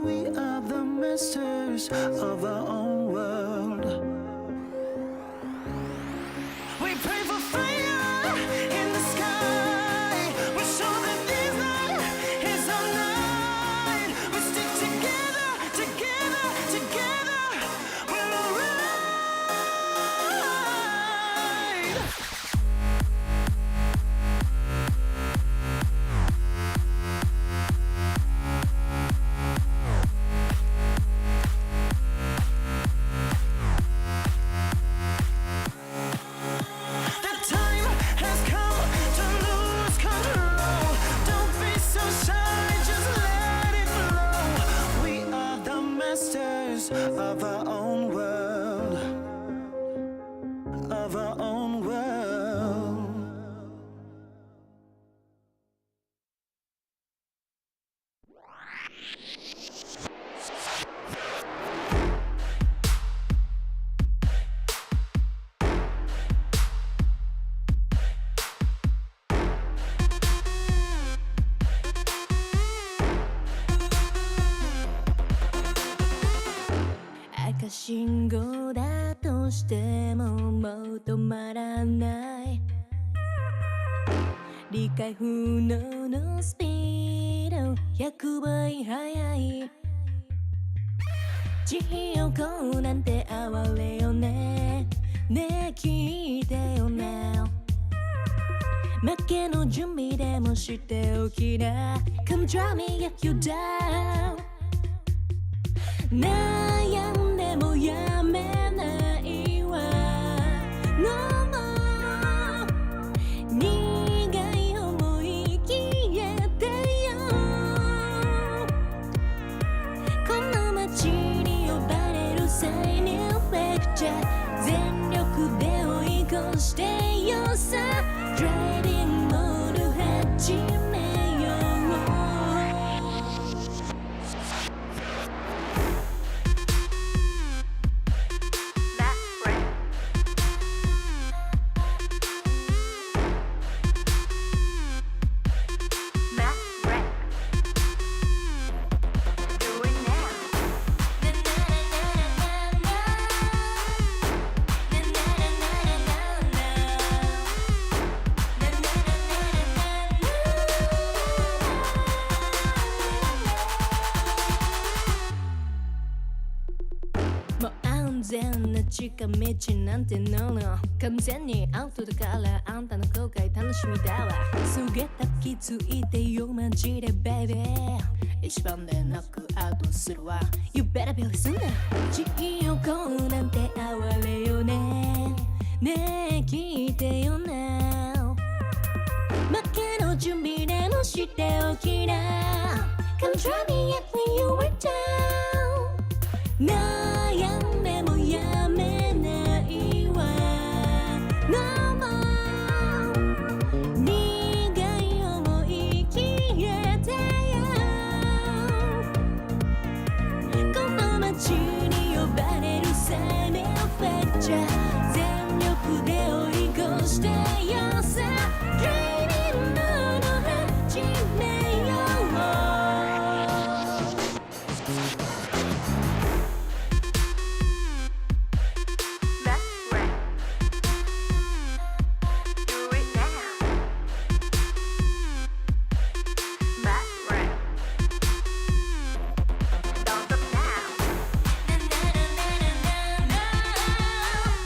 We are the masters of our own world. We pray for fire in the sky. We show that this night is our night. We stick together, together, together. We're alright. The time has come to lose control. Don't be so shy, just let it flow. We are the masters of our own world. Of our own world. 赤信号だとしてももう止まらない。理解不能のスピード100倍速い。地横なんて哀れよね。ねえ聞いてよね。負けの準備でもしておきな。 Come try me get you down。 悩んでもやめないわ。 No more。 苦い思い消えてよ。この街に呼ばれる際にレクチャー全力で追い越してよさ。 Driving mode 始めよう。 もう安全な近道なんてのの完全にアウトだからあんたの後悔楽しみだわ。すげた気づいてよマジでベイビー。一番でノックアウトするわ。 You better be listening。 地横なんて哀れよね。ねえ聞いてよね。負けの準備でもしておきな。 Come try me yet when you were down。 悩んでもやめないわ。 No more。 苦い思い消えてよ。この街に呼ばれる際にフェクチャー全力で追い越してよさ。 Dreaming mode 始めよう。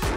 Come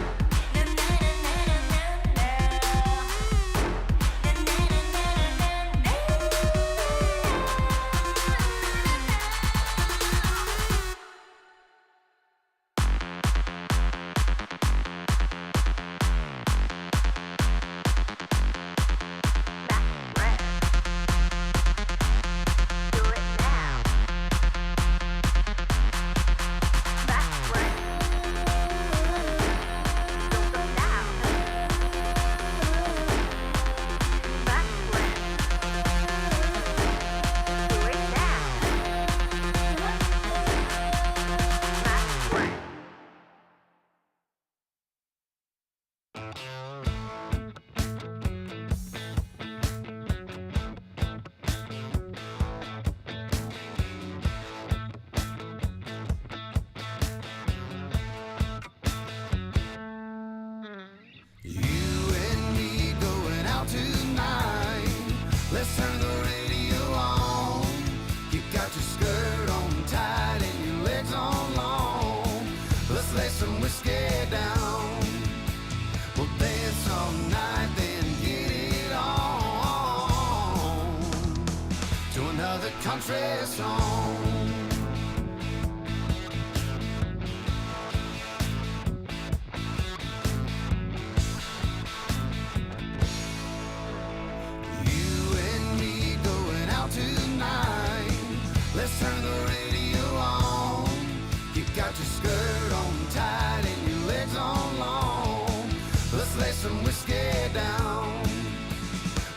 got your skirt on tight and your legs on long. Let's lay some whiskey down. We'll dance all night, then get it on to another country song. Let's turn the radio on. You got your skirt on tight and your legs on long. Let's lay some whiskey down.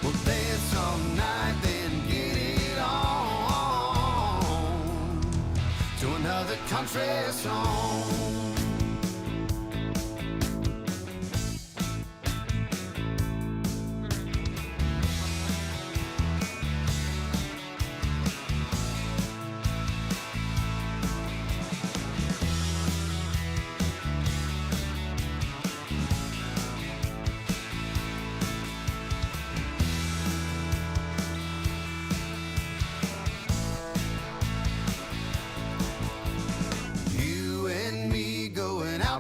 We'll dance all night, then get it on to another country song.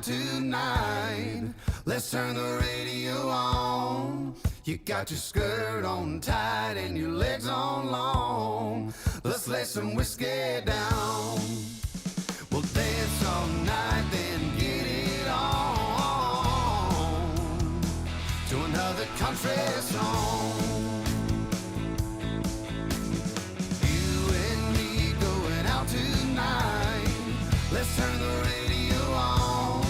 Tonight, let's turn the radio on. You got your skirt on tight and your legs on long. Let's lay some whiskey down. We'll dance all night, then get it on to another country song. You and me going out tonight. Let's turn the radio on.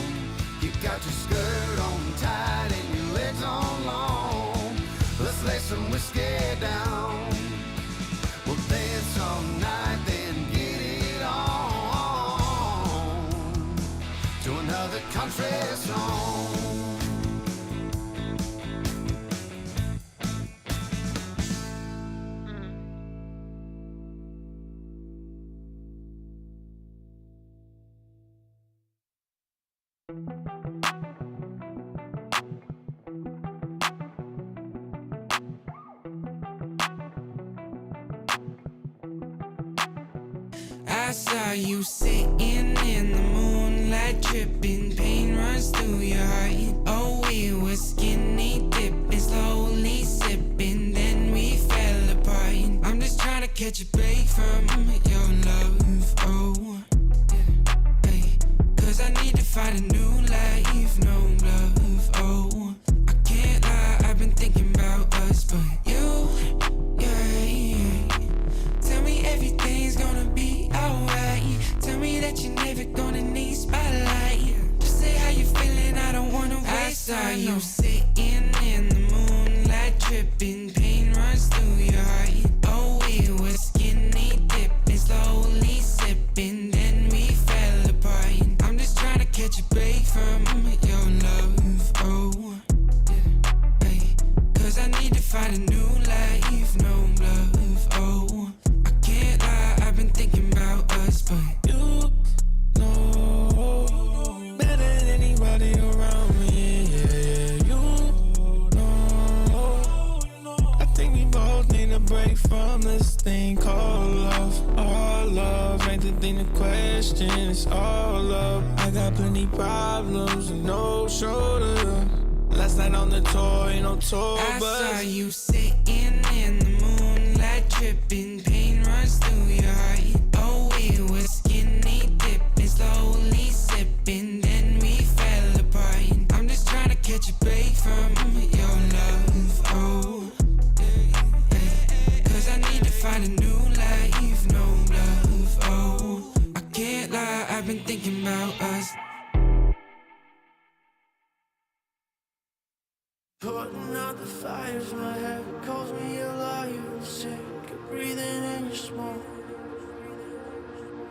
You got your skirt on tight and your legs on long. Let's lay some whiskey down. We'll dance all night, then get it on to another country song. I saw you sitting in the moonlight, tripping, pain runs through your heart. Oh, we were skinny dipping, slowly sipping, then we fell apart. I'm just trying to catch a break from your love, oh, hey. Cause I need to find a new life, no love, oh. I can't lie, I've been thinking about us, but you, yeah. Tell me everything's gonna be alright. Tell me that you're never gonna need spotlight. Just say how you feeling, I don't wanna waste time. I saw you sitting in the moonlight, tripping, pain runs through your heart. Oh, we were skinny dipping, slowly sipping, then we fell apart. I'm just trying to catch a break from your love, oh, hey. Cause I need to find a new life, no love, oh. I've been thinking about us, but you know better than anybody around me. Yeah, you know. I think we both need a break from this thing called love. All love ain't the thing to question. It's all love. I got plenty problems and no shoulder. Last night on the tour, ain't no tour bus. I saw you sitting in the moonlight, tripping, pain runs through your heart. Oh, we were skinny dipping, slowly sipping, then we fell apart. I'm just trying to catch a break from your love, oh, hey. Cause I need to find a new life, no love, oh. I can't lie, I've been thinking about us. Putting out the fires, my head calls me a liar. Sick of breathing in your smoke.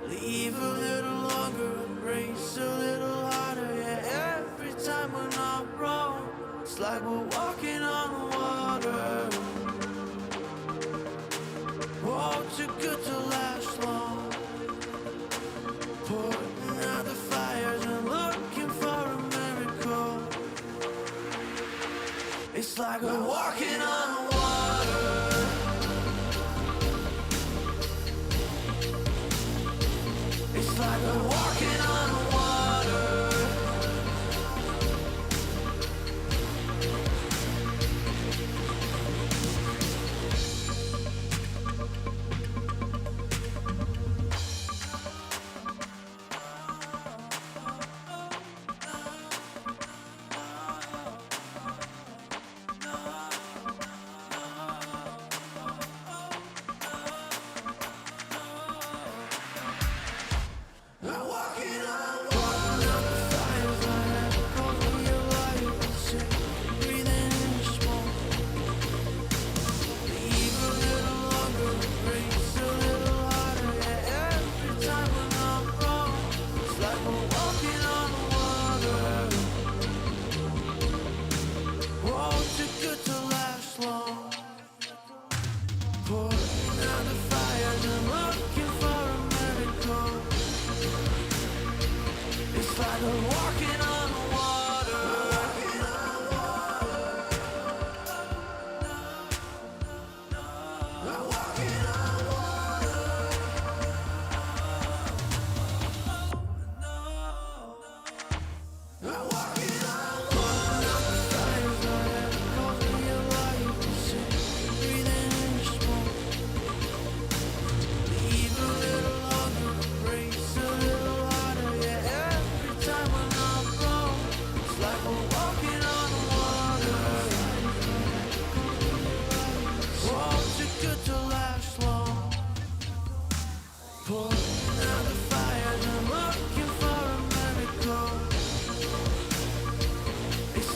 Leave a little longer, embrace a little harder. Yeah, every time we're not wrong, it's like we're walking on the water. Oh, too good to last long. Putting out the fires and looking for a miracle. It's like we're walking on the water.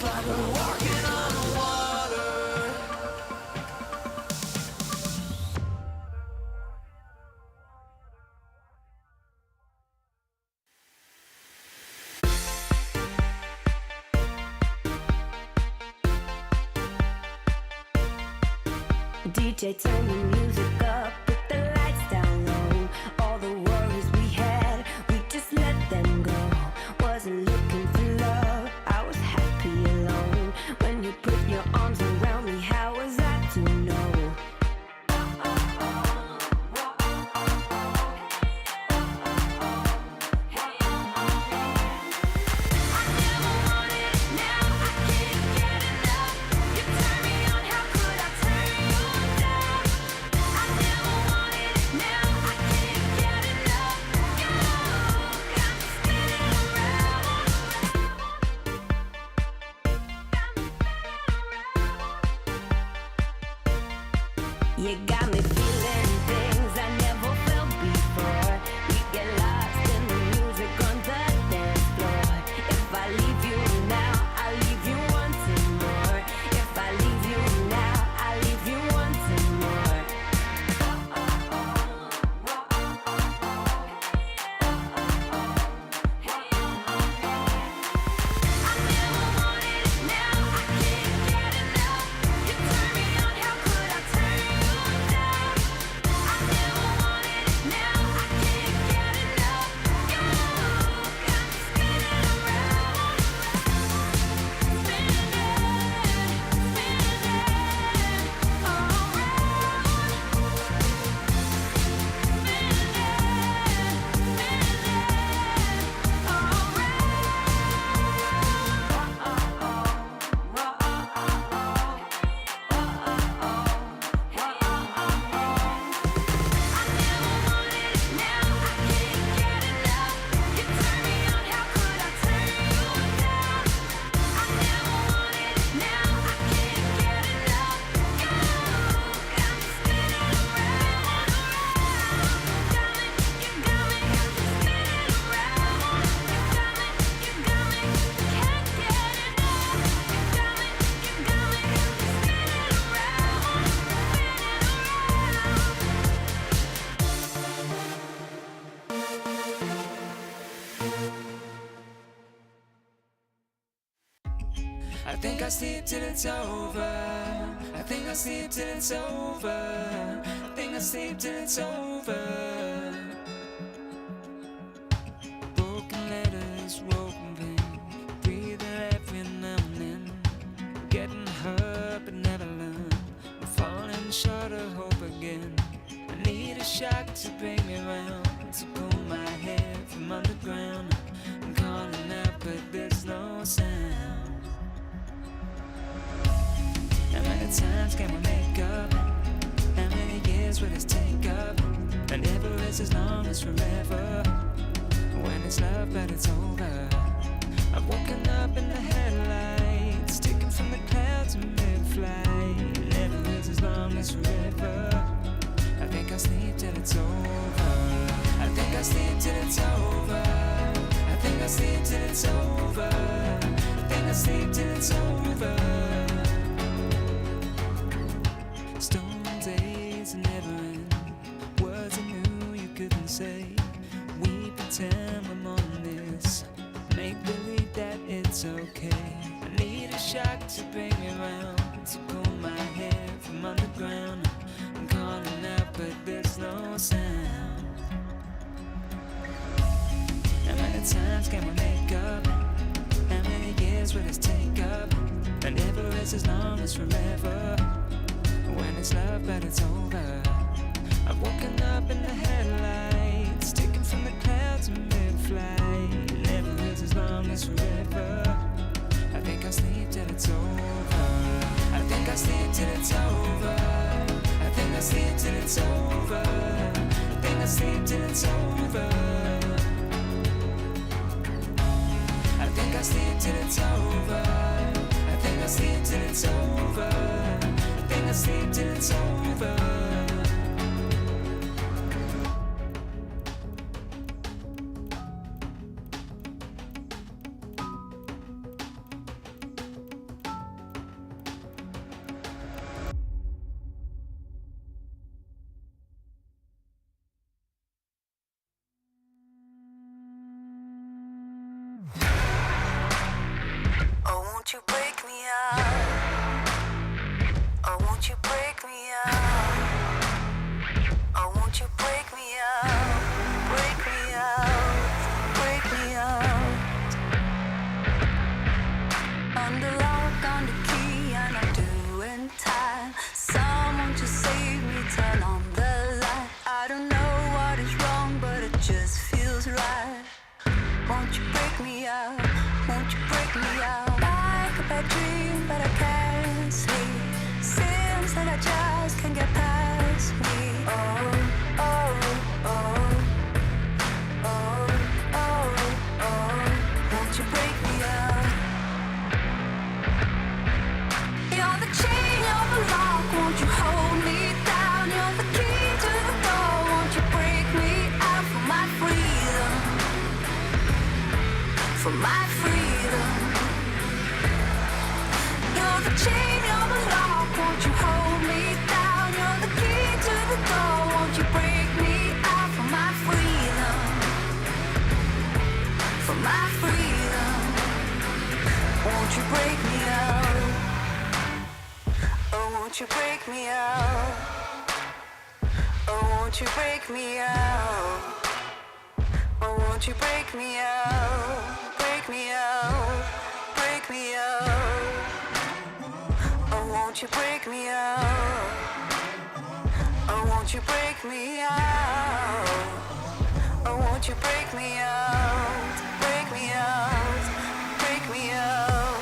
like we're walking on water. DJ, turn the music up, put the lights down low. All the worries we had, we just let them go. Wasn't looking for love, I was happy alone. When you put your arms around me, how was I to know? You got me feeling things I never felt before. We get lost in the music on the dance floor. If I leave you now, I'll leave you wanting more. If I leave you now, I'll leave you wanting more. I never wanted it, now I can't get enough. You turn me on, how could I turn you down? I never wanted it, now I can't get enough. You got me spinning around, spinning, I think I'll sleep till it's over. I think I'll sleep till it's over. I think I'll sleep till it's over. Broken letters, broken pain, breathing every now and then. Getting hurt but never learn. I'm falling short of hope again. I need a shock to bring me round, to pull my head from many times can we make up? How many years will this take up? And never is as long as forever. When it's love but it's over. I've woken up in the headlights, taken from the clouds in mid-flight. Never is as long as forever. I think I'll sleep till it's over. I think I'll sleep till it's over. I think I'll sleep till it's over. I think I'll sleep till it's over. Stone days never end. Words I knew you couldn't say. We pretend we're more than this. Make believe that it's okay. I need a shock to bring me round, to pull my hair from underground. I'm calling out but there's no sound. How many times can we make up? How many years will this take up? And never is as long as forever. When it's love but it's over. I've woken up in the headlights, taken from the clouds in mid-flight. Never is as long as forever. I think I'll sleep till it's over. I think I'll sleep till it's over. I think I'll sleep till it's over. I think I'll sleep till it's over. I think I'll sleep till it's over. I think I'll sleep till it's over. I think I'll sleep till it's over. Oh, won't you break me out? Oh, won't you break me out? Oh, won't you break me out? Break me out, break me out. Under lock, under key, and I'm doing time. Someone to save me, turn on the light. I don't know what is wrong, but it just feels right. Won't you break me out? Won't you break me out? Like a bad dream, but I can't sleep. Seems like I just can't get past me. Oh, oh, oh, oh, oh, oh. Won't you break me out? You're the chain, you're the lock. Won't you hold me down? You're the key to the door. Won't you break me out for my freedom? For my freedom. You're the chain, you're the lock. Won't you hold me down? You're the key to the door. Won't you break me out for my freedom? For my freedom. Won't you break me out? Oh, won't you break me out? Oh, won't you break me out? Oh, won't you break me out? Break me out, break me out. Oh, won't you break me out? Oh, won't you break me out? Oh, won't you break me out? Break me out, break me out.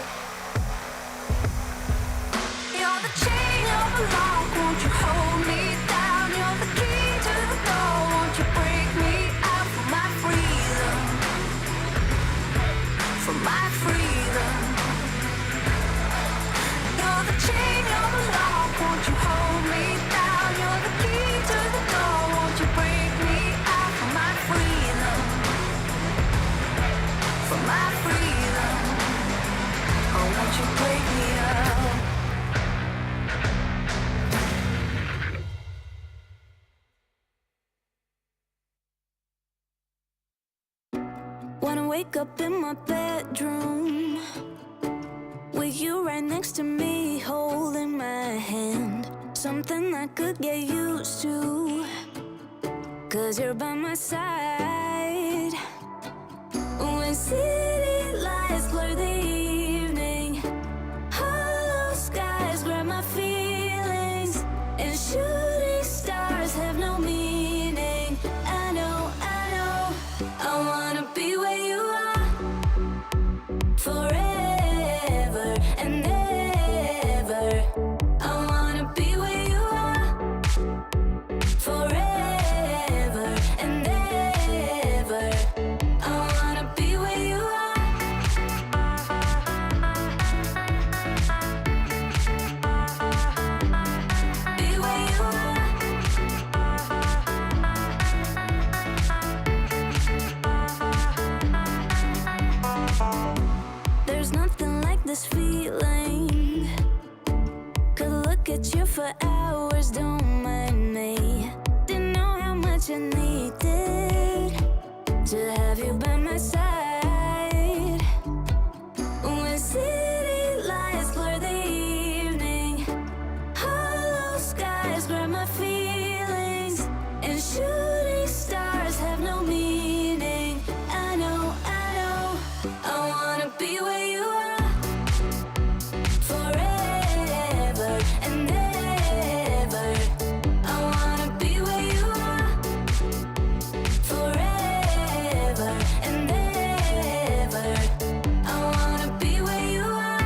You're the chain, you're the lock. Won't you hold me down? You're the key to the door. Won't you break me out for my freedom? For my freedom. You're the chain, you're the lock. Won't you hold me down? You're the key to the door. Won't you break me out for my freedom? For my freedom. Oh, won't you break me out? Wanna wake up in my bedroom with you right next to me, holding my hand. Something I could get used to, 'cause you're by my side. When city lights blur the evening, hollow skies grab my feelings, and shooting stars have no meaning. I know, I wanna be where you are forever and ever. I for hours, don't mind me. Didn't know how much I needed to have you by my side. When city lights blur the evening, hollow skies grab my feelings, and shooting stars have no meaning. I know, I wanna be where you are forever and ever. I wanna be where you are forever and ever. I wanna be where you are.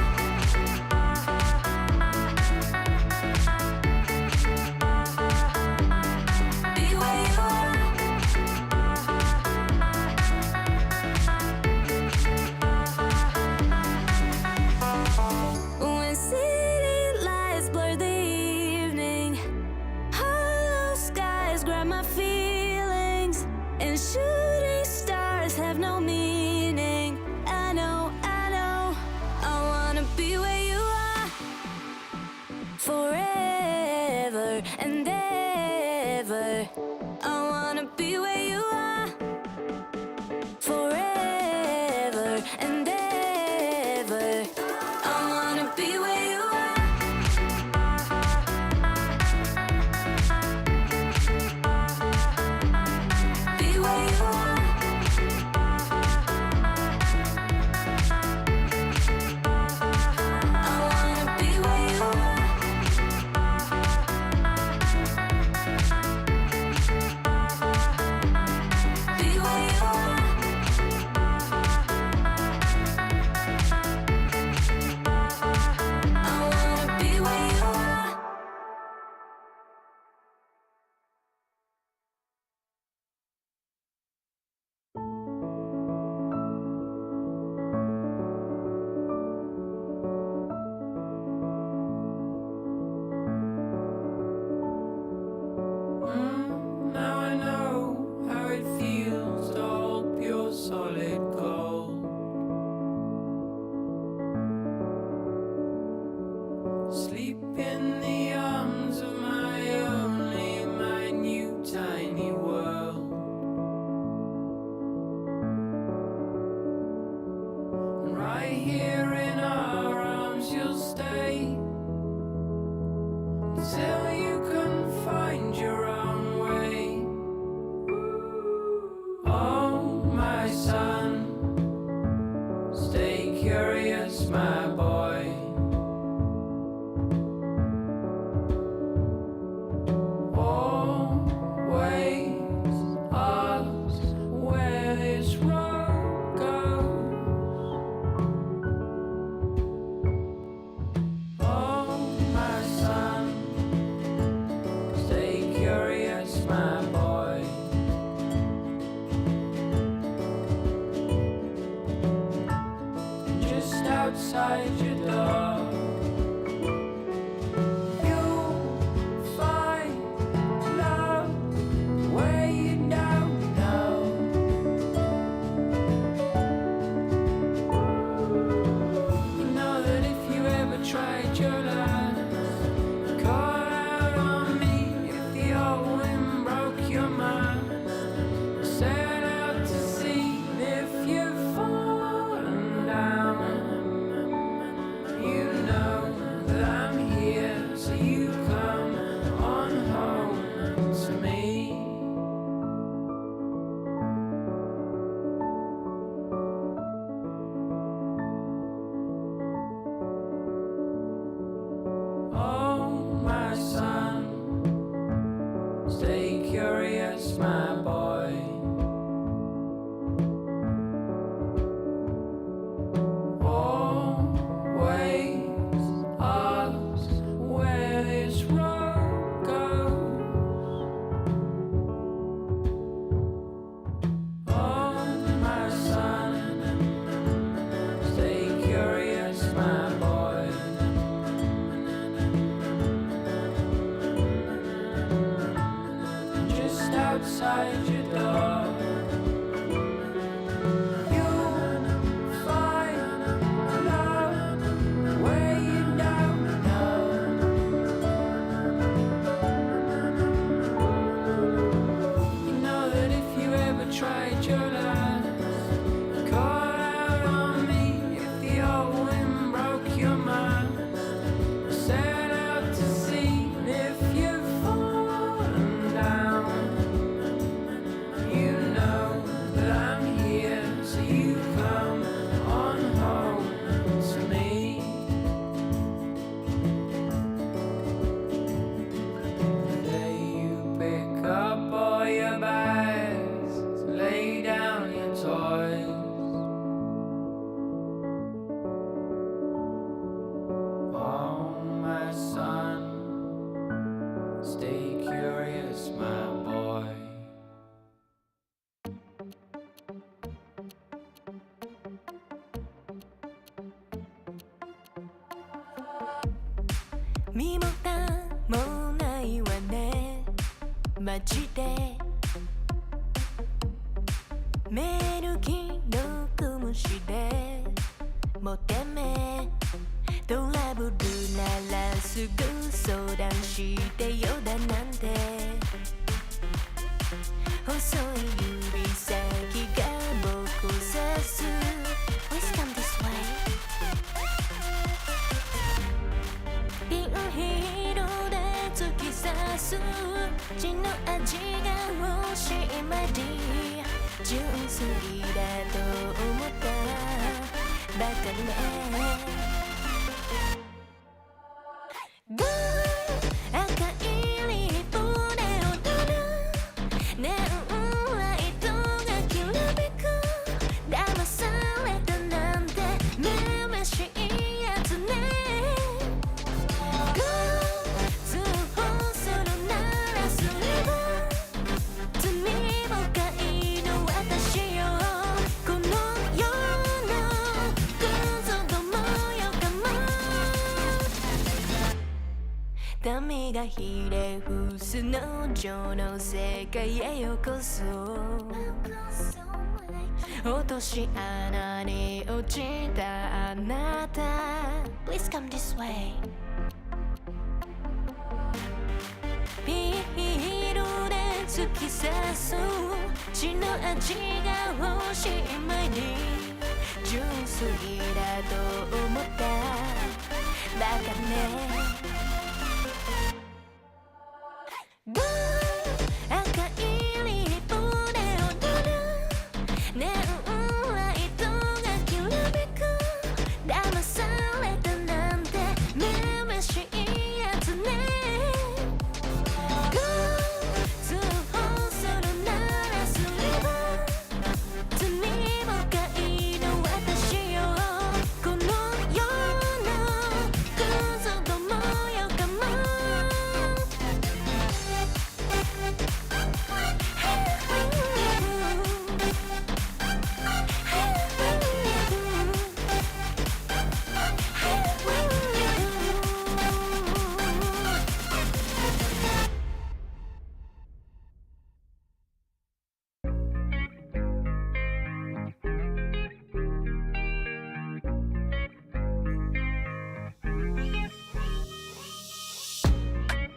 Be where you are. When city lights blur the evening, hollow skies grab my feelings, and shooting stars have no meaning. I know, I wanna be where you are forever and ever. I wanna be where you are forever and ever. I wanna be where you are. Be where you are. I wanna be where you are. Be where you are. I wanna be where you are. Now I know how it feels to hold pure solid gold. Sleep in the arms of my only, my new tiny world. And right here in our arms you'll stay till you can find your own way. Oh, my son, stay curious, my boy. Always ask where this road goes. Oh, my son, stay curious, my boy. Just outside your door, you'll find love where you don't know. You know that if you ever tried your last, call out on me if the old wind broke your mind. Set out to sea if you've fallen down. You your last. Call out on me if the old wind broke your mind. Set out to sea if you've fallen down. You know that I'm here, so you come on home to me. There you pick up all your bags, lay down your toys. Oh, my son, stay curious, my boy.身も蓋もないわねマジでメール既読無視でもてめトラブルならすぐ相談してよだなんて細い指先が僕を指す Please come this way ピンヒールで突き刺す血の味が欲しいまで純粋だと思ったバカねゴー赤いリップで踊るネオンライトがきらめく騙されたなんてめめしいやつねゴー通報するならすれば罪深いの私よこの世のクズどもよかも民がひれ伏す農場の世界へようこそ落とし穴に落ちたあなた Please come this way ピールで突き刺す血の味が欲しい前に純粋だと思ったバカねゴー赤いリップで踊るネオンライトがきらめく騙されたなんてめめしいやつねゴー通報するならすれば罪深いの私よこの世のクズどもよかも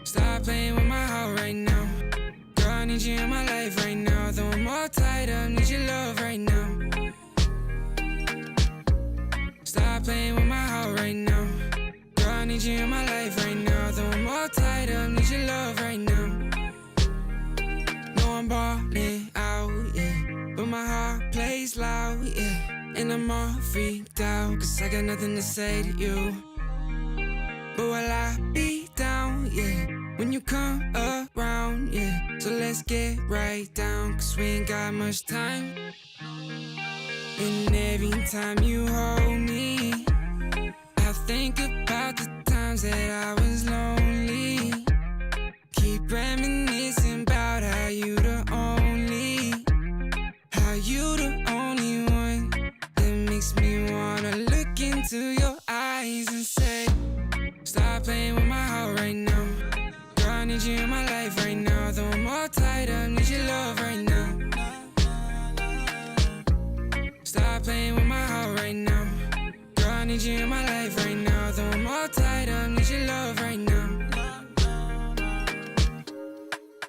Stop playing with my heart right now. Girl, I need you in my life right now. Though I'm all tied up, need your love right now. Stop playing with my heart right now. Girl, I need you in my life right now. Though I'm all tied up, need your love right now. No, I'm balling out, yeah. But my heart plays loud, yeah. And I'm all freaked out, cause I got nothing to say to you. But will I be down, yeah, when you come around, yeah. So let's get right down, cause we ain't got much time. And every time you hold me, I think about the times that I was lonely. Keep reminiscing about how you the only one that makes me wanna look into your eyes and say, stop playing with my heart right now. Girl, I need you in my life right now. Though I'm all tied up, need your love right now. Stop playing with my heart right now. Girl, I need you in my life right now. Though I'm all tied up, need your love right now.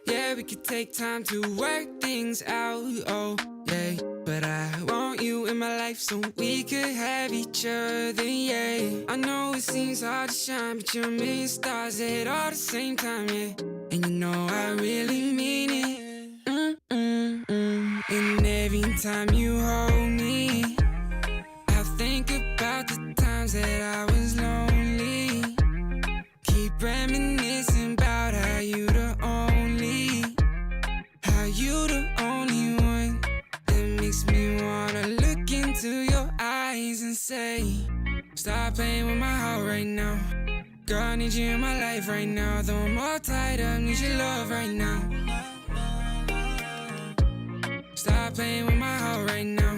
Yeah, we could take time to work things out, oh, yeah. life so we could have each other, yeah. I know it seems hard to shine, but you're a million stars at all the same time, yeah. And you know I really mean it. And every time you hold me, I think about the times that I was lonely. Keep reminiscing about how you the only one that makes me wanna look into your eyes and say, stop playing with my heart right now. Girl, I need you in my life right now. Though I'm all tied up, need your love right now. Stop playing with my heart right now.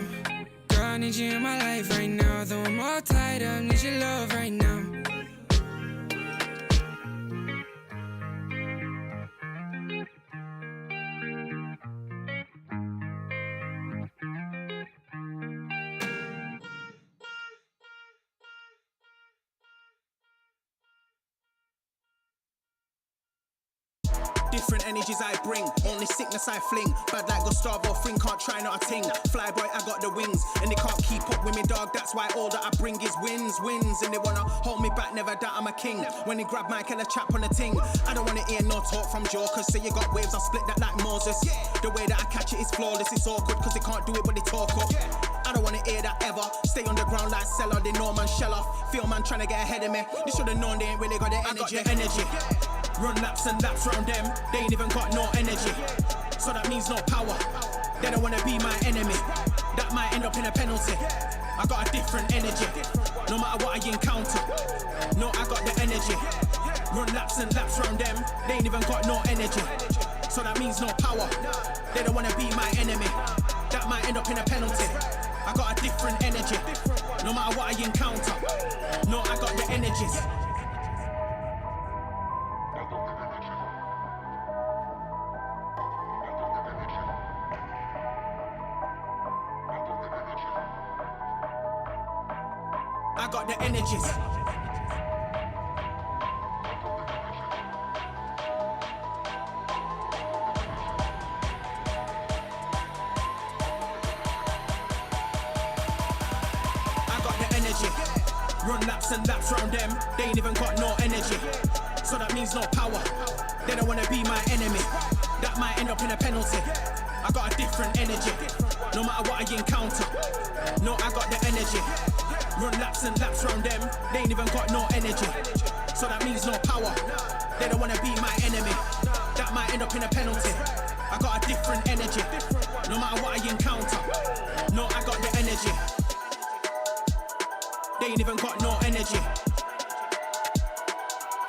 Girl, I need you in my life right now. Though I'm all tied up, need your love right now. Different energies I bring, only sickness I fling. Bad like Gustavo Fring, can't try not a ting. Flyboy, I got the wings, and they can't keep up with me, dog. That's why all that I bring is wins. And they wanna hold me back, never doubt I'm a king. When they grab Mike and a chap on the ting, I don't wanna hear no talk from jokers. Say you got waves, I'll split that like Moses. The way that I catch it is flawless, it's awkward, cause they can't do it but they talk up. I don't wanna hear that ever. Stay on the ground like Cellar, they know man shell off. Feel man trying to get ahead of me. They should've known they ain't really got the energy. I got the energy. Run laps and laps round them, they ain't even got no energy. So that means no power. They don't wanna be my enemy. That might end up in a penalty. I got a different energy, no matter what I encounter. No, I got the energy. Run laps and laps round them, they ain't even got no energy. So that means no power. They don't wanna be my enemy. That might end up in a penalty. I got a different energy, no matter what I encounter. No, I got the energies. I got the energies. I got the energy. Run laps and laps round them, they ain't even got no energy. So that means no power. They don't wanna be my enemy. That might end up in a penalty. I got a different energy, no matter what I encounter. No, I got the energy. Run laps and laps round them, they ain't even got no energy. So that means no power. They don't wanna be my enemy. That might end up in a penalty. I got a different energy, no matter what I encounter. No, I got the energy. They ain't even got no energy.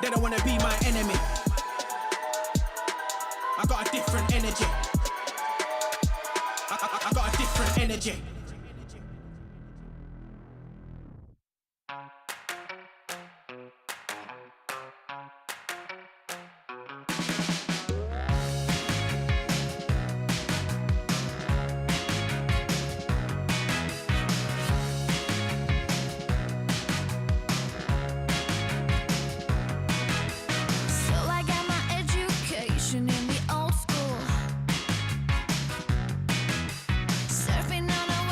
They don't wanna be my enemy. I got a different energy. I got a different energy. So I got my education in the old school, surfing on a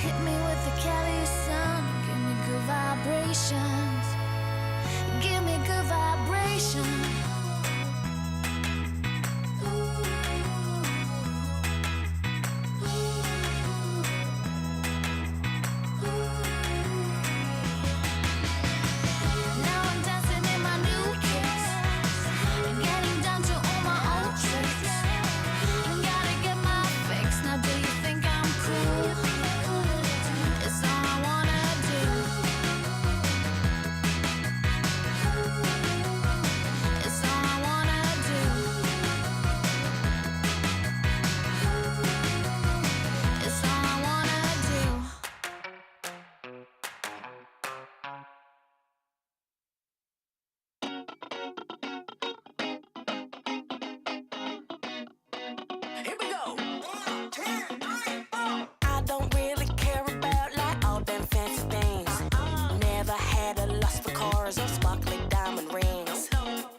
Hit me with the Cali sun, give me good vibrations. Give me good vibrations. Now I'm dancing in my new kicks, getting down to all my old tricks. Gotta get my fix. Now do you think I'm cool? It's all I wanna do. It's all I wanna do. It's all I wanna do. Here we go. I don't really care about like all them fancy things. Never had a lust for cars or sparkly diamond rings.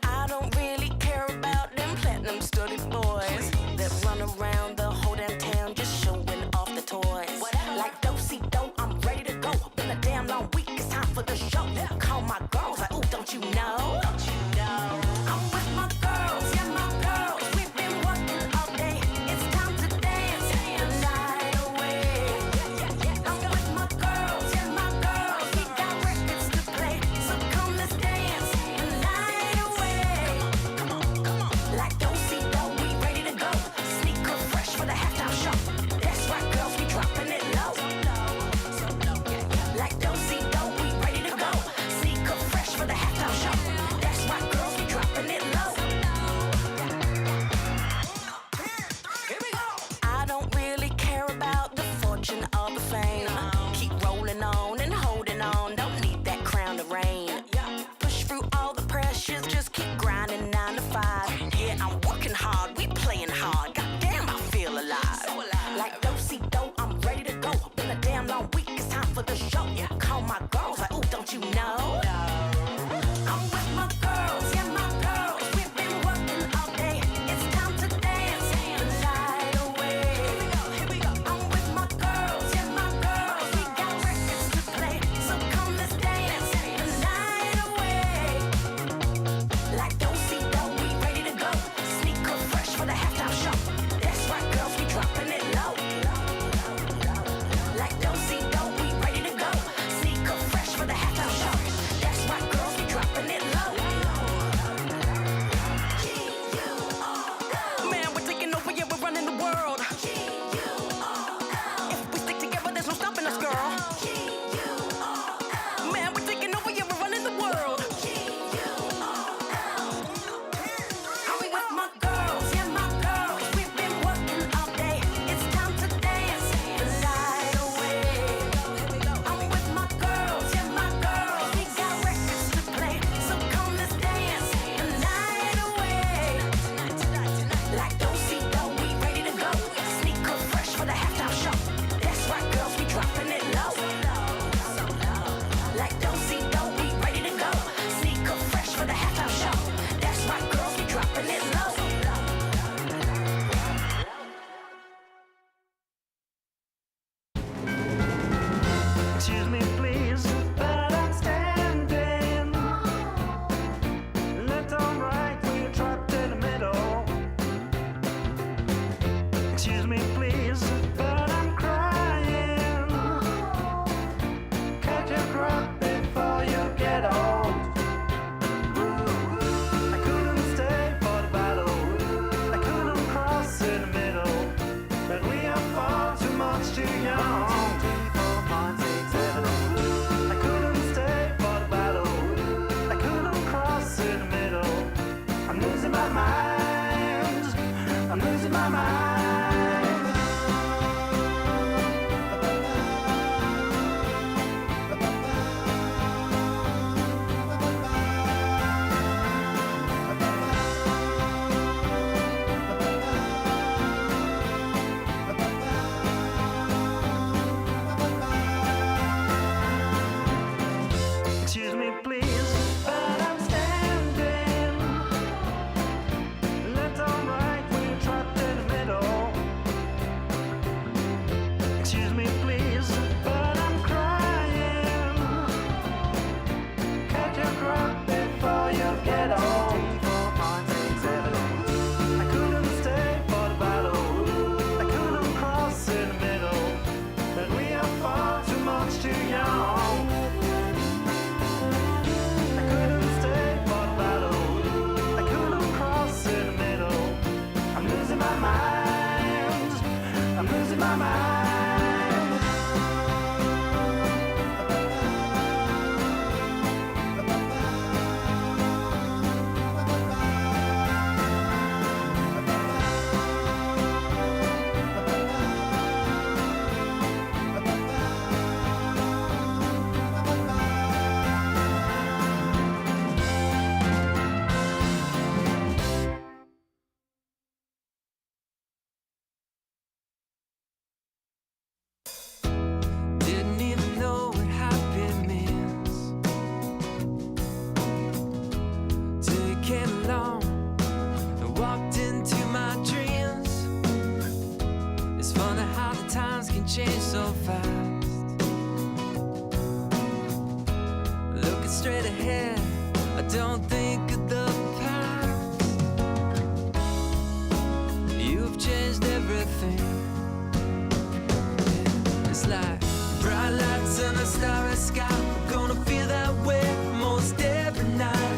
I don't really care about them platinum studded boys that run around the whole damn town just showing off the toys. Like do-si-do, I'm ready to go. Been a damn long week, it's time for the show. Call my girls like, ooh, don't you know? I'm with my girls, yeah, my girls. We've been working all day. It's time to dance the night away. I'm with my girls, yeah, my girls. We got records to play, so come let's dance the night away. Come on, like do-si-do, we ready to go. Sneaker fresh for the halftime show. That's right, girls, we dropping it low. Like do-si-do, we ready to go. Sneaker fresh for the halftime show. That's right, girls, we dropping it low. Here we go. I don't really care about the fortune or the fame. Keep rolling on and holding on. Don't need that crown to reign. Push through all the pressures. Just keep grinding 9 to 5. Yeah, I'm working hard. We playing hard. Goddamn, I feel alive. Like do-si-do, I'm ready to go. Been a damn long week. It's time for the show. Call my girls like, ooh, don't you know? I'm with my girls, yeah, my girls. We've been working all day. It's time to dance the night away. Here we go. I'm with my girls, yeah, my girls. We got records to play, so come let's dance the night away. Like do-si-do, we ready to go. Sneaker fresh for the halftime show. That's right, girls, we dropping it low. Like do-si-do, we ready to go. Sneaker fresh for the halftime show. That's right, girls, we dropping it low. Man, we're taking over, yeah, we're running the world. If we stick together, there's no stopping us, girl. Man, we're taking over, yeah, we're running the world. Are we with my girls, yeah, my girls? We've been working all day. It's time to dance the night away. I'm with my girls, yeah, my girls. We got records to play, so come let's dance the night away. Like do-si-do, we ready to go. Sneaker fresh for the halftime show. That's right, girls, we dropping it low. Like do-si-do, we ready to go. Sneaker fresh for the halftime show. That's right, girls, we dropping it low. Excuse me, please, but I'm standing. Left on right, we're trapped in the middle. Excuse me, please, but I'm crying. Catch your breath before you get old. I couldn't stay for the battle. I couldn't cross in the middle. But we are far too much too young. 3, 4, 5, 6, 7. I couldn't stay for the battle. I couldn't cross in the middle. I'm losing my mind. I'm losing my mind. Excuse me, please, but I'm standing. Left on right, we're trapped in the middle. straight ahead. I don't think of the past. You've changed everything. It's like bright lights and a starry sky. We're gonna feel that way most every night.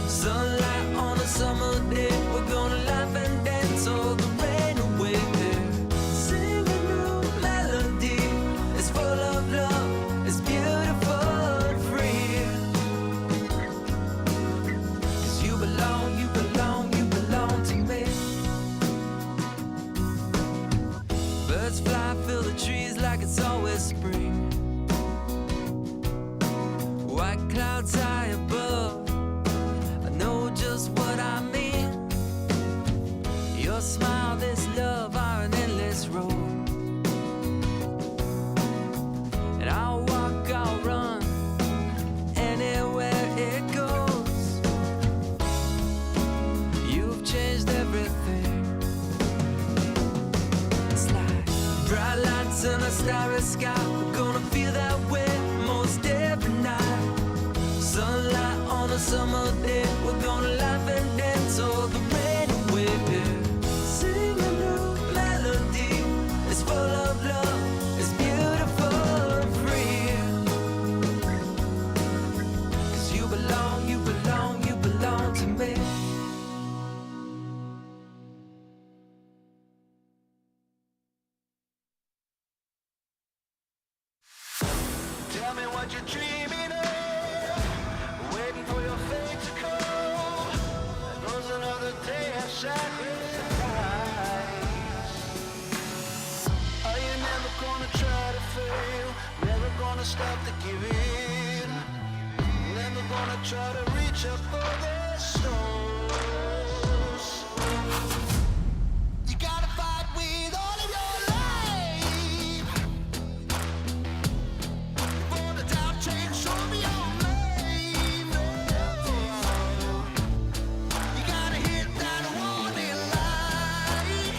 Sunlight on a summer day. We're gonna laugh and dance all the rain away. Sing a new melody. It's full of love. It's beautiful and free. 'Cause you belong, you belong, you belong to me. Birds fly, fill the trees like it's always spring. White clouds high above, I know just what I mean. Your smile, this love are an endless road. And I'll walk, I'll run, anywhere it goes. You've changed everything. It's like bright lights and a starry sky. We're gonna feel that way most every night. Sunlight on a summer day. We're gonna laugh and dance all the rain away. Sing a new melody. It's full of love. It's beautiful and free. 'Cause you belong, you belong, you belong to me. Tell me what you're dreaming of, waiting for your fate to come. There goes another day of sacrifice. Are you never gonna try to fail? Never gonna stop to give in? Never gonna try to reach up for the stars? You gotta fight with all of your life. For the doubt takes over your name. You gotta hit that warning light.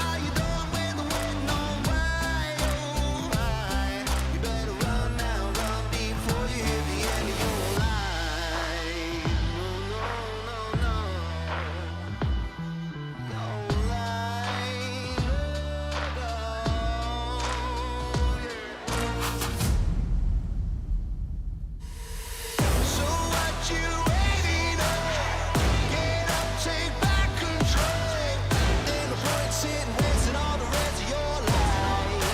Are you done with the waiting on why? Oh why? You better run now, run before you hit the end of your life. No, no, no, no. No light, no, so what you waiting on? Get up, take back control. Ain't no point sitting wasting all the rest of your life.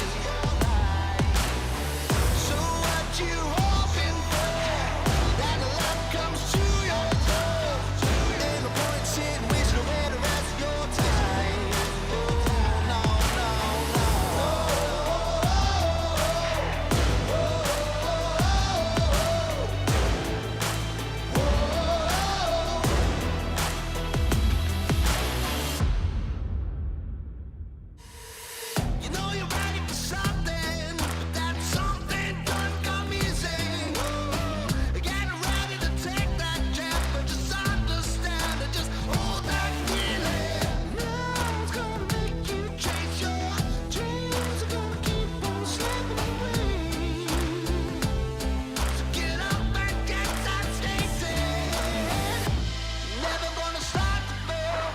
So what you hoping for? That the luck comes to your door. Ain't no point sitting wasting away the rest of your time. Oh no, no, no. You know you're ready for something, but that something doesn't come easy. You're getting ready to take that jump, but just understand and just hold that feeling. Now it's gonna make you chase your dreams. Are gonna keep on slipping away. So get up and get that station. Never gonna start to fail.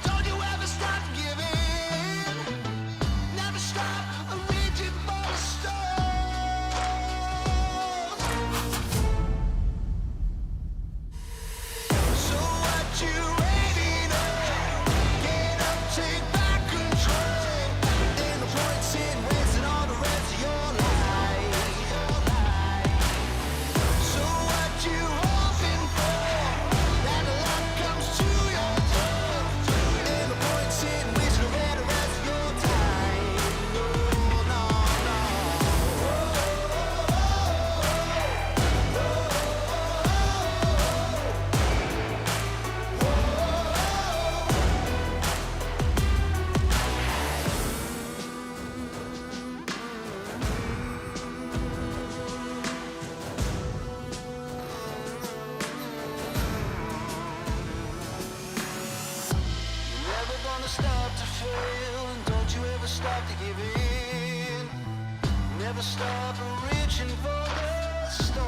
Don't you ever stop to give in. Never stop and reaching for the stars. So what you waiting on? Get up, take back control. Ain't no point sitting wasting all the rest of your life. So what you hoping for? That the luck comes to your door. Ain't no point sitting wasting away the rest of your time. No, no, no. You're never gonna stop to fail, and don't you ever stop to give in. Never never stop reaching for the stars.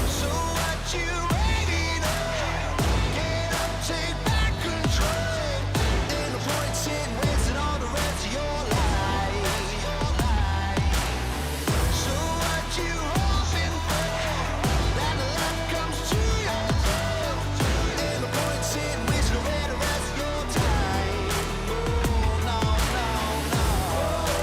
So what you waiting on? Get up, take back control. Ain't no point sitting wasting all the rest of your life. So what you hoping for? That the life comes to your door. Ain't no point sitting wasting away the rest of your time. Oh, no, no, no.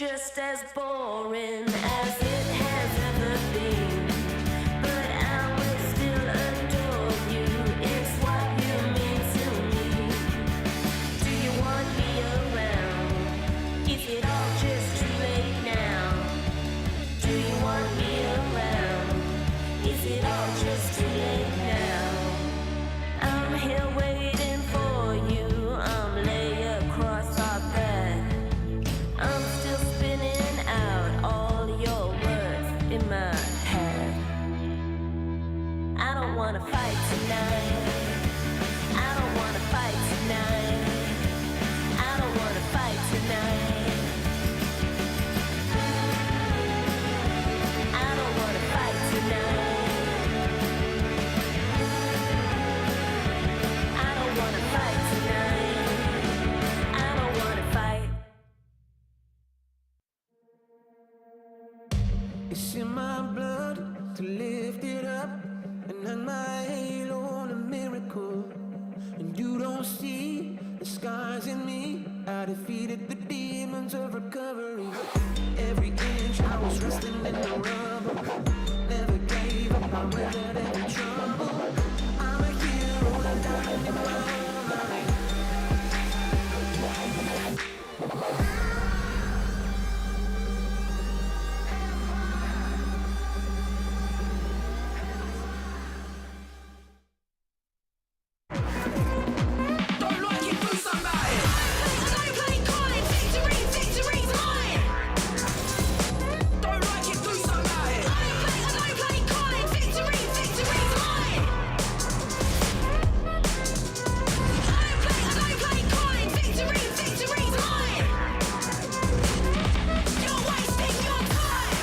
just as boring as it has ever been. But I will still adore you. It's what you mean to me. Do you want me around? Is it all just too late now? Do you want me around? Is it all just too late now? I'm here waiting for you. I'm lay across our bed. I'm still spinning out all your words in my head. I don't wanna fight tonight. I don't wanna fight tonight. I don't wanna fight tonight. I don't wanna fight tonight. I don't wanna fight tonight. I don't wanna fight. It's in my blood to lift it up and hang my halo on a miracle. And you don't see the scars in me. I defeated the demons of recovery. Every inch I was wrestling in the rubble. Never gave up, I weathered every trouble. I'm a hero, I'm dying in my own light. Don't like it, do somebody. Victory's mine. Don't like it, do somebody. Victory's mine. Victory's mine. You're wasting your time.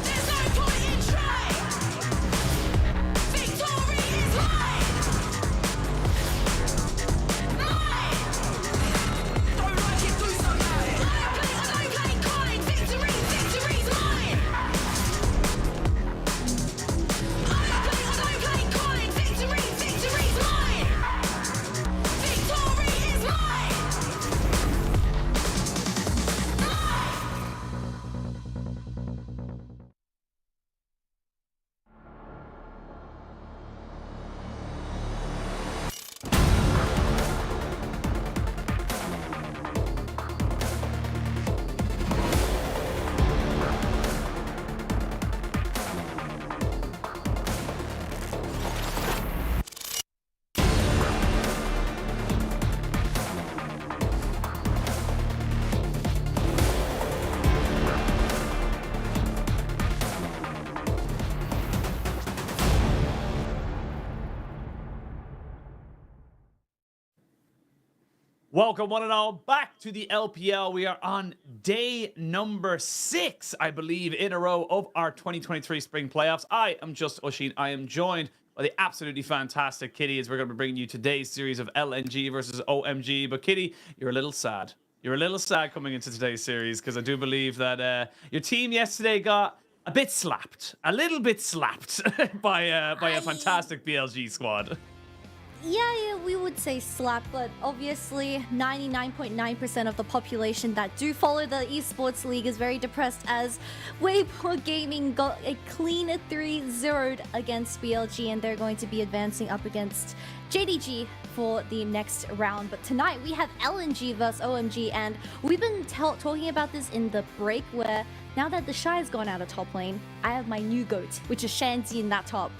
There's no point in trying. Victory is mine. Mine. Don't like it, do somebody. Victory's mine. Victory's mine. Victory is mine. Welcome, one and all, back to the LPL. We are on day number 6, I believe, in a row of our 2023 spring playoffs. I am just Oshin. I am joined by the absolutely fantastic Kitty as we're going to be bringing you today's series of LNG versus OMG. But Kitty, you're a little sad. You're a little sad coming into today's series because I do believe that your team yesterday got a bit slapped, a little bit slapped by a fantastic BLG squad. Yeah, we would say slap, but obviously 99.9% of the population that do follow the esports league is very depressed as Weibo Gaming got a clean 3-0'd against BLG, and they're going to be advancing up against JDG for the next round. But tonight we have LNG versus OMG, and we've been talking about this in the break, where now that the Shy's gone out of top lane, I have my new GOAT, which is Shanzi in that top.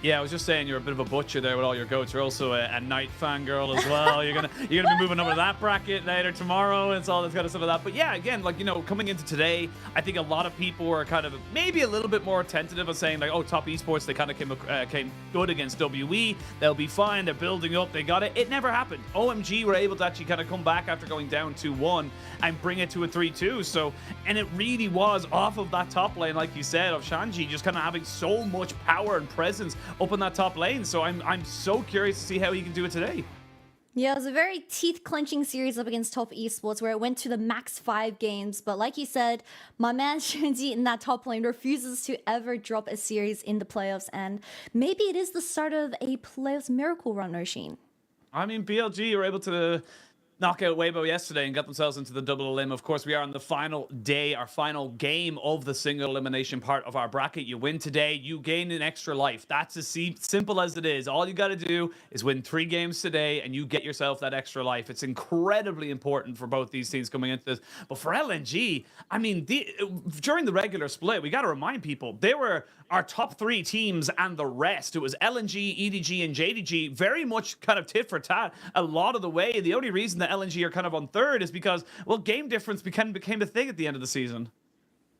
Yeah, I was just saying you're a bit of a butcher there with all your goats. You're also a Knight fangirl as well. You're gonna be moving over to that bracket later tomorrow and all this kind of stuff like that. But yeah, again, like, you know, coming into today, I think a lot of people were kind of maybe a little bit more tentative of saying like, oh, top esports, they kind of came good against WE. They'll be fine. They're building up. They got it. It never happened. OMG were able to actually kind of come back after going down 2-1 and bring it to a 3-2. So, and it really was off of that top lane, like you said, of Shanji just kind of having so much power and presence up in that top lane. So I'm so curious to see how he can do it today. Yeah, it was a very teeth-clenching series up against top esports where it went to the max 5 games. But like you said, my man Shinji in that top lane refuses to ever drop a series in the playoffs. And maybe it is the start of a playoffs miracle run, Oshin. I mean, BLG were able to knock out Weibo yesterday and got themselves into the double elim. Of course, we are on the final day, our final game of the single elimination part of our bracket. You win today, you gain an extra life. That's as simple as it is. All you got to do is win 3 games today and you get yourself that extra life. It's incredibly important for both these teams coming into this. But for LNG, I mean, during the regular split, we got to remind people, they were our top 3 teams and the rest. It was LNG, EDG, and JDG, very much kind of tit for tat a lot of the way. The only reason that LNG are kind of on third is because, well, game difference became a thing at the end of the season.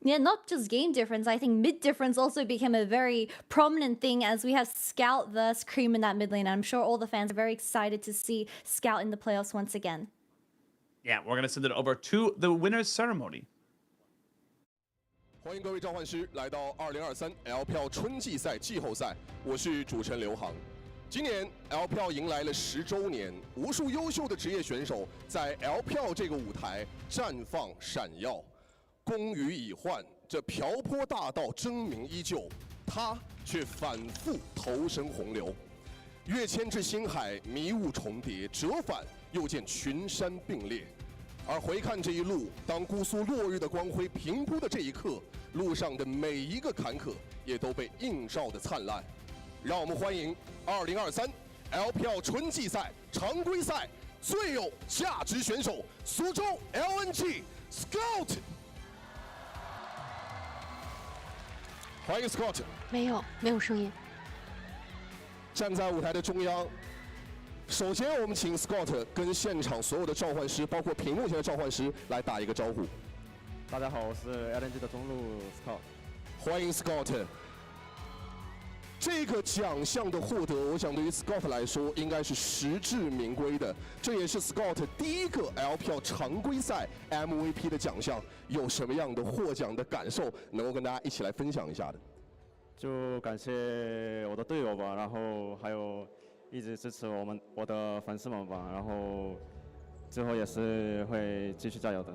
Yeah, not just game difference. I think mid difference also became a very prominent thing as we have Scout versus Cream in that mid lane. I'm sure all the fans are very excited to see Scout in the playoffs once again. Yeah, we're going to send it over to the winners ceremony. 欢迎各位召唤师来到2023 LPL 春季赛季后赛，我是主持人刘航。今年 LPL 迎来了10周年，无数优秀的职业选手在 LPL 这个舞台绽放闪耀。功于已换，这瓢泼大道争鸣依旧，他却反复投身洪流。跃迁至星海，迷雾重叠，折返又见群山并列。而回看这一路，当姑苏落日的光辉平铺的这一刻，路上的每一个坎坷也都被映照的灿烂。让我们欢迎2023 LPL 春季赛常规赛最有价值选手苏州 LNG Scout。欢迎 Scout。没有声音。站在舞台的中央。首先，我们请 Scott 跟现场所有的召唤师，包括屏幕前的召唤师来打一个招呼。大家好，我是 LNG 的中路 Scott。欢迎 Scott。这个奖项的获得，我想对于 Scott 来说应该是实至名归的。这也是 Scott 第一个 LPL 常规赛 MVP 的奖项。有什么样的获奖的感受，能够跟大家一起来分享一下的？就感谢我的队友吧，然后还有一直支持我的粉丝们吧，然后之后也是会继续加油的。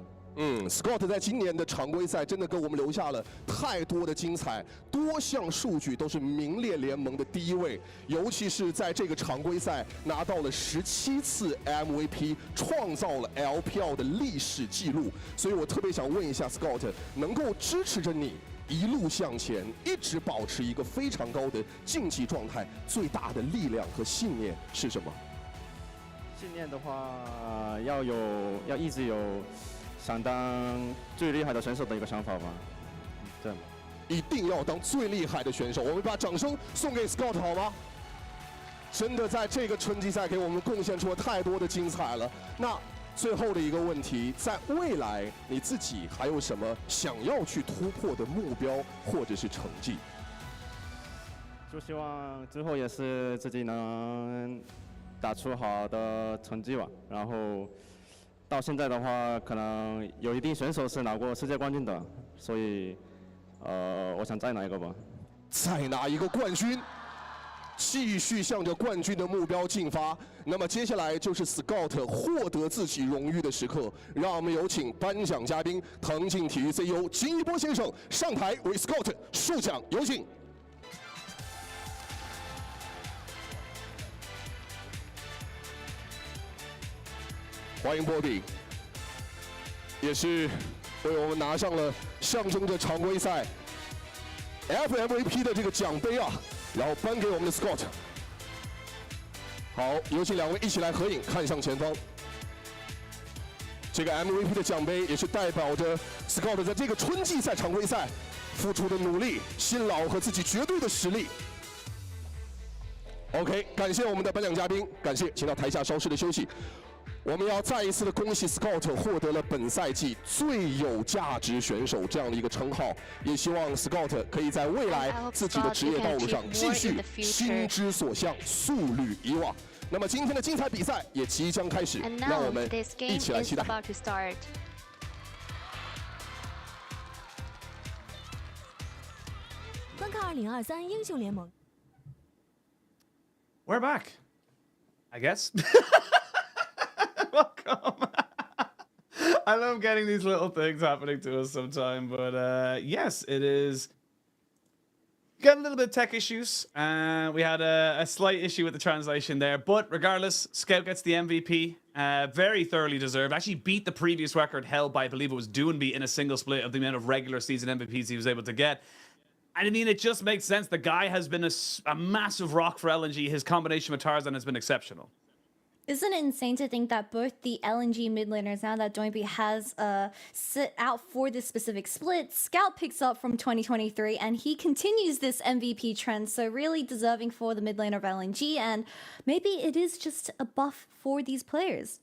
Scott 在今年的常规赛真的给我们留下了太多的精彩，多项数据都是名列联盟的第一位，尤其是在这个常规赛拿到了17次 MVP， 创造了 LPL 的历史记录。所以我特别想问一下 Scott， 能够支持着你一路向前，一直保持一个非常高的竞技状态，最大的力量和信念是什么？信念的话，要一直有想当最厉害的选手的一个想法吧。对。一定要当最厉害的选手。我们把掌声送给 Scott 好吗？真的在这个春季赛给我们贡献出了太多的精彩了。那最后的一个问题，在未来你自己还有什么想要去突破的目标或者是成绩？就希望之后也是自己能打出好的成绩吧。然后到现在的话，可能有一定选手是拿过世界冠军的，所以我想再拿一个吧。再拿一个冠军。继续向着冠军的目标进发。那么接下来就是 Scott 获得自己荣誉的时刻，让我们有请颁奖嘉宾腾讯体育 CEO 金一波先生上台为 Scott 授奖，有请。欢迎波比，也是为我们拿上了象征着常规赛 FMVP 的这个奖杯啊。然后颁给我们的 Scott。好，有请两位一起来合影，看向前方。这个 MVP 的奖杯也是代表着 Scott 在这个春季赛常规赛付出的努力、辛劳和自己绝对的实力。OK， 感谢我们的颁奖嘉宾，感谢，请到台下稍事的休息。我们要再一次的恭喜 Scott 获得了本赛季最有价值选手这样的一个称号，也希望 Scott 可以在未来自己的职业道路上继续心之所向，速履以往。那么今天的精彩比赛也即将开始，让我们一起来期待。观看2023英雄联盟。We're back, I guess. Welcome. I love getting these little things happening to us sometime, but yes, it is Got a little bit of tech issues. We had a slight issue with the translation there. But regardless, Scout gets the MVP. Very thoroughly deserved. Actually beat the previous record held by, I believe it was Doonby, in a single split of the amount of regular season MVPs he was able to get. And I mean, it just makes sense. The guy has been a massive rock for LNG. His combination with Tarzan has been exceptional. Isn't it insane to think that both the LNG mid laners, now that Doinby has sit out for this specific split, Scout picks up from 2023 and he continues this MVP trend. So really deserving for the mid laner of LNG, and maybe it is just a buff for these players.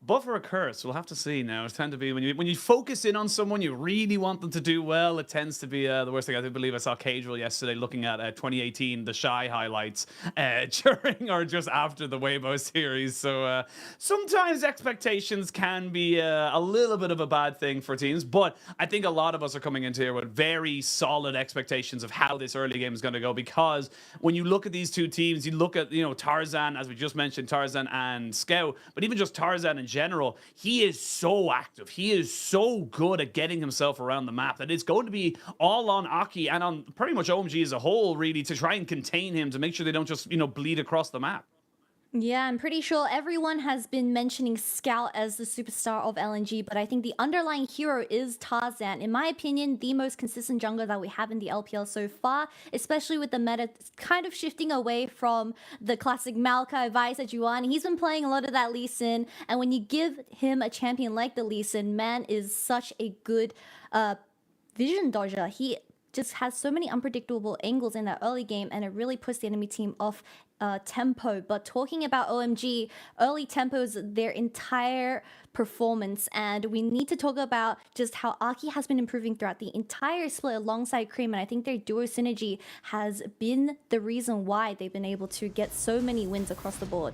Buff or a curse, we'll have to see now. It tends to be when you focus in on someone, you really want them to do well. It tends to be the worst thing. I do believe I saw Cadril yesterday looking at 2018, the Shy highlights during or just after the Weibo series. So sometimes expectations can be a little bit of a bad thing for teams. But I think a lot of us are coming into here with very solid expectations of how this early game is going to go. Because when you look at these two teams, you look at Tarzan, as we just mentioned, Tarzan and Scout, but even just Tarzan in general, he is so active. He is so good at getting himself around the map that it's going to be all on Aki and on pretty much OMG as a whole, really, to try and contain him, to make sure they don't just, bleed across the map. Yeah, I'm pretty sure everyone has been mentioning Scout as the superstar of LNG, but I think the underlying hero is Tarzan. In my opinion, the most consistent jungler that we have in the LPL so far, especially with the meta kind of shifting away from the classic Maokai, Vice, Juan. He's been playing a lot of that Lee Sin, and when you give him a champion like the Lee Sin, man is such a good vision dodger. He just has so many unpredictable angles in that early game, and it really puts the enemy team off tempo. But talking about OMG, early tempo is their entire performance, and we need to talk about just how Aki has been improving throughout the entire split alongside Cream, and I think their duo synergy has been the reason why they've been able to get so many wins across the board.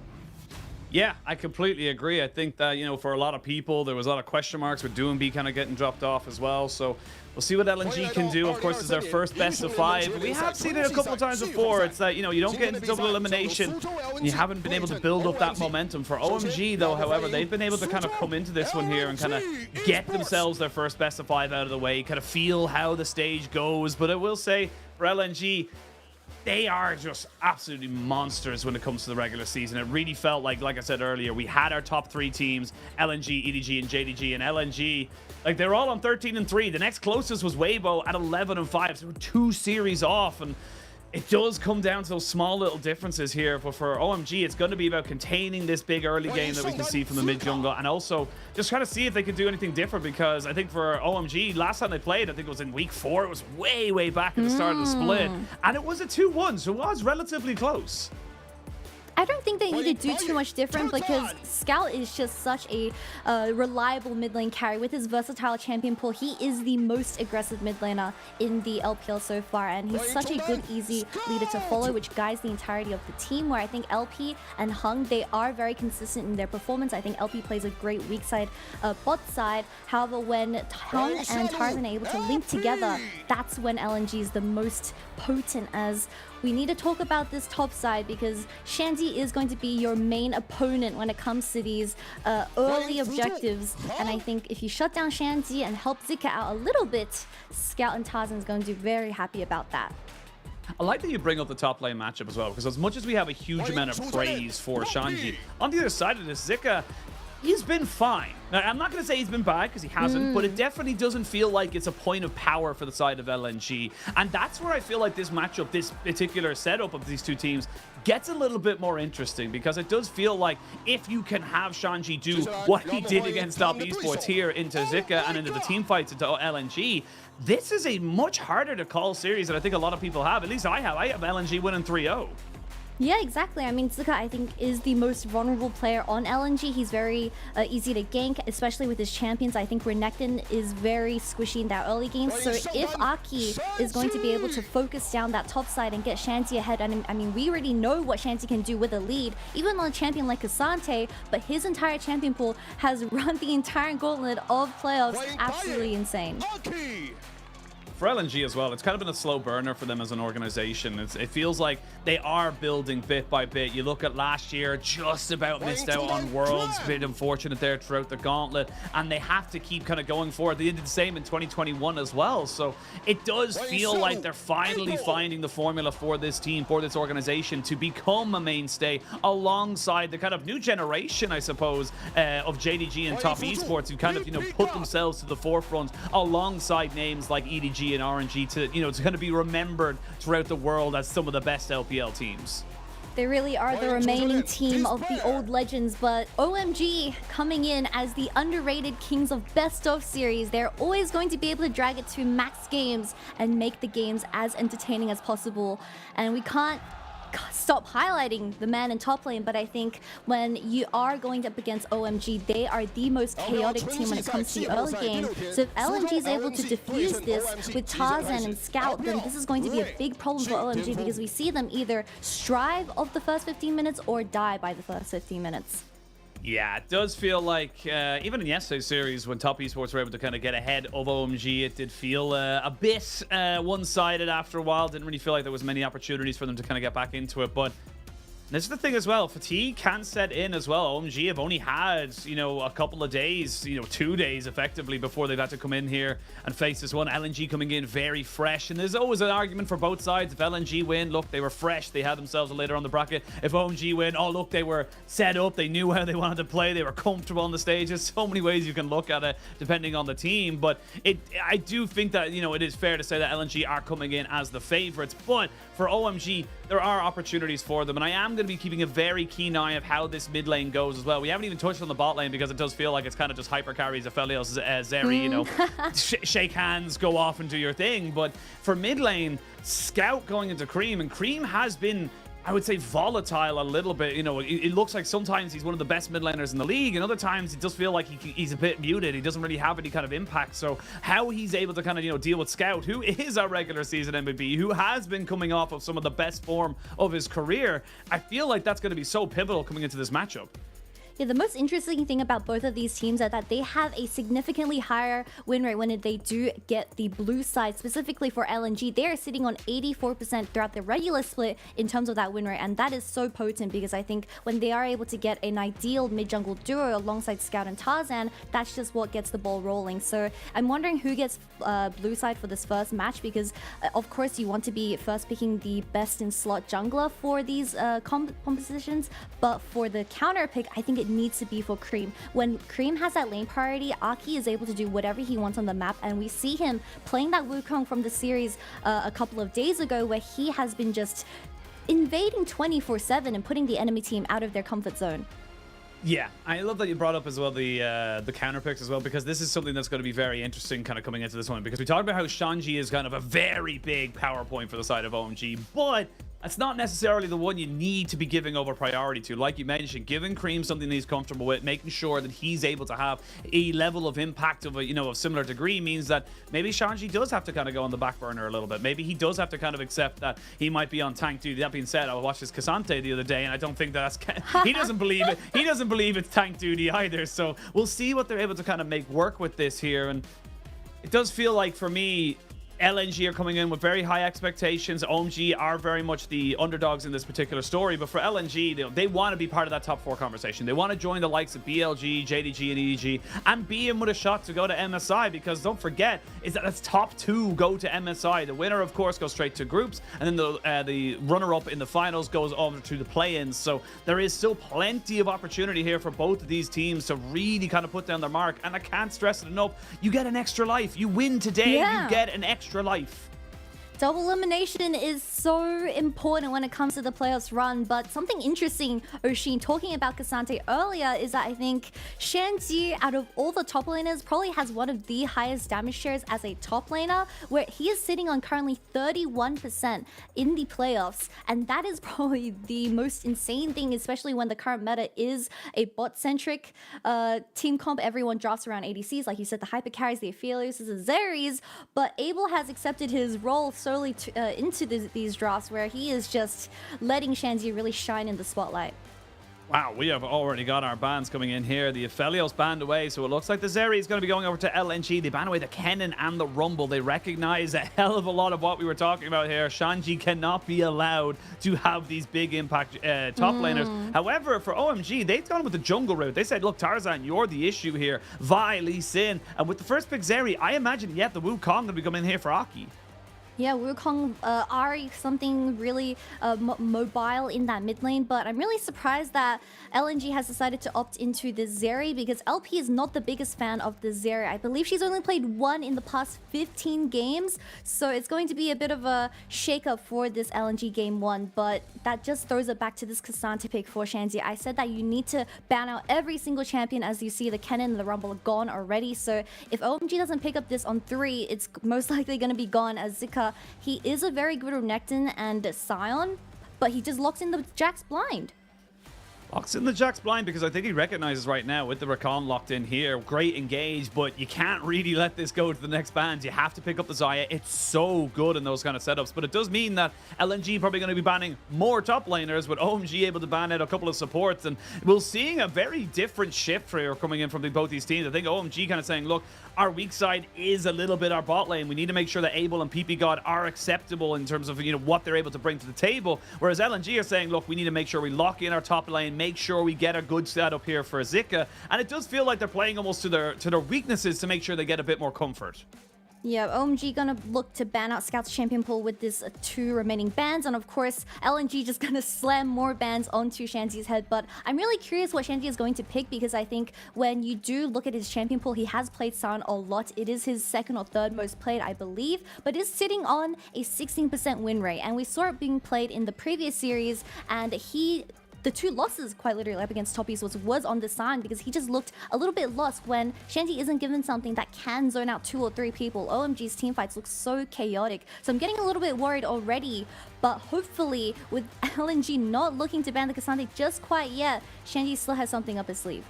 Yeah, I completely agree. I think that, for a lot of people, there was a lot of question marks with Doonby kind of getting dropped off as well. So we'll see what LNG can do. Of course, it's their first best of 5. We have seen it a couple of times before. It's that, you don't get into double elimination. You haven't been able to build up that momentum. For OMG, though, however, they've been able to kind of come into this one here and kind of get themselves their first best of 5 out of the way, kind of feel how the stage goes. But I will say, for LNG, they are just absolutely monsters when it comes to the regular season. It really felt like I said earlier, we had our top 3 teams, LNG, EDG, and JDG, and LNG, they're all on 13-3. The next closest was Weibo at 11-5, so 2 series off, and it does come down to those small little differences here. But for OMG, it's going to be about containing this big early game that we can see from the mid jungle, and also just trying to see if they can do anything different. Because I think for OMG, last time they played, I think it was in week 4. It was way back at the start of the split, and it was a 2-1, so it was relatively close. I don't think they need to do too much different, because Scout is just such a reliable mid lane carry. With his versatile champion pool, he is the most aggressive mid laner in the LPL so far, and he's such a good, easy leader to follow, which guides the entirety of the team, where I think LP and Hung, they are very consistent in their performance. I think LP plays a great weak side, bot side. However, when Hung and Tarzan are able to link together, that's when LNG is the most potent, as we need to talk about this top side, because Shandy is going to be your main opponent when it comes to these early objectives. And I think if you shut down Shandy and help Zika out a little bit, Scout and Tarzan is going to be very happy about that. I like that you bring up the top lane matchup as well, because as much as we have a huge amount of praise for Shanji, on the other side of this, Zika, he's been fine. Now, I'm not going to say he's been bad, because he hasn't, but it definitely doesn't feel like it's a point of power for the side of LNG. And that's where I feel like this matchup, this particular setup of these two teams, gets a little bit more interesting, because it does feel like if you can have Shanji do what he did against Stop Esports here into Zika and into the team fights into LNG, this is a much harder to call series than I think a lot of people have. At least I have. I have LNG winning 3-0. Yeah, exactly. I mean, Zika, I think, is the most vulnerable player on LNG. He's very easy to gank, especially with his champions. I think Renekton is very squishy in that early game. So if Aki is going to be able to focus down that top side and get Shanty ahead, and I mean, we already know what Shanty can do with a lead, even on a champion like Asante, but his entire champion pool has run the entire gauntlet of playoffs. Absolutely insane. for LNG as well, it's kind of been a slow burner for them as an organization. It feels like they are building bit by bit. You look at last year, just about missed out on Worlds, bit unfortunate there throughout the gauntlet, and they have to keep kind of going forward. They did the same in 2021 as well, so it does feel like they're finally finding the formula for this team, for this organization, to become a mainstay alongside the kind of new generation, I suppose, of JDG and Top Esports, who kind of, you know, put themselves to the forefront alongside names like EDG and RNG to, you know, to kind of be remembered throughout the world as some of the best LPL teams. They really are the remaining team of the old legends, but OMG coming in as the underrated kings of best of series. They're always going to be able to drag it to max games and make the games as entertaining as possible. And we can't stop highlighting the man in top lane, but I think when you are going up against OMG, they are the most chaotic team when it comes to the early game. So if LNG is able to defuse this with Tarzan and Scout, then this is going to be a big problem for OMG, because we see them either strive of the first 15 minutes or die by the first 15 minutes. Yeah, it does feel like, even in yesterday's series, when Top Esports were able to kind of get ahead of OMG, it did feel a bit one-sided after a while. Didn't really feel like there was many opportunities for them to kind of get back into it, but this is the thing as well. Fatigue can set in as well. OMG have only had, you know, a couple of days, you know, 2 days effectively before they've had to come in here and face this one. LNG coming in very fresh. And there's always an argument for both sides. If LNG win, look, they were fresh. They had themselves a later on the bracket. If OMG win, oh, look, they were set up. They knew how they wanted to play. They were comfortable on the stage. There's so many ways you can look at it depending on the team. But I do think that, you know, it is fair to say that LNG are coming in as the favorites. But for OMG, there are opportunities for them, and I am going to be keeping a very keen eye of how this mid lane goes as well. We haven't even touched on the bot lane because it does feel like it's kind of just hyper carries, Aphelios, Zeri, you know, shake hands, go off and do your thing. But for mid lane, Scout going into Cream, and Cream has been, I would say, volatile a little bit. You know, it looks like sometimes he's one of the best mid laners in the league, and other times it does feel like he's a bit muted. He doesn't really have any kind of impact. So how he's able to kind of, you know, deal with Scout, who is our regular season MVP, who has been coming off of some of the best form of his career, I feel like that's going to be so pivotal coming into this matchup. Yeah, the most interesting thing about both of these teams are that they have a significantly higher win rate when they do get the blue side. Specifically for LNG, they are sitting on 84% throughout the regular split in terms of that win rate, and that is so potent because I think when they are able to get an ideal mid-jungle duo alongside Scout and Tarzan, that's just what gets the ball rolling. So I'm wondering who gets blue side for this first match, because of course you want to be first picking the best in slot jungler for these compositions, but for the counter pick, I think it needs to be for Cream. When Cream has that lane priority, Aki is able to do whatever he wants on the map, and we see him playing that Wukong from the series a couple of days ago, where he has been just invading 24/7 and putting the enemy team out of their comfort zone. Yeah, I love that you brought up as well the counter picks as well, because this is something that's going to be very interesting kind of coming into this one, because we talked about how Shanji is kind of a very big power point for the side of OMG, but that's not necessarily the one you need to be giving over priority to. Like you mentioned, giving Cream something that he's comfortable with, making sure that he's able to have a level of impact of a, you know, of similar degree, means that maybe Shanji does have to kind of go on the back burner a little bit. Maybe he does have to kind of accept that he might be on tank duty. That being said, I watched his Cassante the other day, and I don't think that's he doesn't believe it. He doesn't believe it's tank duty either. So we'll see what they're able to kind of make work with this here. And it does feel like, for me, LNG are coming in with very high expectations. OMG are very much the underdogs in this particular story, but for LNG, they want to be part of that top 4 conversation. They want to join the likes of BLG, JDG, and EDG, and be in with a shot to go to MSI, because don't forget, is that it's top 2 go to MSI. The winner, of course, goes straight to groups, and then the runner-up in the finals goes over to the play-ins. So there is still plenty of opportunity here for both of these teams to really kind of put down their mark, and I can't stress it enough. You get an extra life. You win today, you get an extra life. Double elimination is so important when it comes to the playoffs run, but something interesting, Oshin, talking about Cassante earlier, is that I think Shanji, out of all the top laners, probably has one of the highest damage shares as a top laner, where he is sitting on currently 31% in the playoffs, and that is probably the most insane thing, especially when the current meta is a bot-centric team comp. Everyone drafts around ADCs, like you said, the hyper carries, the Aphelios, the Zeris, but Abel has accepted his role solely into these drafts, where he is just letting Shanji really shine in the spotlight. Wow, we have already got our bans coming in here. The Aphelios banned away, so it looks like the Zeri is going to be going over to LNG. They ban away the Kennen and the Rumble. They recognize a hell of a lot of what we were talking about here. Shanji cannot be allowed to have these big impact top laners. However, for OMG, they've gone with the jungle route. They said, look, Tarzan, you're the issue here. Vi, Lee Sin. And with the first pick Zeri, I imagine, the Wukong going to be coming in here for Aki. Yeah, Wukong, Ari, something really mobile in that mid lane, but I'm really surprised that LNG has decided to opt into the Zeri because LP is not the biggest fan of the Zeri. I believe she's only played one in the past 15 games, so it's going to be a bit of a shake-up for this LNG game 1, but that just throws it back to this Cassandra pick for Shanzi. I said that you need to ban out every single champion. As you see, the Kennen and the Rumble are gone already, so if OMG doesn't pick up this on 3, it's most likely going to be gone as Zika. He is a very good Renekton and Sion, but he just locks in the Jax blind. Locks in the Jax blind because I think he recognizes right now with the Rakan locked in here. Great engage, but you can't really let this go to the next bans. You have to pick up the Xayah. It's so good in those kind of setups, but it does mean that LNG probably going to be banning more top laners, with OMG able to ban out a couple of supports, and we're seeing a very different shift here coming in from both these teams. I think OMG kind of saying, look, our weak side is a little bit our bot lane. We need to make sure that Abel and PP God are acceptable in terms of, what they're able to bring to the table. Whereas LNG are saying, look, we need to make sure we lock in our top lane, make sure we get a good setup here for Zika. And it does feel like they're playing almost to their weaknesses to make sure they get a bit more comfort. Yeah, OMG gonna look to ban out Scout's champion pool with this 2 remaining bans, and of course LNG just gonna slam more bans onto Shanzi's head. But I'm really curious what Shanzi is going to pick, because I think when you do look at his champion pool, he has played Sion a lot. It is his 2nd or 3rd most played, I believe, but is sitting on a 16% win rate, and we saw it being played in the previous series, and the 2 losses quite literally up against top esports was on the sign, because he just looked a little bit lost when Shanti isn't given something that can zone out 2 or 3 people. OMG's teamfights look so chaotic, so I'm getting a little bit worried already, but hopefully with LNG not looking to ban the Cassandra just quite yet, Shanti still has something up his sleeve.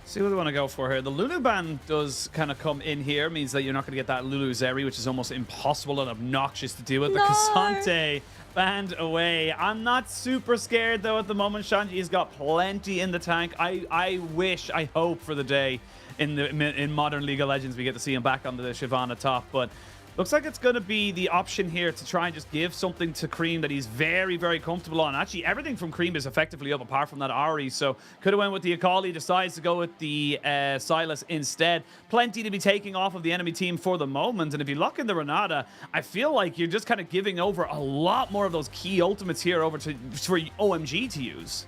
See what they want to go for here. The Lulu ban does kind of come in here, means that you're not going to get that Lulu Zeri, which is almost impossible and obnoxious to deal with. No. The Cassante banned away. I'm not super scared though at the moment. Shanji's got plenty in the tank. I hope for the day in modern League of Legends we get to see him back on the Shyvana top, but looks like it's going to be the option here to try and just give something to Cream that he's very, very comfortable on. Actually, everything from Cream is effectively up apart from that Ari, so could have went with the Akali, decides to go with the Sylas instead. Plenty to be taking off of the enemy team for the moment, and if you lock in the Renata, I feel like you're just kind of giving over a lot more of those key ultimates here over for OMG to use.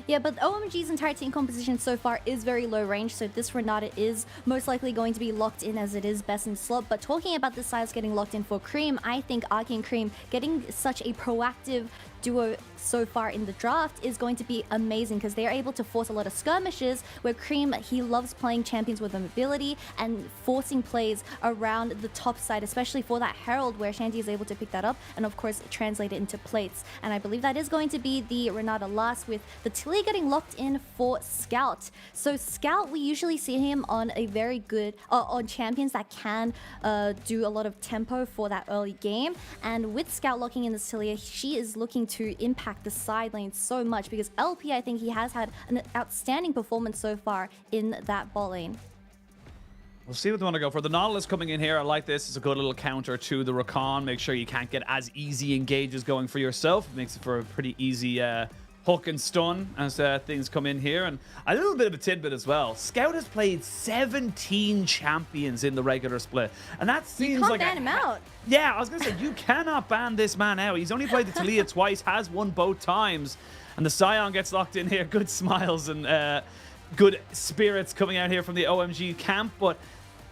Yeah, but OMG's entire team composition so far is very low range, so this Renata is most likely going to be locked in as it is best in slot. But talking about the size getting locked in for Cream, I think Aki and Cream getting such a proactive duo so far in the draft is going to be amazing, because they are able to force a lot of skirmishes where Cream, he loves playing champions with mobility and forcing plays around the top side, especially for that Herald where Shanti is able to pick that up and of course translate it into plates. And I believe that is going to be the Renata last, with the Tilly getting locked in for Scout. So Scout, we usually see him on a very good on champions that can do a lot of tempo for that early game, and with Scout locking in this Tilly, she is looking to impact the side lane so much, because LP, I think he has had an outstanding performance so far in that bot lane. We'll see what they want to go for. The Nautilus coming in here, I like this. It's a good little counter to the Rakan. Make sure you can't get as easy engages going for yourself. It makes it for a pretty easy hook and stun as things come in here. And a little bit of a tidbit as well. Scout has played 17 champions in the regular split, and that seems like ban him out. Yeah, I was gonna say, you cannot ban this man out. He's only played the Talia twice, has won both times, and the Sion gets locked in here. Good smiles and good spirits coming out here from the OMG camp, but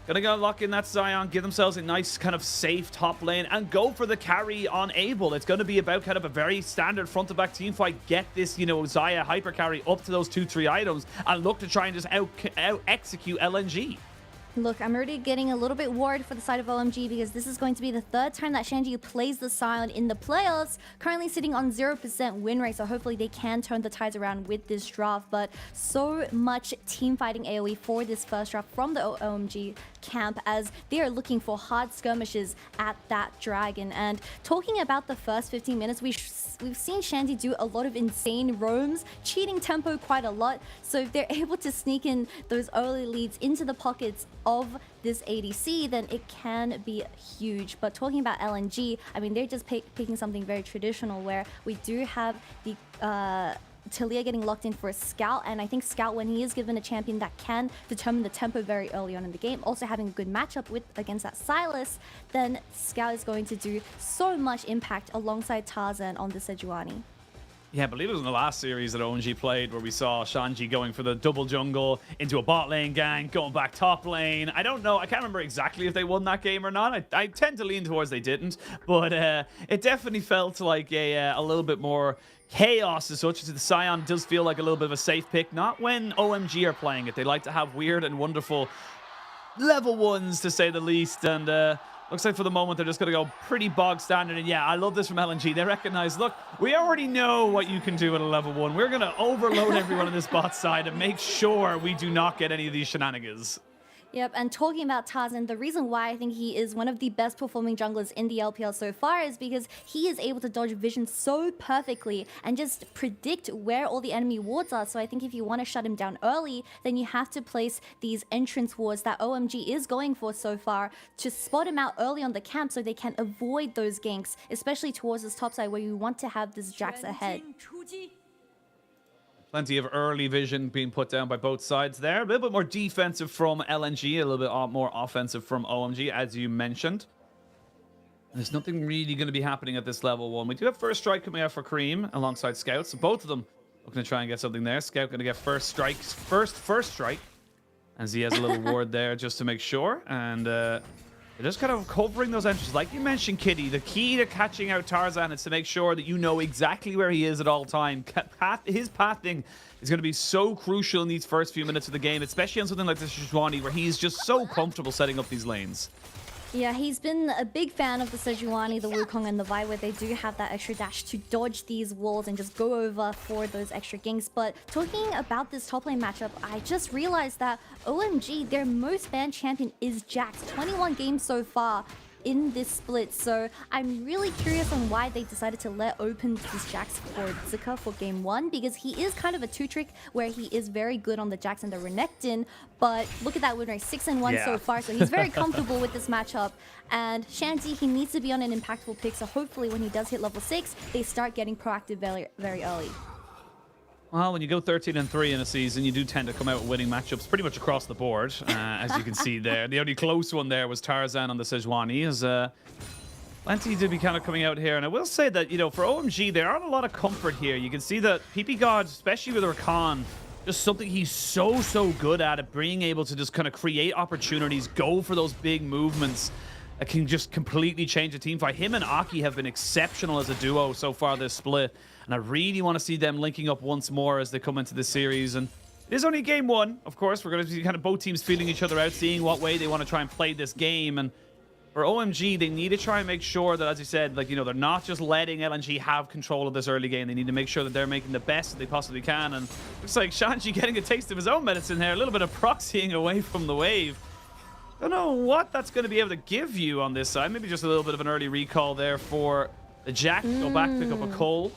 gonna go lock in that Sion, give themselves a nice kind of safe top lane, and go for the carry on Abel. It's gonna be about kind of a very standard front-to-back team fight. Get this, Xayah hyper carry up to those 2-3 items, and look to try and just out execute LNG. Look, I'm already getting a little bit worried for the side of OMG because this is going to be the third time that Shanji plays the Scion in the playoffs, currently sitting on 0% win rate, so hopefully they can turn the tides around with this draft. But so much team fighting AoE for this first draft from the OMG camp as they are looking for hard skirmishes at that dragon. And talking about the first 15 minutes, we've seen Shandy do a lot of insane roams, cheating tempo quite a lot, so if they're able to sneak in those early leads into the pockets of this ADC, then it can be huge. But talking about LNG, I mean, they're just picking something very traditional where we do have the Talia getting locked in for a Scout, and I think Scout, when he is given a champion that can determine the tempo very early on in the game, also having a good matchup against that Silas, then Scout is going to do so much impact alongside Tarzan on the Sejuani. Yeah, I believe it was in the last series that OMG played where we saw Shanji going for the double jungle into a bot lane gank, going back top lane. I don't know. I can't remember exactly if they won that game or not. I tend to lean towards they didn't, but it definitely felt like a little bit more chaos as such. The Scion does feel like a little bit of a safe pick, not when OMG are playing it. They like to have weird and wonderful level ones, to say the least, and looks like for the moment they're just going to go pretty bog standard. And yeah, I love this from LNG. They recognize, look, we already know what you can do at a level 1. We're going to overload everyone on this bot side and make sure we do not get any of these shenanigans. Yep, and talking about Tarzan, the reason why I think he is one of the best performing junglers in the LPL so far is because he is able to dodge vision so perfectly and just predict where all the enemy wards are. So I think if you want to shut him down early, then you have to place these entrance wards that OMG is going for so far to spot him out early on the camp so they can avoid those ganks, especially towards this top side where you want to have this Jax ahead. Plenty of early vision being put down by both sides there. A little bit more defensive from LNG, a little bit more offensive from OMG, as you mentioned. And there's nothing really going to be happening at this level 1. We do have first strike coming out for Cream alongside Scout, so both of them looking to try and get something there. Scout going to get first strike, as he has a little ward there just to make sure. And they're just kind of covering those entries. Like you mentioned, Kitty, the key to catching out Tarzan is to make sure that you know exactly where he is at all time. His pathing is going to be so crucial in these first few minutes of the game, especially on something like this Sejuani, where he's just so comfortable setting up these lanes. Yeah, he's been a big fan of the Sejuani, the Wukong, and the Vi, where they do have that extra dash to dodge these walls and just go over for those extra ganks. But talking about this top lane matchup, I just realized that OMG, their most banned champion is Jax. 21 games so far in this split, so I'm really curious on why they decided to let open this Jax for Zika for game 1, because he is kind of a 2-trick where he is very good on the Jax and the Renekton, but look at that win rate, 6-1 so far, so he's very comfortable with this matchup. And Shanty, he needs to be on an impactful pick, so hopefully when he does hit level 6, they start getting proactive very, very early. Well, when you go 13-3 in a season, you do tend to come out with winning matchups pretty much across the board, as you can see there. The only close one there was Tarzan on the Sejuani, as plenty to be kind of coming out here. And I will say that, you know, for OMG, there aren't a lot of comfort here. You can see that PP God, especially with Rakan, just something he's so good at being able to just kind of create opportunities, go for those big movements that can just completely change the team fight. Him and Aki have been exceptional as a duo so far this split, and I really want to see them linking up once more as they come into this series. And it is only game 1, of course. We're going to see kind of both teams feeling each other out, seeing what way they want to try and play this game. And for OMG, they need to try and make sure that, as you said, like, you know, they're not just letting LNG have control of this early game. They need to make sure that they're making the best that they possibly can. And looks like Shanji getting a taste of his own medicine here, a little bit of proxying away from the wave. Don't know what that's going to be able to give you on this side. Maybe just a little bit of an early recall there for the Jack. Go back, pick up a Cole.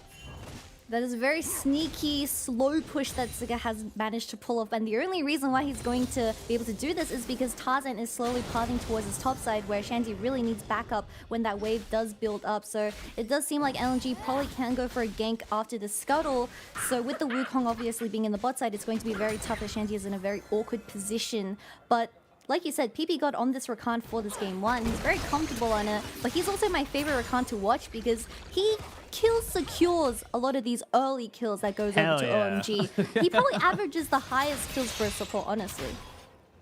That is a very sneaky, slow push that Zika has managed to pull off. And the only reason why he's going to be able to do this is because Tarzan is slowly pathing towards his top side, where Shanty really needs backup when that wave does build up. So it does seem like LNG probably can go for a gank after the scuttle. So with the Wukong obviously being in the bot side, it's going to be very tough as Shanty is in a very awkward position. But like you said, PP got on this Rakan for this game 1. He's very comfortable on it, but he's also my favorite Rakan to watch because he secures a lot of these early kills that goes over to OMG. He probably averages the highest kills for a support, honestly.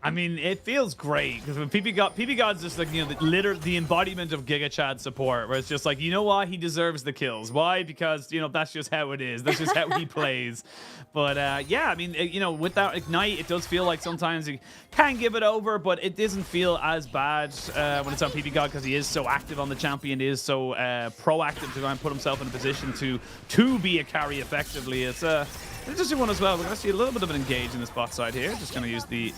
I mean, it feels great because when PP God's just like, you know, the embodiment of Giga Chad support, where it's just like, you know what, he deserves the kills. Why? Because, you know, that's just how it is. That's just how he plays. But yeah, I mean, you know, without Ignite, it does feel like sometimes he can give it over, but it doesn't feel as bad when it's on PP God because he is so active on the champion, he is so proactive to try and put himself in a position to be a carry effectively. It's an interesting one as well. We're going to see a little bit of an engage in this bot side here. Just going to use the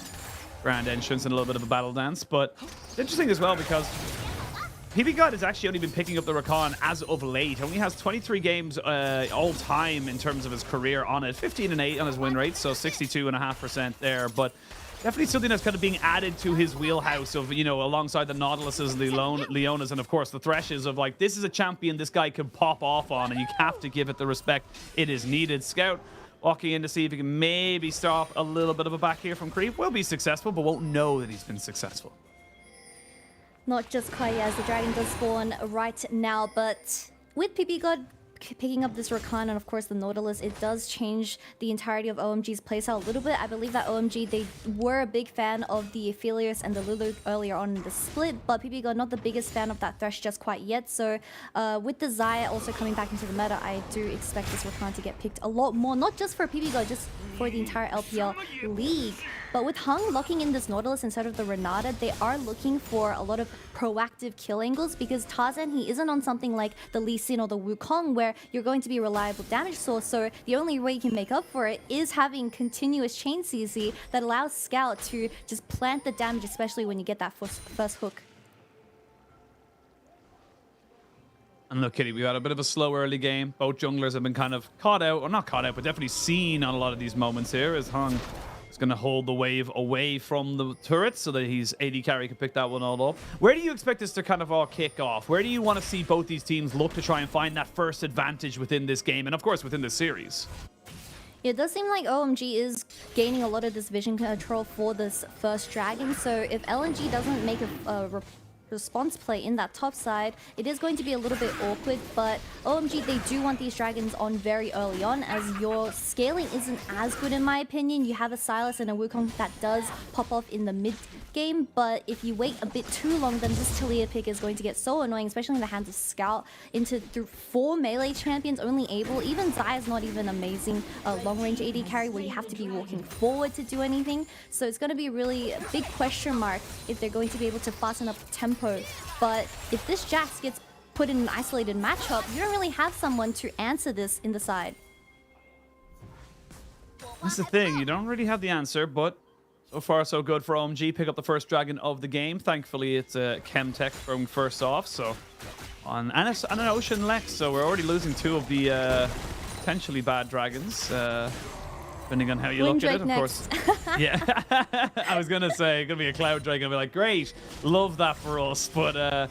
grand entrance and a little bit of a battle dance, but it's interesting as well because PP God has actually only been picking up the Rakan as of late. Only has 23 games all time in terms of his career on it. 15-8 on his win rate, so 62.5% there, but definitely something that's kind of being added to his wheelhouse of, you know, alongside the Nautiluses and the Leonas and of course the Threshes of like, this is a champion this guy can pop off on and you have to give it the respect it is needed. Scout walking in to see if he can maybe stop a little bit of a back here from Creep. Will be successful, but won't know that he's been successful. Not just quite as the dragon does spawn right now, but with PP God picking up this Rakan and of course the Nautilus, it does change the entirety of OMG's playstyle a little bit. I believe that OMG, they were a big fan of the Aphelios and the Lulu earlier on in the split, but PP God not the biggest fan of that Thresh just quite yet. So with the Xayah also coming back into the meta, I do expect this Rakan to get picked a lot more, not just for PP God, just for the entire LPL league. But with Hung locking in this Nautilus instead of the Renata, they are looking for a lot of proactive kill angles because Tarzan, he isn't on something like the Lee Sin or the Wukong where you're going to be a reliable damage source. So the only way you can make up for it is having continuous chain CC that allows Scout to just plant the damage, especially when you get that first hook. And look, Kitty, we got a bit of a slow early game. Both junglers have been kind of caught out, or not caught out, but definitely seen on a lot of these moments here as Hung is going to hold the wave away from the turrets so that his AD carry can pick that one all up. Where do you expect this to kind of all kick off? Where do you want to see both these teams look to try and find that first advantage within this game and, of course, within this series? It does seem like OMG is gaining a lot of this vision control for this first dragon. So if LNG doesn't make a response play in that top side, it is going to be a little bit awkward, but OMG, they do want these dragons on very early on as your scaling isn't as good in my opinion. You have a Sylas and a Wukong that does pop off in the mid game, but if you wait a bit too long, then this Talia pick is going to get so annoying, especially in the hands of Scout through 4 melee champions only able. Even Xayah is not even amazing long range AD carry where you have to be walking forward to do anything. So it's going to be really a big question mark if they're going to be able to fasten up the tempo. But if this Jax gets put in an isolated matchup, you don't really have someone to answer this in the side. That's the thing, you don't really have the answer, but so far so good for OMG. Pick up the first dragon of the game. Thankfully, it's a Chemtech going first off, so on and an Ocean Lex, so we're already losing 2 of the potentially bad dragons. Depending on how you look at it, of course. Yeah, I was gonna say gonna be a Cloud Dragon. I'll be like, great, love that for us. But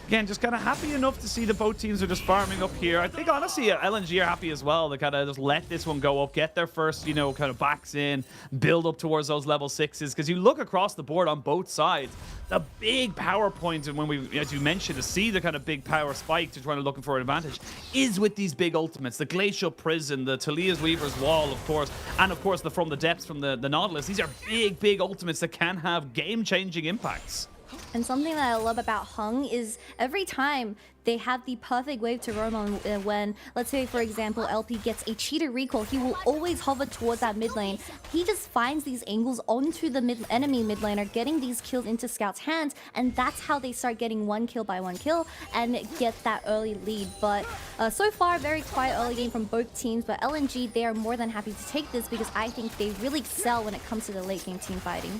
again, just kind of happy enough to see that both teams are just farming up here. I think honestly, LNG are happy as well. They kind of just let this one go up, get their first, you know, kind of backs in, build up towards those level 6s. Because you look across the board on both sides, the big power point, and when we, as you mentioned, to see the kind of big power spike to trying to looking for an advantage is with these big ultimates. The Glacial Prison, the Talia's Weaver's Wall, of course, and of course the From the Depths from the Nautilus. These are big ultimates that can have game-changing impacts. And something that I love about Hung is every time they have the perfect wave to roam on when, let's say, for example, LP gets a cheater recall, he will always hover towards that mid lane. He just finds these angles onto the enemy mid laner, getting these kills into Scout's hands, and that's how they start getting 1 kill by 1 kill and get that early lead. But so far, very quiet early game from both teams, but LNG, they are more than happy to take this because I think they really excel when it comes to the late game team fighting.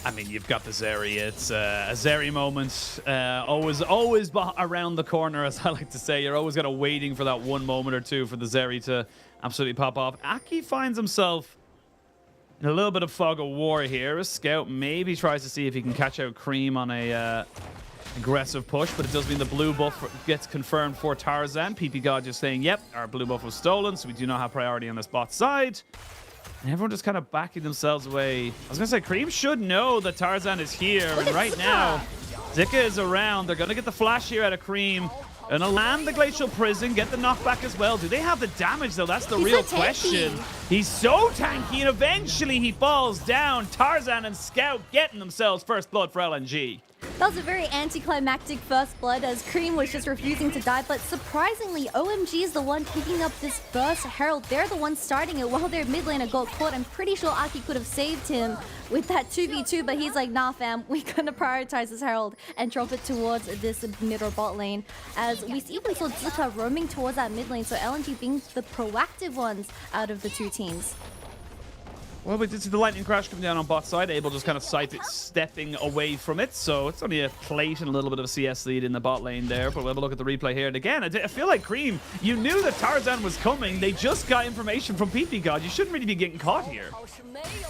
I mean, you've got the Zeri. It's a Zeri moment. Always around the corner, as I like to say. You're always kind of waiting for that one moment or two for the Zeri to absolutely pop off. Aki finds himself in a little bit of fog of war here. A Scout maybe tries to see if he can catch out Cream on a aggressive push, but it does mean the blue buff gets confirmed for Tarzan. PP God just saying, yep, our blue buff was stolen, so we do not have priority on this bot side. And everyone just kind of backing themselves away. I was going to say, Cream should know that Tarzan is here. And right now, Zika is around. They're going to get the flash here out of Cream. Gonna land the Glacial Prison, get the knockback as well. Do they have the damage, though? That's the He's real so tanky. question. He's so tanky, and eventually he falls down. Tarzan and Scout getting themselves first blood for LNG. That was a very anticlimactic first blood as Cream was just refusing to die, but surprisingly, OMG is the one picking up this first Herald. They're the ones starting it while their mid laner got caught. I'm pretty sure Aki could have saved him with that 2v2, but he's like, nah fam, we're gonna prioritize this Herald and drop it towards this mid or bot lane. As we even saw Zuka roaming towards that mid lane, so LNG being the proactive ones out of the two teams. Well, we did see the lightning crash coming down on bot side. Abel just kind of stepping away from it. So it's only a plate and a little bit of a CS lead in the bot lane there. But we'll have a look at the replay here. And again, I feel like Cream, you knew that Tarzan was coming. They just got information from PP God. You shouldn't really be getting caught here.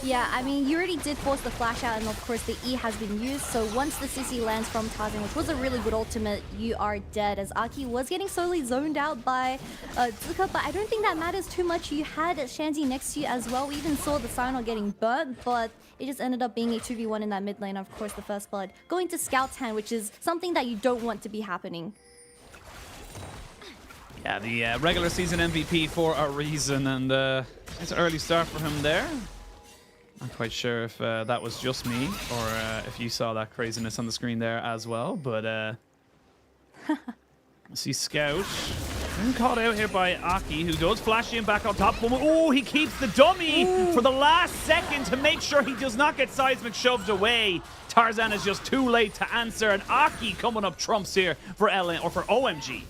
Yeah, I mean, you already did force the flash out, and of course the E has been used. So once the CC lands from Tarzan, which was a really good ultimate, you are dead. As Aki was getting slowly zoned out by Zuka, but I don't think that matters too much. You had Shanty next to you as well. We even saw the Signal getting burnt, but it just ended up being a 2v1 in that mid lane. Of course, the first blood going to Scout's hand, which is something that you don't want to be happening. Yeah, the regular season MVP for a reason, and it's an early start for him there. Not quite sure if that was just me or if you saw that craziness on the screen there as well, but I see Scout being caught out here by Aki, who does flash in back on top. Oh, he keeps the dummy for the last second to make sure he does not get seismic shoved away. Tarzan is just too late to answer, and Aki coming up trumps here for for OMG.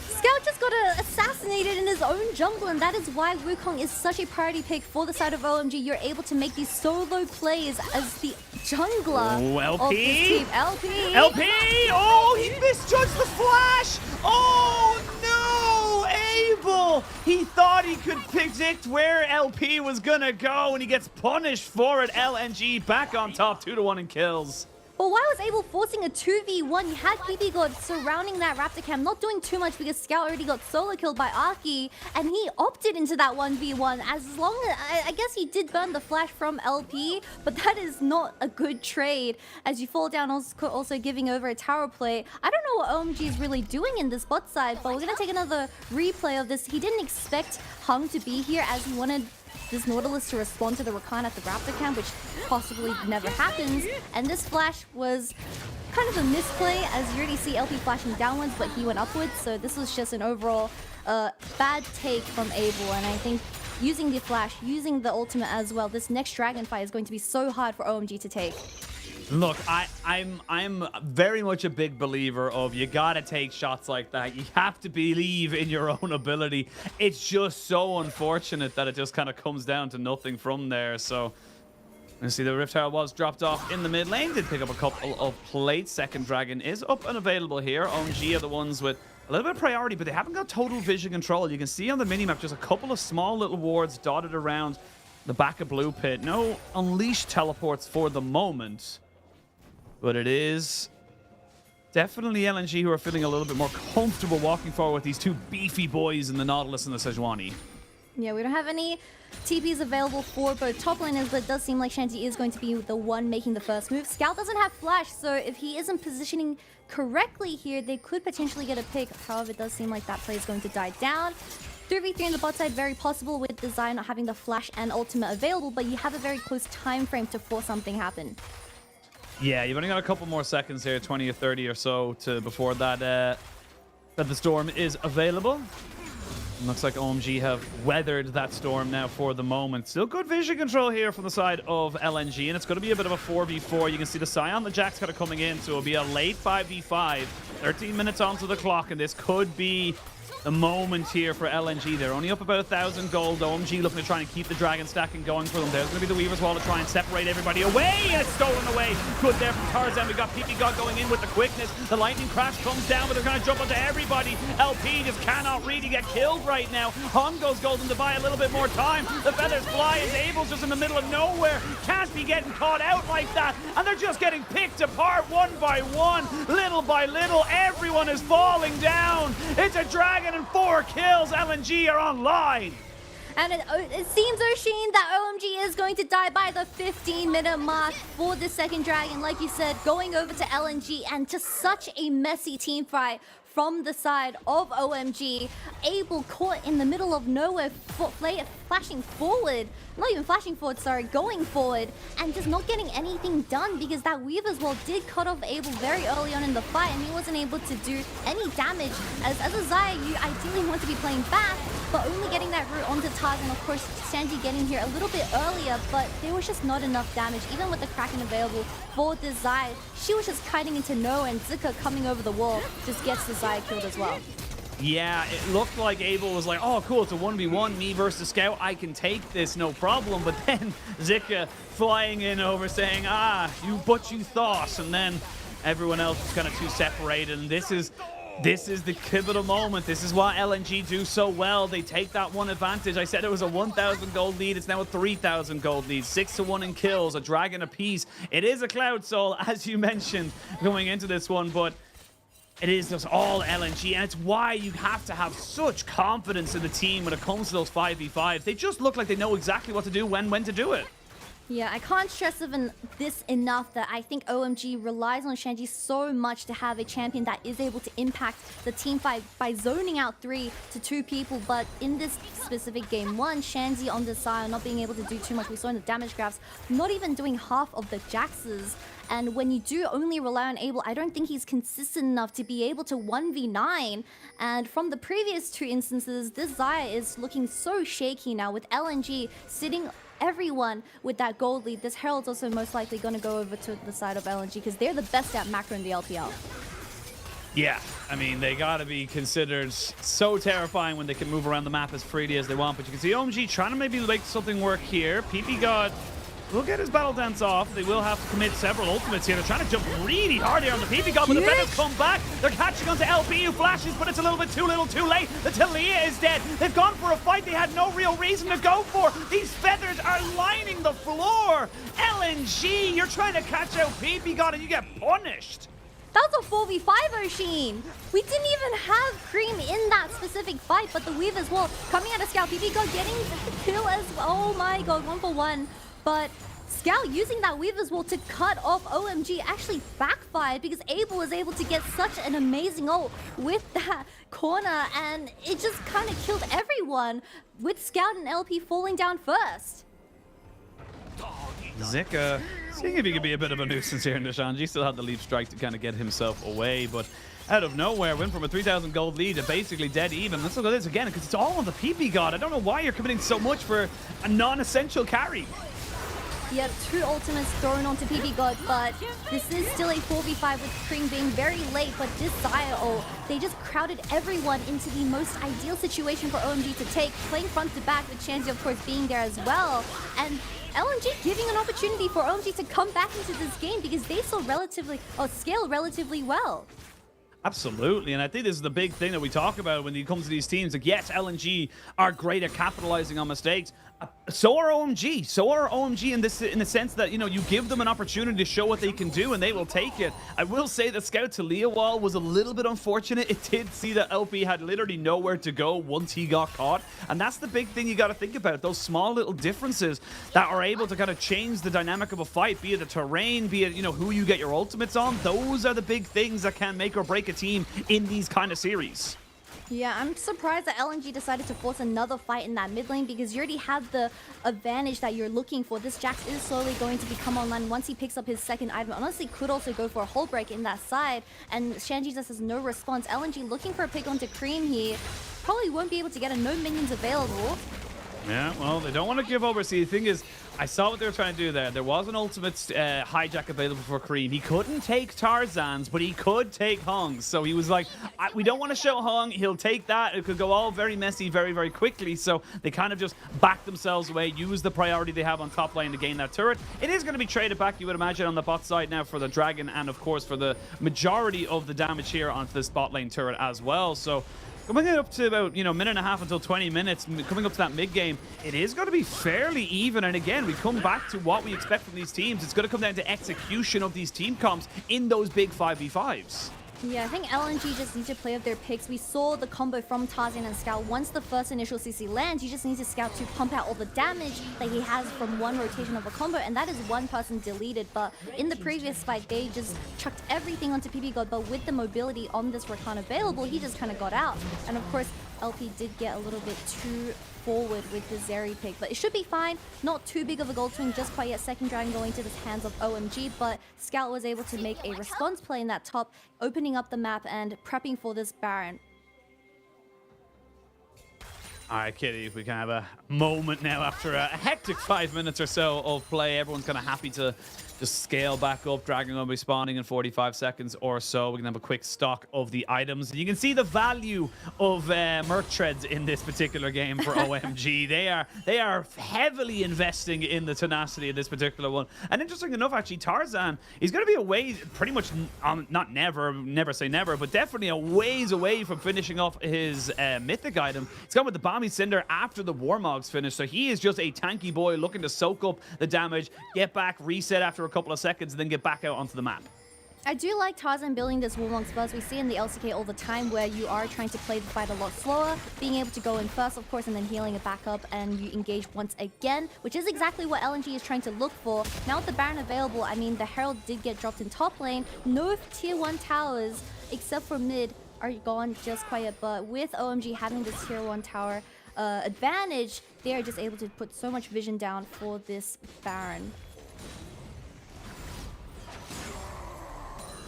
Scout just got assassinated in his own jungle, and that is why Wukong is such a priority pick for the side of OMG. You're able to make these solo plays as the jungler of this team. LP! LP! Oh, he misjudged the flash! Oh, no! Abel! He thought he could predict where LP was gonna go, and he gets punished for it. LNG back on top, 2-1 in kills. But why was Abel forcing a 2v1? You had PP God surrounding that Raptor Cam, not doing too much because Scout already got solo killed by Aki, and he opted into that 1v1. As long as, I guess he did burn the flash from LP, but that is not a good trade as you fall down, also giving over a tower play. I don't know what OMG is really doing in this bot side, but we're going to take another replay of this. He didn't expect Hung to be here as he wanted this Nautilus to respond to the Rakan at the Raptor camp, which possibly never happens. And this flash was kind of a misplay, as you already see LP flashing downwards, but he went upwards. So this was just an overall bad take from Abel. And I think using the flash, using the ultimate as well, this next dragon fight is going to be so hard for OMG to take. Look, I'm very much a big believer of you gotta take shots like that. You have to believe in your own ability. It's just so unfortunate that it just kind of comes down to nothing from there. So you see the Rift Herald was dropped off in the mid lane. Did pick up a couple of plates. Second dragon is up and available here. OMG are the ones with a little bit of priority, but they haven't got total vision control. You can see on the minimap just a couple of small little wards dotted around the back of Blue Pit. No unleashed teleports for the moment. But it is definitely LNG who are feeling a little bit more comfortable walking forward with these two beefy boys in the Nautilus and the Sejuani. Yeah, we don't have any TPs available for both top laners, but it does seem like Shanty is going to be the one making the first move. Scout doesn't have flash, so if he isn't positioning correctly here, they could potentially get a pick. However, it does seem like that play is going to die down. 3v3 on the bot side, very possible with Desire not having the flash and ultimate available, but you have a very close time frame to force something happen. Yeah, you've only got a couple more seconds here, 20 or 30 or so, to before that that the storm is available. Looks like OMG have weathered that storm now for the moment. Still good vision control here from the side of LNG, and it's going to be a bit of a 4v4. You can see the Scion, the Jack's kind of coming in, so it'll be a late 5v5. 13 minutes onto the clock, and this could be the moment here for LNG. They're only up about 1,000 gold. OMG looking to try and keep the dragon stacking going for them. There's going to be the Weaver's Wall to try and separate everybody away. And it's stolen away. Good there from Tarzan. We got PP God going in with the quickness. The lightning crash comes down, but they're going to jump onto everybody. LP just cannot really get killed right now. Hung goes golden to buy a little bit more time. The feathers fly as Abel's just in the middle of nowhere. Can't be getting caught out like that. And they're just getting picked apart one by one. Little by little, everyone is falling down. It's a dragon and 4 kills. LNG are online. And it seems, Oshin, that OMG is going to die by the 15-minute mark for the second dragon. Like you said, going over to LNG, and just such a messy team fight from the side of OMG. Abel caught in the middle of nowhere, flashing forward. Not even flashing forward, sorry, going forward. And just not getting anything done because that Weaver's Wall did cut off Abel very early on in the fight. And he wasn't able to do any damage. As a Xayah, you ideally want to be playing back, but only getting that route onto Taz. And of course, Shanji getting here a little bit earlier, but there was just not enough damage. Even with the Kraken available for the Xayah, she was just kiting into nowhere, and Zika coming over the wall just gets the Xayah killed as well. Yeah, it looked like Abel was like, oh, cool, it's a 1v1, me versus Scout. I can take this, no problem. But then Zika flying in over saying, but you thought. And then everyone else was kind of too separated. And this is the pivotal moment. This is what LNG do so well. They take that one advantage. I said it was a 1,000 gold lead. It's now a 3,000 gold lead. 6-1 in kills, a dragon apiece. It is a Cloud Soul, as you mentioned, going into this one, but it is just all LNG, and it's why you have to have such confidence in the team when it comes to those 5v5s. They just look like they know exactly what to do, when to do it. Yeah, I can't stress even this enough that I think OMG relies on Shanji so much to have a champion that is able to impact the team fight by zoning out 3 to 2 people. But in this specific game 1, Shanji on the side not being able to do too much. We saw in the damage graphs, not even doing half of the Jaxes. And when you do only rely on Abel, I don't think he's consistent enough to be able to 1v9. And from the previous 2 instances, this Xayah is looking so shaky now with LNG sitting everyone with that gold lead. This Herald's also most likely going to go over to the side of LNG because they're the best at macro in the LPL. Yeah, I mean, they got to be considered so terrifying when they can move around the map as freely as they want. But you can see OMG trying to maybe make something work here. PP God will get his battle dance off. They will have to commit several ultimates here. They're trying to jump really hard here on the PP God, but the feathers come back. They're catching onto LP, who flashes, but it's a little bit too little too late. The Talia is dead. They've gone for a fight they had no real reason to go for. These feathers are lining the floor. LNG, you're trying to catch out PP God and you get punished. That was a 4v5, Oshin. We didn't even have Cream in that specific fight, but the Weaver's Wall coming out of Scout. PP God getting the kill as well. Oh my god, 1-for-1. But Scout using that Weaver's Wall to cut off OMG actually backfired because Abel was able to get such an amazing ult with that corner, and it just kind of killed everyone with Scout and LP falling down first. Zika, seeing if he could be a bit of a nuisance here in the Shanji. Still had the leap strike to kind of get himself away, but out of nowhere, went from a 3,000 gold lead to basically dead even. Let's look at this again, because it's all on the PP God. I don't know why you're committing so much for a non-essential carry. Yeah, 2 ultimates thrown onto PP God, but this is still a 4v5 with Cream being very late, but this Xayah ult, they just crowded everyone into the most ideal situation for OMG to take, playing front to back with Shanji of course being there as well, and LNG giving an opportunity for OMG to come back into this game because they scale relatively well. Absolutely, and I think this is the big thing that we talk about when it comes to these teams. Like, yes, LNG are great at capitalizing on mistakes. So are OMG. So are OMG in the sense that, you know, you give them an opportunity to show what they can do and they will take it. I will say that Scout Talia wall was a little bit unfortunate. It did see that LP had literally nowhere to go once he got caught. And that's the big thing you got to think about. Those small little differences that are able to kind of change the dynamic of a fight, be it the terrain, be it, you know, who you get your ultimates on. Those are the big things that can make or break a team in these kind of series. Yeah, I'm surprised that LNG decided to force another fight in that mid lane because you already have the advantage that you're looking for. This Jax is slowly going to become online once he picks up his second item. Honestly, could also go for a whole break in that side, and Shanji just has no response. LNG looking for a pick onto Cream here. Probably won't be able to get no minions available. Yeah, well, they don't want to give over. See, the thing is, I saw what they were trying to do there. There was an ultimate hijack available for Cream. He couldn't take Tarzan's, but he could take Hung's. So he was like, we don't want to show Hung. He'll take that. It could go all very messy very, very quickly. So they kind of just backed themselves away, used the priority they have on top lane to gain that turret. It is going to be traded back, you would imagine, on the bot side now for the Dragon and, of course, for the majority of the damage here onto this bot lane turret as well. So coming up to about, you know, minute and a half until 20 minutes, coming up to that mid-game, it is going to be fairly even. And again, we come back to what we expect from these teams. It's going to come down to execution of these team comps in those big 5v5s. Yeah, I think LNG just need to play up their picks. We saw the combo from Tarzan and Scout. Once the first initial CC lands, you just need to Scout to pump out all the damage that he has from one rotation of a combo, and that is one person deleted. But in the previous fight, they just chucked everything onto PB God, but with the mobility on this Rakan available, he just kind of got out. And of course, LP did get a little bit too forward with the Zeri pick, but it should be fine. Not too big of a gold swing just quite yet. Second dragon going to the hands of OMG, but Scout was able to make a response play in that top, opening up the map and prepping for this Baron. All right, Kitty, if we can have a moment now after a hectic 5 minutes or so of play. Everyone's kind of happy to just scale back up. Dragon will be spawning in 45 seconds or so. We can have a quick stock of the items. You can see the value of Merc Treads in this particular game for OMG. They are heavily investing in the tenacity of this particular one. And interesting enough, actually, Tarzan, he's going to be a ways, pretty much, not never say never, but definitely a ways away from finishing off his mythic item. He's gone with the Bomby Cinder after the Warmog's finish. So he is just a tanky boy looking to soak up the damage, get back, reset after a couple of seconds, and then get back out onto the map. I do like Tarzan building this Warmog's Buzz. We see in the LCK all the time where you are trying to play the fight a lot slower, being able to go in first, of course, and then healing it back up, and you engage once again, which is exactly what LNG is trying to look for. Now with the Baron available, I mean, the Herald did get dropped in top lane. No tier 1 towers, except for mid, are gone just quite yet, but with OMG having this tier 1 tower advantage, they are just able to put so much vision down for this Baron.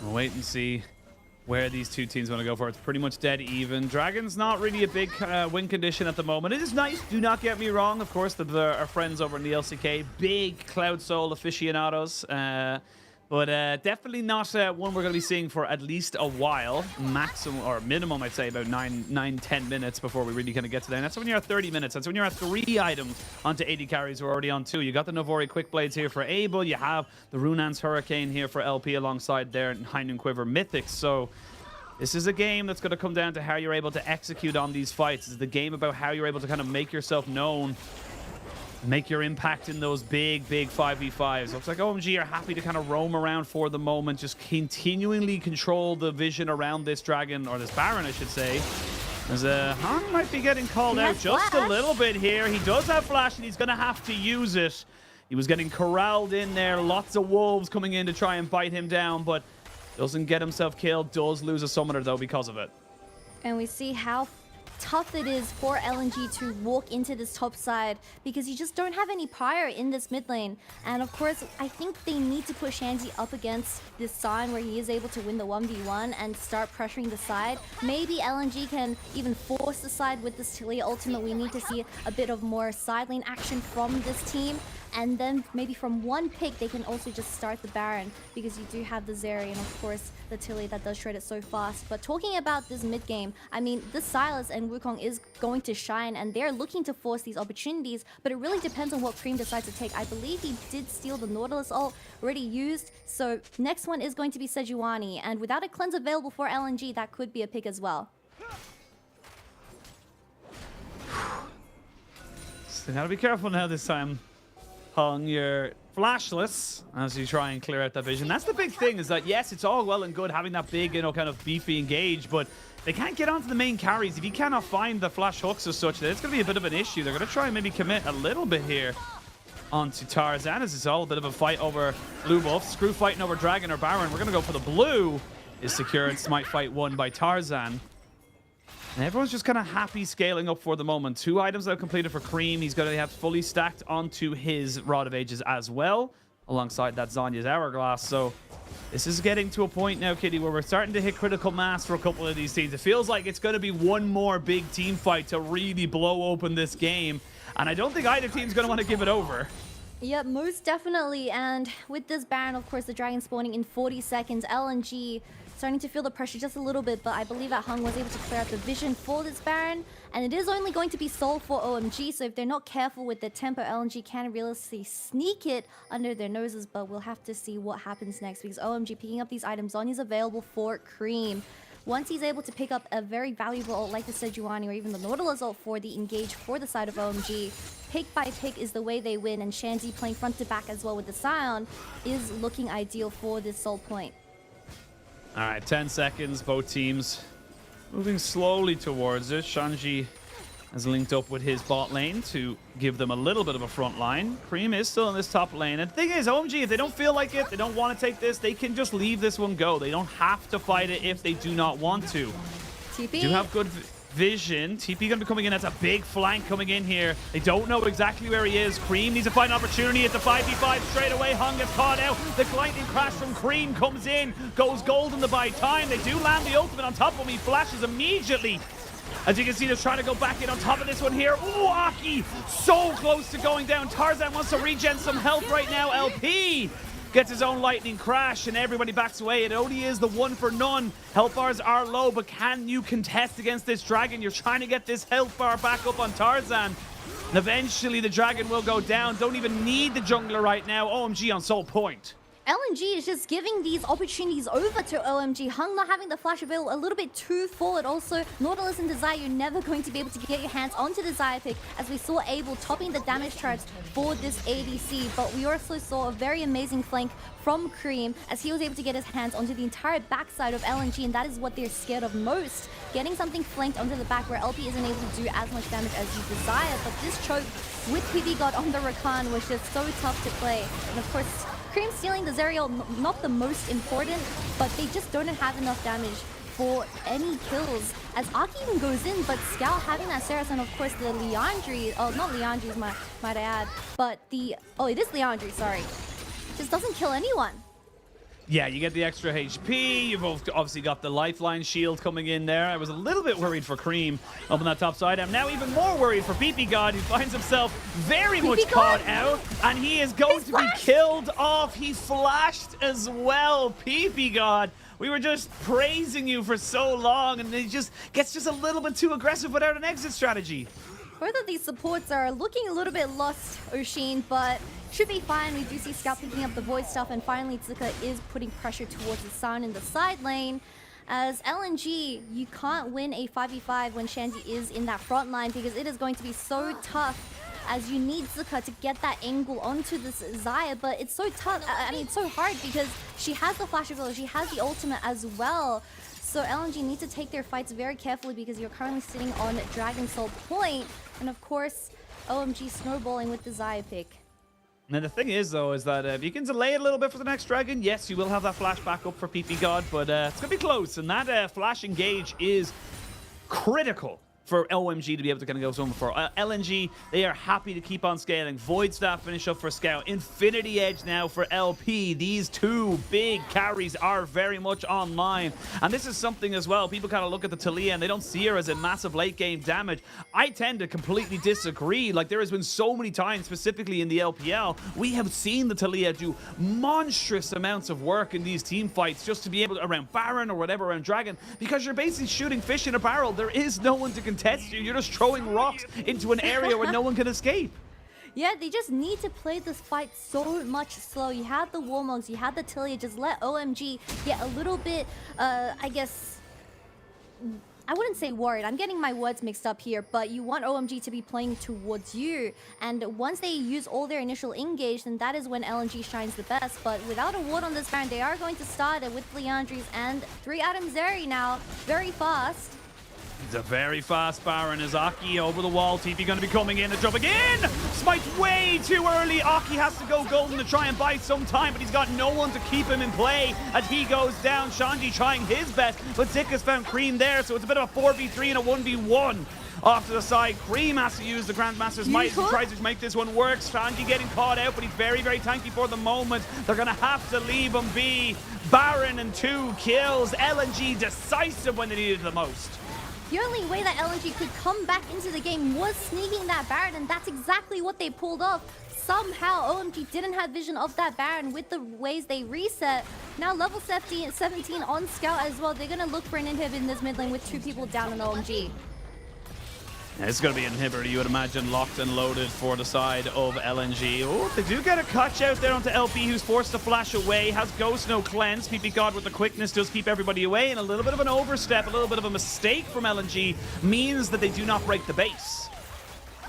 We'll wait and see where these two teams want to go for. It's pretty much dead even. Dragon's not really a big win condition at the moment. It is nice, do not get me wrong. Of course, our friends over in the LCK, big Cloud Soul aficionados. But definitely not one we're going to be seeing for at least a while. Maximum, or minimum, I'd say about 9-10 minutes before we really kind of get to that. And that's when you're at 30 minutes. That's when you're at 3 items onto 80 carries who are already on 2. You got the Novori Quick Blades here for Abel. You have the Runan's Hurricane here for LP alongside their High Noon Quiver Mythics. So this is a game that's going to come down to how you're able to execute on these fights. It's the game about how you're able to kind of make yourself known, make your impact in those big 5v5s. Looks like OMG are happy to kind of roam around for the moment, just continually control the vision around this dragon, or this Baron, I should say. As Han might be getting called out just a little bit here. He does have flash, and he's going to have to use it. He was getting corralled in there. Lots of wolves coming in to try and bite him down, but doesn't get himself killed. Does lose a summoner, though, because of it. And we see how tough it is for LNG to walk into this top side because you just don't have any prior in this mid lane. And of course, I think they need to put Shanzi up against this sign where he is able to win the 1v1 and start pressuring the side. Maybe LNG can even force the side with this Tilly ultimate. We need to see a bit of more side lane action from this team. And then maybe from one pick, they can also just start the Baron because you do have the Zeri and of course the Tilly that does shred it so fast. But talking about this mid game, I mean, this Silas and Wukong is going to shine and they're looking to force these opportunities, but it really depends on what Cream decides to take. I believe he did steal the Nautilus ult, already used. So next one is going to be Sejuani, and without a cleanse available for LNG, that could be a pick as well. So gotta be careful now this time. Hung, you're flashless as you try and clear out that vision. That's the big thing, is that yes, it's all well and good having that big, you know, kind of beefy engage, but they can't get onto the main carries. If you cannot find the flash hooks as such, then it's going to be a bit of an issue. They're going to try and maybe commit a little bit here onto Tarzan, as it's all a bit of a fight over blue buff. Screw fighting over Dragon or Baron. We're going to go for the blue. Is secured. Smite fight won by Tarzan. And everyone's just kind of happy scaling up for the moment. 2 items that are completed for Cream. He's going to have fully stacked onto his Rod of Ages as well, alongside that Zonya's Hourglass. So this is getting to a point now, Kitty, where we're starting to hit critical mass for a couple of these teams. It feels like it's going to be one more big team fight to really blow open this game. And I don't think either team's going to want to give it over. Yeah, most definitely. And with this Baron, of course, the Dragon spawning in 40 seconds, LNG starting to feel the pressure just a little bit, but I believe that Hung was able to clear out the vision for this Baron, and it is only going to be sold for OMG, so if they're not careful with their tempo, LNG can realistically sneak it under their noses, but we'll have to see what happens next, because OMG picking up these items, Zonya's available for Cream. Once he's able to pick up a very valuable ult like the Sejuani or even the Nautilus ult for the engage for the side of OMG, pick by pick is the way they win, and Shanzi playing front to back as well with the Scion is looking ideal for this soul point. All right, 10 seconds. Both teams moving slowly towards it. Shanji has linked up with his bot lane to give them a little bit of a front line. Cream is still in this top lane. And the thing is, OMG, if they don't feel like it, they don't want to take this, they can just leave this one go. They don't have to fight it if they do not want to. TP. Do have good vision. TP going to be coming in. That's a big flank coming in here. They don't know exactly where he is. Cream needs to find an opportunity. It's a 5v5 straight away. Hung gets caught out. The lightning crash from Cream comes in. Goes golden to buy time. They do land the ultimate on top of him. He flashes immediately. As you can see, they're trying to go back in on top of this one here. Ooh, Aki, so close to going down. Tarzan wants to regen some health right now. LP gets his own lightning crash, and everybody backs away. It only is the one for none. Health bars are low, but can you contest against this dragon? You're trying to get this health bar back up on Tarzan. And eventually, the dragon will go down. Don't even need the jungler right now. OMG on Soul Point. LNG is just giving these opportunities over to OMG. Hung not having the flash available a little bit too forward. Also, Nautilus and Desire, you're never going to be able to get your hands onto Desire pick, as we saw Abel topping the damage charts for this ADC. But we also saw a very amazing flank from Cream, as he was able to get his hands onto the entire backside of LNG, and that is what they're scared of most. Getting something flanked onto the back where LP isn't able to do as much damage as you desire. But this choke with PB God on the Rakan was just so tough to play. And of course, Cream stealing the Zerial, not the most important, but they just don't have enough damage for any kills. As Aki even goes in, but Scout having that Saracen, of course, the Liandry, oh, not Liandry's, might I add, but the, oh, it is Liandry, sorry, just doesn't kill anyone. Yeah, you get the extra HP. You've obviously got the lifeline shield coming in there. I was a little bit worried for Cream up on that top side. I'm now even more worried for PP God, who finds himself very much caught out. And he is going to be killed off. He flashed as well. PP God, we were just praising you for so long, and he just gets just a little bit too aggressive without an exit strategy. Both of these supports are looking a little bit lost, Oshin, but should be fine. We do see Scout picking up the Void stuff, and finally Zuka is putting pressure towards the Sun in the side lane. As LNG, you can't win a 5v5 when Shandy is in that front line, because it is going to be so tough, as you need Zuka to get that angle onto this Xayah. But it's so tough, I mean, it's so hard, because she has the flash ability, she has the ultimate as well. So LNG need to take their fights very carefully, because you're currently sitting on Dragon Soul Point. And of course, OMG snowballing with the Xayah pick. And the thing is, though, is that if you can delay it a little bit for the next dragon, yes, you will have that flash back up for PP God, but it's going to be close. And that flash engage is critical for OMG to be able to kind of go something for. LNG, they are happy to keep on scaling. Void Staff finish up for Scout. Infinity Edge now for LP. These two big carries are very much online. And this is something as well. People kind of look at the Talia and they don't see her as a massive late game damage. I tend to completely disagree. Like, there has been so many times, specifically in the LPL, we have seen the Talia do monstrous amounts of work in these team fights just to be able to, around Baron or whatever, around Dragon, because you're basically shooting fish in a barrel. There is no one to contest you. You're just throwing rocks into an area where no one can escape. Yeah, they just need to play this fight so much slow. You have the Warmogs, you have the Talia. Just let OMG get a little bit, I guess, I wouldn't say worried. I'm getting my words mixed up here, but you want OMG to be playing towards you. And once they use all their initial engage, then that is when LNG shines the best. But without a ward on this Baron, they are going to start it with Liandry's and 3 items Zeri now, very fast. It's a very fast Baron as Aki over the wall. TP going to be coming in. The jump again! Smite way too early. Aki has to go golden to try and buy some time, but he's got no one to keep him in play as he goes down. Shanji trying his best, but Zik has found Cream there, so it's a bit of a 4v3 and a 1v1. Off to the side, Cream has to use the Grandmaster's might and tries to make this one work. Shanji getting caught out, but he's very, very tanky for the moment. They're going to have to leave him be. Baron and 2 kills. LNG decisive when they needed it the most. The only way that LNG could come back into the game was sneaking that Baron, and that's exactly what they pulled off. Somehow, OMG didn't have vision of that Baron with the ways they reset. Now level 17 on Scout as well. They're going to look for an inhib in this mid lane with 2 people down on OMG. Yeah, it's going to be an inhibitor, you would imagine, locked and loaded for the side of LNG. Oh, they do get a catch out there onto LP, who's forced to flash away. Has Ghost no cleanse. PP God with the quickness does keep everybody away, and a little bit of an overstep, a little bit of a mistake from LNG means that they do not break the base.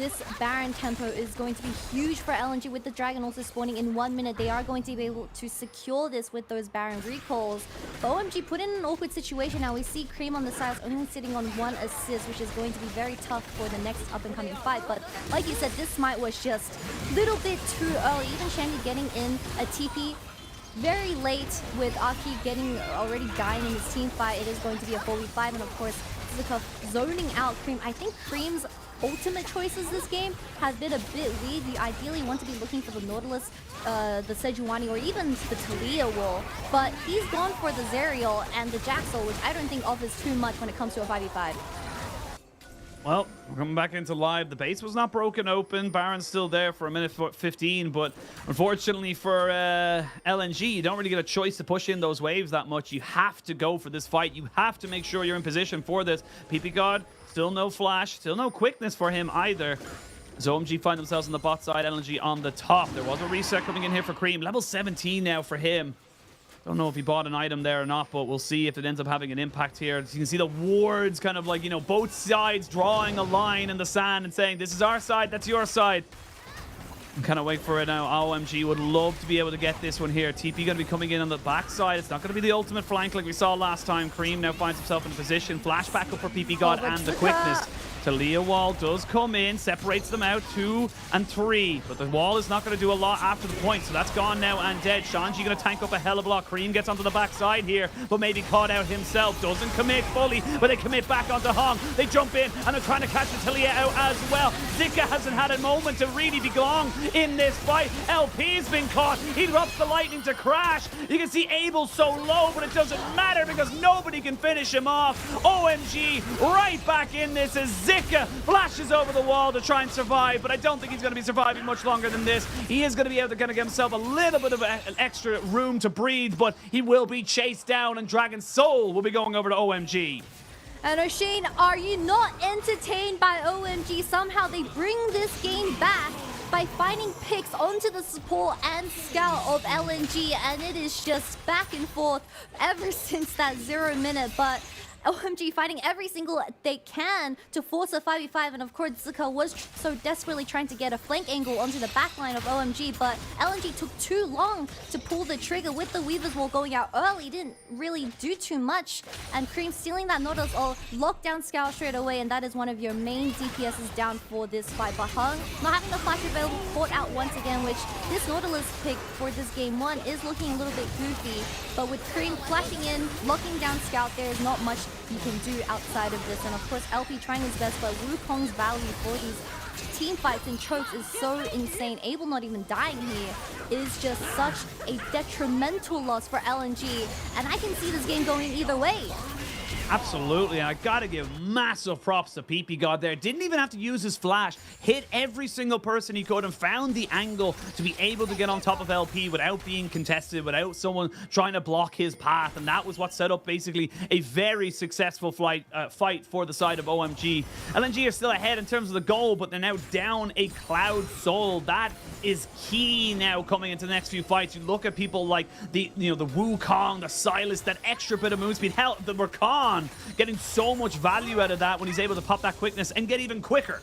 this Baron tempo is going to be huge for LNG with the Dragon also spawning in 1 minute. They are going to be able to secure this with those Baron recalls. But OMG put in an awkward situation now. We see Cream on the sides only sitting on 1 assist, which is going to be very tough for the next up-and-coming fight. But like you said, this smite was just a little bit too early. Even Shandy getting in a TP very late with Aki getting already dying in his team fight. It is going to be a 4v5, and of course, Zika zoning out Cream. I think Cream's ultimate choices this game has been a bit weird. You ideally want to be looking for the Nautilus, the Sejuani, or even the Talia wall, but he's gone for the Zerial and the Jaxal, which I don't think offers too much when it comes to a 5v5. Well, we're coming back into live. The base was not broken open. Baron's still there for a minute 15, but unfortunately for LNG, you don't really get a choice to push in those waves that much. You have to go for this fight. You have to make sure you're in position for this. PP God, still no flash, still no quickness for him either. So OMG find themselves on the bot side, LNG on the top. There was a reset coming in here for Cream. Level 17 now for him. Don't know if he bought an item there or not, but we'll see if it ends up having an impact here. As you can see the wards kind of like, you know, both sides drawing a line in the sand and saying, this is our side, that's your side. I'm kind of waiting for it now. OMG would love to be able to get this one here. TP going to be coming in on the backside. It's not going to be the ultimate flank like we saw last time. Cream now finds himself in a position. Flashback up for PP God and the quickness. Talia wall does come in, separates them out 2 and 3, but the wall is not going to do a lot after the point, so that's gone now and dead. Shanji going to tank up a hell of a lot. Cream gets onto the backside here, but maybe caught out himself. Doesn't commit fully, but they commit back onto Hong. They jump in and they're trying to catch the Talia out as well. Zika hasn't had a moment to really belong in this fight. LP's been caught. He drops the lightning to crash. You can see Abel's so low, but it doesn't matter because nobody can finish him off. OMG right back in this as Zika flashes over the wall to try and survive, but I don't think he's going to be surviving much longer than this. He is going to be able to kind of give himself a little bit of an extra room to breathe, but he will be chased down, and Dragon's Soul will be going over to OMG. And O'Shane, are you not entertained by OMG? Somehow they bring this game back by finding picks onto the support and scout of LNG, and it is just back and forth ever since that 0 minute, but OMG fighting every single they can to force a 5v5, and of course Zika was so desperately trying to get a flank angle onto the backline of OMG, but LNG took too long to pull the trigger with the Weaver's Wall going out early. Didn't really do too much, and Cream stealing that Nautilus all locked down Scout straight away, and that is one of your main DPSs down for this fight. But Hung not having the flash available, fought out once again, which this Nautilus pick for this game 1 is looking a little bit goofy, but with Cream flashing in, locking down Scout, there is not much you can do outside of this. And of course LP trying his best, but Wukong's value for these team fights and chokes is so insane. Abel not even dying here is just such a detrimental loss for LNG, and I can see this game going either way. Absolutely, and I gotta give massive props to PP God there. Didn't even have to use his flash. Hit every single person he could and found the angle to be able to get on top of LP without being contested, without someone trying to block his path, and that was what set up basically a very successful fight for the side of OMG. LNG are still ahead in terms of the goal, but they're now down a Cloud Soul. That is key now coming into the next few fights. You look at people like the Wukong, the Silas, that extra bit of move speed. Hell, the Rakan getting so much value out of that when he's able to pop that quickness and get even quicker.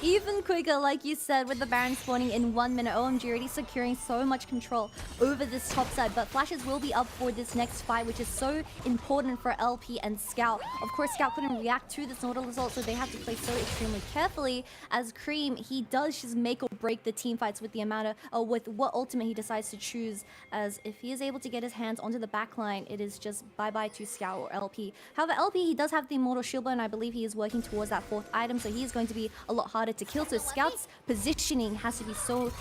Even quicker, like you said, with the Baron spawning in 1 minute. OMG already securing so much control over this top side, but flashes will be up for this next fight, which is so important for LP and Scout. Of course, Scout couldn't react to this Nautilus ult, so they have to play so extremely carefully. As Cream, he does just make or break the team fights with the amount of, with what ultimate he decides to choose, as if he is able to get his hands onto the backline, it is just bye-bye to Scout or LP. However, LP, he does have the Immortal Shield, and I believe he is working towards that 4th item, so he is going to be a lot harder to kill. So Scout's positioning has to be so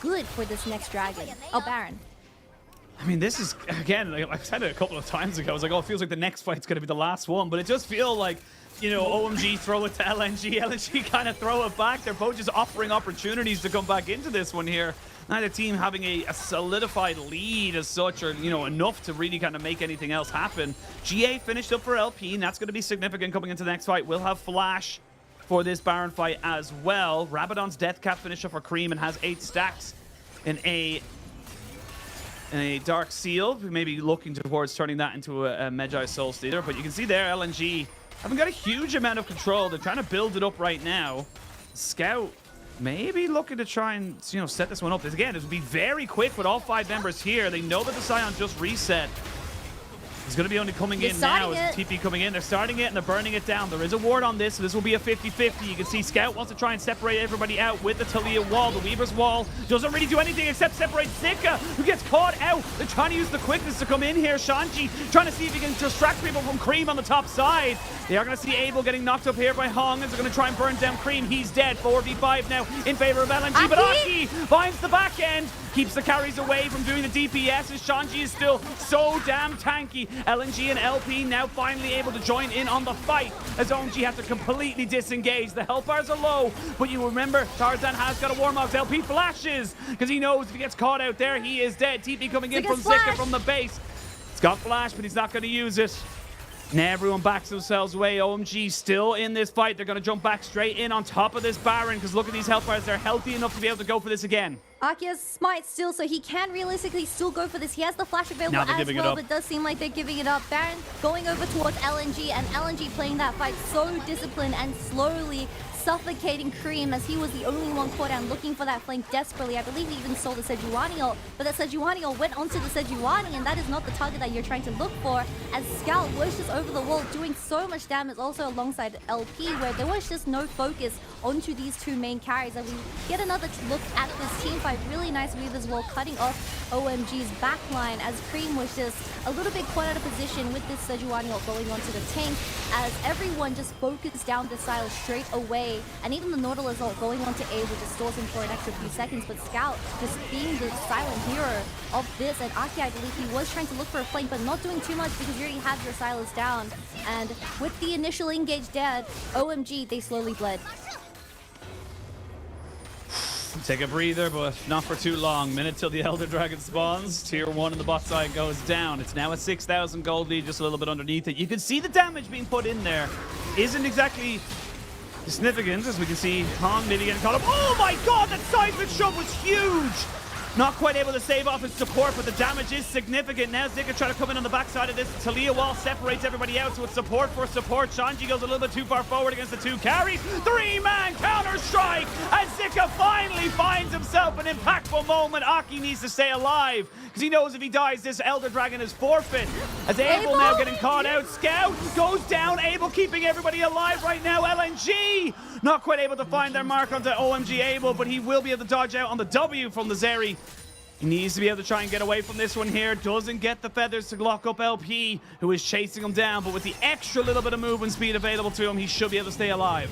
good for this next dragon. Oh, Baron. I mean, this is, again, like I said it a couple of times ago, I was like, oh, it feels like the next fight's going to be the last one, but it just feels like, you know, OMG throw it to LNG, LNG kind of throw it back. They're both just offering opportunities to come back into this one here. Neither team having a solidified lead as such, or, you know, enough to really kind of make anything else happen. GA finished up for LP, and that's going to be significant coming into the next fight. We'll have Flash for this Baron fight as well. Rabadon's Death Cap finished up for Cream and has 8 stacks in a Dark Seal. We may be looking towards turning that into a Magi Soul Stealer, but you can see there LNG haven't got a huge amount of control. They're trying to build it up right now. Scout maybe looking to try and, you know, set this one up. Again, this would be very quick with all 5 members here. They know that the Scion just reset. He's going to be only coming in now. Is TP coming in? They're starting it and they're burning it down. There is a ward on this, so this will be a 50-50. You can see Scout wants to try and separate everybody out with the Talia wall. The Weaver's wall doesn't really do anything except separate Zika, who gets caught out. They're trying to use the quickness to come in here. Shanji trying to see if he can distract people from Cream on the top side. They are going to see Abel getting knocked up here by Hong, as they're going to try and burn down Cream. He's dead. 4v5 now in favor of LNG, but Aki finds the back end, keeps the carries away from doing the DPS, as Shanji is still so damn tanky. LNG and LP now finally able to join in on the fight, as OMG have to completely disengage. The health bars are low, but you remember Tarzan has got a Warmox. LP flashes, because he knows if he gets caught out there, he is dead. TP coming in from Zika from the base. It's got flash, but he's not going to use it. Now everyone backs themselves away. OMG still in this fight. They're going to jump back straight in on top of this Baron, because look at these health bars. They're healthy enough to be able to go for this again. Aki has Smite still, so he can realistically still go for this. He has the flash available as well, but it does seem like they're giving it up. Baron going over towards LNG, and LNG playing that fight so disciplined and slowly suffocating Cream, as he was the only one caught down looking for that flank desperately. I believe he even stole the Sejuani ult, but that Sejuani ult went onto the Sejuani, and that is not the target that you're trying to look for, as Scout was just over the wall doing so much damage, also alongside LP, where there was just no focus onto these two main carries. And we get another look at this team fight. Really nice Weaver's wall cutting off OMG's backline, as Cream was just a little bit caught out of position with this Sejuani ult going onto the tank, as everyone just focused down the silo straight away. And even the Nautilus ult going onto A, which just stores him for an extra few seconds. But Scout just being the silent hero of this. And Aki, I believe he was trying to look for a flank, but not doing too much, because you already have your silos down. And with the initial engage dead, OMG, they slowly bled. Take a breather, but not for too long. Minute till the Elder Dragon spawns. Tier 1 in the bot side goes down. It's now a 6,000 gold lead, just a little bit underneath it. You can see the damage being put in there isn't exactly significant, as we can see Hong maybe getting caught up. Oh my god, that seismic shove was huge! Not quite able to save off his support, but the damage is significant. Now Zika trying to come in on the backside of this. Talia wall separates everybody out, so it's support for support. Shanji goes a little bit too far forward against the 2 carries. 3-man counter-strike, and Zika finally finds himself an impactful moment. Aki needs to stay alive, because he knows if he dies, this Elder Dragon is forfeit. As Abel now getting caught out. Scout goes down. Abel keeping everybody alive right now. LNG not quite able to find their mark onto OMG Abel, but he will be able to dodge out on the W from the Zeri. He needs to be able to try and get away from this one here. Doesn't get the feathers to lock up LP, who is chasing him down, but with the extra little bit of movement speed available to him, he should be able to stay alive.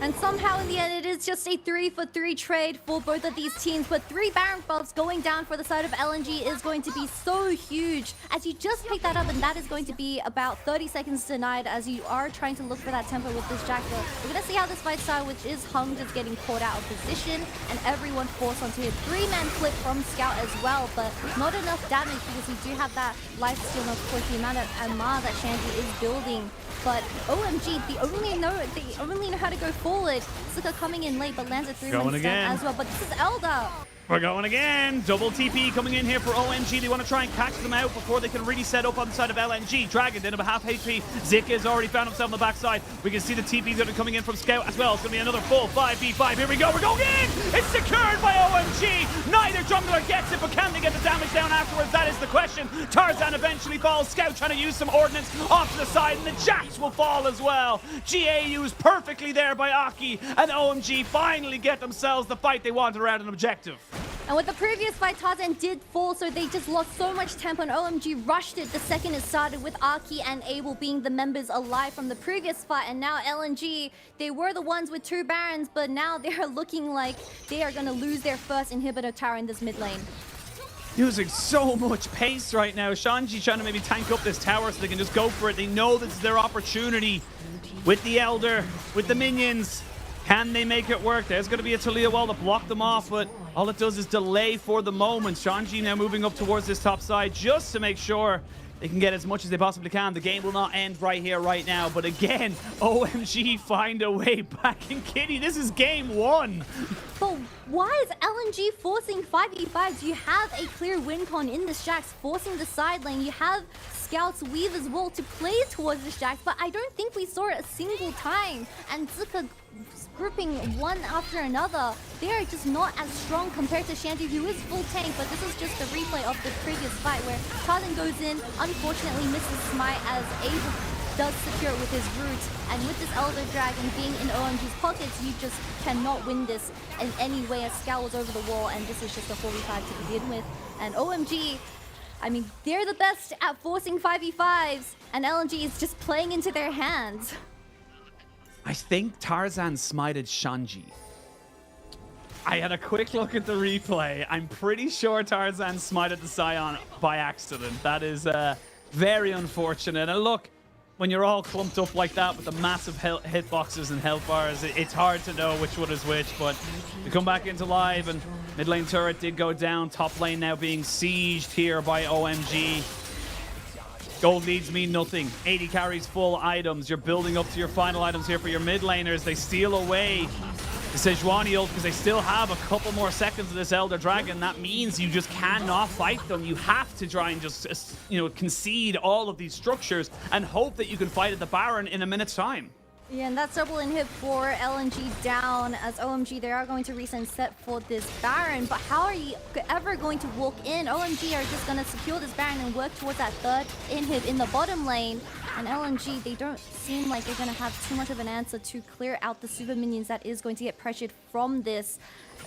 And somehow in the end, it is just a 3-for-3 trade for both of these teams. But 3 Baron buffs going down for the side of LNG is going to be so huge, as you just pick that up, and that is going to be about 30 seconds denied, as you are trying to look for that tempo with this Jackal. We're going to see how this fight starts, which is Hung just getting caught out of position, and everyone forced onto him. 3-man flip from Scout as well, but not enough damage, because you do have that life steal, and of course the amount of Amar that Shanji is building. But OMG, they only know how to go forward. Zuka coming in late, but lands a 3-man stun as well. But this is Elder. We're going again. Double TP coming in here for OMG. They want to try and catch them out before they can really set up on the side of LNG. Dragon down about half HP. Zika has already found himself on the backside. We can see the TPs that are coming in from Scout as well. It's going to be another full 5v5. Here we go. We're going in. It's secured by OMG. Neither jungler gets it, but can they get the damage down afterwards? That is the question. Tarzan eventually falls. Scout trying to use some ordnance off to the side, and the Jacks will fall as well. GA used perfectly there by Aki, and OMG finally get themselves the fight they wanted around an objective. And with the previous fight, Tarzan did fall, so they just lost so much tempo, and OMG rushed it the second it started, with Aki and Abel being the members alive from the previous fight. And now LNG, they were the ones with 2 Barons, but now they're looking like they are going to lose their first inhibitor tower in this mid lane. Using so much pace right now. Shanji trying to maybe tank up this tower so they can just go for it. They know this is their opportunity with the Elder, with the minions. Can they make it work? There's going to be a Talia wall to block them off, but all it does is delay for the moment. Shanji now moving up towards this top side just to make sure they can get as much as they possibly can. The game will not end right here, right now. But again, OMG find a way back in Kitty. This is game 1. But why is LNG forcing 5v5s? You have a clear win con in the Jax, forcing the side lane. You have Scout's Weaver's wall to play towards the Jax, but I don't think we saw it a single time. And Zuka grouping one after another. They are just not as strong compared to Shandy, who is full tank, but this is just the replay of the previous fight where Tarzan goes in, unfortunately misses Smite as Abe does secure it with his roots, and with this Elder Dragon being in OMG's pockets, you just cannot win this in any way as Scout was over the wall, and this is just a 45 to begin with. And OMG, I mean, they're the best at forcing 5v5s, and LNG is just playing into their hands. I think Tarzan smited Shanji. I had a quick look at the replay. I'm pretty sure Tarzan smited the Scion by accident. That is very unfortunate. And look, when you're all clumped up like that with the massive hitboxes and health bars, it's hard to know which one is which. But we come back into live, and mid lane turret did go down. Top lane now being sieged here by OMG. Gold leads mean nothing. 80 carries full items. You're building up to your final items here for your mid laners. They steal away the Sejuani ult because they still have a couple more seconds of this Elder Dragon. That means you just cannot fight them. You have to try and just, concede all of these structures and hope that you can fight at the Baron in a minute's time. Yeah, and that's double inhib for LNG down as OMG. They are going to reset set for this Baron, but how are you ever going to walk in? OMG are just going to secure this Baron and work towards that third inhib in the bottom lane. And LNG, they don't seem like they're going to have too much of an answer to clear out the super minions that is going to get pressured from this.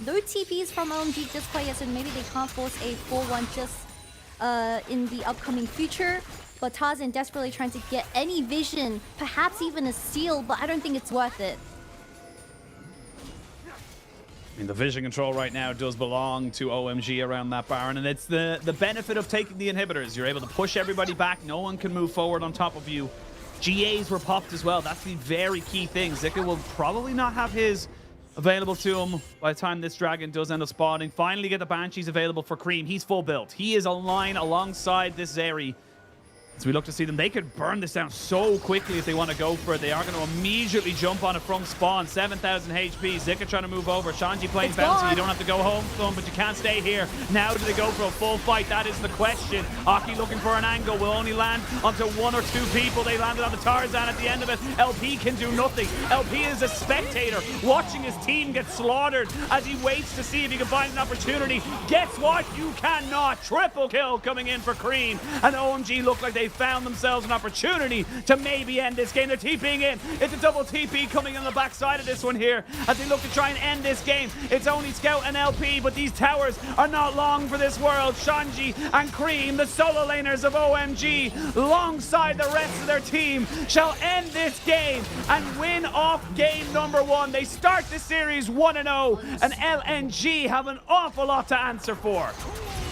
Though TPs from OMG just quite yes, and maybe they can't force a 4-1 just in the upcoming future. But Tarzan desperately trying to get any vision, perhaps even a steal, but I don't think it's worth it. I mean, the vision control right now does belong to OMG around that Baron, and it's the benefit of taking the inhibitors. You're able to push everybody back. No one can move forward on top of you. GAs were popped as well. That's the very key thing. Zika will probably not have his available to him by the time this Dragon does end up spawning. Finally get the Banshees available for Cream. He's full built. He is online alongside this Zeri. As we look to see them, they could burn this down so quickly if they want to go for it. They are going to immediately jump on it from spawn. 7,000 HP. Zika trying to move over. Shanji playing bouncy. You don't have to go home to them, but you can't stay here. Now do they go for a full fight? That is the question. Aki looking for an angle. Will only land onto one or two people. They landed on the Tarzan at the end of it. LP can do nothing. LP is a spectator watching his team get slaughtered as he waits to see if he can find an opportunity. Guess what? You cannot. Triple kill coming in for Cream. And OMG look like they found themselves an opportunity to maybe end this game. They're TPing in. It's a double TP coming on the backside of this one here as they look to try and end this game. It's only Scout and LP, but these towers are not long for this world. Shanji and Cream, the solo laners of OMG, alongside the rest of their team, shall end this game and win off game number 1. They start the series 1-0, and LNG have an awful lot to answer for.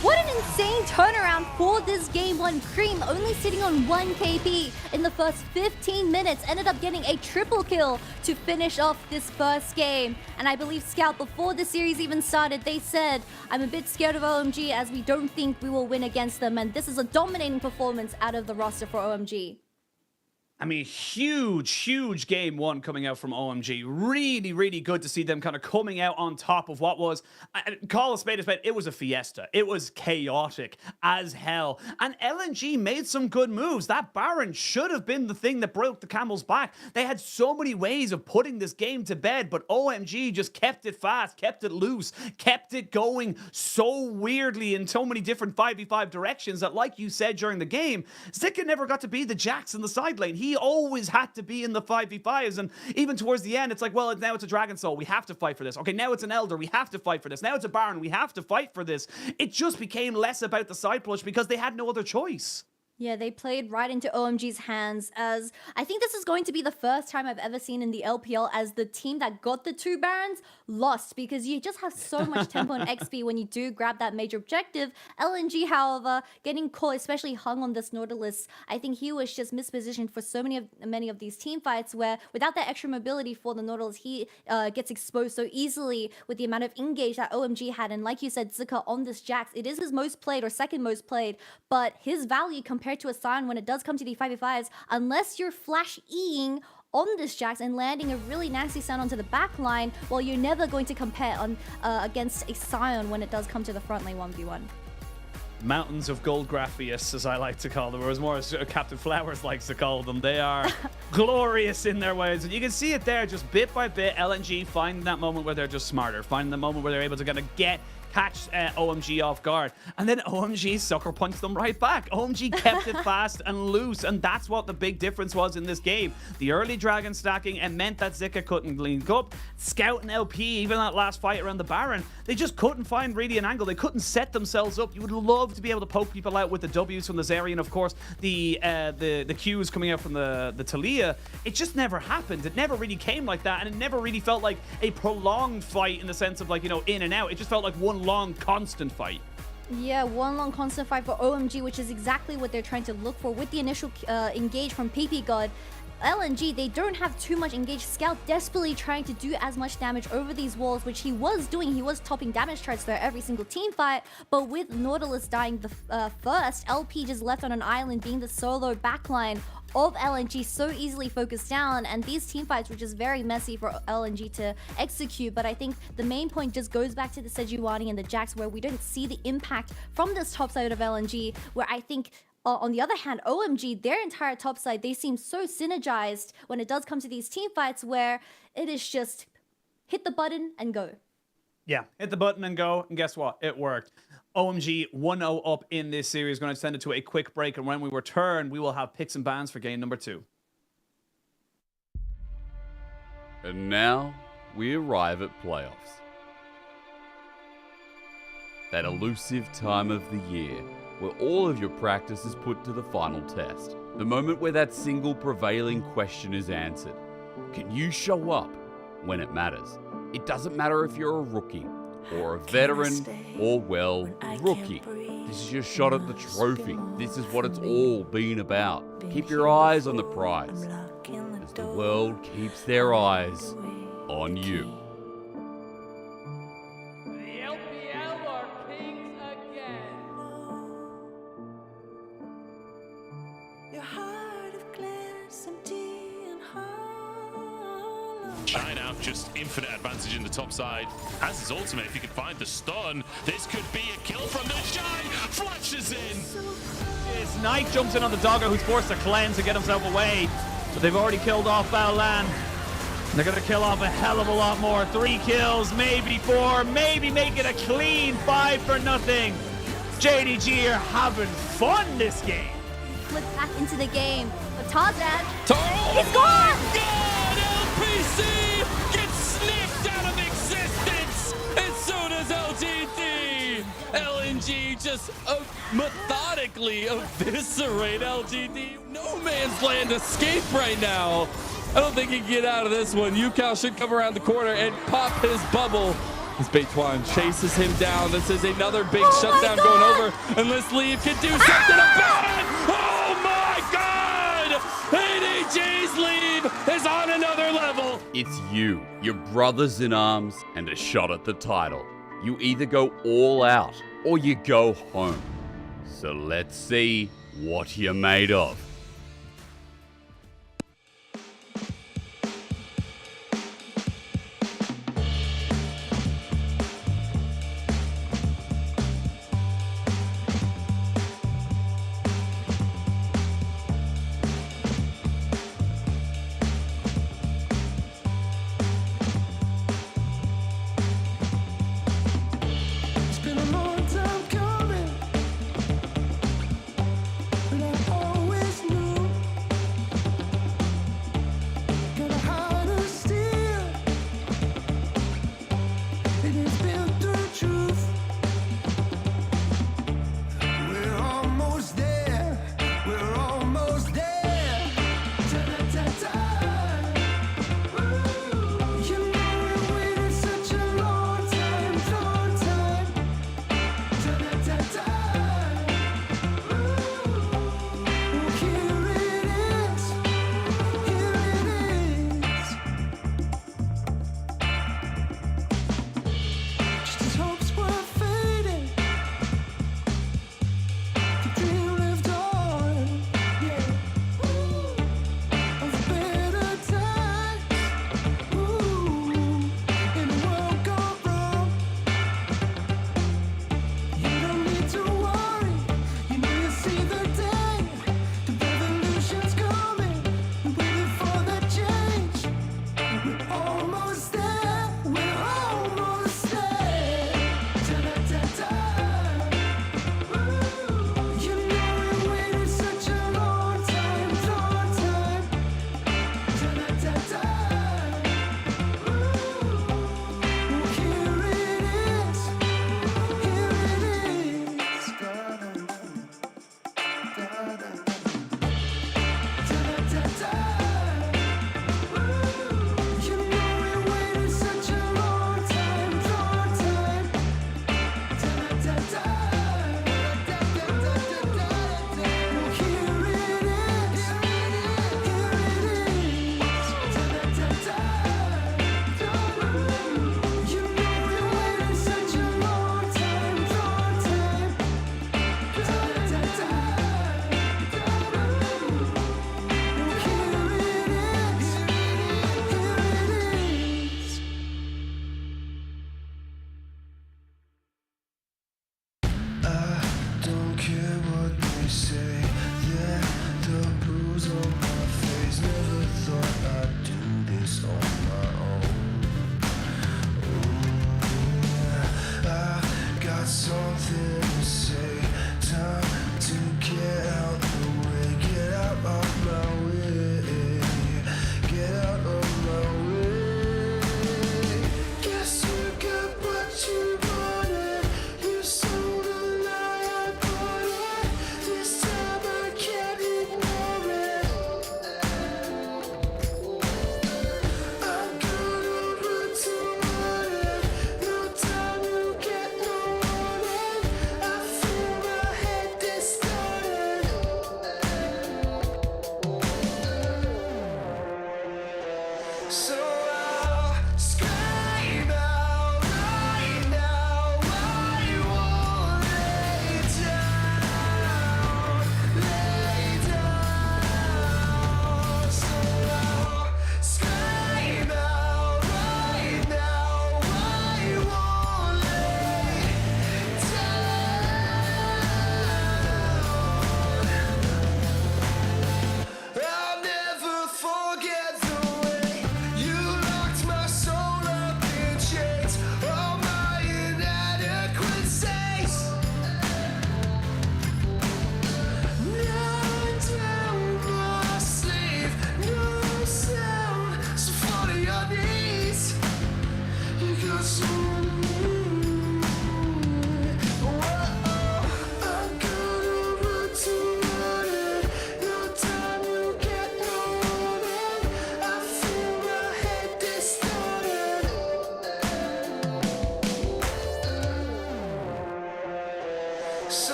What an insane turnaround for this game 1. Cream only sitting on 1 KP in the first 15 minutes. Ended up getting a triple kill to finish off this first game. And I believe Scout, before the series even started, they said, I'm a bit scared of OMG as we don't think we will win against them. And this is a dominating performance out of the roster for OMG. I mean, huge game 1 coming out from OMG. Really good to see them kind of coming out on top of what was, call a spade, it was a fiesta. It was chaotic as hell. And LNG made some good moves. That Baron should have been the thing that broke the camel's back. They had so many ways of putting this game to bed, but OMG just kept it fast, kept it loose, kept it going so weirdly in so many different 5v5 directions that, like you said during the game, Zika never got to be the Jax in the side lane. He always had to be in the 5v5s, and even towards the end, it's like, well, now it's a Dragon Soul. We have to fight for this. Okay, now it's an Elder. We have to fight for this. Now it's a Baron. We have to fight for this. It just became less about the side push because they had no other choice. Yeah, they played right into OMG's hands, as I think this is going to be the first time I've ever seen in the LPL as the team that got the 2 Barons lost, because you just have so much tempo and XP when you do grab that major objective. LNG, however, getting caught, especially hung on this Nautilus, I think he was just mispositioned for so many of these team fights where without that extra mobility for the Nautilus, he gets exposed so easily with the amount of engage that OMG had. And like you said, Zika on this Jax, it is his most played or second most played, but his value compared to a Sion when it does come to the 5v5s, unless you're flash E-ing on this Jax and landing a really nasty stun onto the back line, well, you're never going to compare on against a Sion when it does come to the front lane 1v1. mountains of gold graphius, as I like to call them, or as more as Captain Flowers likes to call them. They are glorious in their ways. And you can see it there, just bit by bit, LNG finding that moment where they're just smarter, finding the moment where they're able to kind of catch OMG off guard, and then OMG sucker punched them right back. OMG kept it fast and loose, and that's what the big difference was in this game. The early dragon stacking, it meant that Zika couldn't link up. Scout and LP, even that last fight around the Baron, they just couldn't find really an angle. They couldn't set themselves up. You would love to be able to poke people out with the W's from the Zeri, and of course the Qs coming out from the Talia. It just never happened. It never really came like that, and it never really felt like a prolonged fight in the sense of, like, you know, in and out. It just felt like one long constant fight. Yeah, one long constant fight for OMG, which is exactly what they're trying to look for with the initial engage from PP God. LNG, they don't have too much engaged. Scout desperately trying to do as much damage over these walls, which he was doing. He was topping damage charts there every single team fight, but with Nautilus dying the first, LP just left on an island being the solo backline of LNG, so easily focused down, and these team fights were just very messy for LNG to execute. But I think the main point just goes back to the Sejuani and the Jax, where we don't see the impact from this top side of LNG, where I think on the other hand, OMG, their entire top side, they seem so synergized when it does come to these team fights, where it is just hit the button and go. Yeah, hit the button and go, and guess what? It worked. OMG 1-0 up in this series. Going to send it to a quick break, and when we return, we will have picks and bans for game number 2. And now we arrive at playoffs. That elusive time of the year where all of your practice is put to the final test. The moment where that single prevailing question is answered. Can you show up when it matters? It doesn't matter if you're a rookie or a veteran or, well, rookie. This is your shot at the trophy. This is what it's all been about. Keep your eyes on the prize as the world keeps their eyes on you. The LPL are kings again. Your heart of glass, empty and hollow. Shine out, just infinite advantage in the top side. Has his ultimate, if he can find the stun, this could be a kill from the Shine. Flashes in. As Knight jumps in on the Dogger, who's forced to cleanse to get himself away. But they've already killed off Baolan. They're going to kill off a hell of a lot more. 3 kills, maybe 4, maybe make it a clean 5-0. JDG are having fun this game. Flip back into the game, but Tarzan, Oh he's gone! God, LPC gets sniffed out of existence as soon as LGD. LNG just methodically eviscerate LGD. No man's land escape right now. I don't think he can get out of this one. Yukao should come around the corner and pop his bubble. As Beituan chases him down. This is another big shutdown going over. Unless Leave can do something about it. Oh my God! ADG's Leave is on another level. It's you, your brothers in arms, and a shot at the title. You either go all out or you go home. So let's see what you're made of. It's been a long time coming, but I always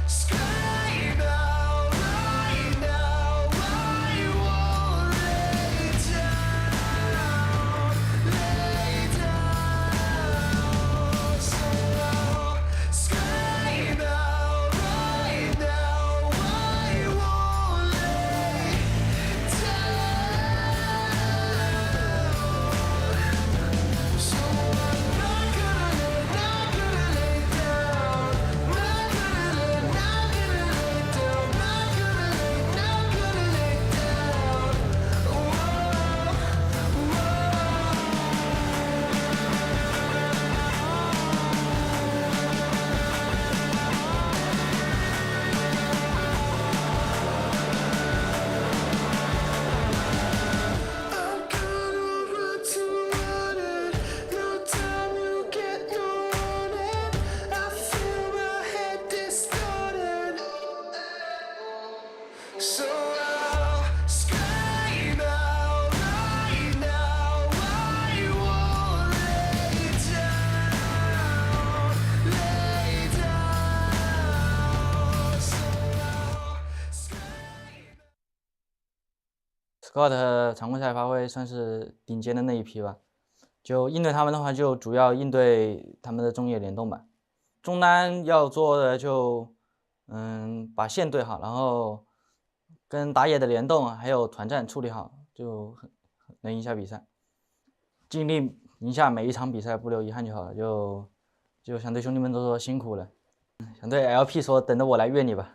Scream out right now, I won't lay down, so I'll scream out right now, I won't lay down, so I'm not gonna lay down, not gonna lay down, not gonna lay down, I'm gonna run toward it, no time you get no warning, I feel my head distorted, so I'll scream out right now, I won't lay down, so I'll Scott 常规赛发挥算是顶尖的那一批吧，就应对他们的话，就主要应对他们的中野联动吧。中单要做的就，把线对好，然后跟打野的联动还有团战处理好，就能赢下比赛。尽力赢下每一场比赛，不留遗憾就好了。就想对兄弟们都说辛苦了，想对 LP 说等着我来约你吧。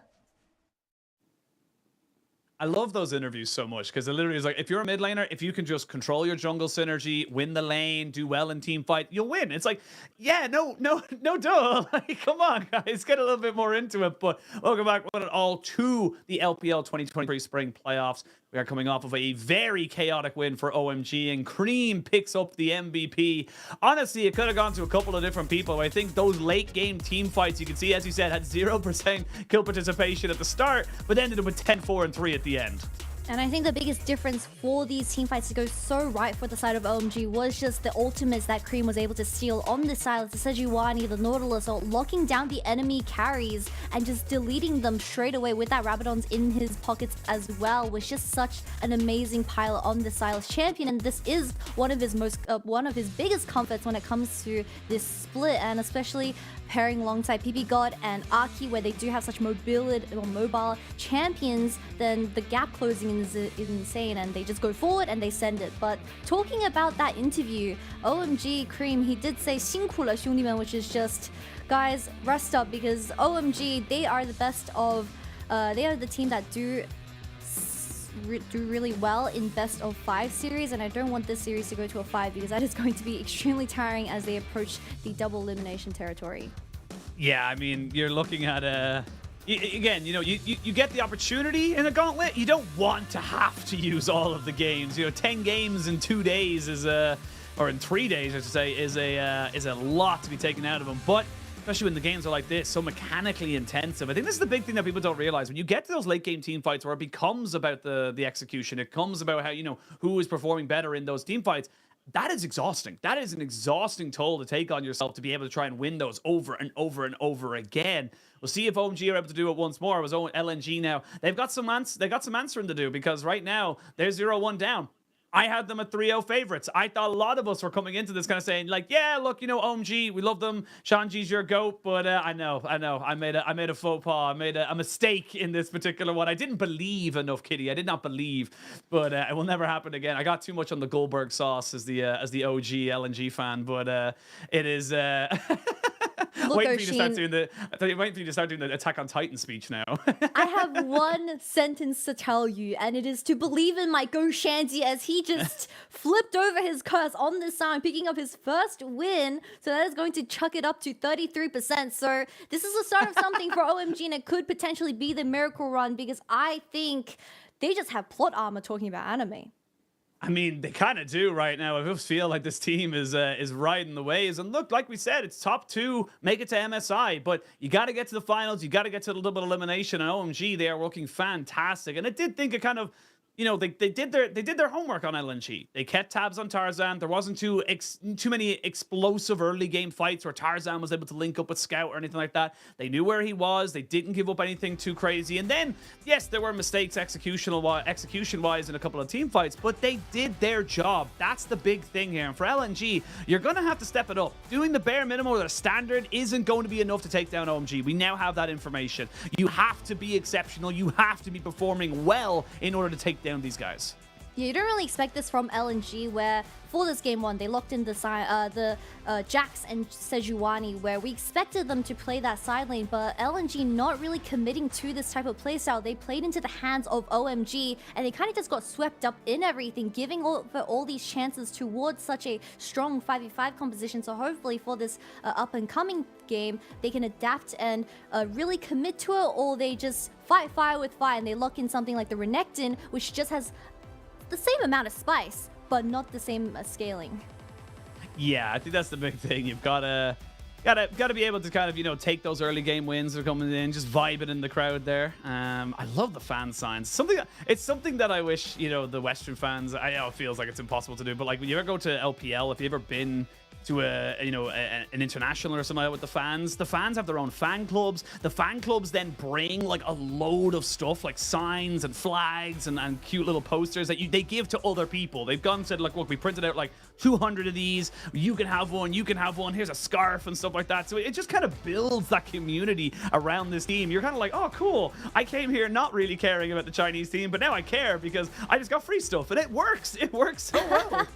I love those interviews so much because it literally is like, if you're a mid laner, if you can just control your jungle synergy, win the lane, do well in team fight, you'll win. It's like, yeah, no, duh. Like, come on, guys, get a little bit more into it. But welcome back, one and all, to the LPL 2023 Spring Playoffs. We are coming off of a very chaotic win for OMG, and Cream picks up the MVP. Honestly, it could have gone to a couple of different people. I think those late game team fights, you can see, as you said, had 0% kill participation at the start, but ended up with 10-4 and 3 at the end. And I think the biggest difference for these team fights to go so right for the side of OMG was just the ultimates that Cream was able to steal on the side of the Sejuani, the Nautilus, or locking down the enemy carries and just deleting them straight away with that Rabadon's in his pockets as well was just such an amazing pilot on the Silas champion. And this is one of his biggest comforts when it comes to this split, and especially pairing alongside PP God and Aki, where they do have such mobile champions, then the gap closing is insane, and they just go forward and they send it. But talking about that interview, OMG Cream, he did say 辛苦了兄弟们, which is just, guys, rest up, because OMG, they are the best of, they are the team that do really well in best of 5 series, and I don't want this series to go to a 5 because that is going to be extremely tiring as they approach the double elimination territory. Yeah, I mean, you're looking at again, you know, you get the opportunity in a gauntlet. You don't want to have to use all of the games. You know, 10 games in 2 days is or in 3 days, I should say, is a lot to be taken out of them. But especially when the games are like this, so mechanically intensive. I think this is the big thing that people don't realize. When you get to those late game team fights where it becomes about the execution, it comes about how, you know, who is performing better in those team fights, that is exhausting. That is an exhausting toll to take on yourself to be able to try and win those over and over and over again. We'll see if OMG are able to do it once more. It was LNG now. They've got some answering to do, because right now they're 0-1 down. I had them at 3-0 favorites. I thought a lot of us were coming into this kind of saying, like, yeah, look, you know, OMG, we love them. Shanji's your GOAT, but I know. I made a faux pas. I made a mistake in this particular one. I didn't believe enough, Kitty. I did not believe, but it will never happen again. I got too much on the Goldberg sauce as the OG LNG fan, but it is. Waiting for you to start doing the Attack on Titan speech now. I have one sentence to tell you, and it is to believe in my Go Shanty, as he just flipped over his curse on this song, picking up his first win. So that is going to chuck it up to 33%. So this is the start of something for OMG, and it could potentially be the miracle run, because I think they just have plot armor talking about anime. I mean, they kind of do right now. I just feel like this team is riding the waves. And look, like we said, it's top 2, make it to MSI. But you got to get to the finals. You got to get to the double elimination. And OMG, they are working fantastic. And I did think it kind of you know, they did their homework on LNG. They kept tabs on Tarzan. There wasn't too many explosive early game fights where Tarzan was able to link up with Scout or anything like that. They knew where he was. They didn't give up anything too crazy. And then, yes, there were mistakes execution-wise in a couple of team fights, but they did their job. That's the big thing here. And for LNG, you're going to have to step it up. Doing the bare minimum or the standard isn't going to be enough to take down OMG. We now have that information. You have to be exceptional. You have to be performing well in order to take down these guys. Yeah, you don't really expect this from LNG, where for this game one, they locked in the Jax and Sejuani, where we expected them to play that side lane, but LNG not really committing to this type of playstyle. They played into the hands of OMG, and they kind of just got swept up in everything, giving all these chances towards such a strong 5v5 composition. So hopefully for this up-and-coming game, they can adapt and really commit to it, or they just fight fire with fire, and they lock in something like the Renekton, which just has the same amount of spice, but not the same scaling. Yeah, I think that's the big thing. You've gotta be able to kind of, you know, take those early game wins that are coming in, just vibe it in the crowd there. I love the fan signs. It's something that I wish, you know, the Western fans, I know it feels like it's impossible to do, but like when you ever go to LPL, if you've ever been to an international or something like that with the fans have their own fan clubs. The fan clubs then bring like a load of stuff like signs and flags and cute little posters that they give to other people. They've gone and said, like, look, we printed out like 200 of these. You can have one. You can have one. Here's a scarf and stuff like that. So it just kind of builds that community around this team. You're kind of like, oh, cool. I came here not really caring about the Chinese team, but now I care because I just got free stuff, and it works. It works so well.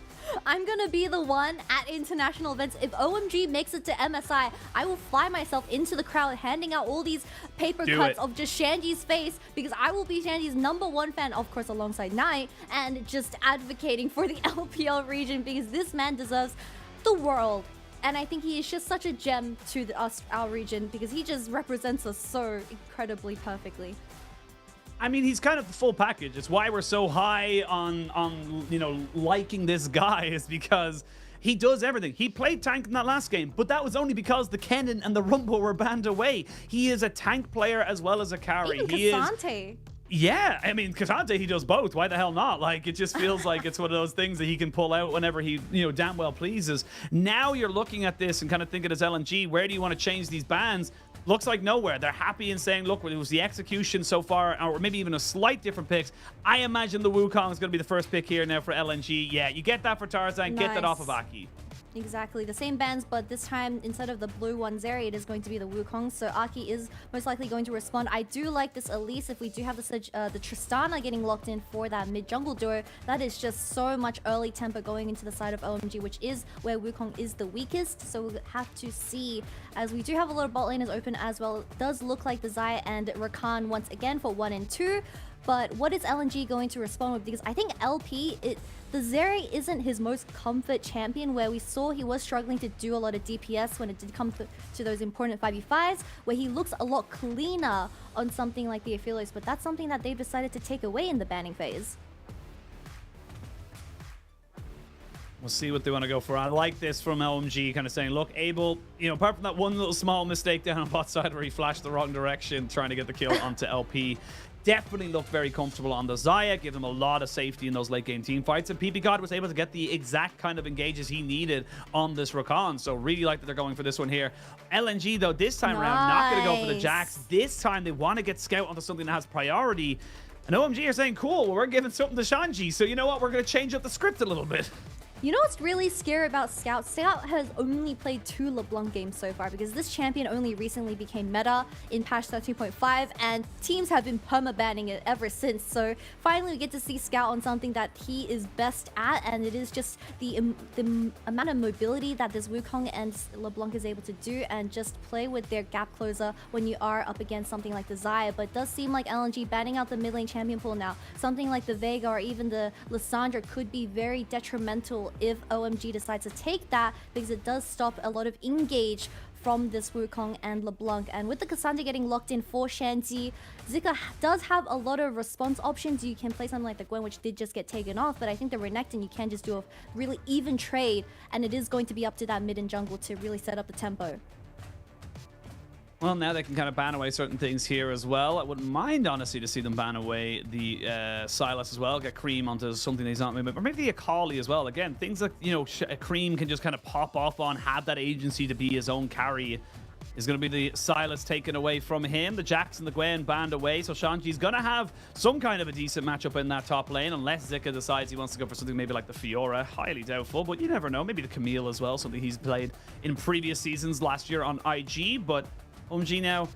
I'm gonna be the one at international events. If OMG makes it to MSI, I will fly myself into the crowd handing out all these paper cuts of just Shanji's face, because I will be Shanji's #1 fan, of course, alongside Knight, and just advocating for the LPL region, because this man deserves the world. And I think he is just such a gem to our region, because he just represents us so incredibly perfectly. I mean, he's kind of the full package. It's why we're so high on you know, liking this guy, is because he does everything. He played tank in that last game, but that was only because the Kennen and the Rumble were banned away. He is a tank player as well as a carry. Even Cassante. Yeah, I mean, Cassante, he does both. Why the hell not? Like, it just feels like it's one of those things that he can pull out whenever he, you know, damn well pleases. Now you're looking at this and kind of thinking as LNG, where do you want to change these bans? Looks like nowhere. They're happy in saying, look, it was the execution so far, or maybe even a slight different picks. I imagine the Wukong is going to be the first pick here now for LNG. Yeah, you get that for Tarzan, get that off of Aki. Exactly, the same bans, but this time, instead of the blue one Zeri, it is going to be the Wukong, so Aki is most likely going to respond. I do like this Elise. If we do have the Tristana getting locked in for that mid-jungle duo, that is just so much early tempo going into the side of OMG, which is where Wukong is the weakest, so we'll have to see, as we do have a lot of bot laners open as well. It does look like the Xayah and Rakan once again for 1 and 2, but what is LNG going to respond with? Because I think LP, the Zeri isn't his most comfort champion, where we saw he was struggling to do a lot of DPS when it did come to those important 5v5s, where he looks a lot cleaner on something like the Aphelios, but that's something that they've decided to take away in the banning phase. We'll see what they want to go for. I like this from LMG, kind of saying, look, Abel, you know, apart from that one little small mistake down on bot side where he flashed the wrong direction trying to get the kill onto LP, definitely looked very comfortable on the Xayah, give him a lot of safety in those late game team fights, and PP God was able to get the exact kind of engages he needed on this Rakan, so really like that they're going for this one here. LNG, though, this time around, not going to go for the Jax. This time, they want to get Scout onto something that has priority, and OMG are saying, cool, well, we're giving something to Shanji, so you know what, we're going to change up the script a little bit. You know what's really scary about Scout? Scout has only played 2 LeBlanc games so far, because this champion only recently became meta in patch 13.5, and teams have been perma-banning it ever since. So finally we get to see Scout on something that he is best at, and it is just the amount of mobility that this Wukong and LeBlanc is able to do, and just play with their gap closer when you are up against something like the Xayah. But it does seem like LNG banning out the mid lane champion pool now. Something like the Vega or even the Lissandra could be very detrimental if OMG decides to take that, because it does stop a lot of engage from this Wukong and LeBlanc. And with the Cassandra getting locked in for Shanji, Zika does have a lot of response options. You can play something like the Gwen, which did just get taken off, but I think the Renekton, you can just do a really even trade, and it is going to be up to that mid and jungle to really set up the tempo. Well, now they can kind of ban away certain things here as well. I wouldn't mind, honestly, to see them ban away the Silas as well, get Cream onto something that he's not moving, or maybe the Akali as well. Again, things that, you know, Cream can just kind of pop off on, have that agency to be his own carry. Is going to be the Silas taken away from him. The Jax and the Gwen banned away. So Shanji's going to have some kind of a decent matchup in that top lane, unless Zika decides he wants to go for something maybe like the Fiora. Highly doubtful, but you never know. Maybe the Camille as well, something he's played in previous seasons last year on IG. But OMG now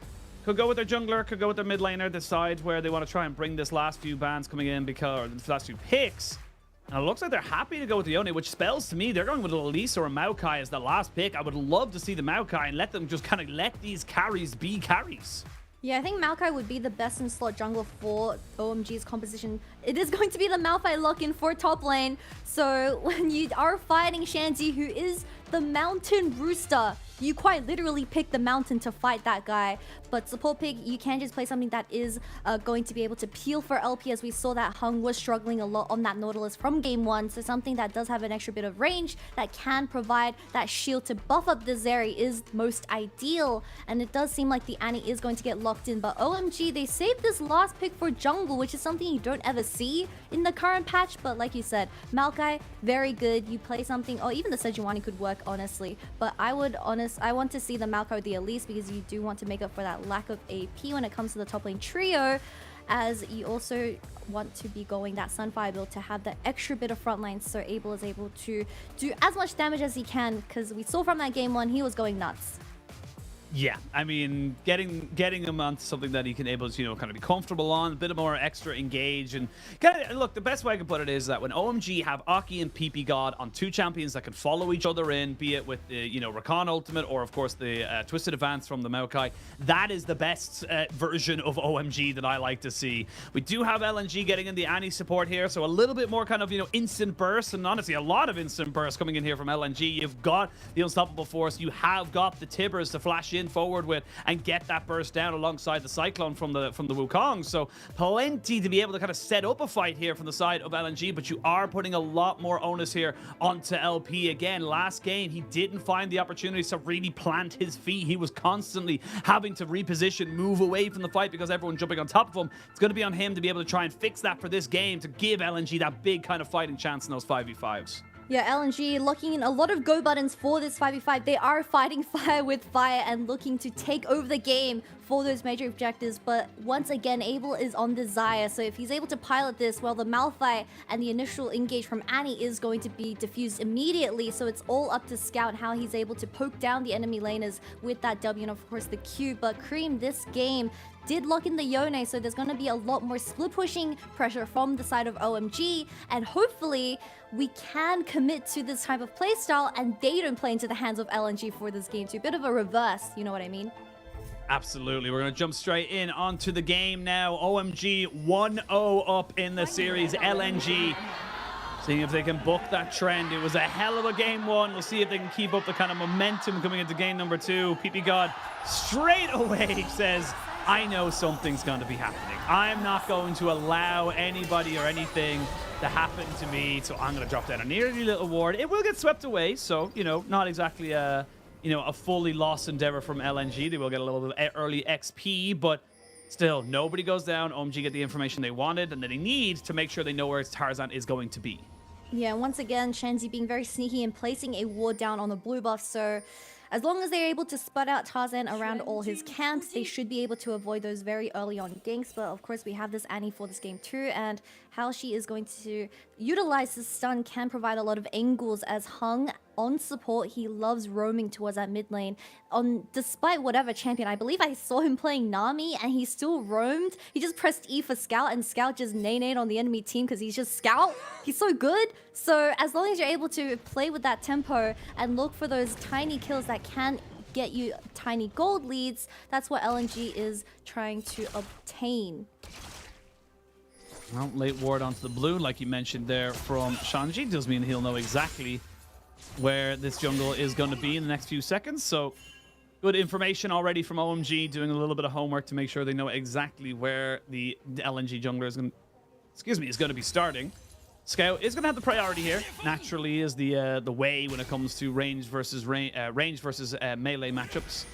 could go with their jungler, could go with their mid laner, decide where they want to try and bring this last few bans coming in, because the last few picks. And it looks like they're happy to go with the Yone, which spells to me they're going with a Elise or a Maokai as the last pick. I would love to see the Maokai and let them just kind of let these carries be carries. Yeah, I think Maokai would be the best in slot jungle for OMG's composition. It is going to be the Malphite lock-in for top lane. So when you are fighting Shanzi, who is the Mountain Rooster, you quite literally pick the mountain to fight that guy. But support pick, you can just play something that is going to be able to peel for LP, as we saw that Hung was struggling a lot on that Nautilus from game 1. So something that does have an extra bit of range that can provide that shield to buff up the Zeri is most ideal. And it does seem like the Annie is going to get locked in. But OMG, they saved this last pick for jungle, which is something you don't ever see in the current patch. But like you said, Maokai, very good. You play something, or even the Sejuani could work, honestly. But I want to see the Maokai with the Elise, because you do want to make up for that lack of AP when it comes to the top lane trio, as you also want to be going that Sunfire build to have that extra bit of front line, so Abel is able to do as much damage as he can, because we saw from that game 1 he was going nuts. Yeah, I mean, getting him onto something that he can able to, you know, kind of be comfortable on, a bit more extra engage, and kind of look. The best way I can put it is that when OMG have Aki and PP God on 2 champions that can follow each other in, be it with the, you know, Rakan ultimate, or of course the Twisted Advance from the Maokai, that is the best version of OMG that I like to see. We do have LNG getting in the Annie support here, so a little bit more kind of, you know, instant burst, and honestly a lot of instant burst coming in here from LNG. You've got the Unstoppable Force, you have got the Tibbers to flash in forward with and get that burst down alongside the Cyclone from the Wukong. So plenty to be able to kind of set up a fight here from the side of LNG, but you are putting a lot more onus here onto LP. Again, last game he didn't find the opportunities to really plant his feet. He was constantly having to reposition, move away from the fight because everyone jumping on top of him. It's going to be on him to be able to try and fix that for this game, to give LNG that big kind of fighting chance in those 5v5s. Yeah, LNG locking in a lot of go buttons for this 5v5. They are fighting fire with fire and looking to take over the game for those major objectives. But once again, Abel is on desire. So if he's able to pilot this, well, the Malphite and the initial engage from Annie is going to be diffused immediately. So it's all up to Scout how he's able to poke down the enemy laners with that W and of course the Q. But Cream this game did lock in the Yone, so there's going to be a lot more split pushing pressure from the side of OMG, and hopefully we can commit to this type of playstyle and they don't play into the hands of LNG for this game too. A bit of a reverse, you know what I mean? Absolutely. We're going to jump straight in onto the game now. OMG 1-0 up in the series. LNG seeing if they can book that trend. It was a hell of a game 1. We'll see if they can keep up the kind of momentum coming into game number 2. PP God straight away says, I know something's going to be happening. I'm not going to allow anybody or anything to happen to me, so I'm going to drop down a nearly little ward. It will get swept away, so, you know, not exactly a, you know, a fully lost endeavor from LNG. They will get a little bit of early XP, but still, nobody goes down. OMG get the information they wanted and that they need to make sure they know where Tarzan is going to be. Yeah, once again, Shenzi being very sneaky and placing a ward down on the blue buff, so as long as they're able to spot out Tarzan around all his camps, they should be able to avoid those very early on ganks. But of course, we have this Annie for this game too, and how she is going to utilize this stun can provide a lot of angles, as Hung on support, he loves roaming towards that mid lane. Despite whatever champion, I believe I saw him playing Nami and he still roamed. He just pressed E for Scout and Scout just nay-nayed on the enemy team because he's just Scout. He's so good. So as long as you're able to play with that tempo and look for those tiny kills that can get you tiny gold leads, that's what LNG is trying to obtain. Well, late ward onto the blue, like you mentioned there from Shanji, does mean he'll know exactly where this jungle is going to be in the next few seconds. So good information already from OMG, doing a little bit of homework to make sure they know exactly where the LNG jungler is going to be starting. Scout is going to have the priority here. Naturally, is the way when it comes to range versus melee matchups.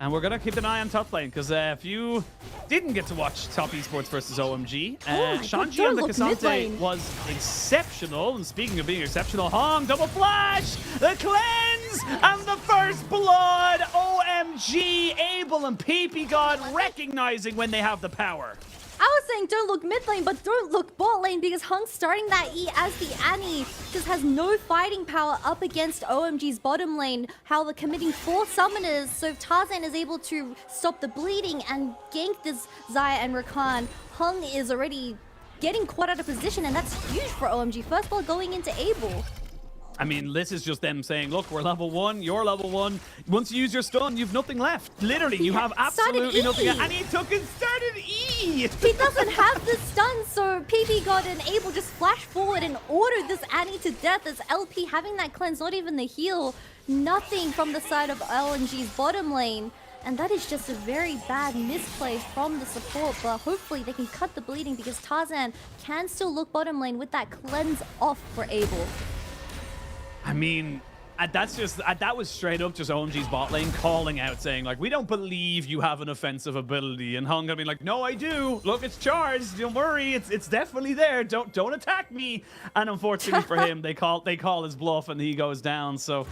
And we're going to keep an eye on top lane, because if you didn't get to watch Top Esports versus OMG, Shanji and the Cassante was exceptional. And speaking of being exceptional, Hong, double flash, the cleanse, and the first blood. OMG, Abel and PP God recognizing when they have the power. I was saying don't look mid lane, but don't look bot lane, because Hung starting that E as the Annie just has no fighting power up against OMG's bottom lane. How they're committing 4 summoners, so if Tarzan is able to stop the bleeding and gank this Xayah and Rakan, Hung is already getting caught out of position, and that's huge for OMG. First ball going into Abel. I mean, this is just them saying, look, we're level 1, you're level 1. Once you use your stun, you've nothing left. Literally, you have absolutely nothing. And he took and started E! He doesn't have the stun, so PP God and Abel just flash forward and ordered this Annie to death as LP having that cleanse, not even the heal. Nothing from the side of LNG's bottom lane. And that is just a very bad misplay from the support, but hopefully they can cut the bleeding, because Tarzan can still look bottom lane with that cleanse off for Abel. I mean, that's just that was straight up just OMG's bot lane calling out, saying like, we don't believe you have an offensive ability, and Hung gonna be like, no, I do. Look, it's charged. Don't worry, it's definitely there. Don't attack me. And unfortunately for him, they call his bluff, and he goes down. So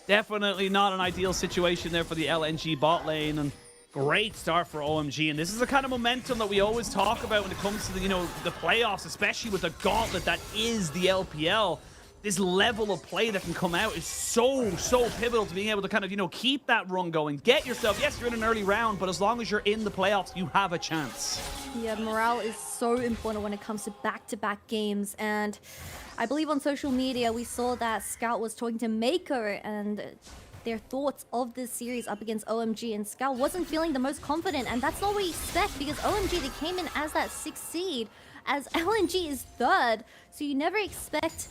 definitely not an ideal situation there for the LNG bot lane. And great start for OMG, and this is the kind of momentum that we always talk about when it comes to the the playoffs, especially with the gauntlet that is the LPL. This level of play that can come out is so pivotal to being able to kind of, keep that run going. Get yourself, yes, you're in an early round, but as long as you're in the playoffs, you have a chance. Yeah, morale is so important when it comes to back-to-back games. And I believe on social media, we saw that Scout was talking to Maker and their thoughts of this series up against OMG. And Scout wasn't feeling the most confident, and that's not what you expect, because OMG, they came in as that 6th seed, as LNG is 3rd. So you never expect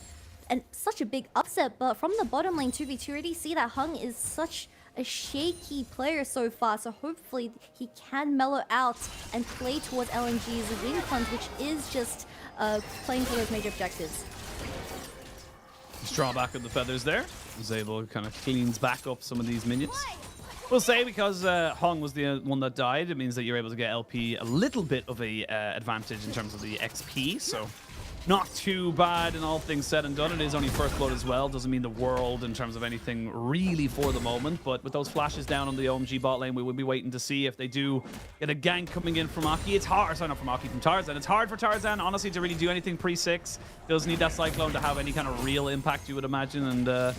such a big upset, but from the bottom lane 2v2, already see that Hung is such a shaky player so far, so hopefully he can mellow out and play towards LNG's win cons, which is just playing for those major objectives. Draw back of the feathers there. Zabel kind of cleans back up some of these minions. We'll say because Hung was the one that died, it means that you're able to get LP a little bit of a advantage in terms of the XP, so not too bad in all things said and done. It is only first blood as well. Doesn't mean the world in terms of anything really for the moment. But with those flashes down on the OMG bot lane, we will be waiting to see if they do get a gank coming in from Aki. It's hard. Sorry, not from Aki, from Tarzan. It's hard for Tarzan, honestly, to really do anything pre-6. Does need that Cyclone to have any kind of real impact, you would imagine. And that's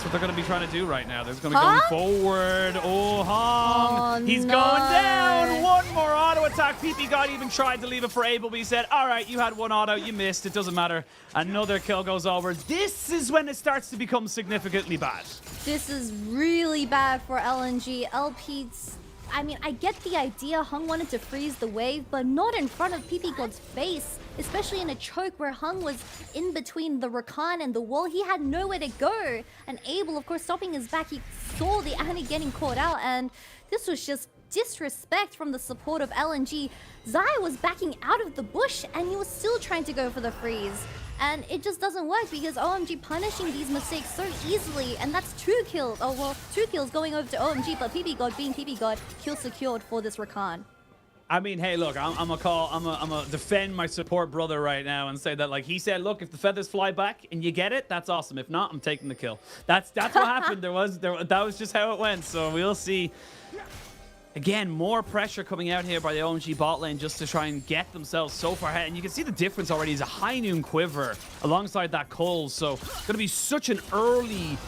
what they're going to be trying to do right now. They're going to be going forward. Oh, Hong. He's going down. One more auto attack. PP God even tried to leave it for Abel, but he said, all right, you had one auto. You missed. It doesn't matter. Another kill goes over. This is when it starts to become significantly bad. This is really bad for LNG. LP's... I mean, I get the idea. Hung wanted to freeze the wave, but not in front of PP God's face. Especially in a choke where Hung was in between the Rakan and the wall. He had nowhere to go. And Abel, of course, stopping his back. He saw the Annie getting caught out. And this was just disrespect from the support of LNG. Xayah was backing out of the bush and he was still trying to go for the freeze. And it just doesn't work because OMG punishing these mistakes so easily. And that's 2 kills. Oh, well, 2 kills going over to OMG, but PP God being PP God, kill secured for this Rakan. I mean, hey, look, I'm a defend my support brother right now and say that, like, he said, look, if the feathers fly back and you get it, that's awesome. If not, I'm taking the kill. That's what happened. That was just how it went. So we'll see. Again, more pressure coming out here by the OMG bot lane just to try and get themselves so far ahead. And you can see the difference already is a High Noon Quiver alongside that Cole. So it's going to be such an early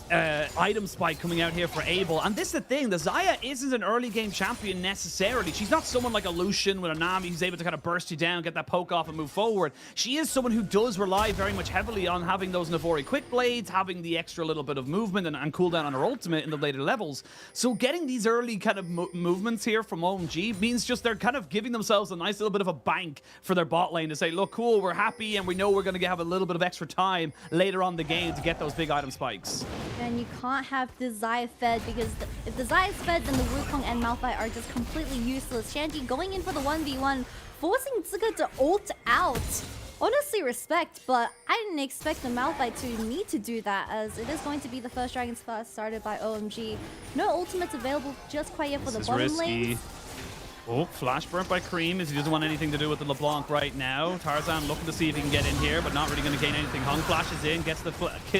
item spike coming out here for Abel. And this is the thing, the Xayah isn't an early game champion necessarily. She's not someone like a Lucian with a Nami who's able to kind of burst you down, get that poke off and move forward. She is someone who does rely very much heavily on having those Navori quick blades, having the extra little bit of movement and cooldown on her ultimate in the later levels. So getting these early kind of movements here from OMG means just they're kind of giving themselves a nice little bit of a bank for their bot lane to say, look, cool, we're happy and we know we're going to have a little bit of extra time later on in the game to get those big item spikes. And you can't have the Xayah fed because if the Xayah's fed, then the Wukong and Malphite are just completely useless. Shanji going in for the 1v1, forcing Zuka to ult out. Honestly, respect, but I didn't expect the Malphite to need to do that, as it is going to be the first Dragon's Fast started by OMG. No ultimates available just quite yet for the bottom lanes. Oh, flash burnt by Cream as he doesn't want anything to do with the LeBlanc right now. Tarzan looking to see if he can get in here, but not really going to gain anything. Hung flashes in, gets the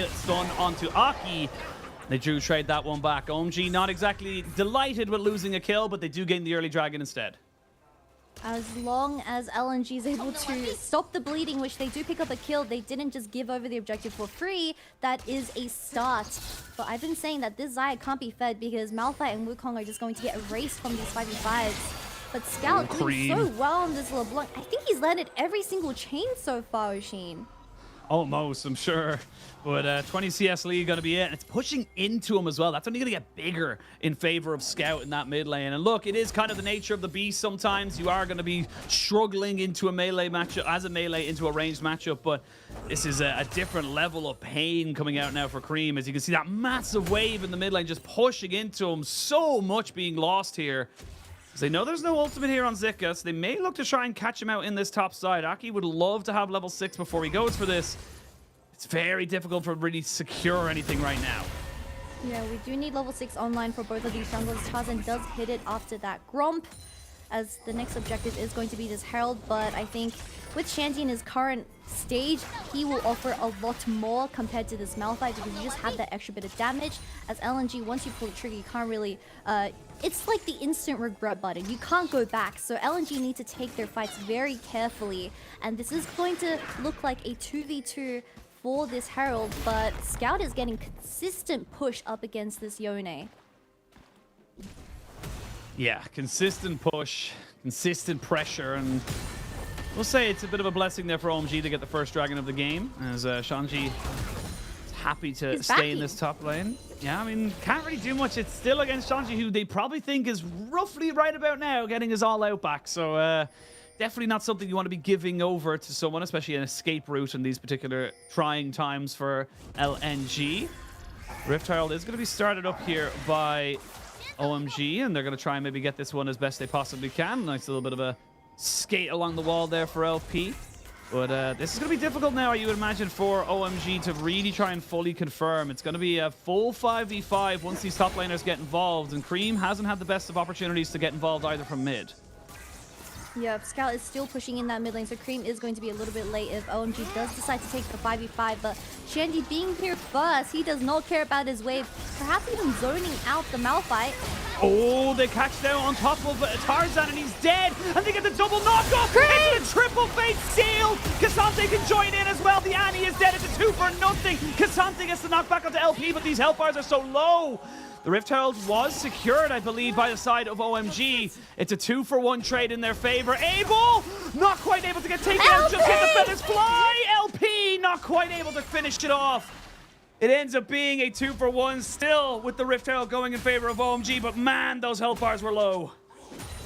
stun onto Aki. They do trade that one back. OMG not exactly delighted with losing a kill, but they do gain the early dragon instead. As long as LNG is able to stop the bleeding, which they do pick up a kill, they didn't just give over the objective for free. That is a start. But I've been saying that this Xayah can't be fed because Malphite and Wukong are just going to get erased from these 5v5s. But Scout doing so well on this LeBlanc. I think he's landed every single chain so far, Oshin. Almost, I'm sure. But 20 CS lead going to be it. And it's pushing into him as well. That's only going to get bigger in favor of Scout in that mid lane. And look, it is kind of the nature of the beast. Sometimes you are going to be struggling into a melee matchup, as a melee into a ranged matchup. But this is a different level of pain coming out now for Cream. As you can see that massive wave in the mid lane just pushing into him. So much being lost here. They know there's no ultimate here on Zika, so they may look to try and catch him out in this top side. Aki would love to have level 6 before he goes for this. It's very difficult for him to really secure anything right now. Yeah, we do need level 6 online for both of these junglers. Tarzan does hit it after that Gromp, as the next objective is going to be this Herald, but I think with Shandy in his current stage, he will offer a lot more compared to this Malphite because you just have that extra bit of damage. As LNG, once you pull the trigger, you can't really... it's like the instant regret button. You can't go back. So LNG need to take their fights very carefully. And this is going to look like a 2v2 for this Herald, but Scout is getting consistent push up against this Yone. Yeah, consistent push, consistent pressure, and we'll say it's a bit of a blessing there for OMG to get the first dragon of the game, as Shanji is happy to stay in this top lane. Yeah, I mean, can't really do much. It's still against Shanji, who they probably think is roughly right about now getting his all-out back, so definitely not something you want to be giving over to someone, especially an escape route in these particular trying times for LNG. Rift Herald is going to be started up here by OMG, and they're going to try and maybe get this one as best they possibly can. Nice little bit of a skate along the wall there for LP. But this is going to be difficult now, you would imagine, for OMG to really try and fully confirm. It's going to be a full 5v5 once these top laners get involved, and Cream hasn't had the best of opportunities to get involved either from mid. Yeah, Scout is still pushing in that mid lane, so Cream is going to be a little bit late if OMG does decide to take the 5v5, but Shandy being here first, he does not care about his wave, perhaps even zoning out the Malphite. Oh, they catch down on top of Tarzan, and he's dead, and they get the double knockoff into the triple fate seal. Cassante can join in as well. The Annie is dead. It's a 2 for nothing. Cassante gets the knockback onto LP, but these health bars are so low. The Rift Herald was secured, I believe, by the side of OMG. It's a 2-for-1 trade in their favor. Abel, not quite able to get taken out. Just hit the feathers fly. LP, not quite able to finish it off. It ends up being a 2-for-1 still with the Rift Herald going in favor of OMG, but man, those health bars were low.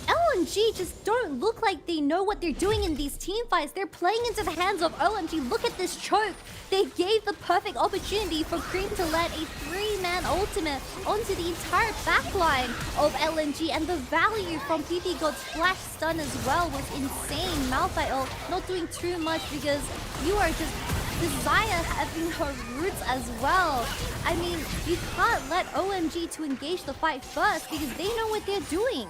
LNG just don't look like they know what they're doing in these team fights. They're playing into the hands of OMG. Look at this choke. They gave the perfect opportunity for Cream to land a 3-man ultimate onto the entire backline of LNG, and the value from PP God's flash stun as well was insane. Malphite not doing too much because you are just... Xayah having her roots as well. I mean, you can't let OMG to engage the fight first because they know what they're doing.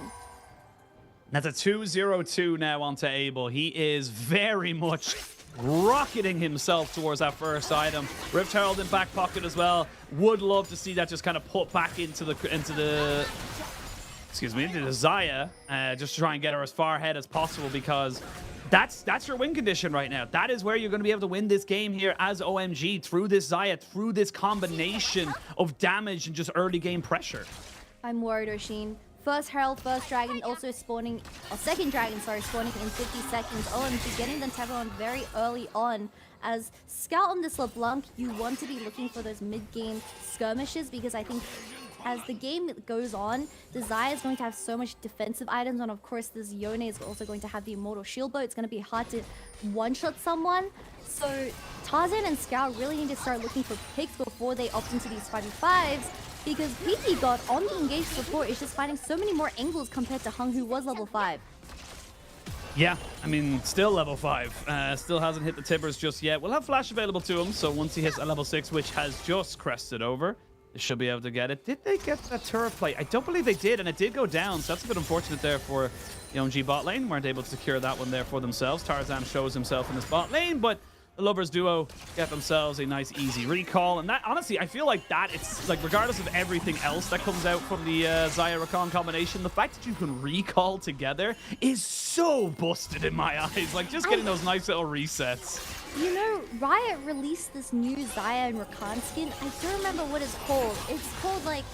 That's a 2-0-2 now onto Abel. He is very much rocketing himself towards that first item. Rift Herald in back pocket as well. Would love to see that just kind of put back into the Xayah, just to try and get her as far ahead as possible, because that's your win condition right now. That is where you're going to be able to win this game here as OMG, through this Xayah, through this combination of damage and just early game pressure. I'm worried, Oshin. First Herald, first Dragon, also spawning, or second Dragon, sorry, spawning in 50 seconds. OMG getting the Tavern very early on. As Scout on this LeBlanc, you want to be looking for those mid-game skirmishes, because I think as the game goes on, the Xayah is going to have so much defensive items, and of course this Yone is also going to have the Immortal Shield Bow. It's going to be hard to one-shot someone. So Tarzan and Scout really need to start looking for picks before they opt into these 5v5s, because PP God on the engaged support is just finding so many more angles compared to Hung, who was level 5. Yeah, I mean, still level 5. Still hasn't hit the tippers just yet. We'll have flash available to him, so once he hits a level 6, which has just crested over, they should be able to get it. Did they get that turret plate? I don't believe they did, and it did go down, so that's a bit unfortunate there for the OMG bot lane. Weren't able to secure that one there for themselves. Tarzan shows himself in this bot lane, but the Lovers duo get themselves a nice, easy recall. And that, honestly, I feel like that, it's like, regardless of everything else that comes out from the Xayah Rakan combination, the fact that you can recall together is so busted in my eyes. Like, just getting those nice little resets. You know, Riot released this new Xayah and Rakan skin. I don't remember what it's called. It's called, like,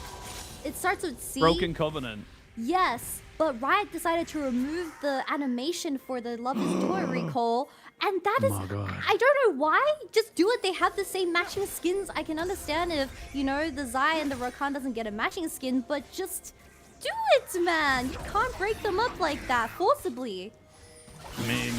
it starts with C. Broken Covenant. Yes, but Riot decided to remove the animation for the Lovers duo recall. And that is, my God. I don't know why. Just do it. They have the same matching skins. I can understand if, you know, the Xayah and the Rakan doesn't get a matching skin, but just do it, man. You can't break them up like that, forcibly. I mean,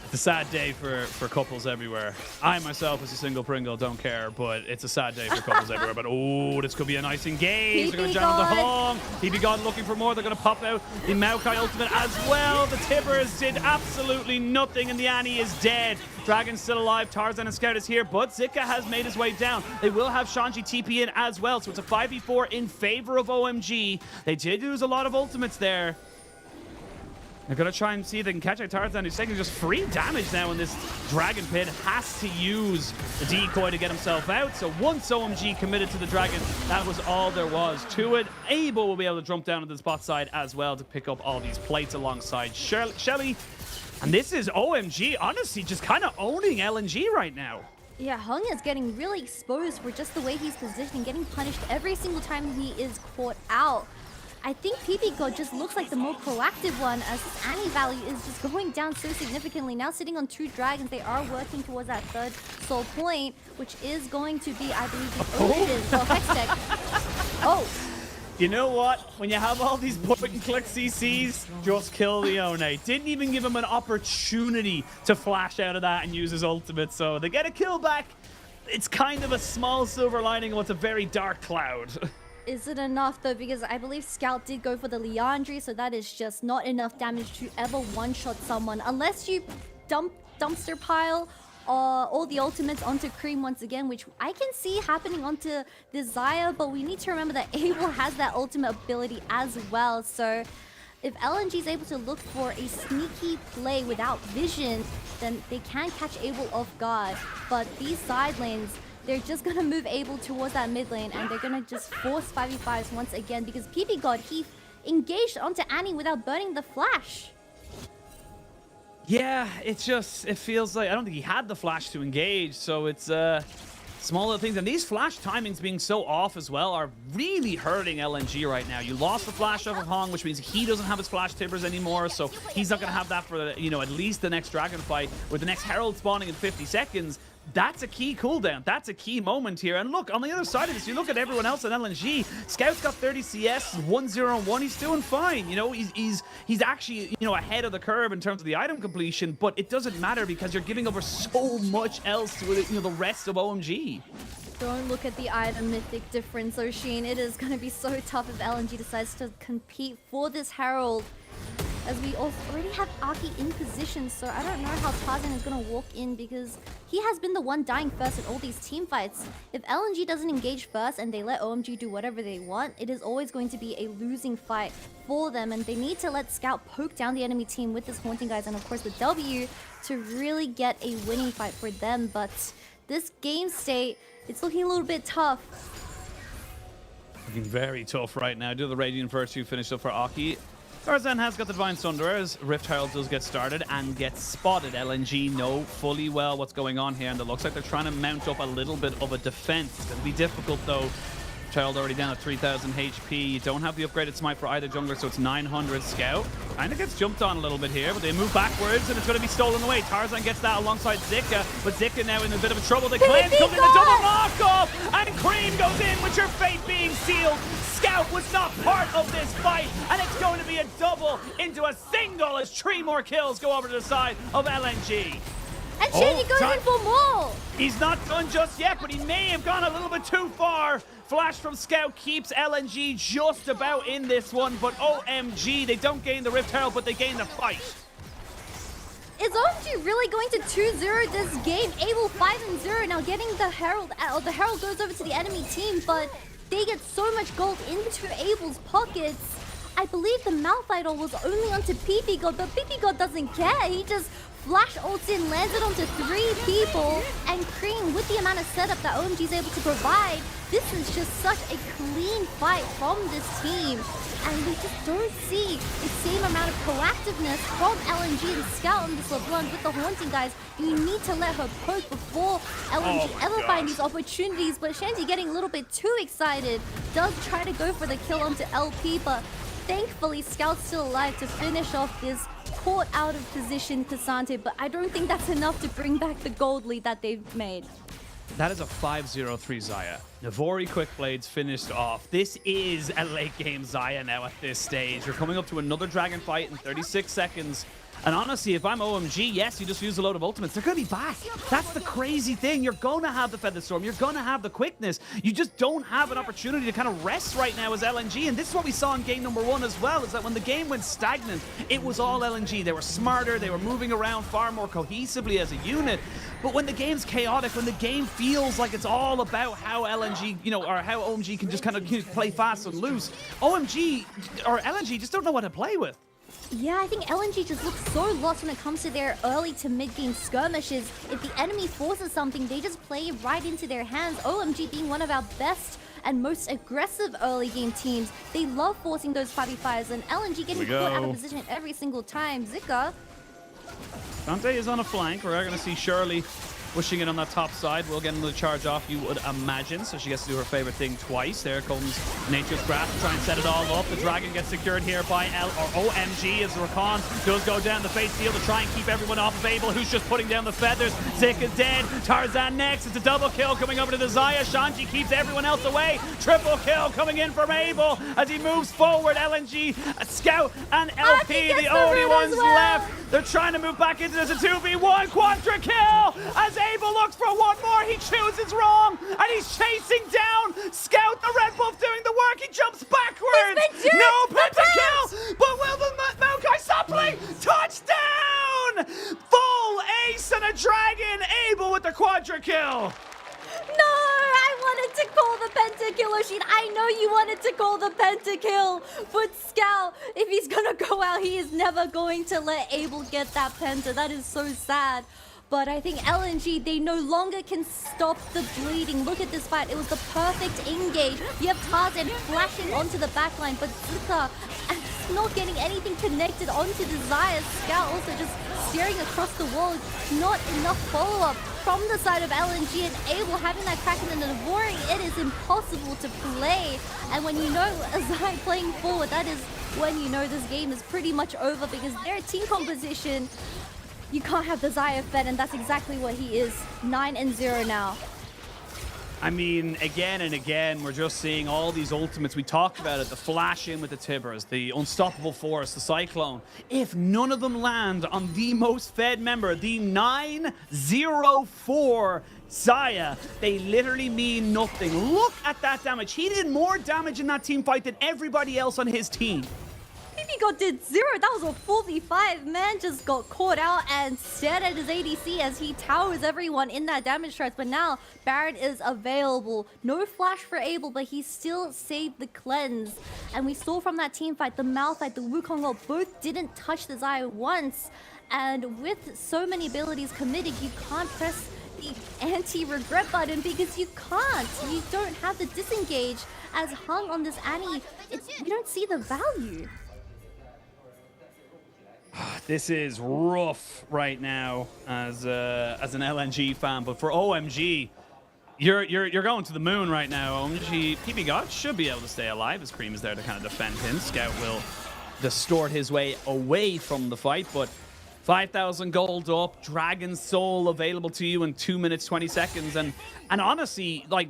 it's a sad day for couples everywhere. I myself, as a single Pringle, don't care, but it's a sad day for couples everywhere. But oh, this could be a nice engage. They're going to jam the home. PB God looking for more. They're going to pop out the Maokai ultimate as well. The Tibbers did absolutely nothing, and the Annie is dead. Dragon's still alive. Tarzan and Scout is here, but Zika has made his way down. They will have Shanji TP in as well, so it's a 5v4 in favor of OMG. They did lose a lot of ultimates there. They're going to try and see if they can catch out Tarzan, who's taking just free damage now in this Dragon Pit. Has to use the decoy to get himself out. So once OMG committed to the Dragon, that was all there was to it. Abel will be able to jump down to the spot side as well to pick up all these plates alongside Shelly. And this is OMG, honestly, just kind of owning LNG right now. Yeah, Hung is getting really exposed for just the way he's positioning, getting punished every single time he is caught out. I think PP God just looks like the more proactive one, as his Annie value is just going down so significantly. Now sitting on 2 dragons, they are working towards that 3rd soul point, which is going to be, I believe, the Ocean or Hextech. Oh. You know what? When you have all these point-and-click CCs, just kill the One. Didn't even give him an opportunity to flash out of that and use his ultimate, so they get a kill back. It's kind of a small silver lining of what's a very dark cloud. Is it enough though? Because I believe Scout did go for the Leandri, so that is just not enough damage to ever one-shot someone. Unless you dumpster pile all the ultimates onto Cream once again, which I can see happening onto the Xayah, but we need to remember that Abel has that ultimate ability as well. So if LNG is able to look for a sneaky play without vision, then they can catch Abel off guard. But these side lanes, they're just going to move Abel towards that mid lane, and they're going to just force 5v5s once again, because PP God, he engaged onto Annie without burning the flash. Yeah, it feels like, I don't think he had the flash to engage, so it's small little things. And these flash timings being so off as well are really hurting LNG right now. You lost the flash off of Hong, which means he doesn't have his flash tippers anymore, so he's not going to have that for, you know, at least the next Dragon fight, with the next Herald spawning in 50 seconds. That's a key cooldown. That's a key moment here. And look, on the other side of this, you look at everyone else in LNG. Scout's got 30 CS, 1-0-1. He's doing fine. You know, he's actually, you know, ahead of the curve in terms of the item completion, but it doesn't matter because you're giving over so much else to, you know, the rest of OMG. Don't look at the item mythic difference, Oshin. It is going to be so tough if LNG decides to compete for this Herald, as we already have Aki in position, so I don't know how Tarzan is going to walk in, because he has been the one dying first in all these team fights. If LNG doesn't engage first and they let OMG do whatever they want, it is always going to be a losing fight for them, and they need to let Scout poke down the enemy team with this Haunting Guys and of course the W to really get a winning fight for them. But this game state, it's looking a little bit tough. Looking very tough right now. Do the Radiant first to finish up for Aki. Tarzan has got the Divine Sunder as Rift Herald does get started and gets spotted. LNG know fully well what's going on here, and it looks like they're trying to mount up a little bit of a defense. It's going to be difficult though. Child already down at 3,000 HP. You don't have the upgraded smite for either jungler, so it's 900. Scout kind of gets jumped on a little bit here, but they move backwards and it's going to be stolen away. Tarzan gets that alongside Zika, but Zika now in a bit of trouble. The cleanse comes in, the double knockoff, and Cream goes in with your fate being sealed. Scout was not part of this fight, and it's going to be a double into a single as 3 more kills go over to the side of LNG. And Shandy goes in for more! He's not done just yet, but he may have gone a little bit too far. Flash from Scout keeps LNG just about in this one, but OMG, they don't gain the Rift Herald, but they gain the fight. Is OMG really going to 2-0 this game? Abel 5-0 now, getting the Herald out. The Herald goes over to the enemy team, but they get so much gold into Abel's pockets. I believe the Malphite was only onto PP God, but PP God doesn't care. He just flash ults in, lands it onto 3 people, and Cream, with the amount of setup that OMG is able to provide, this is just such a clean fight from this team. And we just don't see the same amount of proactiveness from LNG and Scout on this LeBlanc with the Haunting, guys. You need to let her poke before LNG ever find these opportunities. But Shanty getting a little bit too excited, does try to go for the kill onto LP, but thankfully Scout's still alive to finish off this caught out of position Cassante, but I don't think that's enough to bring back the gold lead that they've made. That is a 5-0-3 Xayah. Navori Quickblades finished off. This is a late game Xayah now at this stage. You're coming up to another dragon fight in 36 seconds. And honestly, if I'm OMG, yes, you just use a load of ultimates. They're going to be back. That's the crazy thing. You're going to have the Feather Storm. You're going to have the quickness. You just don't have an opportunity to kind of rest right now as LNG. And this is what we saw in game number 1 as well, is that when the game went stagnant, it was all LNG. They were smarter. They were moving around far more cohesively as a unit. But when the game's chaotic, when the game feels like it's all about how LNG, or how OMG can just kind of play fast and loose, OMG or LNG just don't know what to play with. Yeah, I think LNG just looks so lost when it comes to their early to mid-game skirmishes. If the enemy forces something, they just play it right into their hands. OMG being one of our best and most aggressive early game teams. They love forcing those 5v5s, and LNG getting caught out of position every single time. Zika. Dante is on a flank. We're going to see Shirley pushing it on that top side. We'll get another charge off, you would imagine. So she gets to do her favorite thing twice. There comes Nature's Grasp to try and set it all up. The dragon gets secured here by OMG as Rakan does go down the face field to try and keep everyone off of Abel, who's just putting down the feathers. Zika dead. Tarzan next. It's a double kill coming over to the Xayah. Shanji keeps everyone else away. Triple kill coming in from Abel as he moves forward. LNG, Scout, and LP, the only ones left. They're trying to move back into this. A 2v1 quadra kill as Abel looks for one more. He chooses wrong, and he's chasing down Scout, the red buff, doing the work. He jumps backwards. No pentakill, but will the Maokai sapling? Touchdown! Full ace and a dragon. Abel with the quadra kill. No, I wanted to call the pentakill, Oshin. I know you wanted to call the pentakill, but Scout, if he's gonna go out, he is never going to let Abel get that penta. That is so sad. But I think LNG, they no longer can stop the bleeding. Look at this fight. It was the perfect engage. You have Tarzan flashing onto the backline, but Zika not getting anything connected onto the Xayah. Scout also just staring across the wall. Not enough follow-up from the side of LNG, and Abel having that Kraken and the Navori. It is impossible to play. And when you know Xayah playing forward, that is when you know this game is pretty much over, because their team composition, you can't have the Xayah fed, and that's exactly what he is. 9-0 now. I mean, again and again, we're just seeing all these ultimates. We talked about it, the flash in with the Tibbers, the Unstoppable Force, the Cyclone. If none of them land on the most fed member, the 904 Xayah, they literally mean nothing. Look at that damage. He did more damage in that team fight than everybody else on his team. PP did 0. That was a 4v5. Man just got caught out and stared at his ADC as he towers everyone in that damage track. But now Baron is available. No flash for Abel, but he still saved the cleanse. And we saw from that team fight, the Malphite, the Wukong ult both didn't touch the Xayah once. And with so many abilities committed, you can't press the anti-regret button because you can't. You don't have the disengage as hung on this Annie. You don't see the value. This is rough right now as an LNG fan, but for OMG, you're going to the moon right now. OMG, PP God should be able to stay alive as Cream is there to kind of defend him. Scout will distort his way away from the fight, but 5,000 gold up, Dragon Soul available to you in 2 minutes 20 seconds, and honestly, like,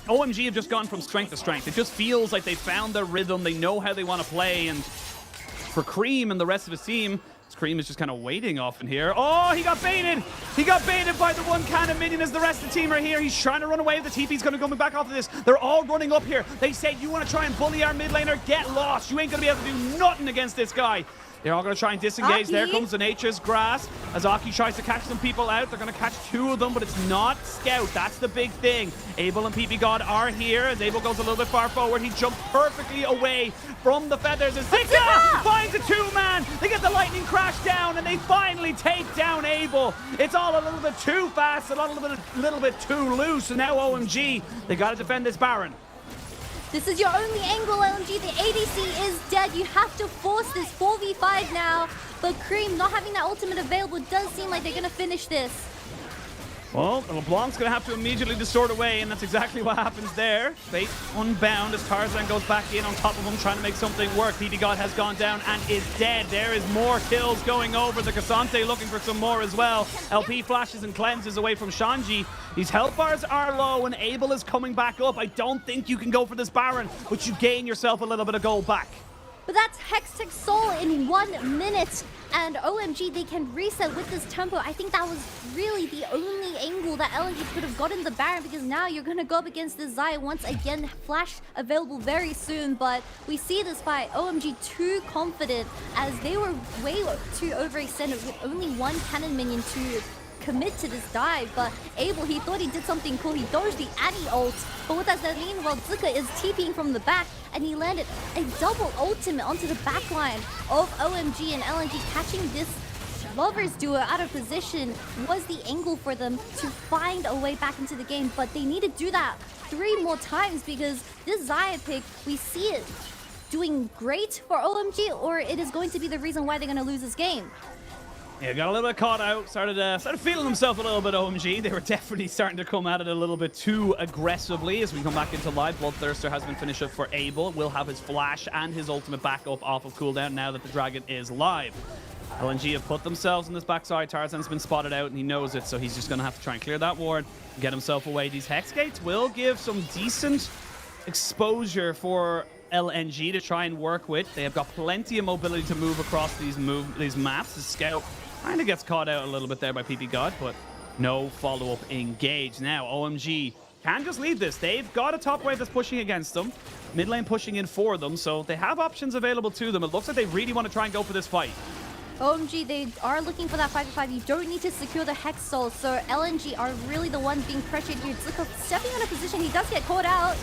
OMG have just gone from strength to strength. It just feels like they found their rhythm. They know how they want to play, and for Cream and the rest of his team, Cream is just kind of waiting off in here. Oh, he got baited! He got baited by the one cannon minion as the rest of the team are here. He's trying to run away with the TP's going to come back off of this. They're all running up here. They said, you want to try and bully our mid laner? Get lost. You ain't going to be able to do nothing against this guy. They're all going to try and disengage. There Aki. comes the Nature's Grasp. As Aki tries to catch some people out, they're going to catch 2 of them, but it's not Scout. That's the big thing. Abel and PP God are here. As Abel goes a little bit far forward, he jumped perfectly away from the feathers. As Zika finds a 2-man. They get the lightning crash down, and they finally take down Abel. It's all a little bit too fast, a little bit too loose, and now OMG, they got to defend this Baron. This is your only angle, LNG. The ADC is dead. You have to force this 4v5 now. But Cream not having that ultimate available does seem like they're going to finish this. Well, LeBlanc's going to have to immediately distort away, and that's exactly what happens there. Fate unbound as Tarzan goes back in on top of him, trying to make something work. PP God has gone down and is dead. There is more kills going over. The Cassante looking for some more as well. LP flashes and cleanses away from Shanji. These health bars are low, and Abel is coming back up. I don't think you can go for this Baron, but you gain yourself a little bit of gold back. But that's Hextech Soul in 1 minute. And OMG, they can reset with this tempo. I think that was really the only angle that LNG could have gotten the Baron, because now you're going to go up against the Zaya once again. Flash available very soon, but we see this fight. OMG too confident, as they were way too overextended with only 1 cannon minion to commit to this dive. But Abel, he thought he did something cool. He dodged the Addy ult. But what does that mean? Well, Zika is TPing from the back, and he landed a double ultimate onto the backline of OMG, and LNG catching this lovers duo out of position was the angle for them to find a way back into the game. But they need to do that 3 more times, because this Zaya pick, we see it doing great for OMG, or it is going to be the reason why they're going to lose this game. Yeah, got a little bit caught out, started feeling himself a little bit, OMG. They were definitely starting to come at it a little bit too aggressively. As we come back into live, Bloodthirster has been finished up for Abel. Will have his flash and his ultimate back up off of cooldown now that the Dragon is live. LNG have put themselves in this backside. Tarzan's been spotted out, and he knows it, so he's just going to have to try and clear that ward, get himself away. These Hex Gates will give some decent exposure for LNG to try and work with. They have got plenty of mobility to move across these maps. The Scout kind of gets caught out a little bit there by PP God, but no follow-up engaged. Now, OMG can just lead this. They've got a top wave that's pushing against them. Mid lane pushing in for them, so they have options available to them. It looks like they really want to try and go for this fight. OMG, they are looking for that 5v5. You don't need to secure the Hex Soul, so LNG are really the ones being pressured here. Zuko stepping on a position, he does get caught out.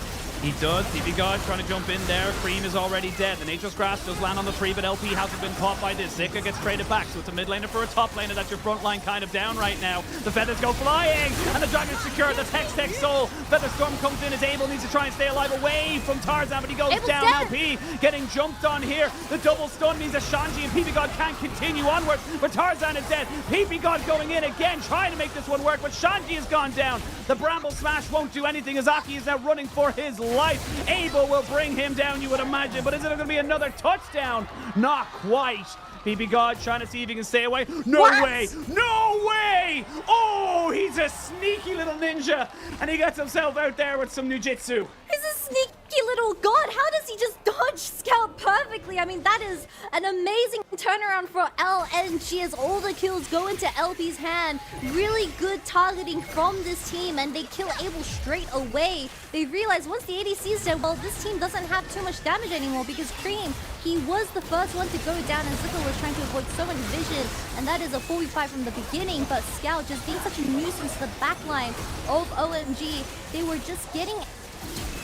He does. PP God trying to jump in there. Cream is already dead. The Nature's Grasp does land on the tree, but LP hasn't been caught by this. Zika gets traded back, so it's a mid laner for a top laner. That's your front line kind of down right now. The feathers go flying, and the Dragon's secured. That's Hextech Soul. Featherstorm comes in as Abel needs to try and stay alive away from Tarzan, but he goes down. Dead. LP getting jumped on here. The double stun means that Shanji and PP God can't continue onward, but Tarzan is dead. PP God going in again, trying to make this one work, but Shanji has gone down. The Bramble Smash won't do anything as Aki is now running for his life. Abel will bring him down, you would imagine, but is it going to be another touchdown? Not quite. PP God trying to see if he can stay away. No way! No way! Oh, he's a sneaky little ninja, and he gets himself out there with some ninjutsu. He's a sneaky little god. How does he just dodge Scout perfectly? I mean, that is an amazing turnaround for LNG as all the kills go into LP's hand. Really good targeting from this team, and they kill Abel straight away. They realize once the ADC is dead, well, this team doesn't have too much damage anymore, because Cream, he was the first one to go down, and Zuko was trying to avoid so much vision, and that is a 4v5 from the beginning. But Scout just being such a nuisance to the backline of OMG, they were just getting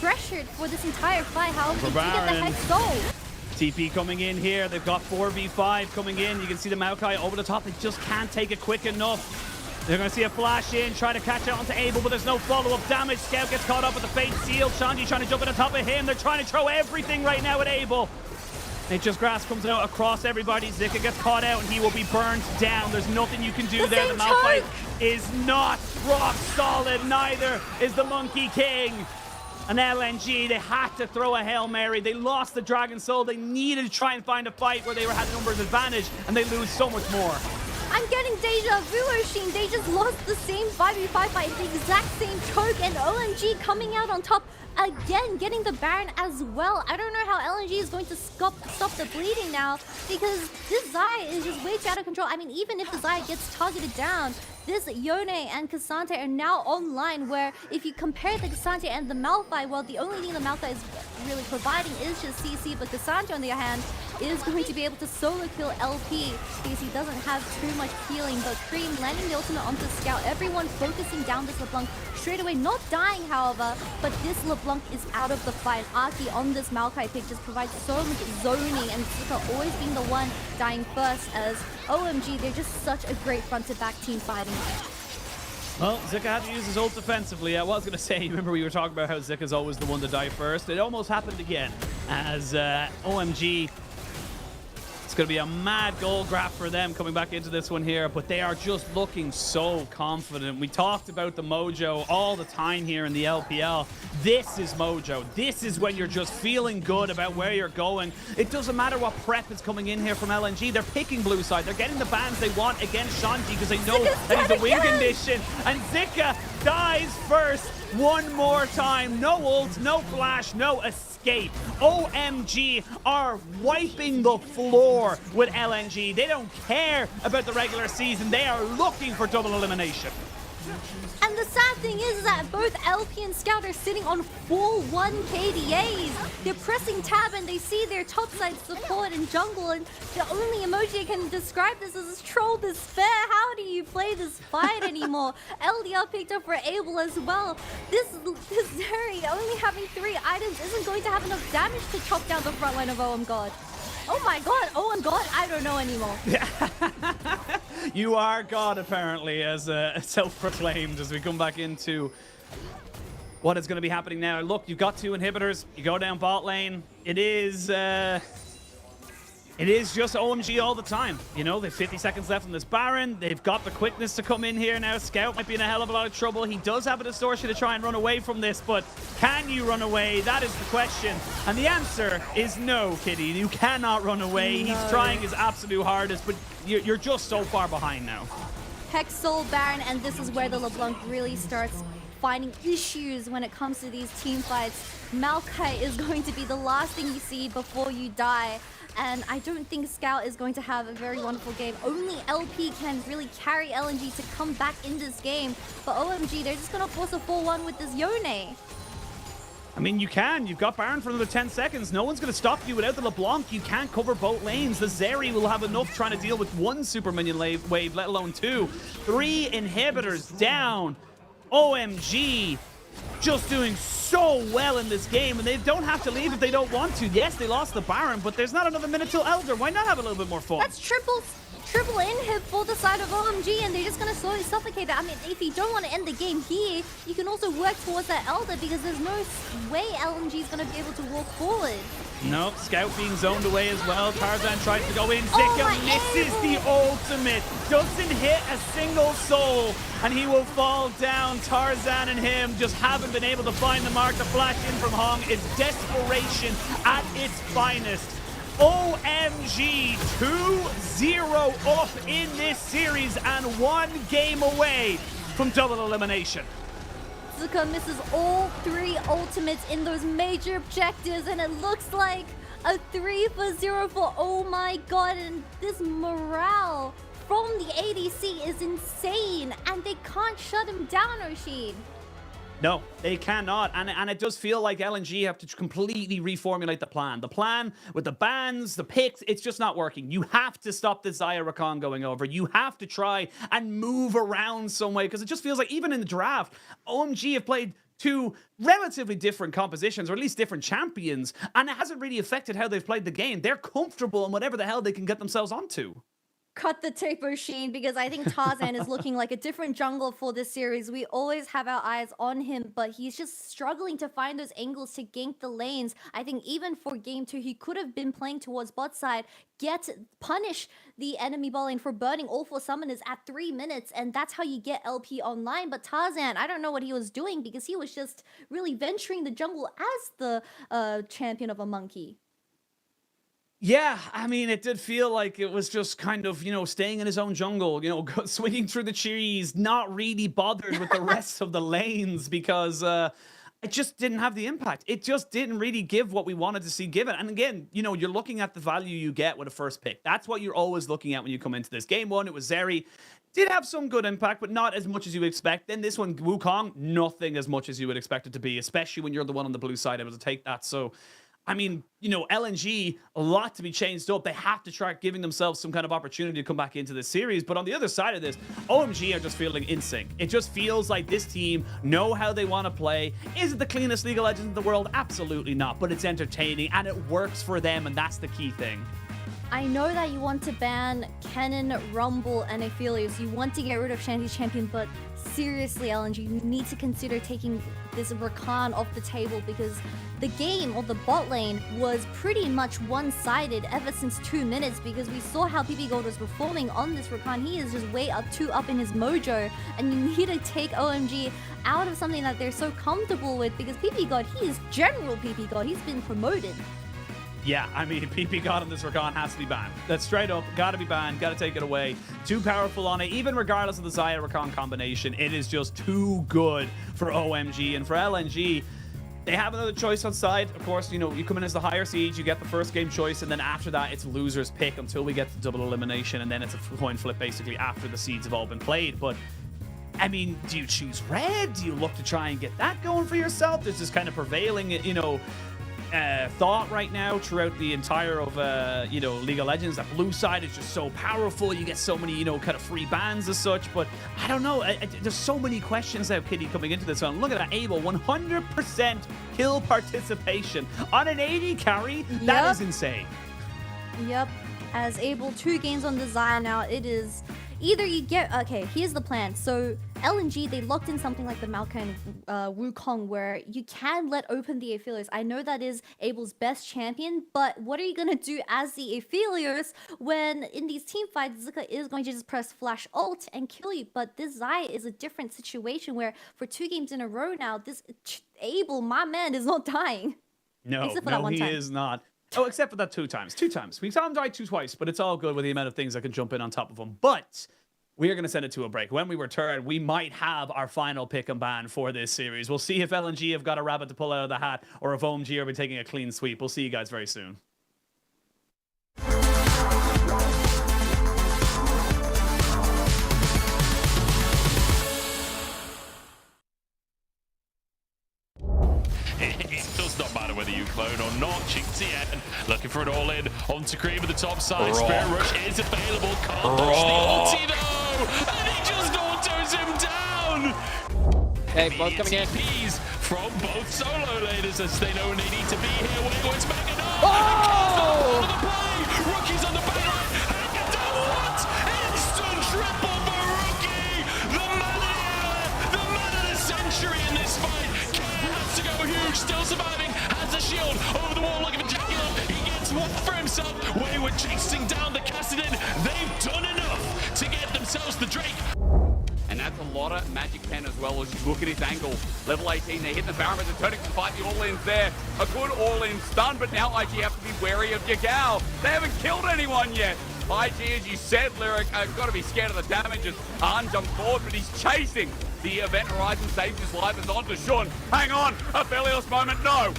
pressured for this entire fight. However, they did get the Hex Soul. TP coming in here. They've got 4v5 coming in. You can see the Maokai over the top. They just can't take it quick enough. They're going to see a flash in, try to catch out onto Abel, but there's no follow-up damage. Scout gets caught up with the Fate Seal. Shanji trying to jump in on top of him. They're trying to throw everything right now at Abel. Nature's Grasp comes out across everybody. Zika gets caught out, and he will be burned down. There's nothing you can do there. The Malphite is not rock solid. Neither is the Monkey King. And LNG, they had to throw a Hail Mary. They lost the Dragon Soul. They needed to try and find a fight where they had a numbers advantage, and they lose so much more. I'm getting deja vu, Oshin. They just lost the same 5v5 fight, the exact same choke, and OMG coming out on top again, getting the Baron as well. I don't know how LNG is going to stop the bleeding now, because this Zaya is just way too out of control. I mean, even if the Zaya gets targeted down, this Yone and Cassandra are now online, where if you compare the Cassandra and the Malphite, well, the only thing the Malphite is really providing is just CC, but Cassandra, on the other hand, is going to be able to solo kill LP because he doesn't have too much healing. But Cream landing the ultimate onto Scout, everyone focusing down this LeBlanc straight away, not dying, however, but this LeBlanc is out of the fight. Aki on this Maokai pick just provides so much zoning, and Zuka always being the one dying first, as OMG, they're just such a great front-to-back team fighting. Well, Zika had to use his ult defensively. I was going to say, remember we were talking about how Zika's always the one to die first. It almost happened again, as OMG... It's going to be a mad goal grab for them coming back into this one here, but they are just looking so confident. We talked about the mojo all the time here in the LPL. This is mojo. This is when you're just feeling good about where you're going. It doesn't matter what prep is coming in here from LNG. They're picking blue side. They're getting the bans they want against Shanti because they know that he's a win condition. And Zika dies first one more time. No ult, no flash, no escape. OMG are wiping the floor with LNG. They don't care about the regular season. They are looking for double elimination. And the sad thing is that both LP and Scout are sitting on 4-1 KDAs. They're pressing tab and they see their topside support in jungle, and the only emoji I can describe this as troll despair. How do you play this fight anymore? LDR picked up for Abel as well. This Zeri only having 3 items isn't going to have enough damage to chop down the front line of OM God. Oh my god, OM God, I don't know anymore. You are God, apparently, as self-proclaimed, as we come back into what is going to be happening now. Look, you've got 2 inhibitors. You go down bot lane. It is just OMG all the time. You know, they've 50 seconds left on this Baron. They've got the quickness to come in here now. Scout might be in a hell of a lot of trouble. He does have a distortion to try and run away from this, but can you run away? That is the question. And the answer is no, Kitty. You cannot run away. No. He's trying his absolute hardest, but you're just so far behind now. Hexol, Baron, and this is where the LeBlanc really starts finding issues when it comes to these team fights. Maokai is going to be the last thing you see before you die. And I don't think Scout is going to have a very wonderful game. Only LP can really carry LNG to come back in this game. But OMG, they're just going to force a 4-1 with this Yone. I mean, you can. You've got Baron for another 10 seconds. No one's going to stop you without the LeBlanc. You can't cover both lanes. The Zeri will have enough trying to deal with 1 super minion wave, let alone 2. 3 inhibitors down. OMG. Just doing so well in this game, and they don't have to leave if they don't want to. Yes, they lost the Baron, but there's not another minute till Elder. Why not have a little bit more fun? That's triple inhib for the side of OMG, and they're just gonna slowly suffocate it. I mean, if you don't want to end the game here, you can also work towards that Elder, because there's no way LNG is gonna be able to walk forward. Nope, Scout being zoned away as well. Tarzan tries to go in. Zika misses the ultimate. Doesn't hit a single soul, and he will fall down. Tarzan and him just haven't been able to find the mark. The flash in from Hong is desperation at its finest. OMG 2-0 up in this series and 1 game away from double elimination. Zuka misses all 3 ultimates in those major objectives, and it looks like a 3-0 for Oh My God. And this morale from the ADC is insane, and they can't shut him down, Oshin. No, they cannot. And it does feel like LNG have to completely reformulate the plan. The plan with the bans, the picks, it's just not working. You have to stop the Zaya Rakan going over. You have to try and move around some way, because it just feels like even in the draft, OMG have played 2 relatively different compositions, or at least different champions, and it hasn't really affected how they've played the game. They're comfortable in whatever the hell they can get themselves onto. Cut the tape, Oshin, because I think Tarzan is looking like a different jungle for this series. We always have our eyes on him, but he's just struggling to find those angles to gank the lanes. I think even for game 2, he could have been playing towards bot side, punish the enemy bot lane for burning all 4 summoners at 3 minutes, and that's how you get LP online. But Tarzan, I don't know what he was doing, because he was just really venturing the jungle as the champion of a monkey. Yeah, I mean, it did feel like it was just kind of, staying in his own jungle, swinging through the trees, not really bothered with the rest of the lanes because it just didn't have the impact. It just didn't really give what we wanted to see given. And again, you're looking at the value you get with a first pick. That's what you're always looking at when you come into this. Game one, it was Zeri. Did have some good impact, but not as much as you would expect. Then this one, Wukong, nothing as much as you would expect it to be, especially when you're the one on the blue side able to take that. So, I mean, LNG, a lot to be changed up. They have to try giving themselves some kind of opportunity to come back into this series. But on the other side of this, OMG are just feeling in sync. It just feels like this team know how they want to play. Is it the cleanest League of Legends in the world? Absolutely not. But it's entertaining and it works for them, and that's the key thing. I know that you want to ban Kennen, Rumble, and Aphelios. You want to get rid of Shanty's champion, but seriously, LNG, you need to consider taking this Rakan off the table because the game or the bot lane was pretty much one-sided ever since 2 minutes because we saw how PP Gold was performing on this Rakan. He is just way too up in his mojo, and you need to take OMG out of something that they're so comfortable with because PP God, he is General PP God. He's been promoted. Yeah, I mean, PP God on this Rakan has to be banned. That's straight up. Got to be banned. Got to take it away. Too powerful on it. Even regardless of the Xayah Rakan combination, it is just too good for OMG. And for LNG, they have another choice on side. Of course, you come in as the higher siege, you get the first game choice, and then after that, it's loser's pick until we get to double elimination, and then it's a coin flip basically after the seeds have all been played. But I mean, do you choose red? Do you look to try and get that going for yourself? There's this kind of prevailing, thought right now throughout the entire of League of Legends that blue side is just so powerful. You get so many kind of free bans as such, but I don't know. There's so many questions now, Kitty, coming into this one. Look at that, Abel, 100% kill participation on an 80 carry. That is insane. Yep, as Abel 2 games on the Xayah now. It is either you get, okay, here's the plan. So LNG, they locked in something like the Maokai Wukong where you can let open the Aphelios. I know that is Abel's best champion, but what are you going to do as the Aphelios when in these team fights, Zika is going to just press flash ult and kill you? But this Xayah is a different situation where for 2 games in a row now, this Abel, my man, is not dying. No, he is not. Oh, except for that 2 times. 2 times. We saw him die twice, but it's all good with the amount of things that can jump in on top of him. But we are going to send it to a break. When we return, we might have our final pick and ban for this series. We'll see if LNG have got a rabbit to pull out of the hat or if OMG are taking a clean sweep. We'll see you guys very soon. It does not matter whether you clone or not. Chinktien looking for an all-in onto Cream at the top side. Spirit Rush is available. Can't dodge the ulti though, and he just autos him down. Okay, both coming in. TPs from both solo laners as they know they need to be here. Wayward's making up. Oh! The play. Rookie's on the back line. Hanging down what? Instant triple for Rookie. The man of the century in this fight. To go huge, still surviving, has a shield over the wall looking for Jackal. He gets one for himself. Wayward chasing down the Kassadin. They've done enough to get themselves the Drake. And that's a lot of magic pen as well as you look at his angle. Level 18, they hit the Baron, but they're turning to fight the all-ins there. A good all-in stun, but now IG have to be wary of Jagal. They haven't killed anyone yet. IG, as you said, Lyric, got to be scared of the damage as Arn jumps forward, but he's chasing. The Event Horizon saves his life and onto Shun. Hang on, a Aphelios moment. No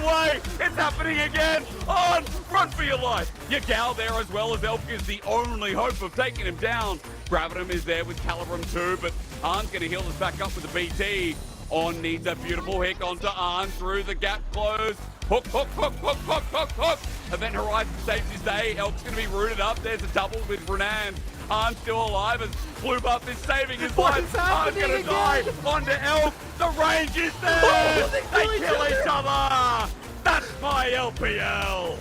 way, it's happening again. On, run for your life. Yagal there as well as Elk is the only hope of taking him down. Gravitum is there with Calibrum too, but Arn's going to heal us back up with the BT. On needs a beautiful hit onto Arn through the gap close. Hook. Event Horizon saves his day. Elk's going to be rooted up. There's a double with Renan. Arn's still alive as Blue Buff is saving his life. Arn's going to die onto Elk. The range is there. Oh, they kill each other. That's my LPL.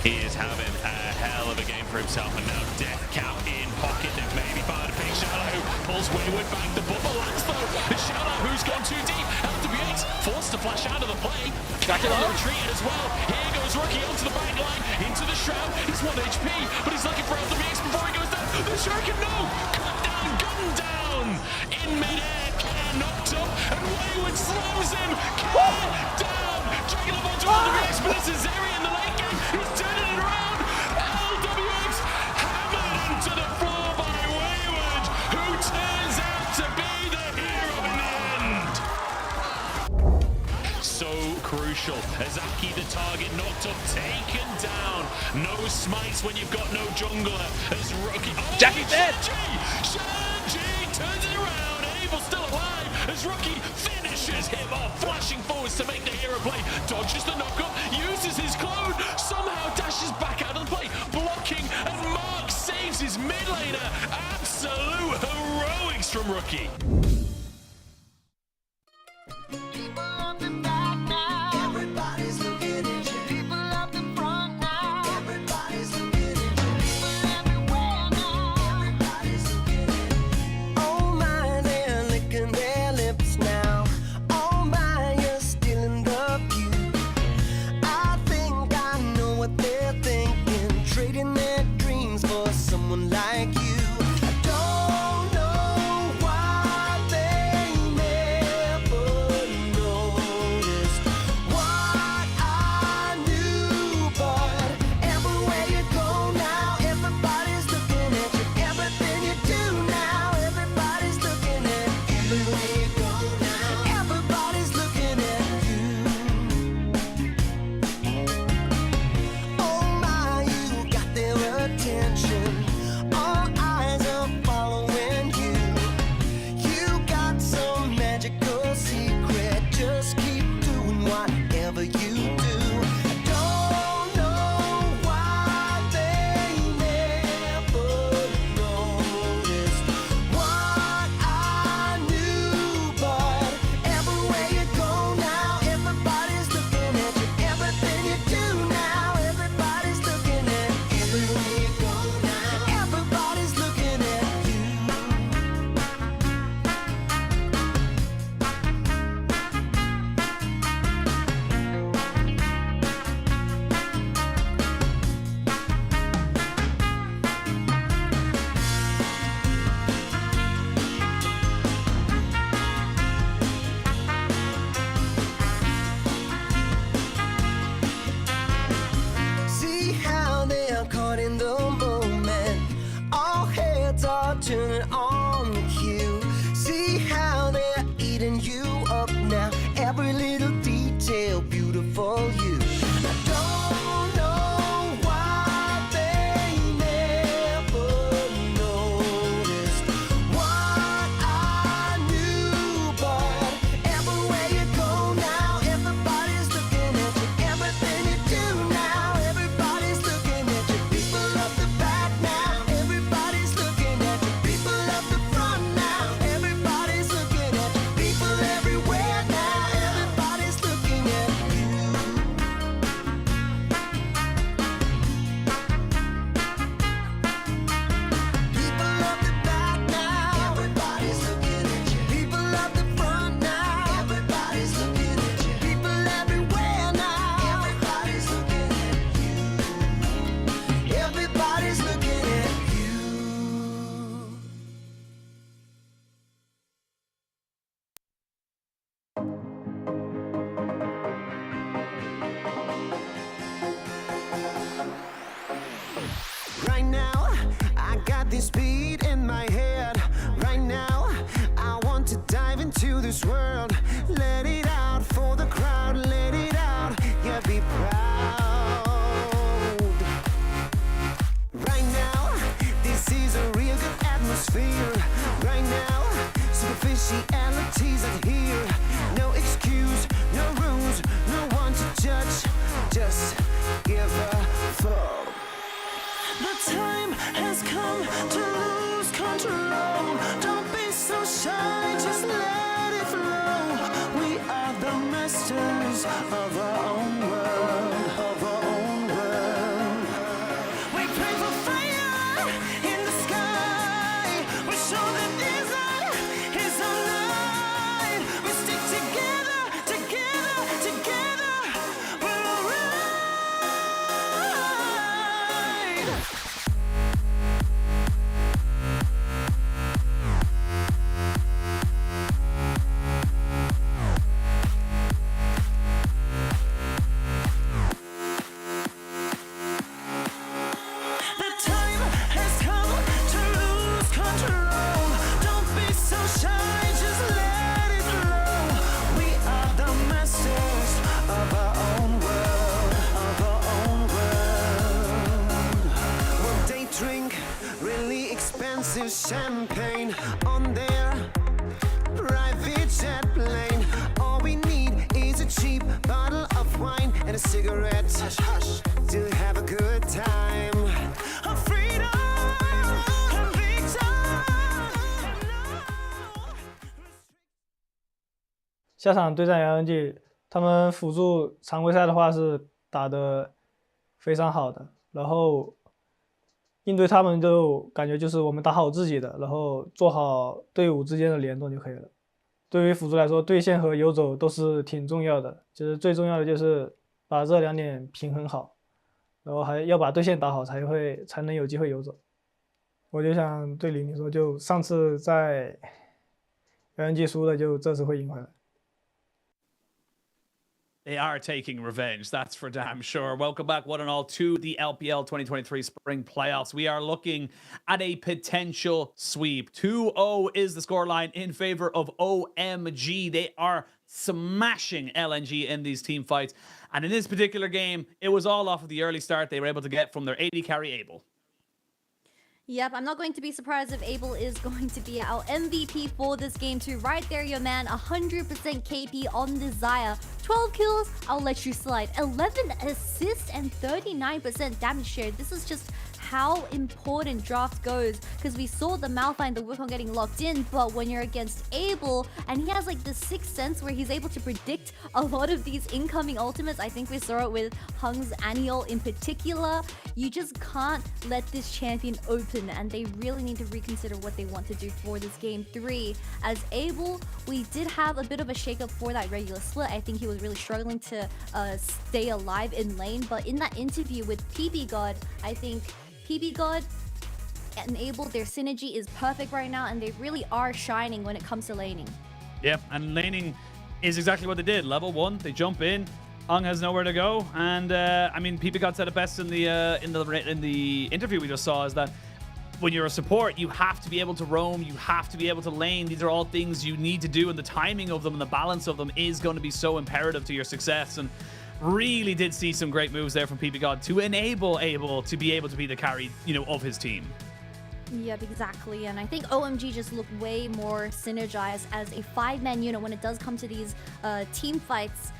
He is having a hell of a game for himself, and now Death Count in pocket. They've maybe found a big Shadow who pulls Wayward back. The bubble lands though. The Shadow who's gone too deep. LWH forced to flash out of the play. Dracula retreated as well. Here goes Rookie onto the back line, into the Shroud. He's 1 HP, but he's looking for LWX before he goes down. The Shuriken, no! Cut down, gun down! In midair, Care knocked up, and Wayward slows him. Care down! Dracula onto LWX, but this is Zeri in the late game. He's turning it around. crucial. Azaki, the target, knocked up, taken down. No smites when you've got no jungler. As Rookie, Jackie's dead. Shanji turns it around. Abel still alive as Rookie finishes him off, flashing forwards to make the hero play. Dodges the knockup, uses his clone, somehow dashes back out of the play, blocking, and Mark saves his mid laner. Absolute heroics from Rookie. Everybody's looking at you. People up the front now. Everybody's looking at you. People everywhere now. Everybody's looking at you. Oh my, they're licking their lips now. Oh my, you're stealing the view. I think I know what they're thinking, trading their dreams for someone like you. I don't know why they never noticed what I knew, but everywhere you go now, everybody's looking at you. Everything you do now, everybody's looking at you. Everywhere you go now, everybody's looking at you. Oh my, you got their attention. All eyes are following you. You got some magical secret. Just keep doing whatever you do. I don't know why they never noticed what I knew, but everywhere you go now, everybody's looking at you. Everything you do now, everybody's looking at you. Everywhere you go now, everybody's looking at you. See how they are caught in the moment. All heads are turning on you. See how they're eating you up now. Every little detail, beautiful you. I don't know why they never noticed what I knew, but everywhere you go now, everybody's looking at you. Everything you do now, everybody's looking at you. People up the back now, everybody's looking at you. People up the front now, everybody's looking at you. People everywhere now, everybody's looking at you. People up the back now, everybody's looking at you. People up the front now, everybody's looking at you. People everywhere now, everybody's looking at you. Everybody's looking at you. Right now, I got this beat in my head. Right now, I want to dive into this world. Let it out for the crowd. Let it out. Yeah, be proud. Right now, this is a real good atmosphere. Right now, superficialities are here. No excuse, no rules, no one to judge. Just give a fuck. The time has come to lose control. Don't be so shy, just let it flow. We are the masters of our own world, of our own world. We pray for fire in the sky. We show that desire is alive. We stick together, together, together. We're alright. champagne on their private jet plane. All we need is a cheap bottle of wine and a cigarette to have a good time. Of freedom and victory. 下场对战 LNG， 他们辅助常规赛的话是打得非常好的，然后应对他们就感觉就是我们打好自己的，然后做好队伍之间的联动就可以了。对于辅助来说，对线和游走都是挺重要的，就是最重要的就是把这2点平衡好，然后还要把对线打好才能有机会游走。我就想对玲玲说，就上次在 LNG 输了，就这次会赢回来。They are taking revenge, that's for damn sure. Welcome back, one and all, to the LPL 2023 Spring Playoffs. We are looking at a potential sweep. 2-0 is the scoreline in favor of OMG. They are smashing LNG in these team fights. And in this particular game, it was all off of the early start they were able to get from their AD carry, Abel. Yep, I'm not going to be surprised if Abel is going to be our MVP for this game too. Right there, your man, 100% KP on Desire. 12 kills, I'll let you slide. 11 assists and 39% damage share. This is just how important draft goes, because we saw the Malphite and the Wukong getting locked in, but when you're against Abel and he has like this sixth sense where he's able to predict a lot of these incoming ultimates, I think we saw it with Hung's Annual in particular, you just can't let this champion open, and they really need to reconsider what they want to do for this game 3. As Abel, we did have a bit of a shakeup for that regular split. I think he was really struggling to stay alive in lane, but in that interview with PB God, I think PB God and Abel, their synergy is perfect right now, and they really are shining when it comes to laning. Yep, and laning is exactly what they did. Level 1, they jump in. Hung has nowhere to go, and I mean, PB God said it best in the interview we just saw, is that when you're a support, you have to be able to roam, you have to be able to lane. These are all things you need to do, and the timing of them and the balance of them is going to be so imperative to your success. And really did see some great moves there from PB God to enable Abel to be able to be the carry, of his team. Yep, exactly. And I think OMG just look way more synergized as a 5-man unit when it does come to these team fights.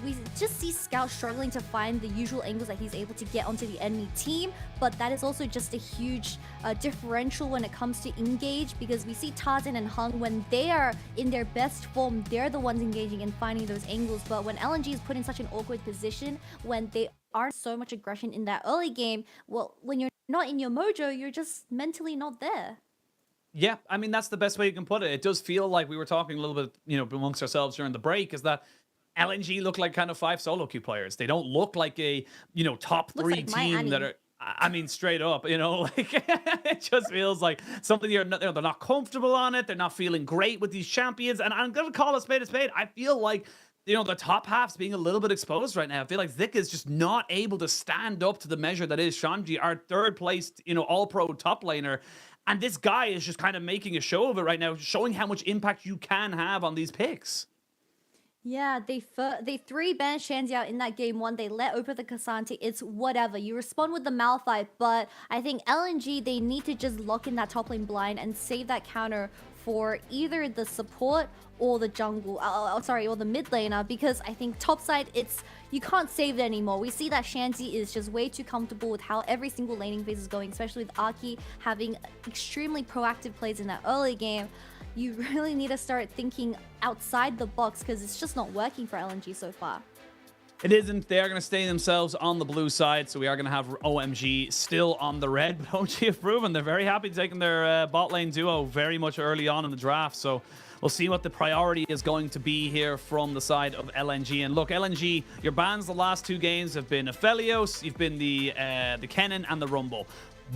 We just see Scout struggling to find the usual angles that he's able to get onto the enemy team, but that is also just a huge differential when it comes to engage, because we see Tarzan and Hung, when they are in their best form, they're the ones engaging and finding those angles. But when LNG is put in such an awkward position, when they are so much aggression in that early game, well, when you're not in your mojo, you're just mentally not there. Yeah, I mean, that's the best way you can put it. It does feel like we were talking a little bit, amongst ourselves during the break, is that LNG look like kind of 5 solo queue players. They don't look like a, top 3 like team that are, I mean, straight up, like it just feels like something they're not comfortable on it. They're not feeling great with these champions. And I'm going to call a spade a spade. I feel like, the top half's being a little bit exposed right now. I feel like Zik is just not able to stand up to the measure that is Shanji, our third placed, all-pro top laner. And this guy is just kind of making a show of it right now, showing how much impact you can have on these picks. Yeah, they 3-ban Shanzi out in that game 1. They let open the K'Sante. It's whatever. You respond with the Malphite, but I think LNG, they need to just lock in that top lane blind and save that counter for either the support or the jungle, or the mid laner, because I think topside, you can't save it anymore. We see that Shanzi is just way too comfortable with how every single laning phase is going, especially with Aki having extremely proactive plays in that early game. You really need to start thinking outside the box, because it's just not working for LNG so far. It isn't. They are going to stay themselves on the blue side, so we are going to have OMG still on the red. But OMG have proven they're very happy taking their bot lane duo very much early on in the draft. So we'll see what the priority is going to be here from the side of LNG. And look, LNG, your bans the last 2 games have been Aphelios, you've been the Kennen, and the Rumble.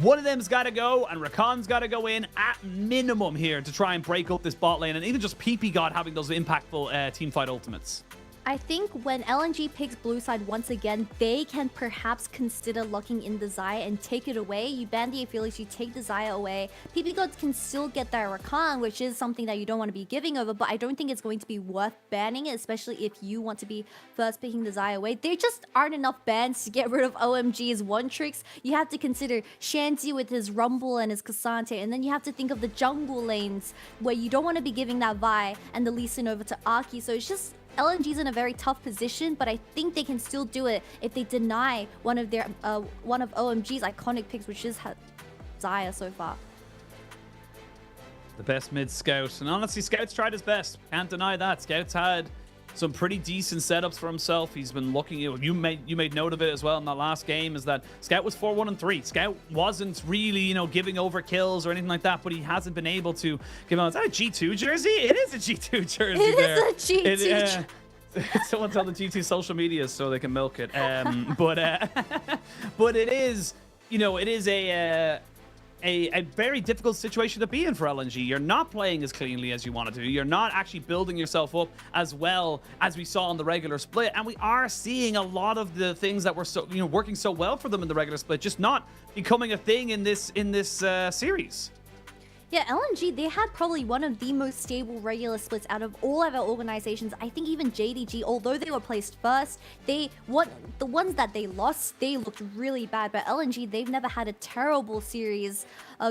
One of them's got to go, and Rakan's got to go in at minimum here to try and break up this bot lane, and even just PP God having those impactful teamfight ultimates. I think when LNG picks blue side once again, they can perhaps consider locking in the Xayah and take it away. You ban the Felix, you take the Xayah away. PP Gods can still get that Rakan, which is something that you don't want to be giving over, but I don't think it's going to be worth banning it, especially if you want to be first picking the Xayah away. There just aren't enough bans to get rid of OMG's one tricks. You have to consider Shanty with his Rumble and his Cassante, and then you have to think of the jungle lanes where you don't want to be giving that Vi and the Lee Sin over to Aki. So it's just LNG's in a very tough position, but I think they can still do it if they deny one of OMG's iconic picks, which is Xayah so far. The best mid Scout, and honestly, Scout's tried his best. Can't deny that. Scout's had some pretty decent setups for himself. He's been looking at you made note of it as well in that last game, is that Scout was 4-1-3. Scout wasn't really, giving over kills or anything like that, but he hasn't been able to give out. Is that a G2 jersey? It is a G2 jersey. It is a G2 jersey. Someone tell the G2 social media so they can milk it. But it is, it is a very difficult situation to be in for LNG. You're not playing as cleanly as you want to do. You're not actually building yourself up as well as we saw in the regular split. And we are seeing a lot of the things that were so working so well for them in the regular split just not becoming a thing in this series. Yeah, LNG, they had probably one of the most stable regular splits out of all of our organizations. I think even JDG, although they were placed first, the ones that they lost, they looked really bad. But LNG, they've never had a terrible series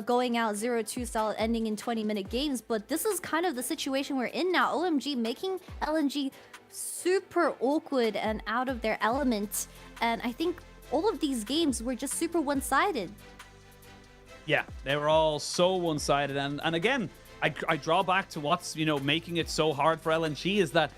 going out 0-2 style, ending in 20-minute games. But this is kind of the situation we're in now. OMG making LNG super awkward and out of their element. And I think all of these games were just super one-sided. Yeah, they were all so one-sided, and again, I draw back to what's making it so hard for LNG is that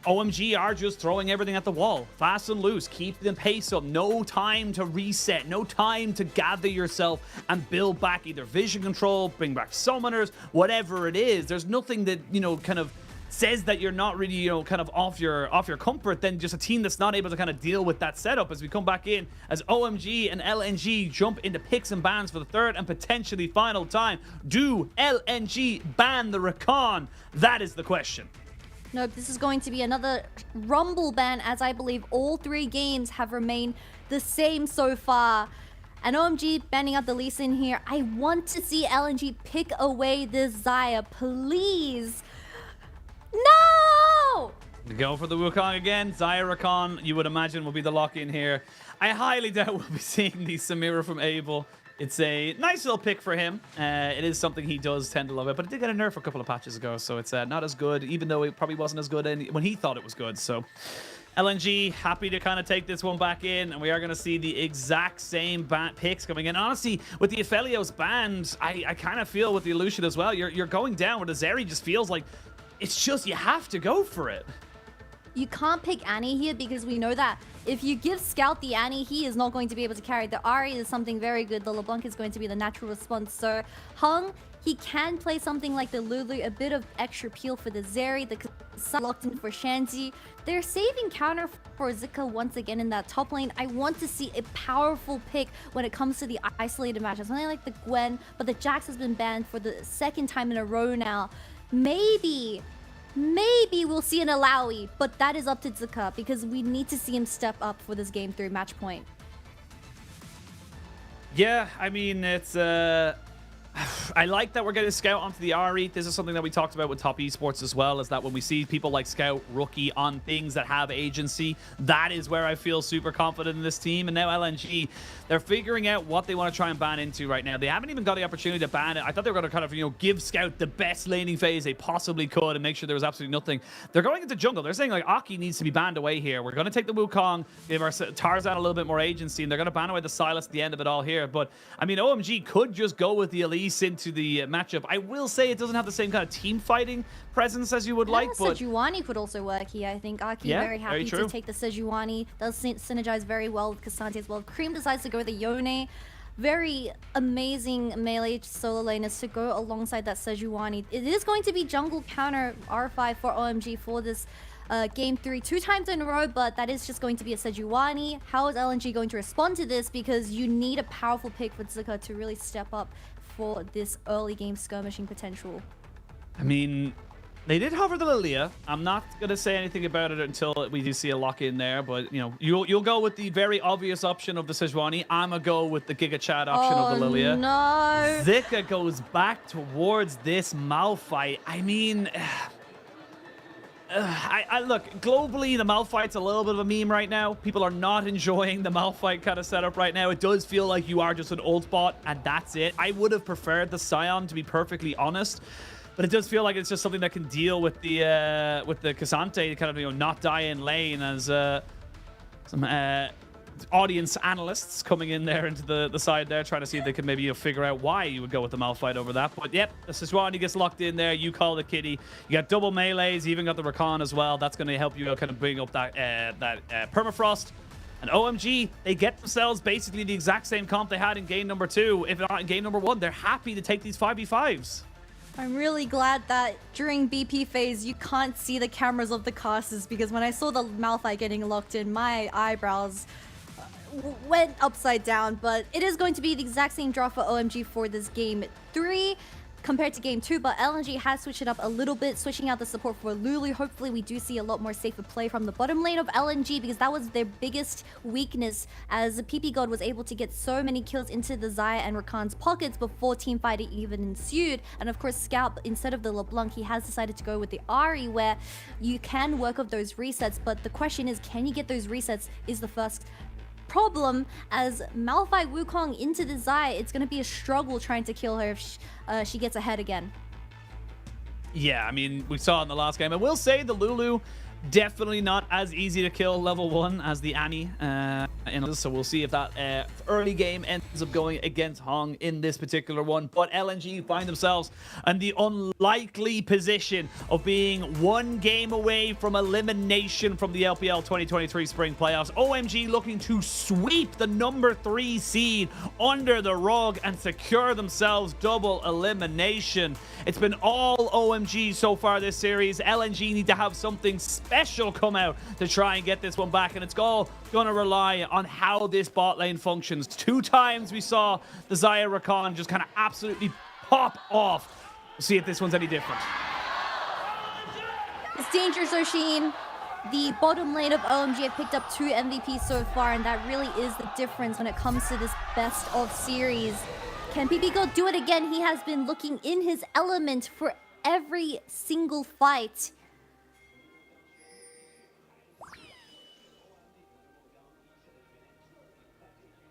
OMG are just throwing everything at the wall, fast and loose, keep the pace up, no time to reset, no time to gather yourself and build back either vision control, bring back summoners, whatever it is. There's nothing that kind of says that you're not really, kind of off your comfort, then just a team that's not able to kind of deal with that setup as we come back in as OMG and LNG jump into picks and bans for the third and potentially final time. Do LNG ban the Rakan? That is the question. Nope, this is going to be another Rumble ban, as I believe all three games have remained the same so far. And OMG banning out the Lee Sin here. I want to see LNG pick away this Xayah, please. No! Go for the Wukong again. Xayah Rakan, you would imagine, will be the lock-in here. I highly doubt we'll be seeing the Samira from Abel. It's a nice little pick for him. It is something he does tend to love it, but it did get a nerf a couple of patches ago, so it's not as good, even though it probably wasn't as good when he thought it was good. So LNG happy to kind of take this one back in, and we are going to see the exact same picks coming in. Honestly, with the Aphelios banned, I kind of feel with the Illusion as well, you're going down where the Zeri just feels like it's just you have to go for it. You can't pick Annie here because we know that if you give Scout the Annie, he is not going to be able to carry. The Ahri is something very good. The LeBlanc is going to be the natural response. So Hung, he can play something like the Lulu, a bit of extra peel for the Zeri, the Sun locked in for Shanzi. They're saving counter for Zika once again in that top lane. I want to see a powerful pick when it comes to the isolated matches. Something like the Gwen, but the Jax has been banned for the second time in a row now. Maybe we'll see an Alawi, but that is up to Zika because we need to see him step up for this game 3 match point. Yeah, I mean, it's I like that we're getting Scout onto the Ahri. This is something that we talked about with Top Esports as well, is that when we see people like Scout, Rookie on things that have agency, that is where I feel super confident in this team. And now LNG, they're figuring out what they want to try and ban into right now. They haven't even got the opportunity to ban it. I thought they were going to kind of, give Scout the best laning phase they possibly could and make sure there was absolutely nothing. They're going into jungle. They're saying, like, Aki needs to be banned away here. We're going to take the Wukong, give our Tarzan a little bit more agency, and they're going to ban away the Sylas at the end of it all here. But, I mean, OMG could just go with the Elise into the matchup. I will say it doesn't have the same kind of team fighting presence as you would like, but Sejuani could also work here. I think Aki very happy to take the Sejuani. Does synergize very well with Cassante as well. Cream decides to go with the Yone. Very amazing melee solo laners to go alongside that Sejuani. It is going to be jungle counter R5 for OMG for this game 3 2 times in a row, but that is just going to be a Sejuani. How is LNG going to respond to this? Because you need a powerful pick for Zika to really step up for this early game skirmishing potential. I mean, They did hover the Lilia. I'm not going to say anything about it until we do see a lock in there. But, you know, you'll go with the very obvious option of the Sejuani. I'm going to go with the Giga Chad option of the Lilia. No. Zika goes back towards this Malphite. I mean... I look, globally, the Malphite's a little bit of a meme right now. People are not enjoying the Malphite kind of setup right now. It does feel like you are just an ult bot, and that's it. I would have preferred the Scion, to be perfectly honest. But it does feel like it's just something that can deal with the Cassante, kind of, you know, not die in lane, as some audience analysts coming in there into the side there, trying to see if they can maybe, you know, figure out why you would go with the Malphite over that. But yep, the Sejuani gets locked in there. You call the kitty. You got double melees. You even got the Rakan as well. That's going to help you kind of bring up that permafrost. And OMG, they get themselves basically the exact same comp they had in game number 2, if not in game number 1. They're happy to take these 5v5s. I'm really glad that during BP phase you can't see the cameras of the casters, because when I saw the Malphite getting locked in, my eyebrows went upside down. But it is going to be the exact same draw for OMG for this game 3 compared to game 2, but LNG has switched it up a little bit, switching out the support for Lulu. Hopefully we do see a lot more safer play from the bottom lane of LNG, because that was their biggest weakness, as PP God was able to get so many kills into the Xayah and Rakan's pockets before teamfighting even ensued. And of course Scout, instead of the LeBlanc, he has decided to go with the Ahri, where you can work off those resets, but the question is, can you get those resets is the first problem. As Malphite Wukong into the Xayah, it's going to be a struggle trying to kill her if she gets ahead again. Yeah, I mean, we saw in the last game. I will say the Lulu, definitely not as easy to kill level 1 as the Annie. So we'll see if that early game ends up going against Hong in this particular one. But LNG find themselves in the unlikely position of being 1 game away from elimination from the LPL 2023 Spring Playoffs. OMG looking to sweep the number 3 seed under the rug and secure themselves double elimination. It's been all OMG so far this series. LNG need to have something special come out to try and get this one back, and it's all going to rely on how this bot lane functions. 2 times we saw the Xayah Rakan just kind of absolutely pop off. We'll see if this one's any different. It's dangerous, Oshin. The bottom lane of OMG have picked up 2 MVPs so far, and that really is the difference when it comes to this best of series. Can PP go do it again? He has been looking in his element for every single fight.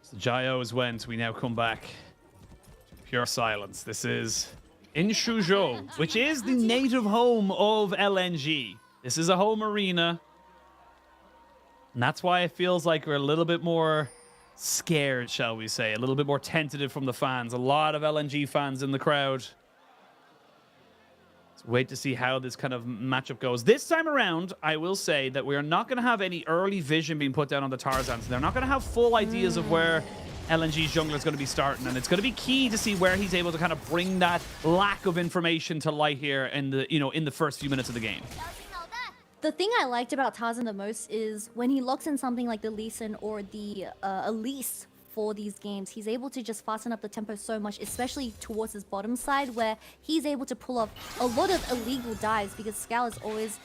So Jaio's went. We now come back to pure silence. This is in Suzhou, which is the native home of LNG. This is a home arena. And that's why it feels like we're a little bit more scared, shall we say. A little bit more tentative from the fans. A lot of LNG fans in the crowd. Let's wait to see how this kind of matchup goes. This time around, I will say that we are not going to have any early vision being put down on the Tarzans. They're not going to have full ideas of where LNG's jungler is going to be starting, and it's going to be key to see where he's able to kind of bring that lack of information to light here in the, you know, in the first few minutes of the game. The thing I liked about Tarzan the most is when he locks in something like the Lee Sin or the Elise for these games, he's able to just fasten up the tempo so much, especially towards his bottom side, where he's able to pull off a lot of illegal dives, because Scout is always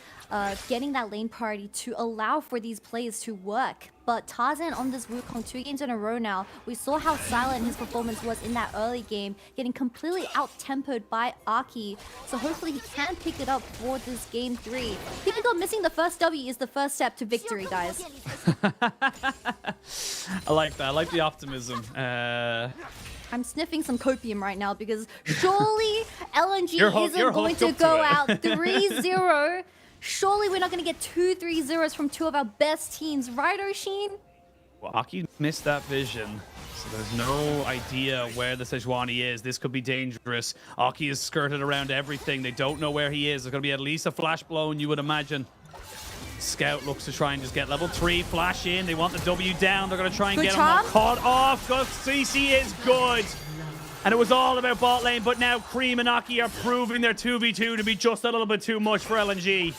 getting that lane priority to allow for these plays to work. But Tarzan on this Wukong 2 games in a row now, we saw how silent his performance was in that early game, getting completely out-tempoed by Aki. So hopefully he can pick it up for this game 3. Typical missing the first W is the first step to victory, guys. I like that. I like the optimism. I'm sniffing some copium right now, because surely LNG You're isn't going to go it. out 3-0. Surely we're not going to get 2 3-0s from 2 of our best teams, right, Oshin? Well, Aki missed that vision, so there's no idea where the Sejuani is. This could be dangerous. Aki is skirted around everything. They don't know where he is. There's going to be at least a flash blown, you would imagine. Scout looks to try and just get level 3, flash in. They want the W down. They're going to try and get him all caught off. CC is good. And it was all about bot lane, but now Cream and Aki are proving their 2v2 to be just a little bit too much for LNG.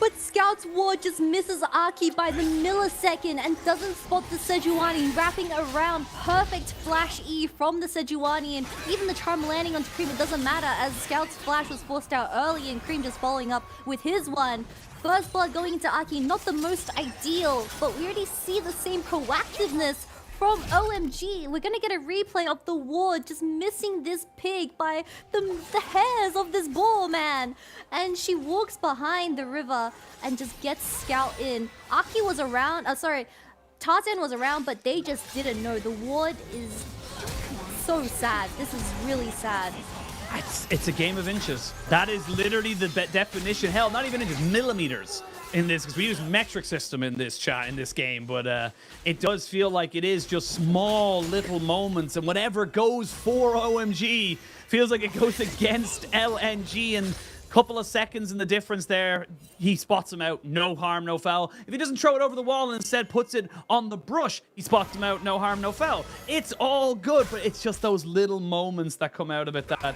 But Scout's ward just misses Aki by the millisecond and doesn't spot the Sejuani wrapping around. Perfect flash E from the Sejuani, and even the charm landing onto Cream, it doesn't matter as Scout's flash was forced out early and Cream just following up with his one. First blood going into Aki, not the most ideal, but we already see the same proactiveness from OMG. We're gonna get a replay of the ward just missing this pig by the hairs of this ball, man. And she walks behind the river and just gets Scout in. Aki was around, Tarzan was around, but they just didn't know. The ward is so sad. This is really sad. It's a game of inches. That is literally the definition. Hell, not even inches, millimeters in this, because we use metric system in this chat, in this game. But it does feel like it is just small little moments, and whatever goes for OMG feels like it goes against LNG. And couple of seconds in the difference there, he spots him out, no harm, no foul. If he doesn't throw it over the wall and instead puts it on the brush, he spots him out, no harm, no foul. It's all good, but it's just those little moments that come out of it that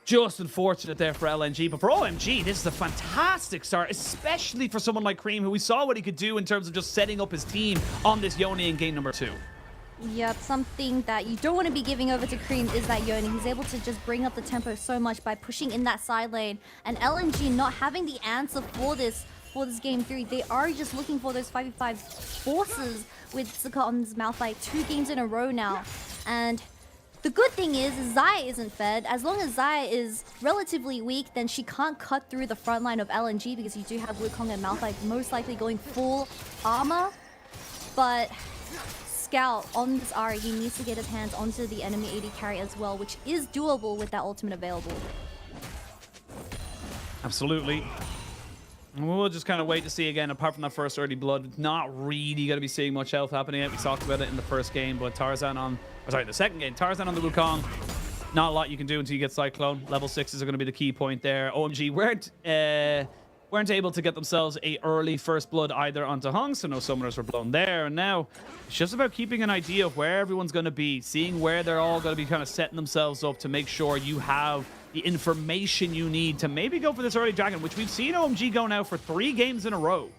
just unfortunate there for LNG. But for OMG, this is a fantastic start, especially for someone like Cream, who we saw what he could do in terms of just setting up his team on this Yoni in game number 2. Yep, something that you don't want to be giving over to Cream is that Yoni. He's able to just bring up the tempo so much by pushing in that side lane. And LNG not having the answer for this game 3. They are just looking for those 5v5 forces with Suka on his mouth like 2 games in a row now. And the good thing is Xayah isn't fed. As long as Xayah is relatively weak, then she can't cut through the front line of LNG, because you do have Wukong and Malphite most likely going full armor. But Scout on this Ahri, he needs to get his hands onto the enemy AD carry as well, which is doable with that ultimate available. Absolutely. We'll just kind of wait to see again. Apart from that first early blood, not really going to be seeing much health happening yet. We talked about it in the first game, but the second game, Tarzan on the Wukong. Not a lot you can do until you get Cyclone. Level 6s are going to be the key point there. OMG weren't able to get themselves a early first blood either onto Hung, so no summoners were blown there. And now it's just about keeping an idea of where everyone's going to be, seeing where they're all going to be kind of setting themselves up to make sure you have the information you need to maybe go for this early dragon, which we've seen OMG go now for 3 games in a row.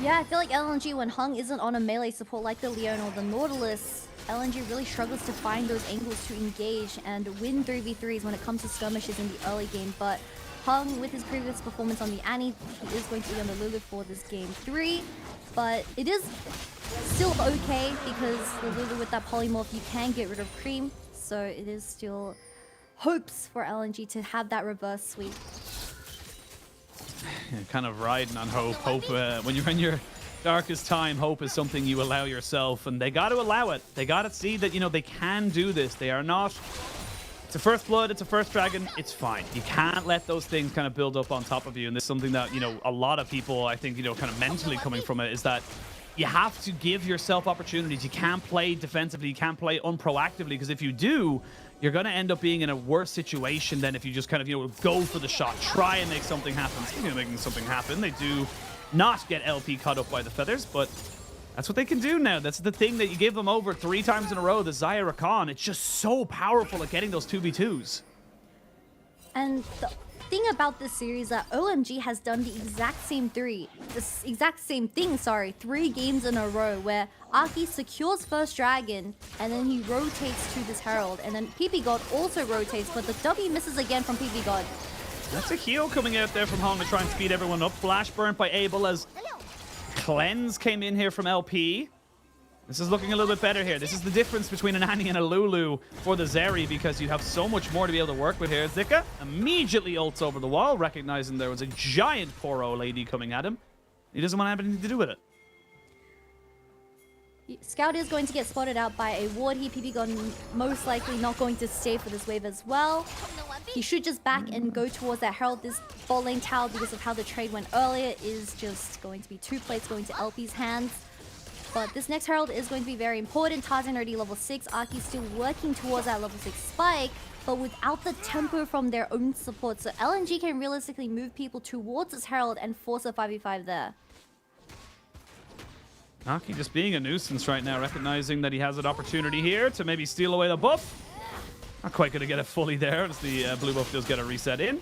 Yeah, I feel like LNG, when Hung isn't on a melee support like the Leon or the Nautilus, LNG really struggles to find those angles to engage and win 3v3s when it comes to skirmishes in the early game. But Hung, with his previous performance on the Annie, he is going to be on the Lulu for this game 3. But it is still okay, because the Lulu with that polymorph, you can get rid of Cream. So it is still hopes for LNG to have that reverse sweep. Kind of riding on hope. When you're in your darkest time, hope is something you allow yourself, and they got to allow it. They got to see that, you know, they can do this. They are not... It's a first blood, it's a first dragon, it's fine. You can't let those things kind of build up on top of you, and this is something that, you know, a lot of people, I think, you know, kind of mentally coming from it, is that you have to give yourself opportunities. You can't play defensively, you can't play unproactively, because if you do, you're going to end up being in a worse situation than if you just kind of, you know, go for the shot, try and make something happen. Speaking of making something happen, they do not get LP caught up by the feathers, but that's what they can do now. That's the thing, that you give them over 3 times in a row, the Xayah Rakan. It's just so powerful at getting those 2v2s. And the thing about this series that OMG has done the exact same thing, 3 games in a row, where Aki secures first dragon and then he rotates to this Herald, and then PP God also rotates, but the W misses again from PP God. That's a heal coming out there from Hong to try and speed everyone up. Flash burnt by Abel as Cleanse came in here from LP. This is looking a little bit better here. This is the difference between an Annie and a Lulu for the Zeri, because you have so much more to be able to work with here. Zika immediately ults over the wall, recognizing there was a giant poor old lady coming at him. He doesn't want to have anything to do with it. Scout is going to get spotted out by a ward here. PP God most likely not going to stay for this wave as well. He should just back and go towards that Herald. This bot lane tower, because of how the trade went earlier, is just going to be 2 plates going to LP's hands. But this next Herald is going to be very important. Tarzan already level 6. Aki still working towards that level 6 spike, but without the tempo from their own support. So LNG can realistically move people towards this Herald and force a 5v5 there. Aki just being a nuisance right now, recognizing that he has an opportunity here to maybe steal away the buff. Not quite going to get it fully there, as the blue buff does get a reset in.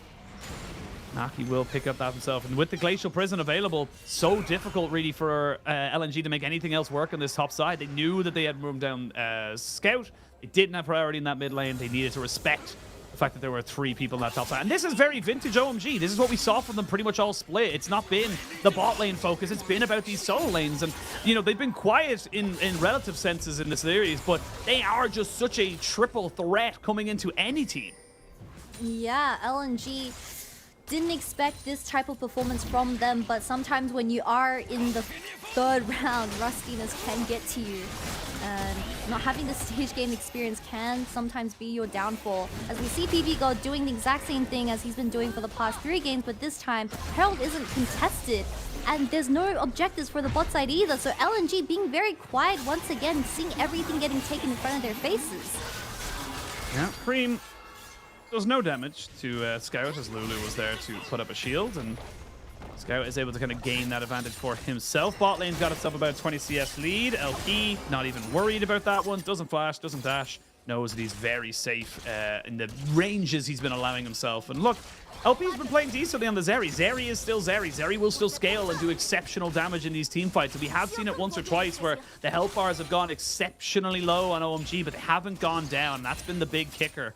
Aki will pick up that himself. And with the Glacial Prison available, so difficult really for LNG to make anything else work on this top side. They knew that they had room down Scout. They didn't have priority in that mid lane. They needed to respect the fact that there were 3 people in that top side. And this is very vintage OMG. This is what we saw from them pretty much all split. It's not been the bot lane focus. It's been about these solo lanes. And, you know, they've been quiet in relative senses in this series, but they are just such a triple threat coming into any team. Yeah, LNG didn't expect this type of performance from them, but sometimes when you are in the 3rd round, rustiness can get to you. And not having the stage game experience can sometimes be your downfall. As we see PB God doing the exact same thing as he's been doing for the past 3 games, but this time, Herald isn't contested. And there's no objectives for the bot side either, so LNG being very quiet once again, seeing everything getting taken in front of their faces. Yeah, Cream does no damage to Scout as Lulu was there to put up a shield, and Scout is able to kind of gain that advantage for himself. Bot lane's got itself about 20 CS lead. LP not even worried about that one. Doesn't flash, doesn't dash. Knows that he's very safe in the ranges he's been allowing himself. And look, LP's been playing decently on the Zeri. Zeri is still Zeri. Zeri will still scale and do exceptional damage in these team fights. And we have seen it once or twice where the health bars have gone exceptionally low on OMG, but they haven't gone down. And that's been the big kicker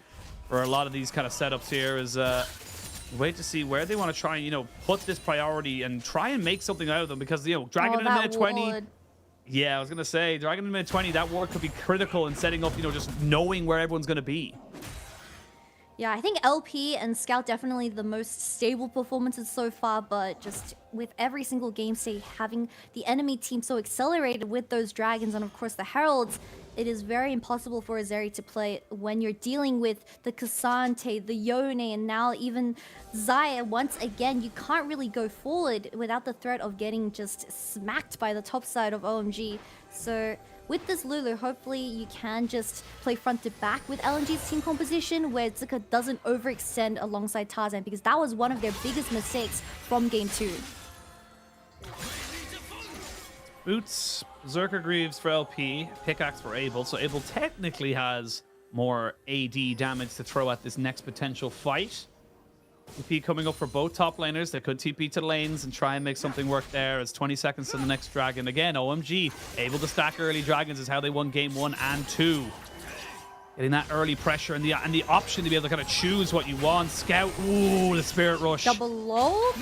for a lot of these kind of setups here is wait to see where they want to try and, you know, put this priority and try and make something out of them, because, you know, Dragon in a minute 20. Yeah, I was going to say, Dragon in a minute 20, that ward could be critical in setting up, you know, just knowing where everyone's going to be. Yeah, I think LP and Scout definitely the most stable performances so far, but just with every single game state having the enemy team so accelerated with those dragons and of course the heralds, it is very impossible for a Zeri to play when you're dealing with the Cassante, the Yone, and now even Zaya. Once again, you can't really go forward without the threat of getting just smacked by the top side of OMG. So with this Lulu, hopefully you can just play front to back with LNG's team composition where Zika doesn't overextend alongside Tarzan, because that was one of their biggest mistakes from game 2. Boots, Berserker Greaves for LP, Pickaxe for Abel. So Abel technically has more AD damage to throw at this next potential fight. TP coming up for both top laners. They could TP to lanes and try and make something work there. It's 20 seconds to the next dragon. Again, OMG able to stack early dragons is how they won game 1 and 2. Getting that early pressure and the option to be able to kind of choose what you want. Scout, ooh, the Spirit Rush. Double ult?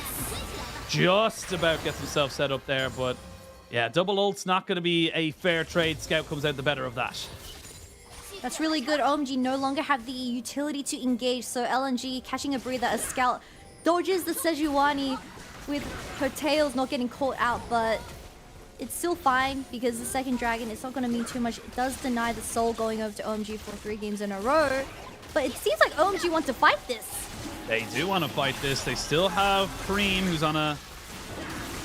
Just about gets himself set up there, but yeah, double ult's not going to be a fair trade. Scout comes out the better of that. That's really good. OMG no longer have the utility to engage, so LNG catching a breather as Scout dodges the Sejuani with her tails not getting caught out, but it's still fine because the second dragon, it's not going to mean too much. It does deny the soul going over to OMG for 3 games in a row, but it seems like OMG want to fight this. They do want to fight this. They still have Cream, who's on a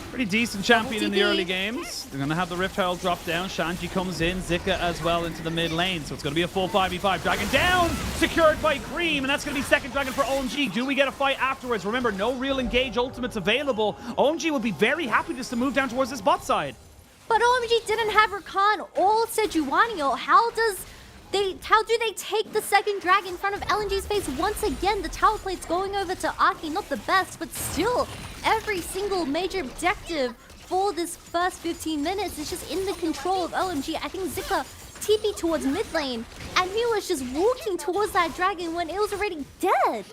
pretty decent champion in the early games. They're going to have the Rift Herald drop down. Shanji comes in. Zika as well into the mid lane. So it's going to be a full 5v5. Dragon down! Secured by Cream. And that's going to be second dragon for OMG. Do we get a fight afterwards? Remember, no real engage ultimates available. OMG would be very happy just to move down towards this bot side. But OMG didn't have Rakan or Sejuani. How do they take the second dragon in front of LNG's face? Once again, the tower plate's going over to Aki. Not the best, but still, every single major objective for this first 15 minutes is just in the control of OMG. I think Zika TP towards mid lane, and he was just walking towards that dragon when it was already dead.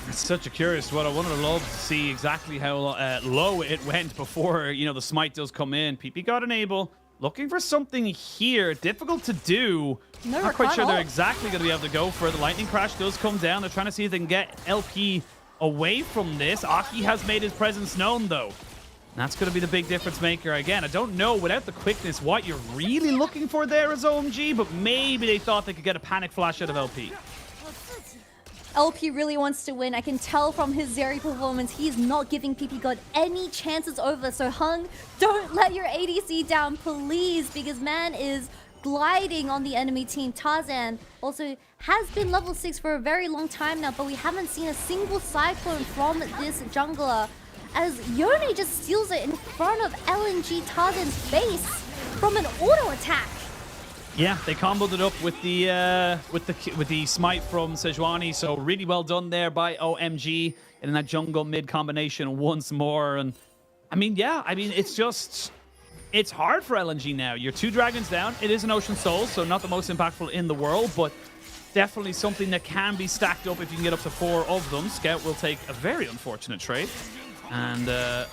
It's such a curious one. I would have loved to see exactly how low it went before, you know, the smite does come in. PP got enable. Looking for something here. Difficult to do. No, not quite sure they're exactly going to be able to go for it. The lightning crash does come down. They're trying to see if they can get LP away from this. Aki has made his presence known, though. And that's going to be the big difference maker. Again, I don't know without the quickness what you're really looking for there as OMG, but maybe they thought they could get a panic flash out of LP. LP really wants to win. I can tell from his Zeri performance, he's not giving PP God any chances over. So Hung, don't let your ADC down, please, because man is gliding on the enemy team. Tarzan also has been level 6 for a very long time now, but we haven't seen a single cyclone from this jungler, as Yone just steals it in front of LNG Tarzan's face from an auto attack. Yeah, they comboed it up with the smite from Sejuani, so really well done there by OMG in that jungle mid combination once more. And I mean, yeah, I mean, it's hard for LNG now. You're 2 dragons down. It is an Ocean Soul, so not the most impactful in the world, but definitely something that can be stacked up if you can get up to 4 of them. Scout will take a very unfortunate trade, and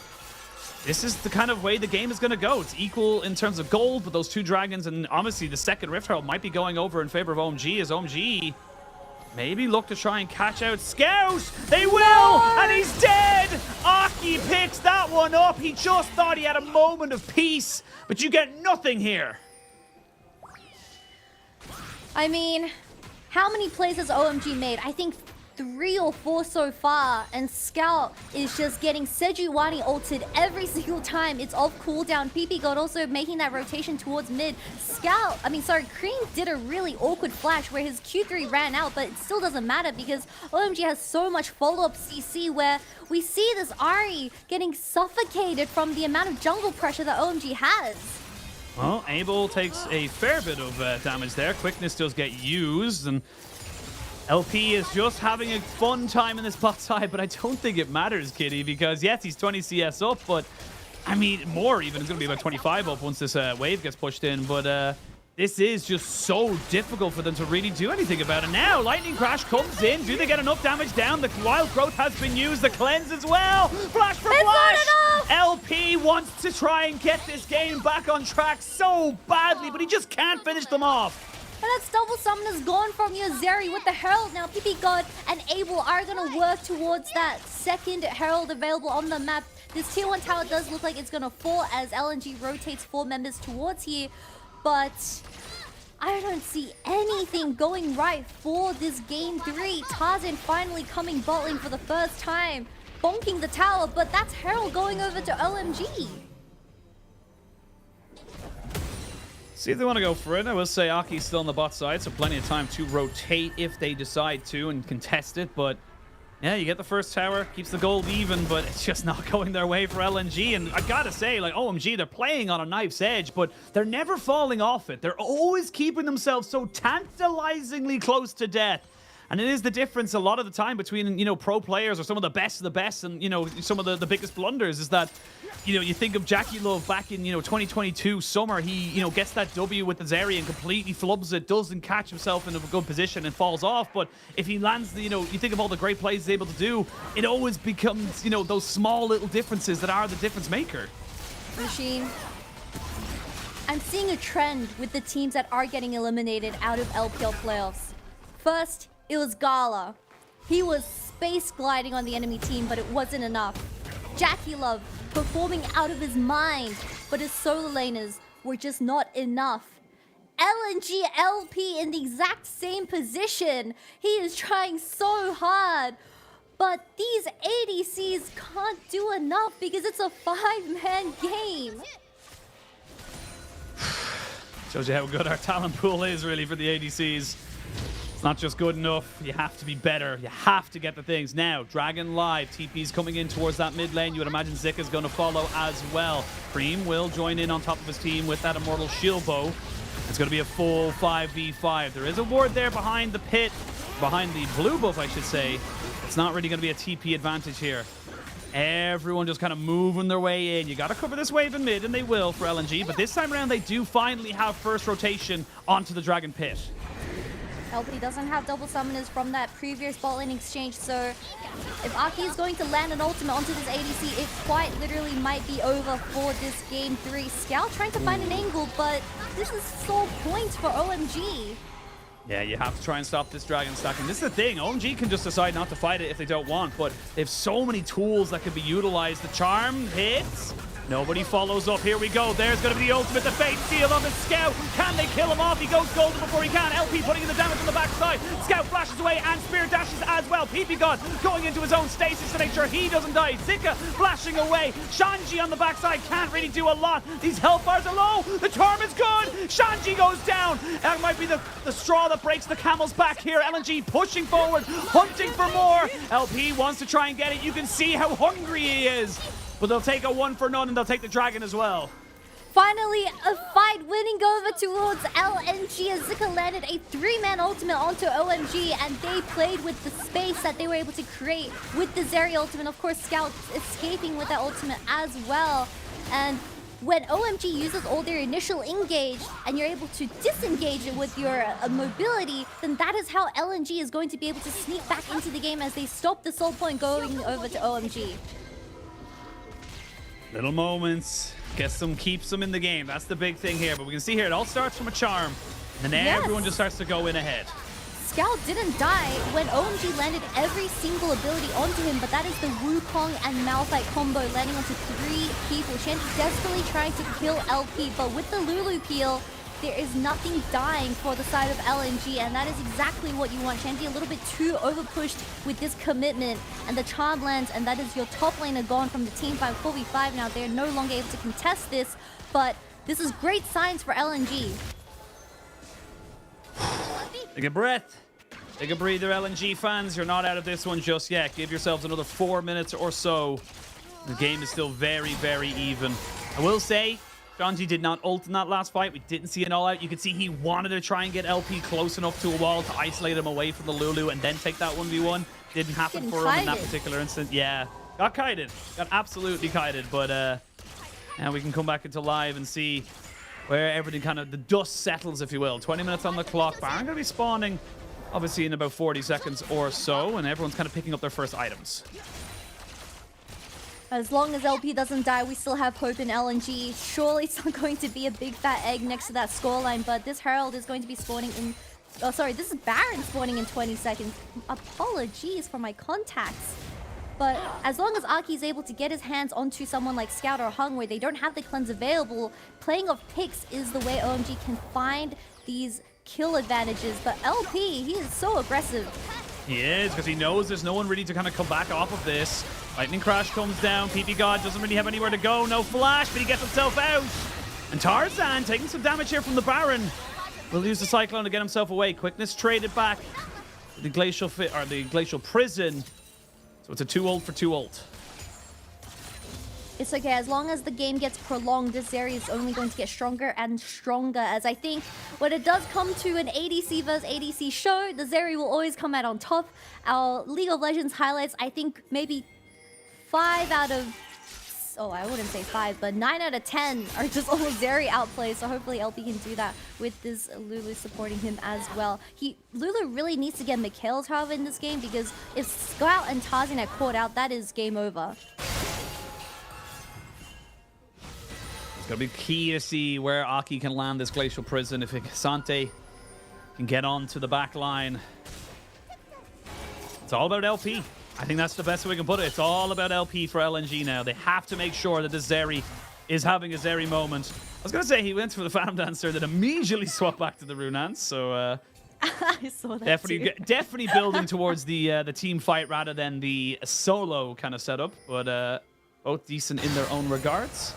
this is the kind of way the game is going to go. It's equal in terms of gold, but those 2 dragons, and honestly, the second Rift Herald might be going over in favor of OMG, as OMG maybe look to try and catch out Scout. They will, and he's dead. Aki picks that one up. He just thought he had a moment of peace, but you get nothing here. I mean, how many plays has OMG made? I think 3 or 4 so far, and Scout is just getting Sejuani ulted every single time. It's off cooldown. PP God also making that rotation towards mid. Cream did a really awkward flash where his Q3 ran out, but it still doesn't matter because OMG has so much follow-up CC where we see this Ahri getting suffocated from the amount of jungle pressure that OMG has. Well, Abel takes a fair bit of damage there. Quickness does get used, and LP is just having a fun time in this bot side, but I don't think it matters, Kitty, because yes, he's 20 CS up, but I mean, more even. It's going to be about 25 up once this wave gets pushed in, but this is just so difficult for them to really do anything about it. Now, Lightning Crash comes in. Do they get enough damage down? The Wild Growth has been used. The Cleanse as well. Flash for Flash. LP wants to try and get this game back on track so badly, but he just can't finish them off. And that's double summon is gone from your Zeri with the Herald. Now, PP God and Abel are going to work towards that second Herald available on the map. This tier 1 tower does look like it's going to fall as LNG rotates 4 members towards here. But I don't see anything going right for this game 3. Tarzan finally coming bot lane for the first time, bonking the tower, but that's Herald going over to OMG. See if they want to go for it. I will say Aki's still on the bot side, so plenty of time to rotate if they decide to and contest it. But yeah, you get the first tower, keeps the gold even, but it's just not going their way for LNG. And I gotta say, like, OMG, they're playing on a knife's edge, but they're never falling off it. They're always keeping themselves so tantalizingly close to death. And it is the difference a lot of the time between, you know, pro players or some of the best and, you know, some of the biggest blunders is that, you know, you think of Jackie Love back in, 2022 summer. He, gets that W with the Zeri and completely flubs it, doesn't catch himself in a good position and falls off. But if he lands, you think of all the great plays he's able to do, it always becomes, those small little differences that are the difference maker. Machine. I'm seeing a trend with the teams that are getting eliminated out of LPL playoffs. First, it was Gala. He was space gliding on the enemy team, but it wasn't enough. Jackie Love performing out of his mind, but his solo laners were just not enough. LNG LP in the exact same position. He is trying so hard, but these ADCs can't do enough because it's a 5-man game. Shows you how good our talent pool is, really, for the ADCs. It's not just good enough. You have to be better. You have to get the things. Now, Dragon Live. TP's coming in towards that mid lane. You would imagine Zika's going to follow as well. Cream will join in on top of his team with that Immortal Shield Bow. It's going to be a full 5v5. There is a ward there behind the pit. Behind the blue buff, I should say. It's not really going to be a TP advantage here. Everyone just kind of moving their way in. You got to cover this wave in mid, and they will for LNG. But this time around, they do finally have first rotation onto the Dragon Pit. LP doesn't have double summoners from that previous bot lane exchange, so if Aki is going to land an ultimate onto this ADC, it quite literally might be over for this game 3. Scout trying to find an angle, but this is sole points for OMG. Yeah, you have to try and stop this dragon stacking. This is the thing, OMG can just decide not to fight it if they don't want, but they have so many tools that can be utilized. The charm hits. Nobody follows up. Here we go. There's going to be the ultimate. The fate seal on the Scout. Can they kill him off? He goes golden before he can. LP putting in the damage on the backside. Scout flashes away and Spear dashes as well. PP God going into his own stasis to make sure he doesn't die. Zika flashing away. Shanji on the backside can't really do a lot. These health bars are low. The charm is good. Shanji goes down. That might be the straw that breaks the camel's back here. LNG pushing forward, hunting for more. LP wants to try and get it. You can see how hungry he is. But they'll take a 1 for none, and they'll take the dragon as well. Finally, a fight winning over towards LNG as Zika landed a 3-man ultimate onto OMG, and they played with the space that they were able to create with the Zeri ultimate. Of course, Scout escaping with that ultimate as well. And when OMG uses all their initial engage and you're able to disengage it with your mobility, then that is how LNG is going to be able to sneak back into the game as they stop the soul point going over to OMG. Little moments. Gets them, keeps them in the game. That's the big thing here. But we can see here, it all starts from a charm. And then everyone just starts to go in ahead. Scout didn't die when OMG landed every single ability onto him, but that is the Wukong and Malphite combo landing onto 3 people. Shanty desperately trying to kill LP, but with the Lulu peel, there is nothing dying for the side of LNG, and that is exactly what you want. Shanty a little bit too overpushed with this commitment, and the charm lands, and that is your top laner gone from the team fight 4v5 now. They're no longer able to contest this, but this is great signs for LNG. Take a breath. Take a breather, LNG fans. You're not out of this one just yet. Give yourselves another 4 minutes or so. The game is still very, very even. I will say, Shanti did not ult in that last fight. We didn't see an all-out. You could see he wanted to try and get LP close enough to a wall to isolate him away from the Lulu and then take that 1v1. Didn't happen for him in that particular instant. Yeah, got kited. Got absolutely kited. But now we can come back into live and see where everything kind of, the dust settles, if you will. 20 minutes on the clock. Baron going to be spawning, obviously, in about 40 seconds or so. And everyone's kind of picking up their first items. As long as LP doesn't die, we still have hope in LNG. Surely it's not going to be a big fat egg next to that scoreline, but this Herald is going to be spawning in... Oh, sorry, this is Baron spawning in 20 seconds. Apologies for my contacts. But as long as Aki is able to get his hands onto someone like Scout or Hung where they don't have the cleanse available, playing off picks is the way OMG can find these kill advantages. But LP, he is so aggressive. He is, because he knows there's no one really to kind of come back off of this. Lightning Crash comes down. PP God doesn't really have anywhere to go. No flash, but he gets himself out. And Tarzan taking some damage here from the Baron. Will use the Cyclone to get himself away. Quickness traded back. The Glacial the Glacial Prison. So it's a 2 ult for 2 ult. It's okay, as long as the game gets prolonged, this area is only going to get stronger and stronger, as I think when it does come to an ADC versus ADC show, the Zeri will always come out on top. Our League of Legends highlights, I think maybe 5 out of... Oh, I wouldn't say 5, but 9 out of 10 are just all Zeri outplays, so hopefully LP can do that with this Lulu supporting him as well. Lulu really needs to get Mikhail's, however, in this game, because if Scout and Tarzan are caught out, that is game over. It's going to be key to see where Aki can land this Glacial Prison. If Sante can get onto the back line. It's all about LP. I think that's the best way we can put it. It's all about LP for LNG now. They have to make sure that this Zeri is having a Zeri moment. I was going to say he went for the Phantom Dancer, then immediately swapped back to the Runance. So I saw that definitely building towards the team fight rather than the solo kind of setup. But both decent in their own regards.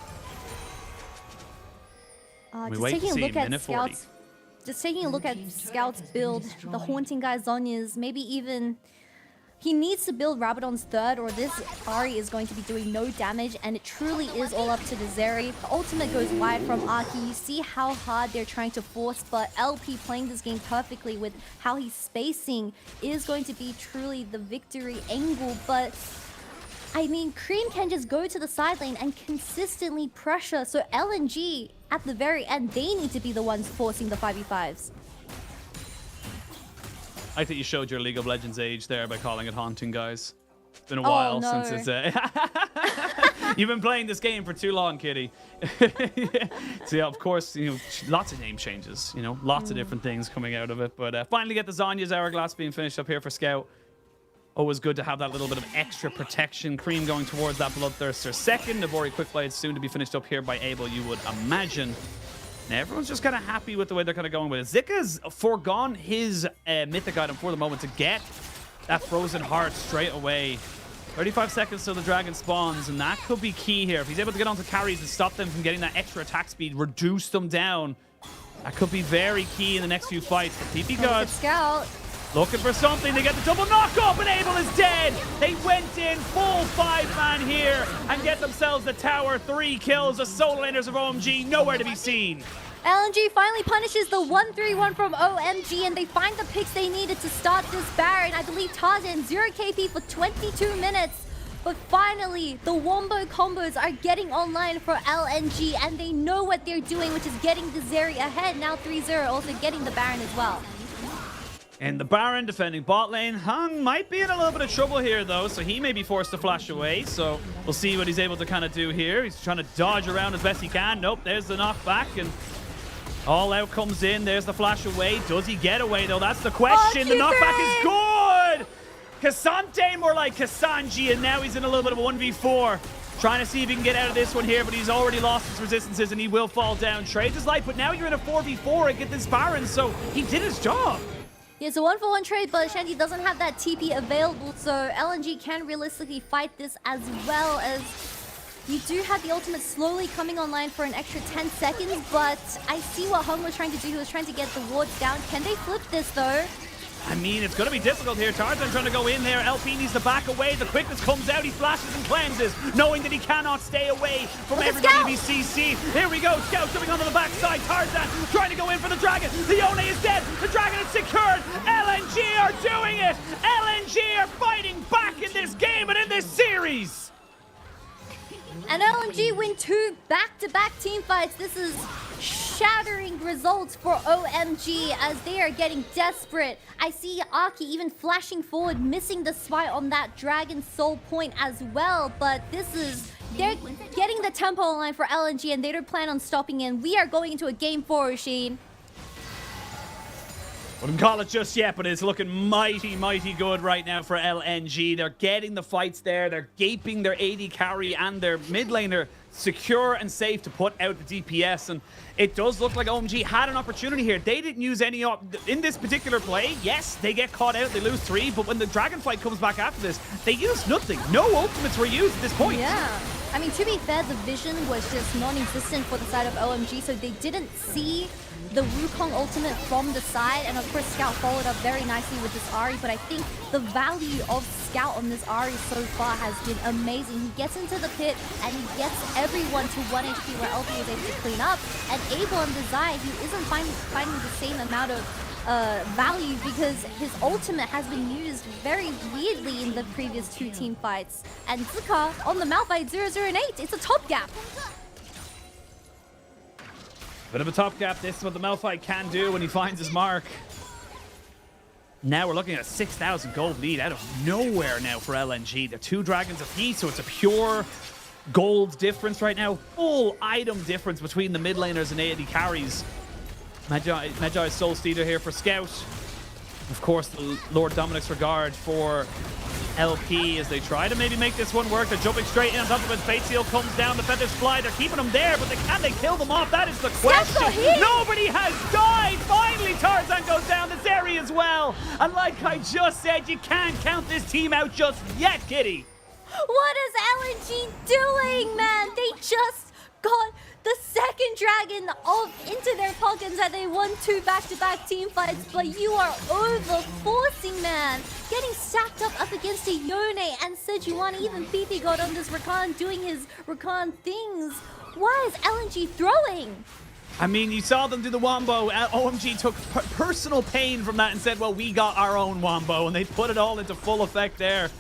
Just taking a look at Scout's, Scout's build, the Haunting Guy Zhonya's, maybe even he needs to build Rabadon's third, or this Ahri is going to be doing no damage, and it truly is all up to the Zeri. The ultimate goes wide from Aki. You see how hard they're trying to force, but LP playing this game perfectly with how he's spacing is going to be truly the victory angle, but I mean, Cream can just go to the side lane and consistently pressure, so LNG, at the very end, they need to be the ones forcing the 5v5s. I think you showed your League of Legends age there by calling it Haunting, guys. It's been a while since it's... You've been playing this game for too long, Kitty. So yeah, of course, lots of name changes, lots of different things coming out of it. But finally get the Zhonya's Hourglass being finished up here for Scout. Always good to have that little bit of extra protection. Cream going towards that Bloodthirster second. Nabori Quickblade soon to be finished up here by Abel, you would imagine. Now, everyone's just kind of happy with the way they're kind of going with it. Zika's foregone his mythic item for the moment to get that Frozen Heart straight away. 35 seconds till the dragon spawns, and that could be key here. If he's able to get onto carries and stop them from getting that extra attack speed, reduce them down, that could be very key in the next few fights. The PP God... Scout. Looking for something. They get the double knock up, and Abel is dead. They went in full 5-man here and get themselves the tower. 3 kills. The solo laners of OMG nowhere to be seen. LNG finally punishes the 1-3-1 from OMG, and they find the picks they needed to start this Baron. I believe Tarzan 0 KP for 22 minutes. But finally, the wombo combos are getting online for LNG, and they know what they're doing, which is getting the Zeri ahead. Now 3-0, also getting the Baron as well. And the Baron defending bot lane. Hung might be in a little bit of trouble here, though, so he may be forced to flash away. So we'll see what he's able to kind of do here. He's trying to dodge around as best he can. Nope, there's the knockback, and all out comes in. There's the flash away. Does he get away, though? That's the question. The knockback is good! Cassante, more like Kassanji, and now he's in a little bit of a 1v4. Trying to see if he can get out of this one here, but he's already lost his resistances, and he will fall down. Trades his life, but now you're in a 4v4 and get this Baron, so he did his job. Yeah, it's a 1-for-1 trade, but Shanty doesn't have that TP available, so LNG can realistically fight this as well, as you do have the ultimate slowly coming online for an extra 10 seconds, but I see what Hung was trying to do. He was trying to get the wards down. Can they flip this, though? I mean, it's going to be difficult here. Tarzan trying to go in there. LP needs to back away. The quickness comes out. He flashes and cleanses, knowing that he cannot stay away from everybody in BCC. Here we go. Scout jumping onto the backside. Tarzan trying to go in for the Dragon. The Yone is dead. The Dragon is secured. LNG are doing it. LNG are fighting back in this game and in this series. And LNG win 2 back-to-back team fights. This is shattering results for OMG as they are getting desperate. I see Aki even flashing forward, missing the spy on that Dragon Soul point as well. But they're getting the tempo line for LNG, and they don't plan on stopping in. We are going into a game 4, Rasheen. Wouldn't call it just yet, but it's looking mighty, mighty good right now for LNG. They're getting the fights there. They're gaping their AD carry and their mid laner secure and safe to put out the DPS. And it does look like OMG had an opportunity here. They didn't use any in this particular play. Yes, they get caught out. They lose 3. But when the Dragon fight comes back after this, they used nothing. No ultimates were used at this point. Yeah. I mean, to be fair, the vision was just non-existent for the side of OMG, so they didn't see the Wukong ultimate from the side, and of course Scout followed up very nicely with this Ahri, but I think the value of Scout on this Ahri so far has been amazing. He gets into the pit and he gets everyone to 1 HP where LP is able to clean up, and Abel and Desire, he isn't finding the same amount of value because his ultimate has been used very weirdly in the previous 2 team fights. And Zika on the Malphite 008, it's a top gap. Bit of a top gap. This is what the Malphite can do when he finds his mark. Now we're looking at a 6,000 gold lead out of nowhere now for LNG. They're 2 dragons apiece, so it's a pure gold difference right now. Full item difference between the mid laners and AD carries. Magi Soul Steeder here for Scout. Of course, the Lord Dominic's regard for LP as they try to maybe make this one work. They're jumping straight in on top of it. Fate Seal comes down. The feathers fly. They're keeping them there, but can they kill them off? That is the question. Nobody has died. Finally, Tarzan goes down. The Zeri as well. And like I just said, you can't count this team out just yet, Kitty. What is LNG doing, man? They just got the second dragon into their pockets and they won 2 back-to-back team fights, but you are over-forcing, man. Getting stacked up against a Yone and Sejuani, even Fifi got on this Rakan doing his Rakan things. Why is LNG throwing? I mean, you saw them do the Wombo. OMG took personal pain from that and said, well, we got our own Wombo, and they put it all into full effect there.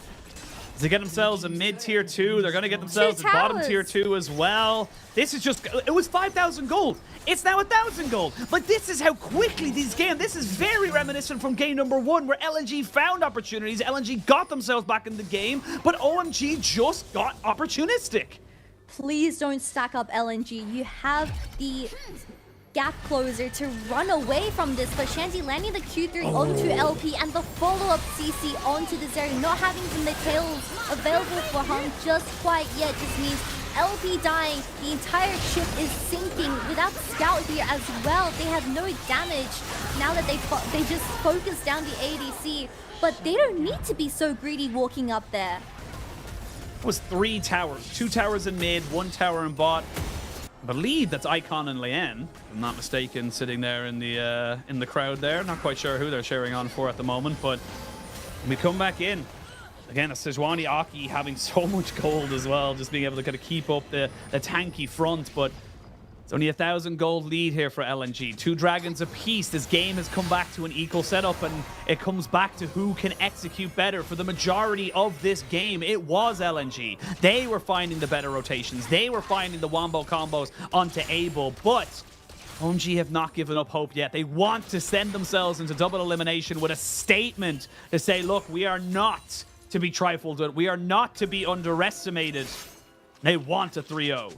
They get themselves a mid-tier 2. They're going to get themselves a bottom tier 2 as well. This is just, it was 5,000 gold. It's now 1,000 gold. But this is how quickly these games, this is very reminiscent from game number 1 where LNG found opportunities. LNG got themselves back in the game, but OMG just got opportunistic. Please don't stack up LNG. You have the gap closer to run away from this, but Shanty landing the Q3 onto LP and the follow-up CC onto this area, not having the tails available for Hung just quite yet just means LP dying, the entire ship is sinking without Scout here as well. They have no damage now that they just focus down the ADC, but they don't need to be so greedy walking up there. It was 3 towers, 2 towers in mid, 1 tower in bot. I believe that's Icon and Leanne, if I'm not mistaken, sitting there in the crowd there. Not quite sure who they're cheering on for at the moment, but we come back in. Again, a Sejuani Aki having so much gold as well, just being able to kind of keep up the tanky front, but it's only 1,000 gold lead here for LNG. 2 dragons apiece. This game has come back to an equal setup, and it comes back to who can execute better. For the majority of this game, it was LNG. They were finding the better rotations. They were finding the wombo combos onto Abel, but OMG have not given up hope yet. They want to send themselves into double elimination with a statement to say, look, we are not to be trifled with. We are not to be underestimated. They want a 3-0.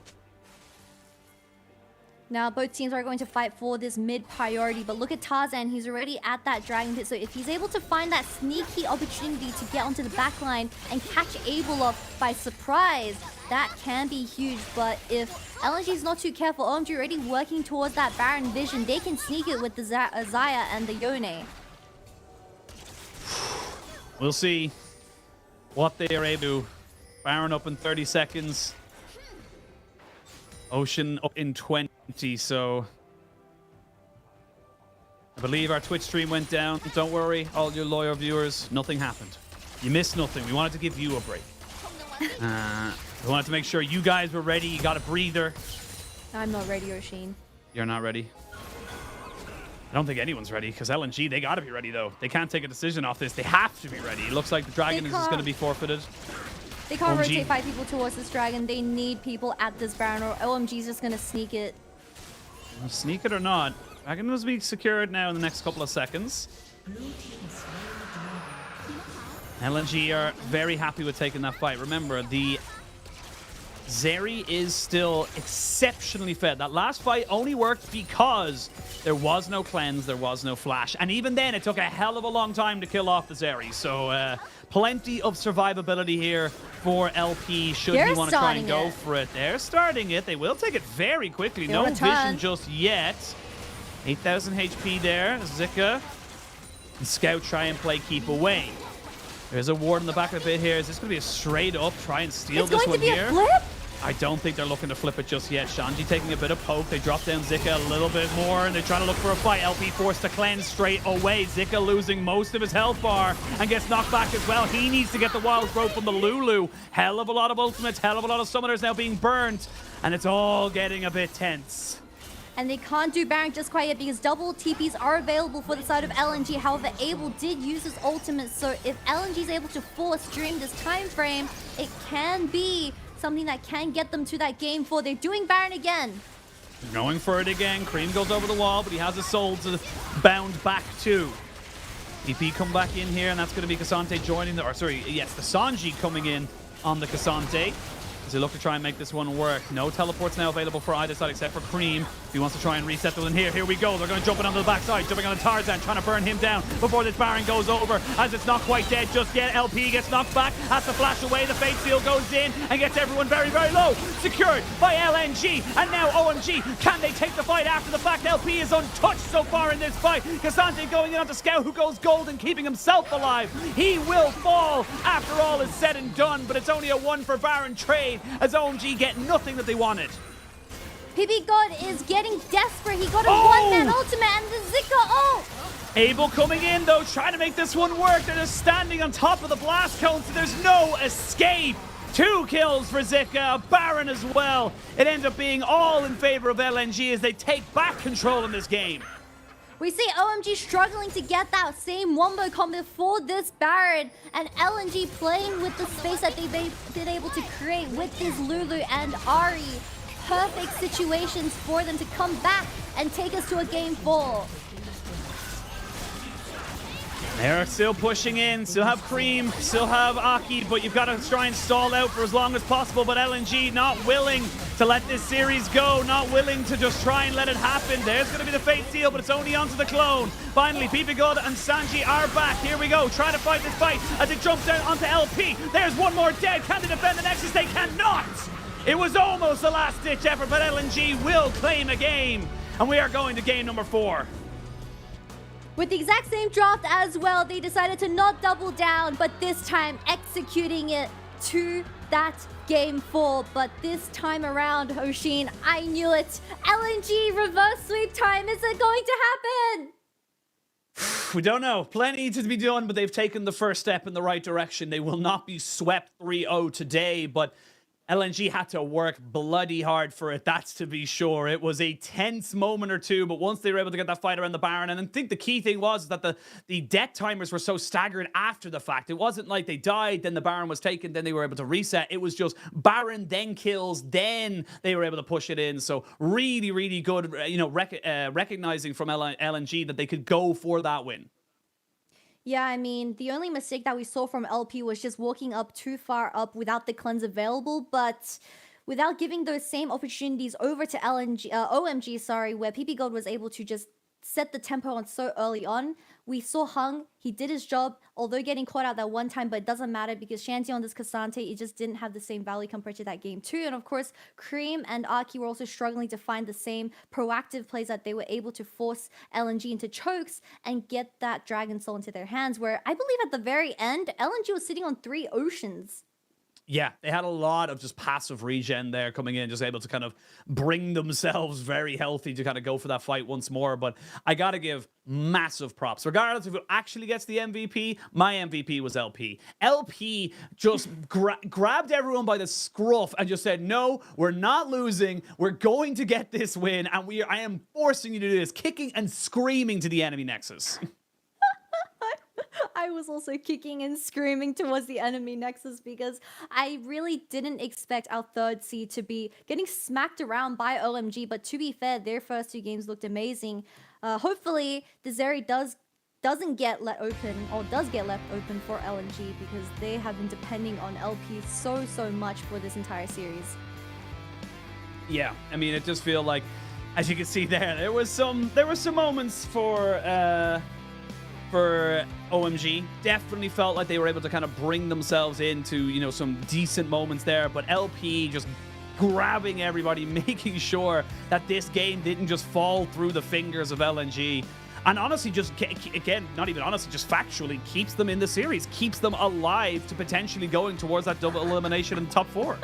Now, both teams are going to fight for this mid priority, but look at Tarzan. He's already at that Dragon Pit, so if he's able to find that sneaky opportunity to get onto the back line and catch Abel off by surprise, that can be huge. But if LNG is not too careful, OMG already working towards that Baron vision. They can sneak it with the Zaya and the Yone. We'll see what they are able to. Baron up in 30 seconds. Ocean up in 20, so I believe our Twitch stream went down. Don't worry, all your loyal viewers, nothing happened. You missed nothing. We wanted to give you a break. We wanted to make sure you guys were ready. You got a breather. I'm not ready, Oshin. You're not ready? I don't think anyone's ready, because LNG, they got to be ready, though. They can't take a decision off this. They have to be ready. It looks like the Dragon is just going to be forfeited. They can't OMG. rotate 5 people towards this Dragon. They need people at this Baron, or OMG's just going to sneak it. Sneak it or not, Dragon must be secured now in the next couple of seconds. LNG are very happy with taking that fight. Remember, the Zeri is still exceptionally fed. That last fight only worked because there was no cleanse, there was no flash. And even then, it took a hell of a long time to kill off the Zeri. So plenty of survivability here for LP should he want to try and go for it. They're starting it. They will take it very quickly. No vision just yet. 8,000 HP there. Zika and Scout try and play keep away. There's a ward in the back of the pit here. Is this going to be a straight up try and steal this one here? Flip? I don't think they're looking to flip it just yet. Shanji taking a bit of poke. They drop down Zika a little bit more, and they're trying to look for a fight. LP forced to cleanse straight away. Zika losing most of his health bar and gets knocked back as well. He needs to get the Wild Growth from the Lulu. Hell of a lot of ultimates, hell of a lot of summoners now being burnt, and it's all getting a bit tense. And they can't do Baron just quite yet because double TPs are available for the side of LNG. However, Abel did use his ultimate, so if LNG is able to force during this time frame, it can be something that can get them to that game 4. They're doing Baron again. Going for it again. Cream goes over the wall, but he has his soul to bound back to. TP come back in here, and that's going to be Cassante joining the... Or sorry, yes, the Sanji coming in on the Cassante. As they look to try and make this one work. No teleports now available for either side except for Cream. If he wants to try and reset the one here. Here we go. They're going to jump it onto the backside. Jumping on the Tarzan, trying to burn him down before this Baron goes over. As it's not quite dead just yet. LP gets knocked back. Has to flash away. The Fate Seal goes in and gets everyone very, very low. Secured by LNG. And now OMG. Can they take the fight after the fact? LP is untouched so far in this fight. Cassante going in onto Scout, who goes gold and keeping himself alive. He will fall after all is said and done. But it's only a 1 for Baron trade as OMG get nothing that they wanted. PB God is getting desperate. He got a one-man ultimate and the Zika ult. Abel coming in though, trying to make this one work. They're just standing on top of the blast cone, so there's no escape. 2 kills for Zika, Baron as well. It ends up being all in favor of LNG as they take back control in this game. We see OMG struggling to get that same wombo combo for this Baron, and LNG playing with the space that they've been able to create with this Lulu and Ari. Perfect situations for them to come back and take us to a game 4. They're still pushing in, still have Cream, still have Aki, but you've got to try and stall out for as long as possible. But LNG not willing to let this series go, not willing to just try and let it happen. There's going to be the Fate Seal, but it's only onto the clone. Finally, Pipigod and Sanji are back. Here we go, trying to fight this fight as it jumps down onto LP. There's one more dead. Can they defend the Nexus? They cannot! It was almost a last-ditch effort, but LNG will claim a game. And we are going to game number 4. With the exact same draft as well, they decided to not double down, but this time executing it to that game 4. But this time around, Hoshin, I knew it. LNG reverse sweep time. Is it going to happen? We don't know. Plenty to be done, but they've taken the first step in the right direction. They will not be swept 3-0 today, but LNG had to work bloody hard for it, that's to be sure. It was a tense moment or two, but once they were able to get that fight around the Baron, and I think the key thing was that the death timers were so staggered after the fact. It wasn't like they died, then the Baron was taken, then they were able to reset. It was just Baron, then kills, then they were able to push it in. So really, really good, recognizing from LNG that they could go for that win. Yeah, I mean, the only mistake that we saw from LP was just walking up too far up without the cleanse available, but without giving those same opportunities over to OMG, where PP Gold was able to just set the tempo on so early on. We saw Hung, he did his job, although getting caught out that one time, but it doesn't matter because Shanty on this Cassante, it just didn't have the same value compared to that game too. And of course, Cream and Aki were also struggling to find the same proactive plays that they were able to force LNG into chokes and get that Dragon Soul into their hands, where I believe at the very end, LNG was sitting on 3 oceans. Yeah, they had a lot of just passive regen there coming in, just able to kind of bring themselves very healthy to kind of go for that fight once more. But I got to give massive props. Regardless of who actually gets the MVP, my MVP was LP. LP just grabbed everyone by the scruff and just said, no, we're not losing. We're going to get this win. And I am forcing you to do this, kicking and screaming to the enemy Nexus. I was also kicking and screaming towards the enemy Nexus because I really didn't expect our third seed to be getting smacked around by OMG. But to be fair, their first 2 games looked amazing. Hopefully, the Zeri doesn't get let open, or does get left open for LNG, because they have been depending on LP so much for this entire series. Yeah, I mean, it just feels like, as you can see there were some moments for OMG. Definitely felt like they were able to kind of bring themselves into, some decent moments there, but LP just grabbing everybody, making sure that this game didn't just fall through the fingers of LNG. And honestly, just factually keeps them in the series, keeps them alive to potentially going towards that double elimination in the top 4.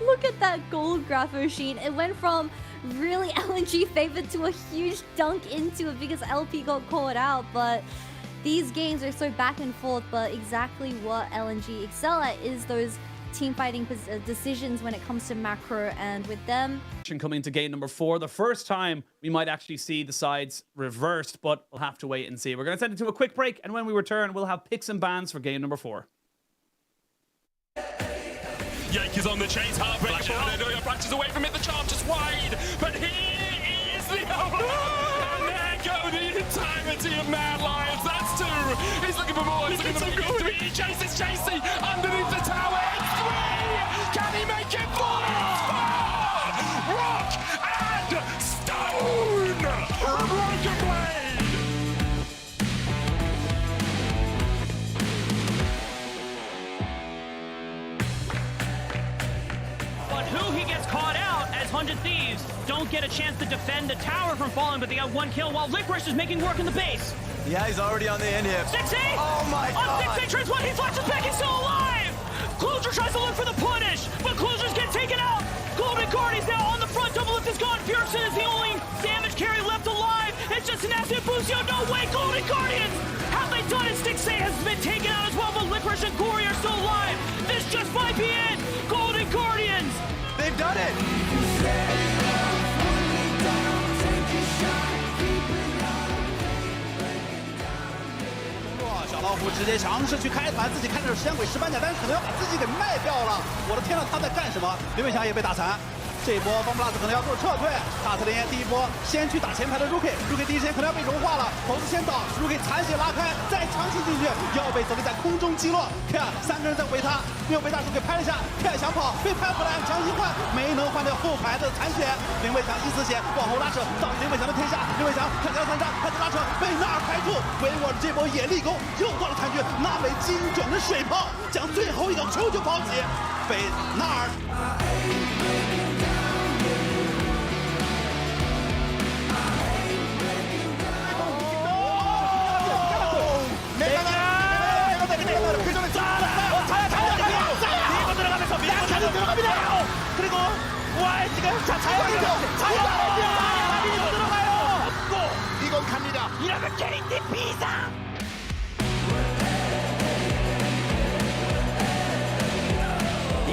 Look at that gold graph, Oshin. It went from really LNG favored to a huge dunk into it because LP got caught out. But these games are so back and forth, but exactly what LNG excel at is those team fighting decisions when it comes to macro. And with them coming into game number 4, the first time we might actually see the sides reversed, but we'll have to wait and see. We're going to send it to a quick break, and when we return, we'll have picks and bans for game number 4. Yankees on the chase, heartbreak. Branches away from it, the charm just wide, but he is the and there go the entirety of Mad Lions. That's 2. He's looking for more. He's looking for more. He chases Chasey underneath the tower. It's 3. Can he make it 4? Rock and stone. Rocket Blade. Who he gets caught out as 100 Thieves don't get a chance to defend the tower from falling, but they got 1 kill while Licorice is making work in the base. Yeah, he's already on the end here. 6A! Oh my god! On 6A turns 1, he flashes back, he's still alive! Closer tries to look for the punish, but Closer's get taken out! Golden Guardian's now on the front, double lift is gone, Pearson is the only damage carry left alive! It's just an active Busio, no way, Golden Guardians! Have they done it? 6A has been taken out as well, but Licorice and Gory are still alive! This just might be it! Golden Guardians! They've done it! 小老虎直接尝试去开团，自己看着时间鬼石板甲，但是可能要把自己给卖掉了。我的天呐，他在干什么？刘伟强也被打残。这一波方布拉斯可能要做撤退，大特林第一波先去打前排的 Rookie 第一时间可能要被融化了，猴子先倒 ，Rookie 残血拉开，再强行进去，要被泽利在空中击落。看3个人在围他，没有被大叔给拍了下，看想跑，被拍回来，强行换，没能换掉后排的残血。林伟强一丝血往后拉扯，到底林伟强的天下，林伟强看起来残杀，开始拉扯，被纳尔排住，维沃尔这波也立功，又到了残局，纳美精准的水炮，将最后一个球就抛起，被纳尔。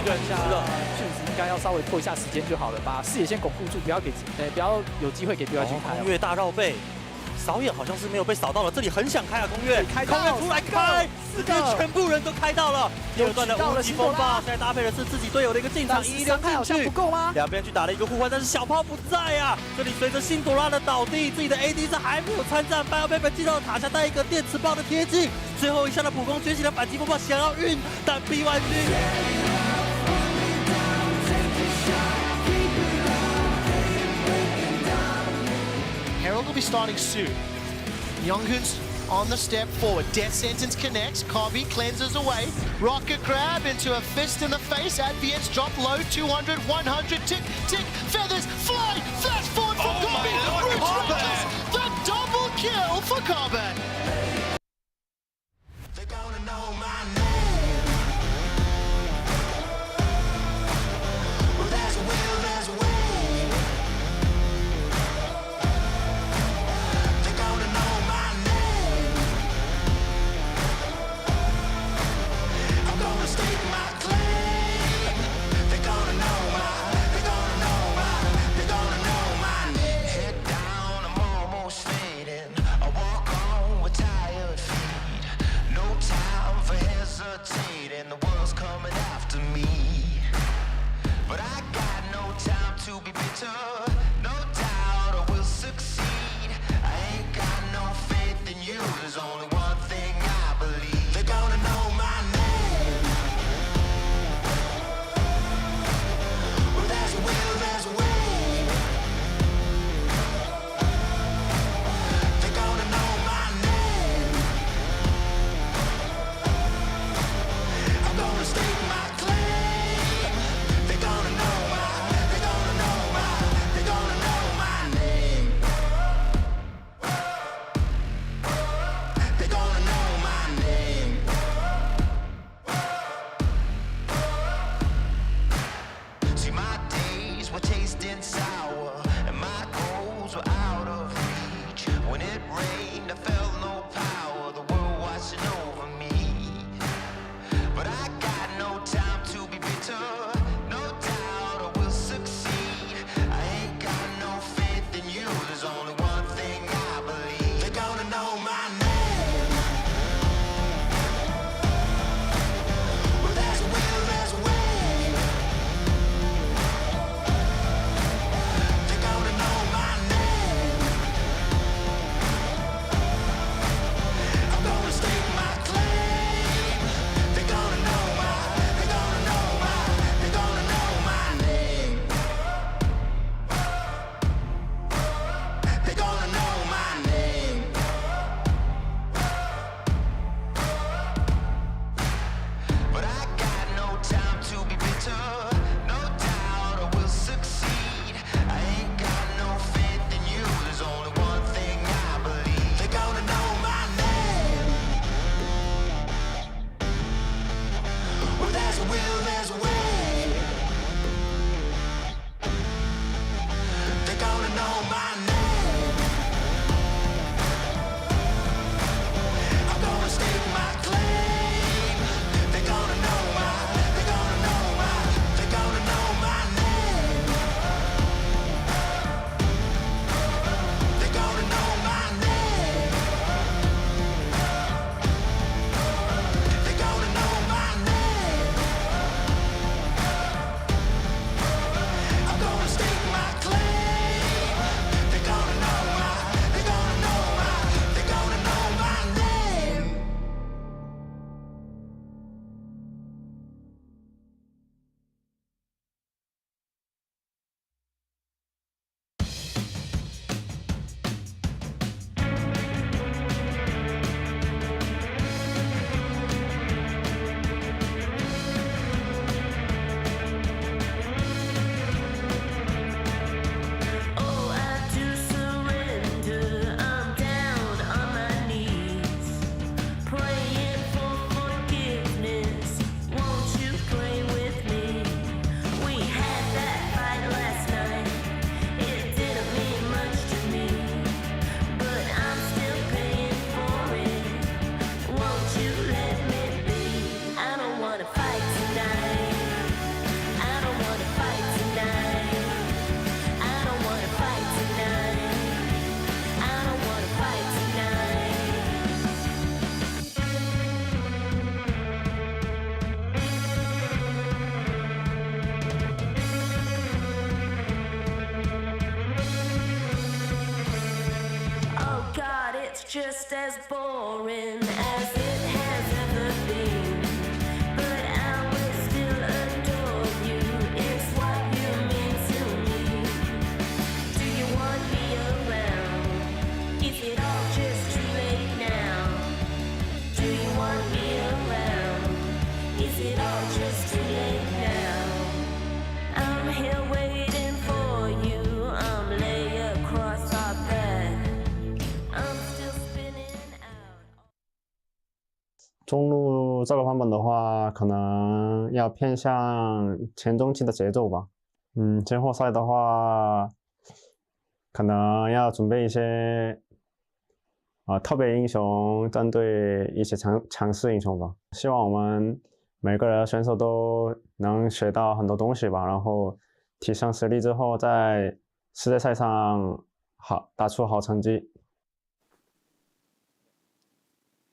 一个下确实应该要稍微拖一下时间就好了，把视野先巩固住，不要有机会给 BYG 开。空月大绕背。扫眼好像是没有被扫到了，这里很想开啊，空月，开到空月出来开，四边全部人都开到了，第二段的无极风暴，现在搭配的是自己队友的一个进场一溜进去，不够吗？两边去打了一个互换，但是小炮不在啊，这里随着辛朵拉的倒地，自己的 AD 是还没有参战，BioBaby进到塔下带一个电磁炮的贴近，最后一下的普攻崛起的反击风暴想要运，但 BYG。 Herald will be starting soon. Younghoon's on the step forward. Death Sentence connects. Kobe cleanses away. Rocket grab into a fist in the face. Advients drop low. 200, 100. Tick, tick. Feathers fly. Flash forward from Kobe. Rodriguez. The double kill for Kobe. They're gonna know my name. Well, there's a will, there's a way. Stake my claim. They're gonna know my name. Head down, I'm almost fading. I walk on with tired feet. No time for hesitating. The world's coming after me. But I got no time to be bitter. No doubt I will succeed. I ain't got no faith in you. There's only one thing I believe. They're gonna know my name. just as boring as it has ever been. But I will still adore you. It's what you mean to me. Do you want me around? Is it all just too late now? Do you want me around? Is it all just too late now? I'm here waiting for you. I'm lay across our bed. I'm still spinning out. 中路这个版本的话，可能要偏向前中期的节奏吧。季后赛的话，可能要准备一些特别英雄针对一些强势英雄吧。希望我们每个人选手都能学到很多东西吧，然后提升实力之后，在世界赛上打出好成绩。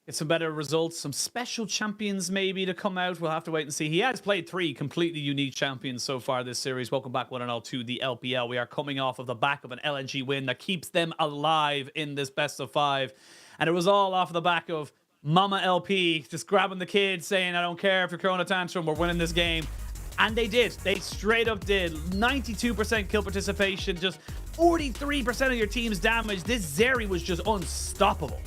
Get some better results, some special champions maybe to come out. We'll have to wait and see. He has played 3 completely unique champions so far this series. Welcome back, one and all, to the LPL. We are coming off of the back of an LNG win that keeps them alive in this best of 5. And it was all off the back of Mama LP just grabbing the kids, saying, I don't care if you're throwing a tantrum, we're winning this game. And they did. They straight up did. 92% kill participation, just 43% of your team's damage. This Zeri was just unstoppable.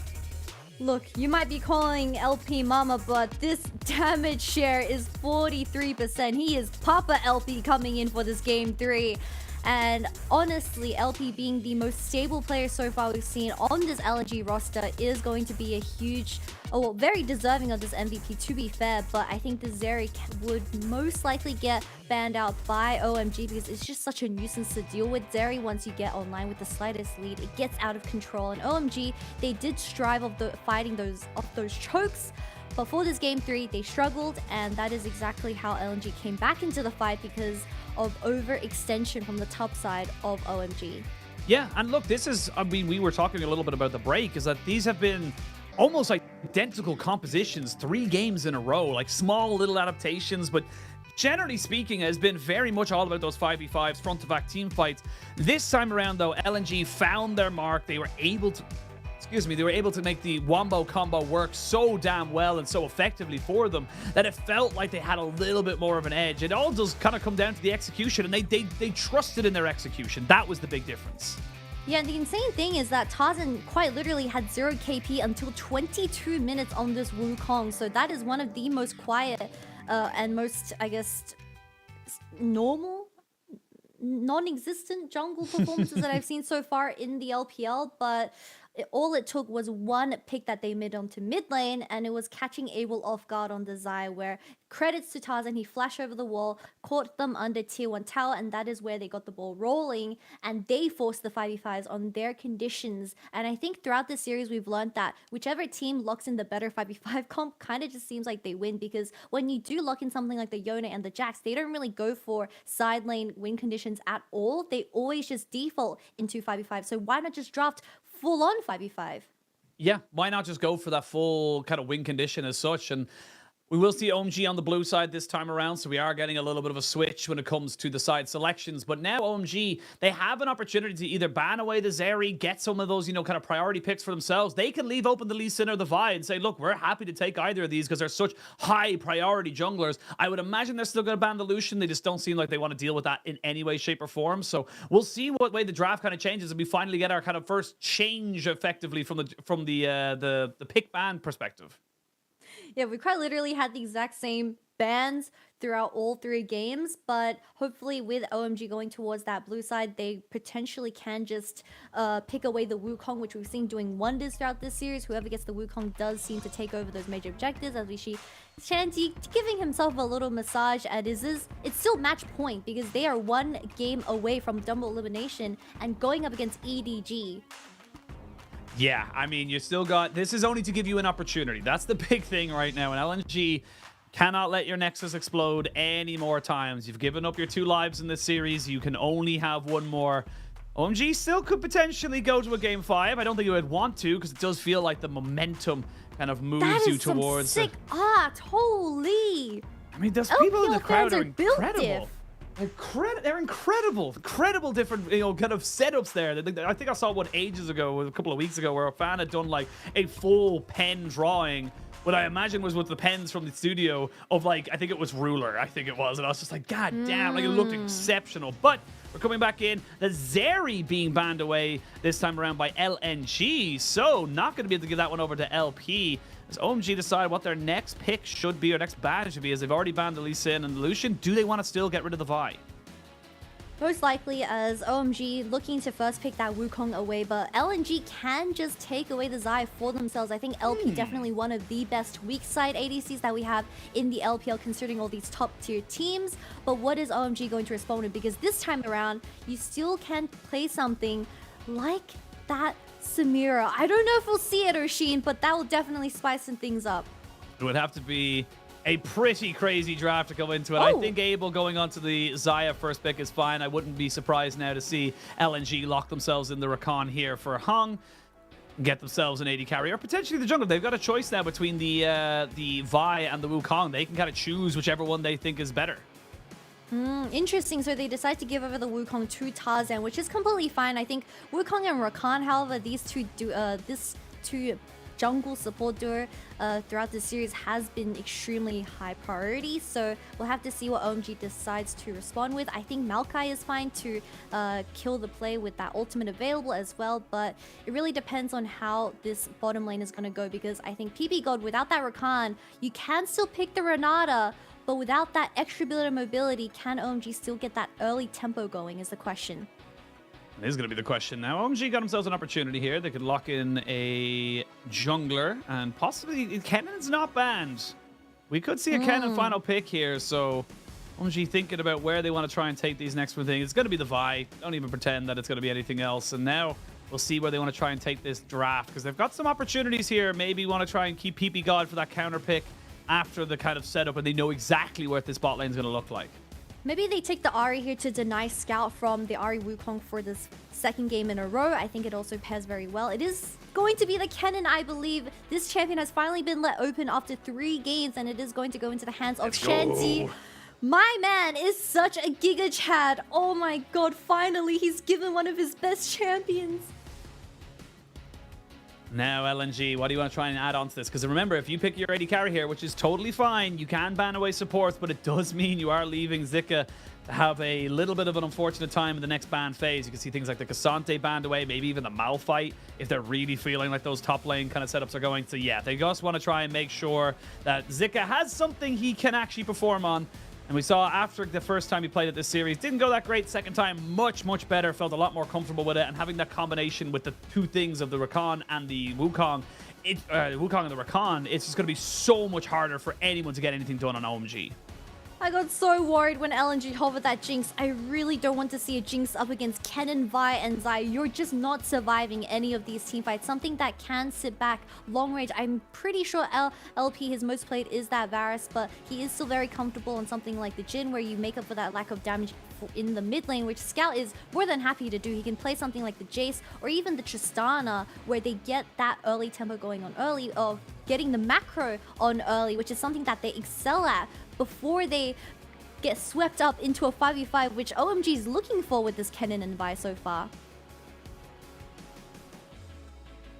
Look, you might be calling LP Mama, but this damage share is 43%. He is Papa LP coming in for this game 3. And honestly, LP being the most stable player so far we've seen on this LNG roster is going to be a huge, well, very deserving of this MVP, to be fair. But I think the Zeri would most likely get banned out by OMG because it's just such a nuisance to deal with. Zeri, once you get online with the slightest lead, it gets out of control. And OMG, they did strive of fighting those chokes. But for this game 3, they struggled, and that is exactly how LNG came back into the fight because of overextension from the top side of OMG. Yeah, and look, this is, I mean, we were talking a little bit about the break, is that these have been almost like identical compositions 3 games in a row, like small little adaptations, but generally speaking, has been very much all about those 5v5s, front-to-back team fights. This time around, though, LNG found their mark. They were able to make the Wombo combo work so damn well and so effectively for them that it felt like they had a little bit more of an edge. It all does kind of come down to the execution, and they trusted in their execution. That was the big difference. Yeah, and the insane thing is that Tarzan quite literally had 0 KP until 22 minutes on this Wukong. So that is one of the most quiet and most, I guess, normal, non-existent jungle performances that I've seen so far in the LPL. But all it took was one pick that they made onto mid lane, and it was catching Abel off guard on the Zai, where credits to Tarzan, he flashed over the wall, caught them under tier 1 tower, and that is where they got the ball rolling, and they forced the 5v5s on their conditions. And I think throughout this series, we've learned that whichever team locks in the better 5v5 comp kind of just seems like they win, because when you do lock in something like the Yone and the Jax, they don't really go for side lane win conditions at all. They always just default into 5v5. So why not just draft full-on 5v5? Yeah, why not just go for that full kind of win condition as such? And we will see OMG on the blue side this time around, so we are getting a little bit of a switch when it comes to the side selections. But now OMG, they have an opportunity to either ban away the Zeri, get some of those, kind of priority picks for themselves. They can leave open the Lee Sin or the Vi and say, look, we're happy to take either of these because they're such high priority junglers. I would imagine they're still going to ban the Lucian. They just don't seem like they want to deal with that in any way, shape, or form. So we'll see what way the draft kind of changes, and we finally get our kind of first change effectively from the pick ban perspective. Yeah, we quite literally had the exact same bans throughout all 3 games, but hopefully with OMG going towards that blue side, they potentially can just pick away the Wukong, which we've seen doing wonders throughout this series. Whoever gets the Wukong does seem to take over those major objectives, as we see Shanty giving himself a little massage at Izz's. It's still match point because they are 1 game away from double elimination and going up against EDG. Yeah, I mean, you still got... This is only to give you an opportunity. That's the big thing right now. And LNG cannot let your Nexus explode any more times. You've given up your 2 lives in this series. You can only have 1 more. OMG still could potentially go to a game 5. I don't think you would want to, because it does feel like the momentum kind of moves you towards... That is some sick art. Holy! I mean, those people in the crowd are incredible. They're incredible different, kind of setups there. I think I saw one ages ago, a couple of weeks ago, where a fan had done like a full pen drawing. What I imagine was with the pens from the studio of like, I think it was Ruler, and I was just like, God damn, like it looked exceptional. But we're coming back in. The Zeri being banned away this time around by LNG, so not going to be able to give that one over to LP. As OMG decide what their next pick should be, or next ban should be, as they've already banned the Lee Sin and the Lucian. Do they want to still get rid of the Vi? Most likely, as OMG looking to first pick that Wukong away, but LNG can just take away the Zai for themselves. I think LP definitely one of the best weak side ADCs that we have in the LPL, considering all these top tier teams. But what is OMG going to respond with? Because this time around, you still can play something like that Samira. I don't know if we'll see it, Oshin, but that will definitely spice some things up. It would have to be a pretty crazy draft to go into it. I think Abel going on to the Xayah first pick is fine. I wouldn't be surprised now to see LNG lock themselves in the Rakan here for Hung, get themselves an AD carry, or potentially the jungle. They've got a choice now between the Vi and the Wukong. They can kind of choose whichever one they think is better. Interesting. So they decide to give over the Wukong to Tarzan, which is completely fine. I think Wukong and Rakan, however, these two jungle support duo throughout the series has been extremely high priority. So we'll have to see what OMG decides to respond with. I think Maokai is fine to kill the play with that ultimate available as well, but it really depends on how this bottom lane is going to go, because I think PP God, without that Rakan, you can still pick the Renata, but without that extra bit of mobility, can OMG still get that early tempo going is the question. It is going to be the question now. OMG got themselves an opportunity here. They could lock in a jungler, and possibly Kennen's not banned. We could see a Kennen final pick here, so OMG thinking about where they want to try and take these next one thing. It's going to be the Vi. Don't even pretend that it's going to be anything else. And now we'll see where they want to try and take this draft, because they've got some opportunities here. Maybe want to try and keep PP God for that counter pick after the kind of setup, and they know exactly what this bot lane is going to look like. Maybe they take the Ahri here to deny Scout from the Ahri Wukong for this second game in a row. I think it also pairs very well. It is going to be the Kennen, I believe. This champion has finally been let open after 3 games, and it is going to go into the hands of Shanty. My man is such a Giga Chad. Oh my god, finally he's given one of his best champions. Now, LNG, what do you want to try and add on to this? Because remember, if you pick your AD carry here, which is totally fine, you can ban away supports, but it does mean you are leaving Zika to have a little bit of an unfortunate time in the next ban phase. You can see things like the Cassante banned away, maybe even the Malphite, if they're really feeling like those top lane kind of setups are going to. Yeah, they just want to try and make sure that Zika has something he can actually perform on. And we saw after the first time he played at this series, didn't go that great. Second time, much better. Felt a lot more comfortable with it. And having that combination with the two things of the Rakan and the Wukong, Wukong and the Rakan, it's just going to be so much harder for anyone to get anything done on OMG. I got so worried when LNG hovered that Jinx. I really don't want to see a Jinx up against Kennen, Vi, and Zai. You're just not surviving any of these team fights. Something that can sit back long range. I'm pretty sure LP, his most played is that Varus, but he is still very comfortable on something like the Jhin, where you make up for that lack of damage in the mid lane, which Scout is more than happy to do. He can play something like the Jace or even the Tristana, where they get that early tempo going on early, of getting the macro on early, which is something that they excel at before they get swept up into a 5v5, which OMG is looking for with this Kennen and Vi so far.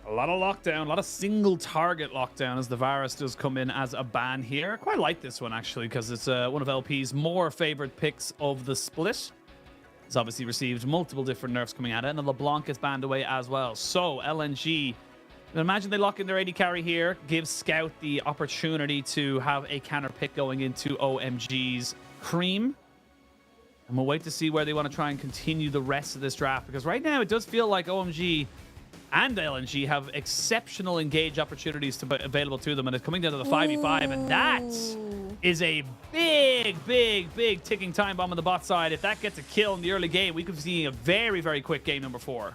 A lot of lockdown, a lot of single target lockdown as the Varus does come in as a ban here. I quite like this one actually, because it's one of LP's more favored picks of the split. It's obviously received multiple different nerfs coming at it, and the LeBlanc is banned away as well. So LNG, imagine they lock in their AD carry here, gives Scout the opportunity to have a counter pick going into OMG's Cream. And we'll wait to see where they want to try and continue the rest of this draft, because right now it does feel like OMG and LNG have exceptional engage opportunities available to them, and it's coming down to the 5v5, and that is a big ticking time bomb on the bot side. If that gets a kill in the early game, we could be seeing a very quick game number 4.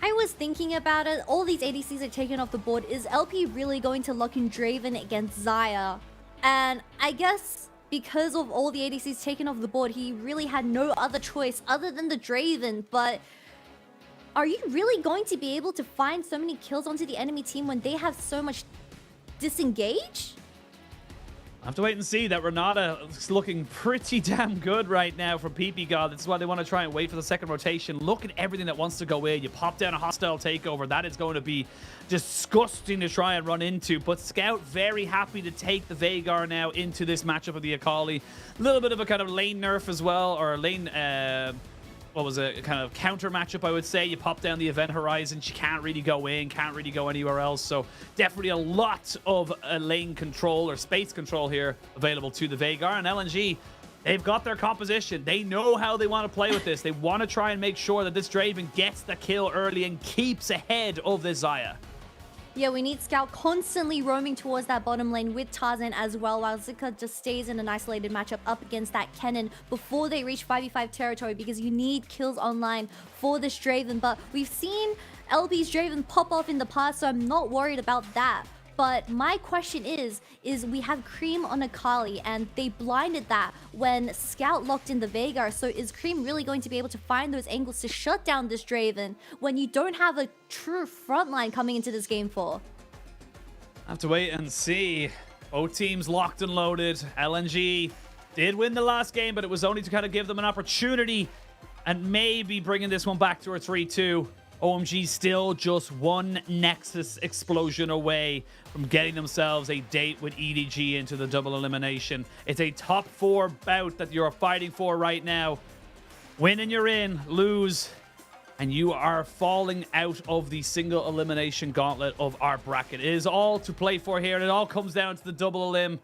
I was thinking about it. All these ADCs are taken off the board. Is LP really going to lock in Draven against Xayah? And I guess because of all the ADCs taken off the board, he really had no other choice other than the Draven. But are you really going to be able to find so many kills onto the enemy team when they have so much disengage? I have to wait and see. That Renata is looking pretty damn good right now for PP God. This is why they want to try and wait for the second rotation. Look at everything that wants to go in. You pop down a hostile takeover. That is going to be disgusting to try and run into. But Scout very happy to take the Veigar now into this matchup of the Akali. A little bit of a kind of lane nerf as well, or lane... what was a kind of counter matchup, I would say. You pop down the event horizon, she can't really go in, can't really go anywhere else. So definitely a lot of lane control or space control here available to the Veigar. And LNG, they've got their composition. They know how they want to play with this. They want to try and make sure that this Draven gets the kill early and keeps ahead of this Xayah. Yeah, we need Scout constantly roaming towards that bottom lane with Tarzan as well, while Zika just stays in an isolated matchup up against that Kennen before they reach 5v5 territory, because you need kills online for this Draven. But we've seen LB's Draven pop off in the past, so I'm not worried about that. But my question is we have Cream on Akali, and they blinded that when Scout locked in the Veigar. So is Cream really going to be able to find those angles to shut down this Draven when you don't have a true frontline coming into this game for? I have to wait and see. Both teams locked and loaded. LNG did win the last game, but it was only to kind of give them an opportunity and maybe bringing this one back to a 3-2. OMG still just one Nexus explosion away from getting themselves a date with EDG into the double elimination. It's a top 4 bout that you're fighting for right now. Win and you're in, lose, and you are falling out of the single elimination gauntlet of our bracket. It is all to play for here, and it all comes down to the double elim.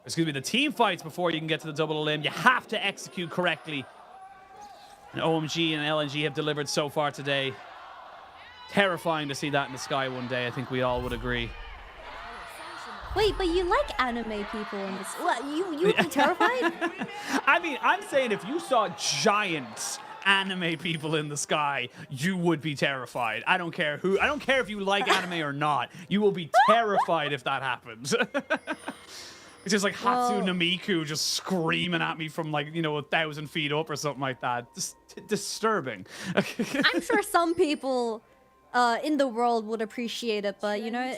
Excuse me, the team fights before you can get to the double elim. You have to execute correctly. And OMG and LNG have delivered so far today. Terrifying to see that in the sky one day. I think we all would agree. Wait, but you like anime people in this? What, you would be terrified? I mean, I'm saying if you saw giant anime people in the sky, you would be terrified. I don't care who. I don't care if you like anime or not. You will be terrified if that happens. It's just like Hatsune Miku just screaming at me from, like, you know, 1,000 feet up or something like that. Just disturbing. I'm sure some people in the world would appreciate it, but you know,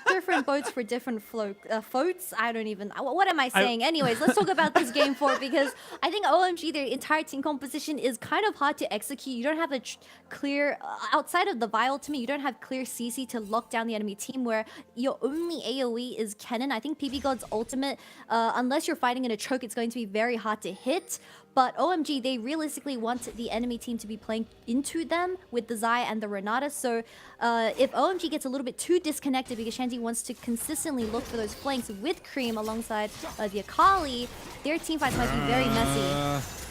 different boats for different floats. I don't even. What am I saying? Anyways, let's talk about this game 4, because I think OMG, their entire team composition is kind of hard to execute. You don't have a clear outside of the Vial. To me, you don't have clear CC to lock down the enemy team, where your only AOE is Kennen. I think PB God's ultimate, unless you're fighting in a choke, it's going to be very hard to hit. But OMG, they realistically want the enemy team to be playing into them with the Xayah and the Renata. So if OMG gets a little bit too disconnected because Shanty wants to consistently look for those flanks with Cream alongside the Akali, their team fights might be very messy.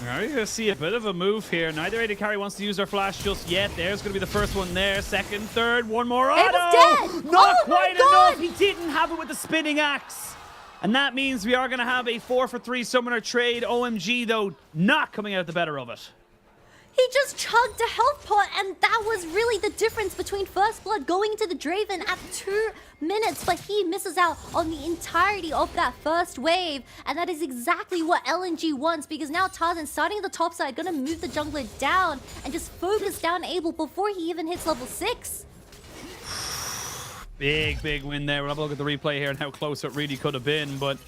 Now you're going to see a bit of a move here. Neither AD carry wants to use their flash just yet. There's going to be the first one there. Second, third, one more auto. Dead. Not quite enough. He didn't have it with the spinning axe. And that means we are going to have a 4-for-3 summoner trade. OMG, though, not coming out the better of it. He just chugged a health pot, and that was really the difference between First Blood going into the Draven at 2 minutes. But he misses out on the entirety of that first wave. And that is exactly what LNG wants, because now Tarzan, starting at the top side, going to move the jungler down and just focus down Abel before he even hits level 6. Big win there. We'll have a look at the replay here and how close it really could have been. But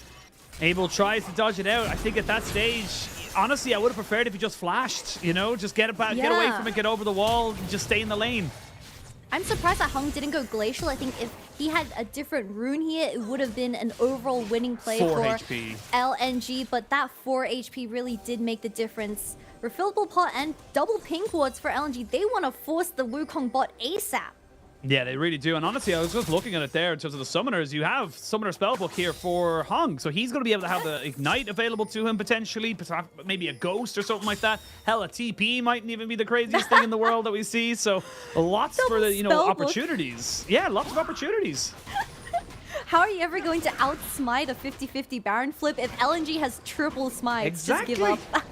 Abel tries to dodge it out. I think at that stage, honestly, I would have preferred if he just flashed, you know, just get it back, get away from it, get over the wall, and just stay in the lane. I'm surprised that Hung didn't go Glacial. I think if he had a different rune here, it would have been an overall winning play for HP. LNG. But that 4 HP really did make the difference. Refillable pot and double pink wards for LNG. They want to force the Wukong bot ASAP. Yeah, they really do. And honestly, I was just looking at it there in terms of the summoners. You have Summoner Spellbook here for Hung. So he's going to be able to have the Ignite available to him potentially. Maybe a Ghost or something like that. Hell, a TP mightn't even be the craziest thing in the world that we see. So lots for the, you know, opportunities. Yeah, lots of opportunities. How are you ever going to outsmite a 50-50 Baron flip if LNG has triple smites? Exactly. Just give up.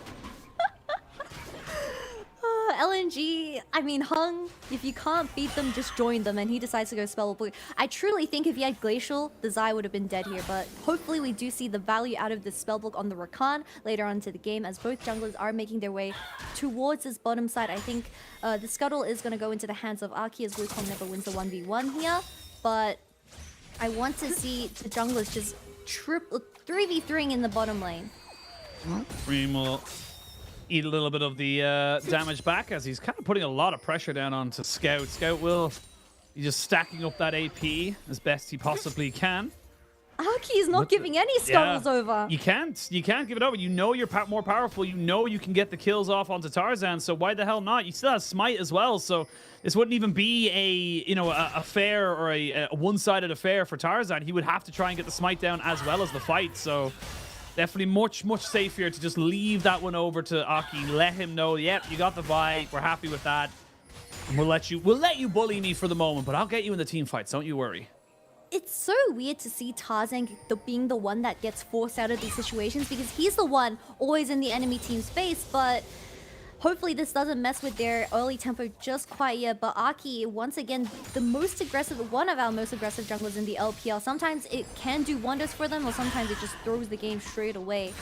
LNG, I mean, Hung, if you can't beat them, just join them, and he decides to go Spellbook. I truly think if he had Glacial, the Xayah would have been dead here, but hopefully we do see the value out of the Spellbook on the Rakan later on into the game, as both junglers are making their way towards this bottom side. I think the Scuttle is going to go into the hands of Aki, as Wukong never wins the 1v1 here, but I want to see the junglers just 3v3ing in the bottom lane. Cream will eat a little bit of the damage back as he's kind of putting a lot of pressure down onto Scout. Scout will be just stacking up that AP as best he possibly can. Aki is not giving any scuttles over. You can't give it over. You know you're more powerful. You know you can get the kills off onto Tarzan. So why the hell not? You still have Smite as well. So this wouldn't even be a fair or a one-sided affair for Tarzan. He would have to try and get the Smite down as well as the fight. So definitely much safer to just leave that one over to Aki. Let him know, yep, you got the buy. We're happy with that. And we'll let you bully me for the moment, but I'll get you in the team fights. Don't you worry. It's so weird to see Tarzan being the one that gets forced out of these situations because he's the one always in the enemy team's face, but hopefully this doesn't mess with their early tempo just quite yet. But Aki, once again, one of our most aggressive junglers in the LPL. Sometimes it can do wonders for them, or sometimes it just throws the game straight away.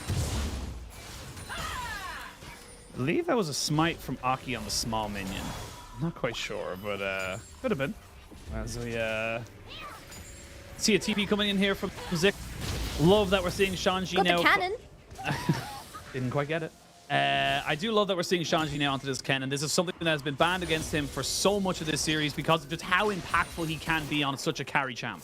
I believe that was a smite from Aki on the small minion. I'm not quite sure, but could have been. As we see a TP coming in here from Zik. Love that we're seeing Shanji now. Got the cannon. Didn't quite get it. I do love that we're seeing Shanji now onto this cannon. This is something that has been banned against him for so much of this series because of just how impactful he can be on such a carry champ.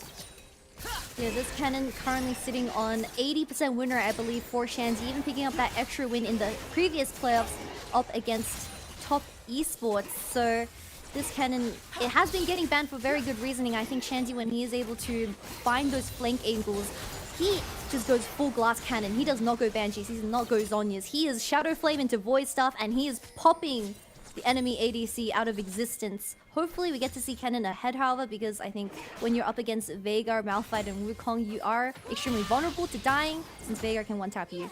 Yeah, this cannon currently sitting on 80% win rate, I believe, for Shanji, even picking up that extra win in the previous playoffs up against top esports. So this cannon, it has been getting banned for very good reasoning. I think Shanji, when he is able to find those flank angles, he just goes full glass cannon. He does not go Banshees, he does not go Zhonya's. He is Shadow Flame into Void stuff, and he is popping the enemy ADC out of existence. Hopefully we get to see Cannon ahead, however, because I think when you're up against Veigar, Malphite, and Wukong, you are extremely vulnerable to dying, since Veigar can one-tap you.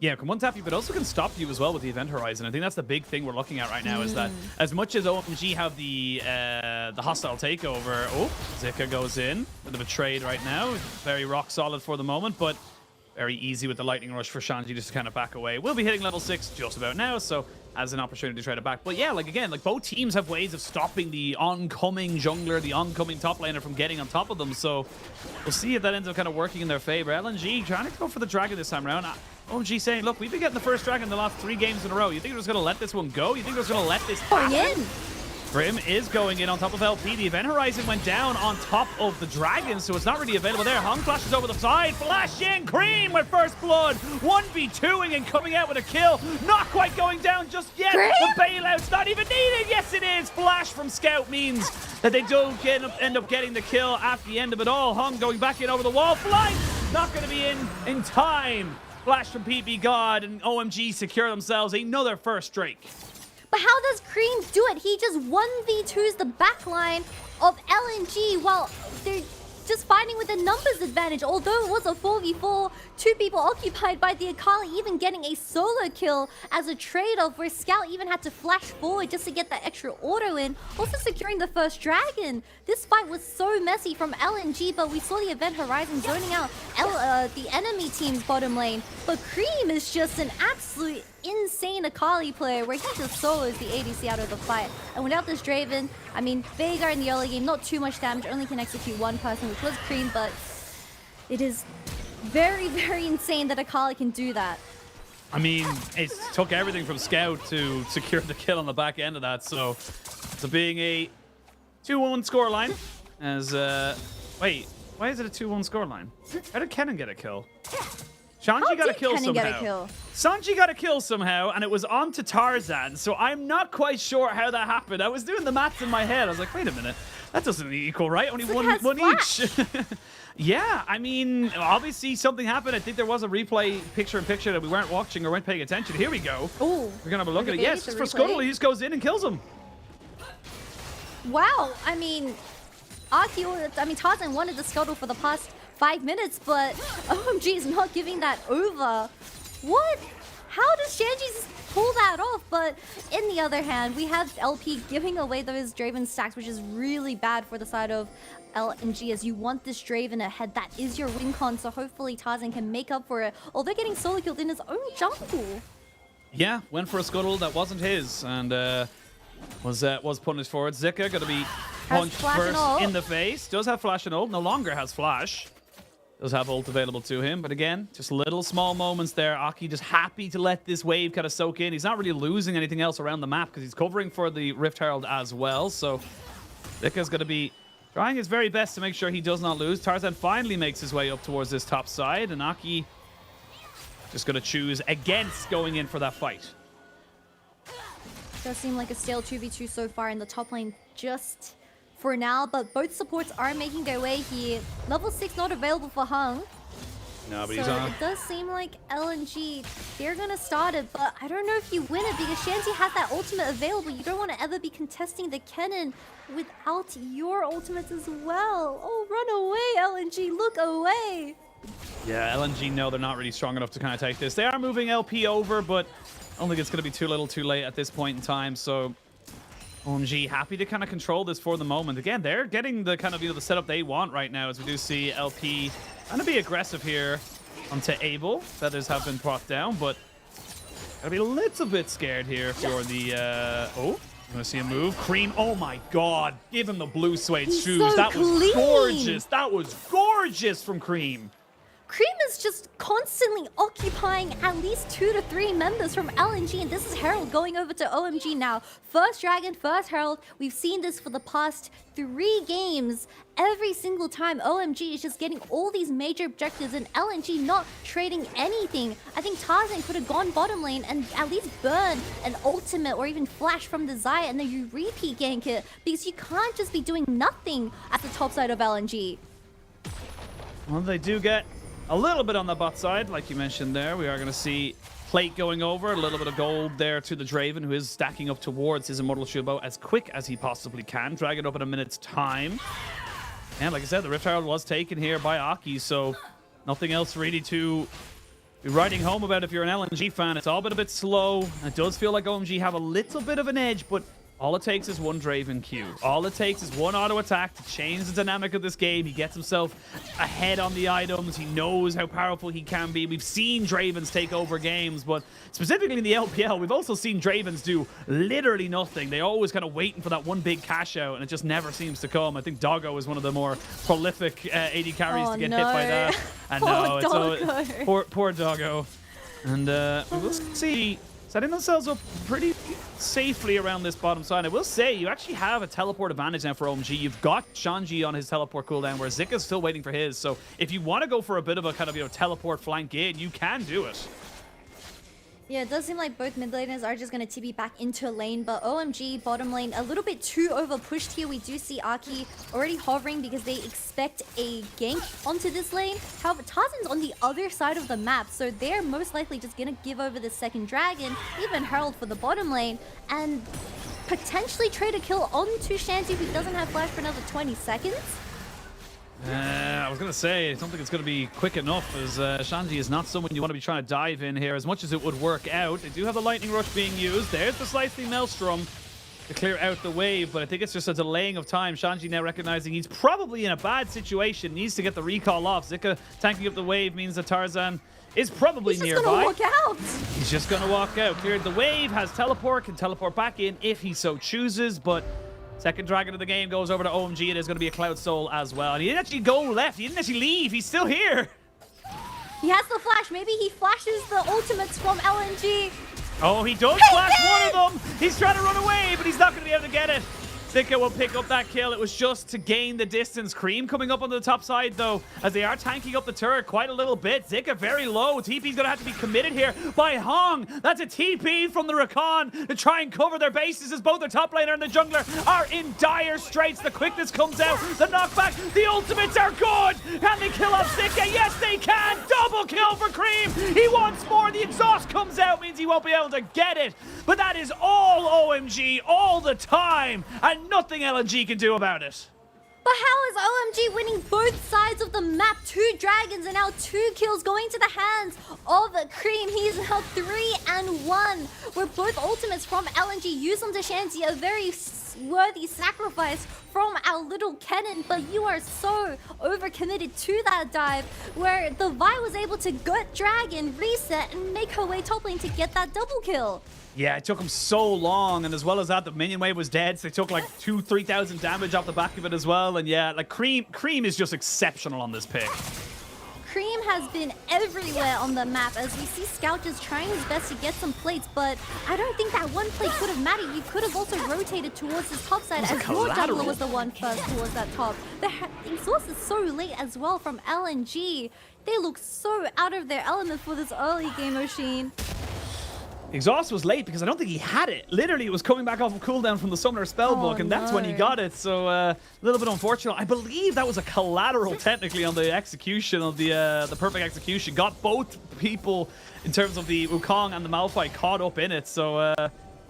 Yeah, can one-tap you, but also can stop you as well with the event horizon. I think that's the big thing we're looking at right now, is that as much as OMG have the hostile takeover, oh, Zika goes in. Bit of a trade right now. Very rock solid for the moment, but very easy with the lightning rush for Shanji just to kind of back away. We'll be hitting level 6 just about now, so as an opportunity to try to back. But yeah, again, both teams have ways of stopping the oncoming jungler, the oncoming top laner from getting on top of them. So we'll see if that ends up kind of working in their favor. LNG trying to go for the dragon this time around. OMG saying, look, we've been getting the first dragon the last 3 games in a row. You think we're just going to let this one go? You think we're just going to let this happen? Grim is going in on top of LP. The event horizon went down on top of the dragon, so it's not really available there. Hung flashes over the side. Flash in. Cream with first blood. 1v2ing and coming out with a kill. Not quite going down just yet. Cream? The bailout's not even needed. Yes, it is. Flash from Scout means that they don't end up getting the kill at the end of it all. Hung going back in over the wall. Flight not going to be in time. Flash from PP God, and OMG secure themselves another first Drake. But how does Cream do it? He just 1v2s the backline of LNG while they're just fighting with a numbers advantage. Although it was a 4v4, 2 people occupied by the Akali, even getting a solo kill as a trade-off where Scout even had to flash forward just to get that extra auto in. Also securing the first dragon. This fight was so messy from LNG, but we saw the event horizon zoning out the enemy team's bottom lane. But Cream is just an absolute insane Akali player where he just solos the ADC out of the fight. And without this Draven, I mean, Veigar in the early game, not too much damage, only can execute one person, which was Cream, but it is very, very insane that Akali can do that. I mean, it took everything from Scout to secure the kill on the back end of that, so being a 2-1 scoreline as, wait, why is it a 2-1 scoreline? How did Kennen get a kill? Shanji got a kill somehow. Sanji got a kill somehow, and it was on to Tarzan, so I'm not quite sure how that happened. I was doing the maths in my head. I was like, wait a minute. That doesn't equal, right? Only one each. Yeah, I mean, obviously something happened. I think there was a replay picture-in-picture that we weren't watching or weren't paying attention. Here we go. Ooh. We're going to have a look at it. Yes, for Scuttle, he just goes in and kills him. Wow, I mean, Tarzan wanted the Scuttle for the past 5 minutes, but OMG is not giving that over. What? How does Shanji pull that off? But in the other hand, we have LP giving away those Draven stacks, which is really bad for the side of LNG, as you want this Draven ahead. That is your win con, so hopefully Tarzan can make up for it. Although getting solo killed in his own jungle. Yeah, went for a Scuttle that wasn't his, and was punished for it. Zika going to be punched first in the face. Does have flash and ult, no longer has flash. does have ult available to him. But again, just little small moments there. Aki just happy to let this wave kind of soak in. He's not really losing anything else around the map because he's covering for the Rift Herald as well. So Zika's going to be trying his very best to make sure he does not lose. Tarzan finally makes his way up towards this top side, and Aki just going to choose against going in for that fight. Does seem like a stale 2v2 so far in the top lane just for now, but both supports are making their way here. Level 6 not available for Hung. No, but So he's on. it does seem like LNG, they're going to start it, but I don't know if you win it because Shanty has that ultimate available. You don't want to ever be contesting the cannon without your ultimates as well. Oh, run away, LNG, look away. Yeah, LNG know they're not really strong enough to kind of take this. They are moving LP over, but I don't think it's going to be too little too late at this point in time. So OMG happy to kind of control this for the moment. Again, they're getting the kind of, the setup they want right now, as we do see LP going to be aggressive here onto Abel. Feathers have been brought down, but gotta be a little bit scared here for the oh, I'm gonna see a move. Cream, oh my god, give him the blue suede shoes. So that was clean. gorgeous. That was gorgeous from Cream. Cream is just constantly occupying at least 2 to 3 members from LNG, and this is Herald going over to OMG now. First Dragon, first Herald. We've seen this for the past 3 games. Every single time OMG is just getting all these major objectives and LNG not trading anything. I think Tarzan could have gone bottom lane and at least burn an ultimate or even flash from the Xayah, and then you repeat gank it, because you can't just be doing nothing at the top side of LNG. Well, they do get a little bit on the bot side, like you mentioned there. We are going to see Plate going over, a little bit of gold there to the Draven, who is stacking up towards his Immortal Shield Bow as quick as he possibly can. Drag it up in a minute's time. And like I said, the Rift Herald was taken here by Aki, so nothing else really to be writing home about if you're an LNG fan. It's all been a bit slow. It does feel like OMG have a little bit of an edge, but all it takes is one Draven Q. All it takes is one auto attack to change the dynamic of this game. He gets himself ahead on the items. He knows how powerful he can be. We've seen Dravens take over games, but specifically in the LPL, we've also seen Dravens do literally nothing. They're always kind of waiting for that one big cash out, and it just never seems to come. I think Doggo is one of the more prolific AD carries to get hit by that. And no, it's poor Doggo. And we will see. Setting themselves up pretty safely around this bottom side. I will say, you actually have a teleport advantage now for OMG. You've got Shanji on his teleport cooldown, where Zika's still waiting for his. So if you want to go for a bit of a kind of, teleport flank in, you can do it. Yeah, it does seem like both mid laners are just going to TP back into lane, but OMG bottom lane a little bit too over pushed here. We do see Aki already hovering because they expect a gank onto this lane. However, Tarzan's on the other side of the map, so they're most likely just going to give over the second dragon, even Herald for the bottom lane, and potentially trade a kill onto Shanty, who doesn't have flash for another 20 seconds. I was going to say, I don't think it's going to be quick enough, as Shanji is not someone you want to be trying to dive in here as much as it would work out. They do have the Lightning Rush being used. There's the Slicing Maelstrom to clear out the wave, but I think it's just a delaying of time. Shanji now recognizing he's probably in a bad situation, needs to get the recall off. Zika tanking up the wave means that Tarzan is probably nearby. He's just gonna walk out. He's just going to walk out. Cleared the wave, has teleport, can teleport back in if he so chooses, but second dragon of the game goes over to OMG. It is going to be a Cloud Soul as well. And he didn't actually go left. He didn't actually leave. He's still here. He has the flash. Maybe he flashes the ultimates from LNG. Oh, he does flash one of them. He's trying to run away, but he's not going to be able to get it. Zika will pick up that kill. It was just to gain the distance. Cream coming up on the top side, though, as they are tanking up the turret quite a little bit. Zika very low. TP's going to have to be committed here by Hong. That's a TP from the Rakan to try and cover their bases, as both the top laner and the jungler are in dire straits. The quickness comes out. The knockback. The ultimates are good. Can they kill off Zika? Yes, they can. Double kill for Cream. He wants more. The exhaust comes out. Means he won't be able to get it. But that is all OMG all the time. And nothing LNG can do about it. But how is OMG winning both sides of the map? 2 dragons and now 2 kills going to the hands of Cream. He's now 3-1. Where both ultimates from LNG use onto Shanty, a very worthy sacrifice from our little cannon, but you are so overcommitted to that dive, where the Vi was able to gut dragon, reset, and make her way top lane to get that double kill. Yeah, it took him so long, and as well as that, the minion wave was dead, so they took like 2,000-3,000 damage off the back of it as well. And yeah, like Cream is just exceptional on this pick. has been everywhere on the map as we see Scout just trying his best to get some plates, but I don't think that one plate could have mattered. You could have also rotated towards this top side as your jungler was the one first towards that top. The exhaust is so late as well from LNG. They look so out of their element for this early game, Oshin. Exhaust was late because I don't think he had it. Literally, it was coming back off of cooldown from the Summoner Spellbook, and that's when he got it. So a little bit unfortunate. I believe that was a collateral technically on the execution of the perfect execution. Got both people in terms of the Wukong and the Malphite caught up in it. So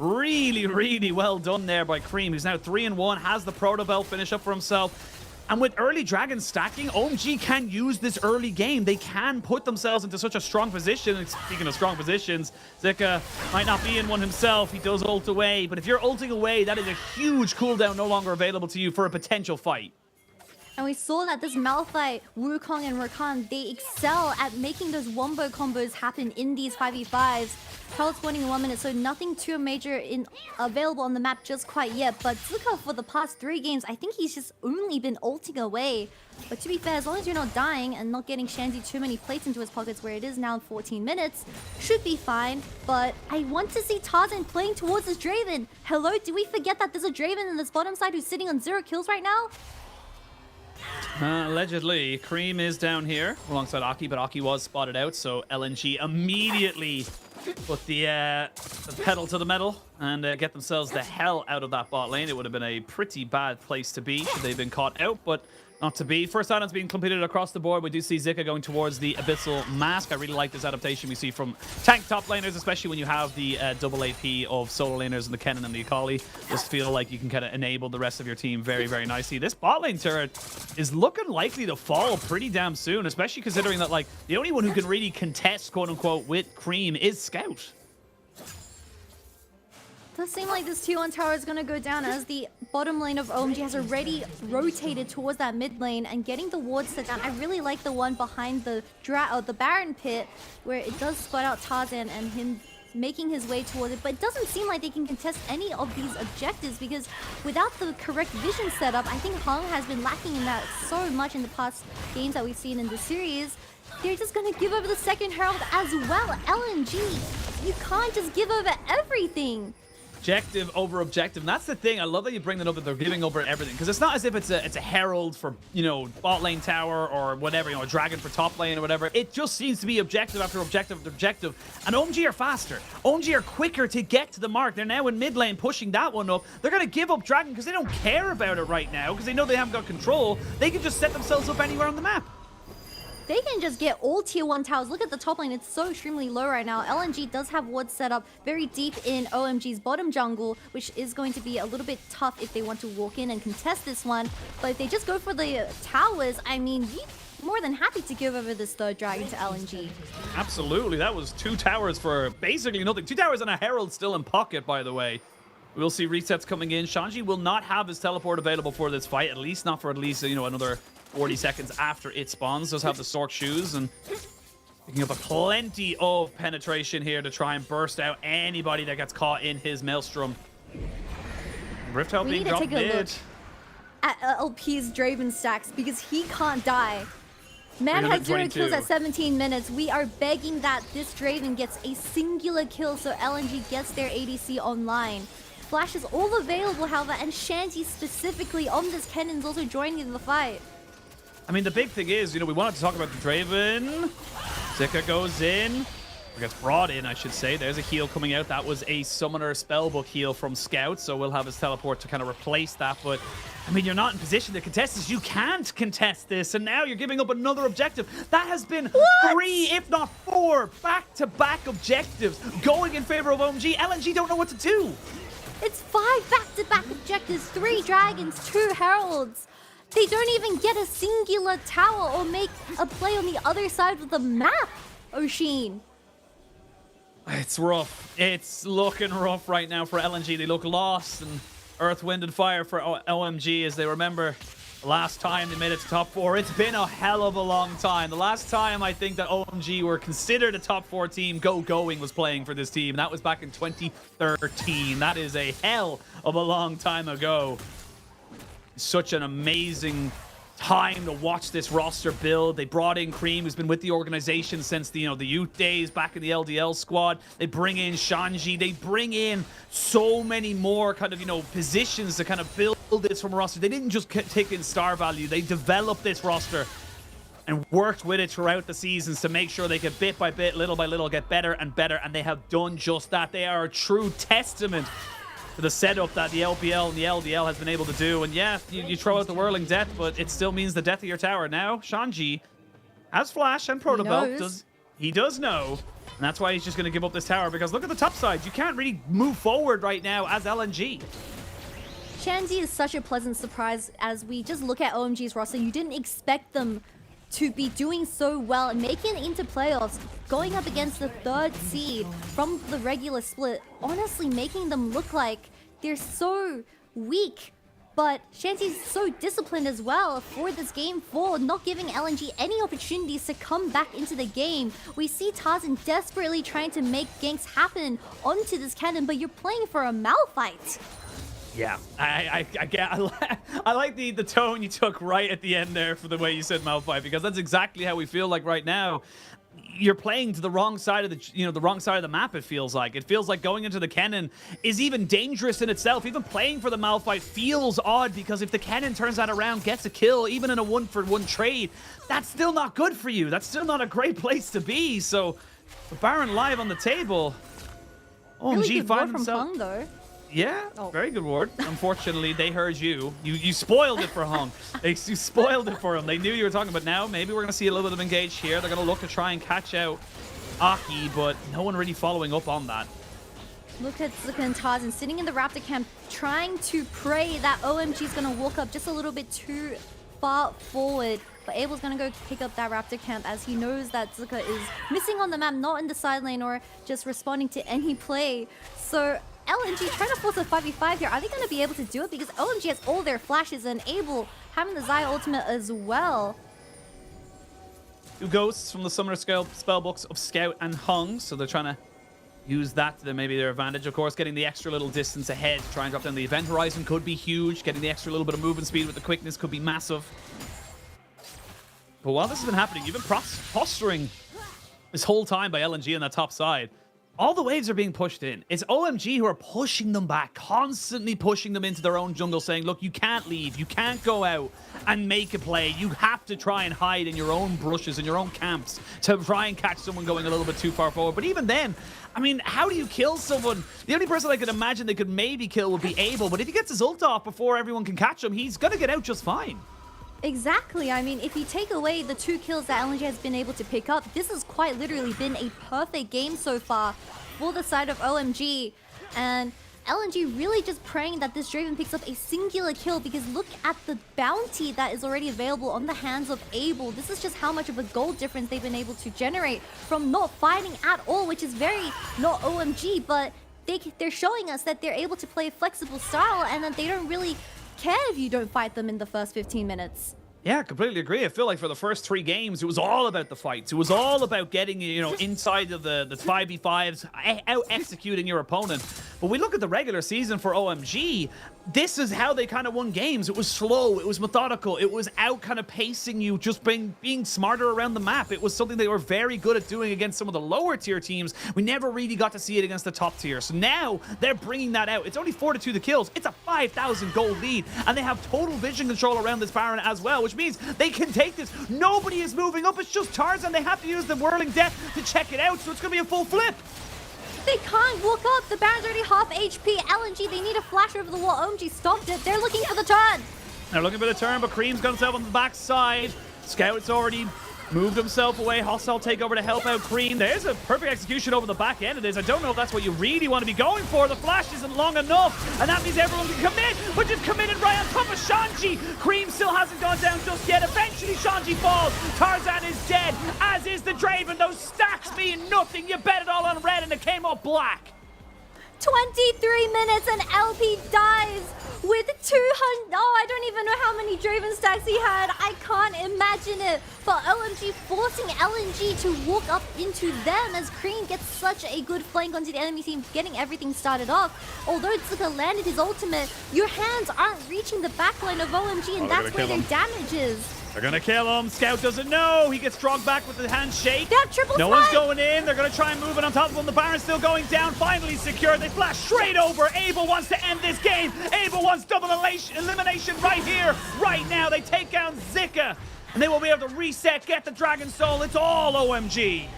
really, really well done there by Cream, who's now 3-1, has the Proto Belt finish up for himself. And with early Dragon stacking, OMG can use this early game. They can put themselves into such a strong position. And speaking of strong positions, Zika might not be in one himself. He does ult away. But if you're ulting away, that is a huge cooldown no longer available to you for a potential fight. And we saw that this Malphite, Wukong, and Rakan, they excel at making those wombo combos happen in these 5v5s. Herald spawning in 1 minute, so nothing too major available on the map just quite yet. But Zuka, for the past 3 games, I think he's just only been ulting away. But to be fair, as long as you're not dying and not getting Shanzi too many plates into his pockets, where it is now 14 minutes, should be fine. But I want to see Tarzan playing towards this Draven. Hello, do we forget that there's a Draven in this bottom side who's sitting on 0 kills right now? Allegedly, Cream is down here alongside Aki, but Aki was spotted out, so LNG immediately put the pedal to the metal and get themselves the hell out of that bot lane. It would have been a pretty bad place to be should they have been caught out, but not to be. First item's being completed across the board. We do see Zika going towards the Abyssal Mask. I really like this adaptation we see from tank top laners, especially when you have the double AP of solo laners and the Kennen and the Akali. Just feel like you can kind of enable the rest of your team very, very nicely. This bot lane turret is looking likely to fall pretty damn soon, especially considering that, like, the only one who can really contest, quote-unquote, with Cream is Scout. Does seem like this T1 tower is going to go down as the bottom lane of OMG has already rotated towards that mid lane and getting the wards set down. I really like the one behind the Baron pit where it does spot out Tarzan and him making his way towards it, but it doesn't seem like they can contest any of these objectives because without the correct vision setup, I think Hung has been lacking in that so much in the past games that we've seen in the series. They're just going to give over the second Herald as well. LNG, you can't just give over everything. Objective over objective, and that's the thing. I love that you bring that up, that they're giving over everything, because it's not as if it's a herald for, you know, bot lane tower or whatever, you know, a dragon for top lane or whatever. It just seems to be objective after objective after objective, and OMG are faster. OMG are quicker to get to the mark. They're now in mid lane pushing that one up. They're going to give up dragon because they don't care about it right now, because they know they haven't got control. They can just set themselves up anywhere on the map. They can just get all tier 1 towers. Look at the top lane. It's so extremely low right now. LNG does have wards set up very deep in OMG's bottom jungle, which is going to be a little bit tough if they want to walk in and contest this one. But if they just go for the towers, I mean, we're more than happy to give over this third dragon to LNG. Absolutely. That was 2 towers for basically nothing. 2 towers and a herald still in pocket, by the way. We'll see resets coming in. Shanji will not have his teleport available for this fight, at least not for you know, another 40 seconds after it spawns. Does have the Stork shoes and picking up plenty of penetration here to try and burst out anybody that gets caught in his maelstrom. Rift Help being dropped mid. We need to take a look at LP's Draven stacks because he can't die. Man has 0 kills at 17 minutes. We are begging that this Draven gets a singular kill so LNG gets their ADC online. Flash is all available, however, and Shanti specifically on this Kennen is also joining in the fight. I mean, the big thing is, you know, we wanted to talk about the Draven. Zika goes in. Or gets brought in, I should say. There's a heal coming out. That was a Summoner Spellbook heal from Scout, so we'll have his teleport to kind of replace that. But, I mean, you're not in position to contest this. You can't contest this, and now you're giving up another objective. That has been 3, if not 4, back-to-back objectives going in favor of OMG. LNG don't know what to do. It's 5 back-to-back objectives, 3 dragons, 2 heralds. They don't even get a singular tower or make a play on the other side of the map, Oshin. It's rough. It's looking rough right now for LNG. They look lost, and Earth, Wind, and Fire for OMG as they remember the last time they made it to top 4. It's been a hell of a long time. The last time I think that OMG were considered a top 4 team, Going was playing for this team. That was back in 2013. That is a hell of a long time ago. Such an amazing time to watch this roster build. They brought in Cream, who's been with the organization since the youth days back in the LDL squad. They bring in Shanji. They bring in so many more kind of positions to kind of build this from a roster. They didn't just take in star value. They developed this roster and worked with it throughout the seasons to make sure they could bit by bit, little by little, get better and better, and they have done just that. They are a true testament to the setup that the LPL and the LDL has been able to do. And yeah, you throw out the Whirling Death, but it still means the death of your tower. Now, Shanji has Flash and Protobelt. He does know. And that's why he's just going to give up this tower, because look at the top side. You can't really move forward right now as LNG. Shanji is such a pleasant surprise as we just look at OMG's roster. You didn't expect them to be doing so well and making it into playoffs, going up against the 3rd seed from the regular split, honestly making them look like they're so weak. But Shanti's so disciplined as well for this game 4, not giving LNG any opportunities to come back into the game. We see Tarzan desperately trying to make ganks happen onto this cannon, but you're playing for a Malphite. Yeah, I like the tone you took right at the end there for the way you said Malphite, because that's exactly how we feel like right now. You're playing to the wrong side of the wrong side of the map. It feels like going into the cannon is even dangerous in itself. Even playing for the Malphite feels odd, because if the cannon turns that around, gets a kill, even in a 1-for-1 trade, that's still not good for you. That's still not a great place to be. So, the Baron live on the table. OMG really good find from himself. Hung, though. Yeah, very good ward. Unfortunately, they heard you. You spoiled it for Hung. You spoiled it for him. They knew you were talking, but now maybe we're going to see a little bit of engage here. They're going to look to try and catch out Aki, but no one really following up on that. Look at Zuka and Tarzan sitting in the Raptor camp, trying to pray that OMG is going to walk up just a little bit too far forward. But Abel's going to go pick up that Raptor camp as he knows that Zuka is missing on the map, not in the side lane or just responding to any play. So LNG trying to force a 5v5 here. Are they going to be able to do it? Because OMG has all their flashes and Abel having the Xayah ultimate as well. 2 ghosts from the Summoner spellbooks of Scout and Hung, so they're trying to use that to maybe their advantage. Of course, getting the extra little distance ahead to try and drop down the event horizon could be huge. Getting the extra little bit of movement speed with the quickness could be massive. But while this has been happening, you've been posturing this whole time by LNG on that top side. All the waves are being pushed in. It's OMG who are pushing them back, constantly pushing them into their own jungle, saying, look, you can't leave. You can't go out and make a play. You have to try and hide in your own brushes, in your own camps, to try and catch someone going a little bit too far forward. But even then, I mean, how do you kill someone? The only person I could imagine they could maybe kill would be Abel, but if he gets his ult off before everyone can catch him, he's going to get out just fine. Exactly. I mean, if you take away the 2 kills that LNG has been able to pick up, this has quite literally been a perfect game so far for the side of OMG. And LNG really just praying that this Draven picks up a singular kill, because look at the bounty that is already available on the hands of Abel. This is just how much of a gold difference they've been able to generate from not fighting at all, which is very not OMG, but they're showing us that they're able to play a flexible style and that they don't really care if you don't fight them in the first 15 minutes. Yeah, completely agree. I feel like for the first 3 games, it was all about the fights. It was all about getting, inside of the 5v5s, out executing your opponent. But we look at the regular season for OMG, this is how they kind of won games. It was slow, it was methodical, it was out kind of pacing you, just being smarter around the map. It was something they were very good at doing against some of the lower tier teams. We never really got to see it against the top tier. So now they're bringing that out. It's only 4-2 the kills. It's a 5,000 gold lead, and they have total vision control around this Baron as well, which means they can take this. Nobody is moving up. It's just Tarzan. They have to use the Whirling Death to check it out, so it's going to be a full flip. They can't walk up. The Baron's already half HP. LNG, they need a flash over the wall. OMG stopped it. They're looking for the turn. They're looking for the turn, but Cream's got himself on the back side. Scout's already moved himself away. Hostile takeover to help out Cream. There's a perfect execution over the back end of this. I don't know if that's what you really want to be going for. The flash isn't long enough, and that means everyone can commit, but just committed right on top of Shanji. Cream still hasn't gone down just yet. Eventually, Shanji falls. Tarzan is dead, as is the Draven. Those stacks mean nothing. You bet it all on red, and it came up black. 23 minutes and LP dies with 200. Oh, I don't even know how many Draven stacks he had. I can't imagine it. But OMG forcing LNG to walk up into them as Cream gets such a good flank onto the enemy team, getting everything started off. Although Zuka landed his ultimate, your hands aren't reaching the backline of OMG, and that's where their damage is. They're gonna kill him. Scout doesn't know. He gets dragged back with the handshake. They have triple No swipe. one's going in. They're gonna try and move it on top of him. The Baron's still going down. Finally secured. They flash straight over. Abel wants to end this game. Abel wants double elimination right here, right now. They take down Zika, and they will be able to reset, get the Dragon Soul. It's all OMG.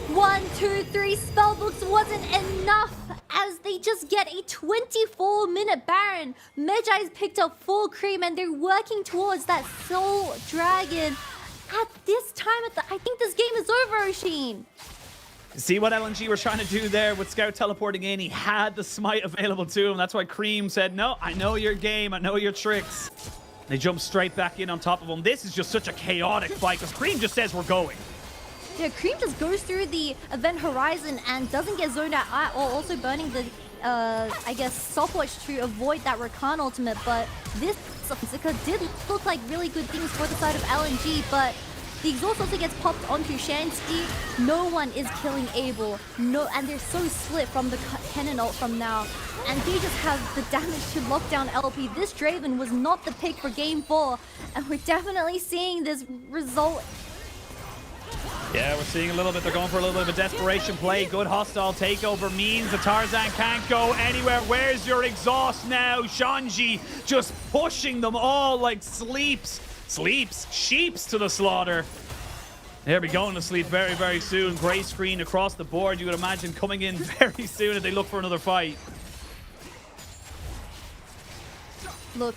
1, 2, 3 spellbooks wasn't enough as they just get a 24-minute Baron. Medjai's picked up full Cream and they're working towards that Soul Dragon. At this time, I think this game is over, Oshin. See what LNG were trying to do there with Scout teleporting in. He had the smite available to him. That's why Cream said, no, I know your game. I know your tricks. They jump straight back in on top of him. This is just such a chaotic fight because Cream just says we're going. Yeah, Cream just goes through the event horizon and doesn't get zoned out at all, also burning the, I guess, stopwatch to avoid that Rakan ultimate. But this Zika did look like really good things for the side of LNG, but the exhaust also gets popped onto Shanty. No one is killing Abel. No, and they're so split from the cannon ult from now. And they just have the damage to lock down LP. This Draven was not the pick for game 4, and we're definitely seeing this result. Yeah, we're seeing a little bit. They're going for a little bit of a desperation play. Good hostile takeover means the Tarzan can't go anywhere. Where's your exhaust now? Shanji just pushing them all like sheeps to the slaughter. They'll be going to sleep very, very soon. Gray screen across the board. You would imagine coming in very soon if they look for another fight. Look,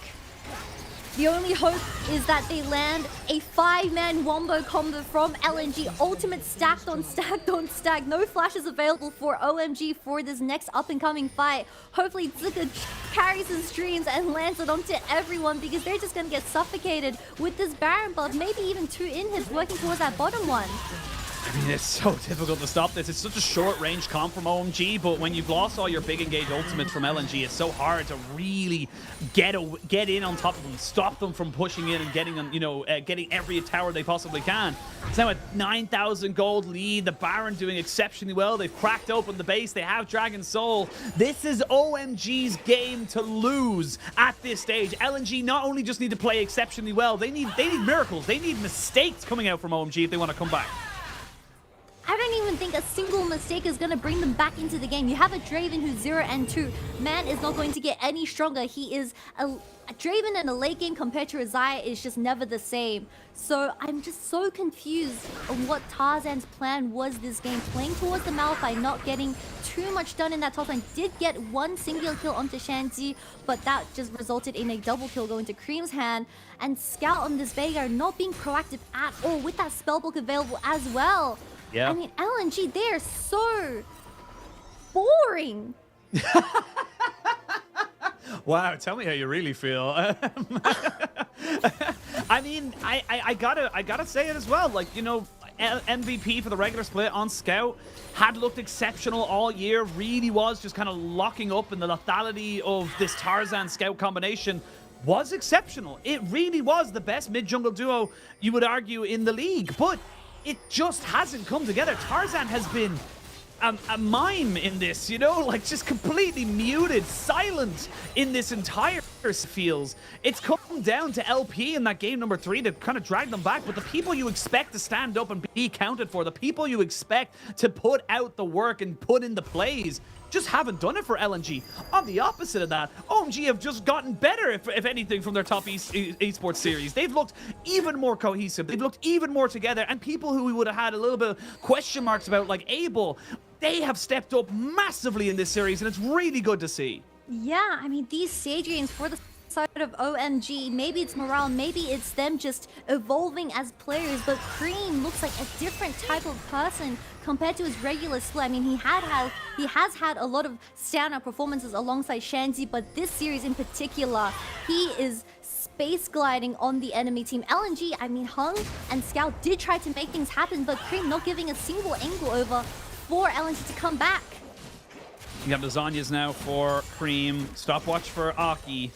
the only hope is that they land a 5-man wombo combo from LNG. Ultimate stacked on stack. No flashes available for OMG for this next up-and-coming fight. Hopefully Zuka carries his dreams and lands it onto everyone because they're just going to get suffocated with this Baron buff. Maybe even 2 inhibs working towards that bottom one. I mean, it's so difficult to stop this. It's such a short-range comp from OMG, but when you've lost all your big engage ultimates from LNG, it's so hard to really get in on top of them, stop them from pushing in and getting them, getting every tower they possibly can. It's now a 9,000 gold lead. The Baron doing exceptionally well. They've cracked open the base. They have Dragon Soul. This is OMG's game to lose at this stage. LNG not only just need to play exceptionally well, they need miracles. They need mistakes coming out from OMG if they want to come back. I don't even think a single mistake is going to bring them back into the game. You have a Draven who's 0 and 2. Man is not going to get any stronger. He is a Draven in a late game compared to Isaiah is just never the same. So I'm just so confused on what Tarzan's plan was this game. Playing towards the Malphite, not getting too much done in that top lane. Did get 1 singular kill onto Shanty, but that just resulted in a double kill going to Cream's hand. And Scout on this Veigar not being proactive at all with that spellbook available as well. Yeah. I mean, LNG, they're so boring. Wow, tell me how you really feel. I mean, I gotta say it as well. Like, MVP for the regular split on Scout had looked exceptional all year. Really was just kind of locking up, and the lethality of this Tarzan Scout combination was exceptional. It really was the best mid-jungle duo, you would argue, in the league. But it just hasn't come together. Tarzan has been a mime in this, like just completely muted, silent in this entire feels. It's come down to LP in that game number 3 to kind of drag them back, but the people you expect to stand up and be counted for, the people you expect to put out the work and put in the plays, just haven't done it for LNG. On the opposite of that, OMG have just gotten better, if anything, from their top esports series. They've looked even more cohesive. They've looked even more together. And people who we would have had a little bit of question marks about, like Abel, they have stepped up massively in this series, and it's really good to see. Yeah, I mean, these stage games for the side of OMG, maybe it's morale, maybe it's them just evolving as players, but Cream looks like a different type of person compared to his regular split. I mean, he has had a lot of standout performances alongside Shanty, but this series in particular, he is space gliding on the enemy team. LNG, I mean, Hung and Scout did try to make things happen, but Cream not giving a single angle over for LNG to come back. You have lasagnas now for Cream. Stopwatch for Aki.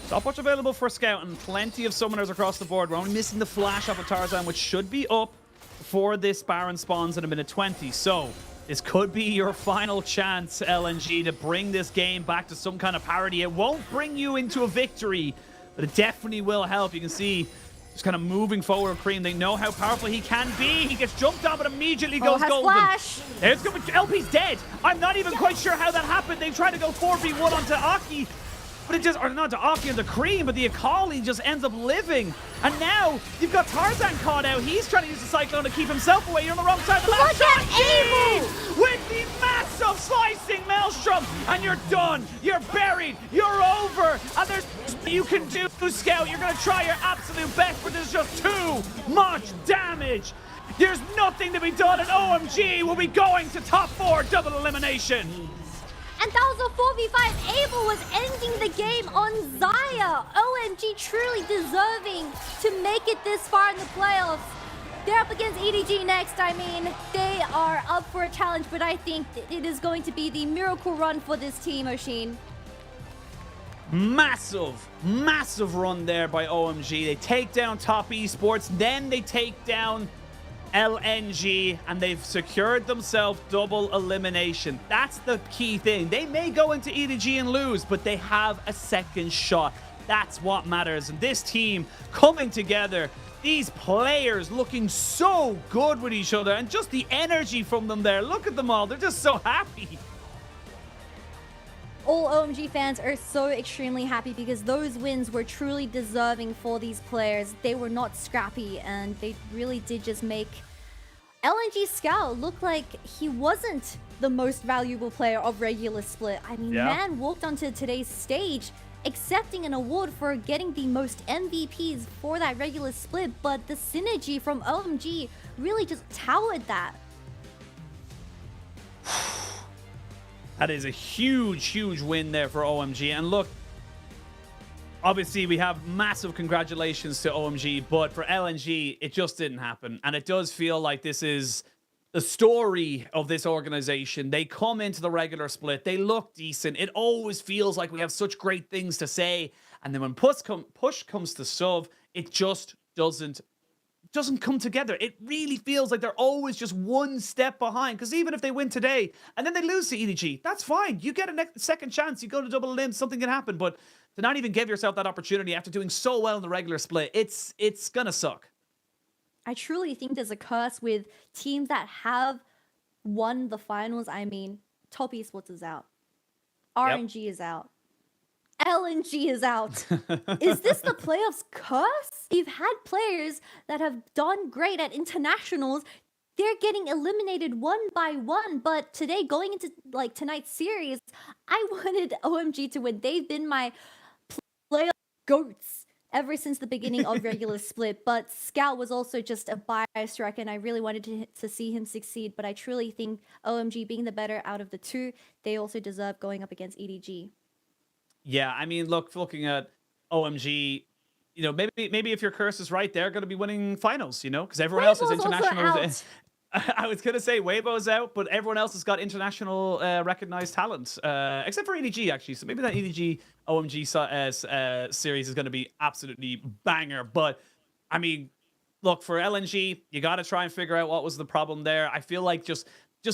Stopwatch available for Scout, and plenty of summoners across the board. We're only missing the flash off of Tarzan, which should be up before this Baron spawns in a minute 20. So this could be your final chance, LNG, to bring this game back to some kind of parity. It won't bring you into a victory, but it definitely will help. You can see just kind of moving forward with Cream. They know how powerful he can be. He gets jumped on, but immediately goes golden. Flash. There's going to be LP's dead. I'm not even quite sure how that happened. They tried to go 4v1 onto Aki, but it just, or not to Aki and the Cream, but the Akali just ends up living. And now you've got Tarzan caught out. He's trying to use the Cyclone to keep himself away. You're on the wrong side of the map. Look at Abel with the massive slicing Maelstrom, and you're done. You're buried. You're over. And there's you can do, Scout. You're going to try your absolute best, but there's just too much damage. There's nothing to be done, and OMG will be going to top 4 double elimination. And that was a 4v5. Abel was ending the game on Xayah. OMG truly deserving to make it this far in the playoffs. They're up against EDG next. I mean, they are up for a challenge, but I think it is going to be the miracle run for this team, Oshin. Massive run there by OMG. They take down Top Esports, then they take down LNG, and they've secured themselves double elimination. That's the key thing. They may go into EDG and lose, but they have a second shot. That's what matters. And this team coming together, these players looking so good with each other, and just the energy from them there. Look at them all. They're just so happy. All OMG fans are so extremely happy because those wins were truly deserving for these players. They were not scrappy, and they really did just make LNG Scout look like he wasn't the most valuable player of regular split. I mean, man walked onto today's stage accepting an award for getting the most MVPs for that regular split, but the synergy from OMG really just towered that. That is a huge win there for OMG. And look, obviously we have massive congratulations to OMG, but for LNG, it just didn't happen. And it does feel like this is the story of this organization. They come into the regular split, they look decent. It always feels like we have such great things to say. And then when push comes to shove, it just doesn't come together. It really feels like they're always just one step behind, because even if they win today and then they lose to EDG, that's fine. You get a second chance, you go to double elim, something can happen, but to not even give yourself that opportunity after doing so well in the regular split, it's gonna suck. I truly think there's a curse with teams that have won the finals. I mean, Top Esports is out. RNG is out. LNG is out. Is this the playoffs curse? You've had players that have done great at internationals. They're getting eliminated one by one. But today, going into like tonight's series, I wanted OMG to win. They've been my playoff goats ever since the beginning of regular split. But Scout was also just a bias strike, and I really wanted to see him succeed. But I truly think OMG, being the better out of the two, they also deserve going up against EDG. Yeah, I mean, looking at OMG, you know, maybe if your curse is right, they're going to be winning finals, you know, because everyone else is international. I was going to say Weibo's out, but everyone else has got international recognized talent, except for EDG, actually. So maybe that EDG OMG series is going to be absolutely banger. But, I mean, look, for LNG, you got to try and figure out what was the problem there. I feel like just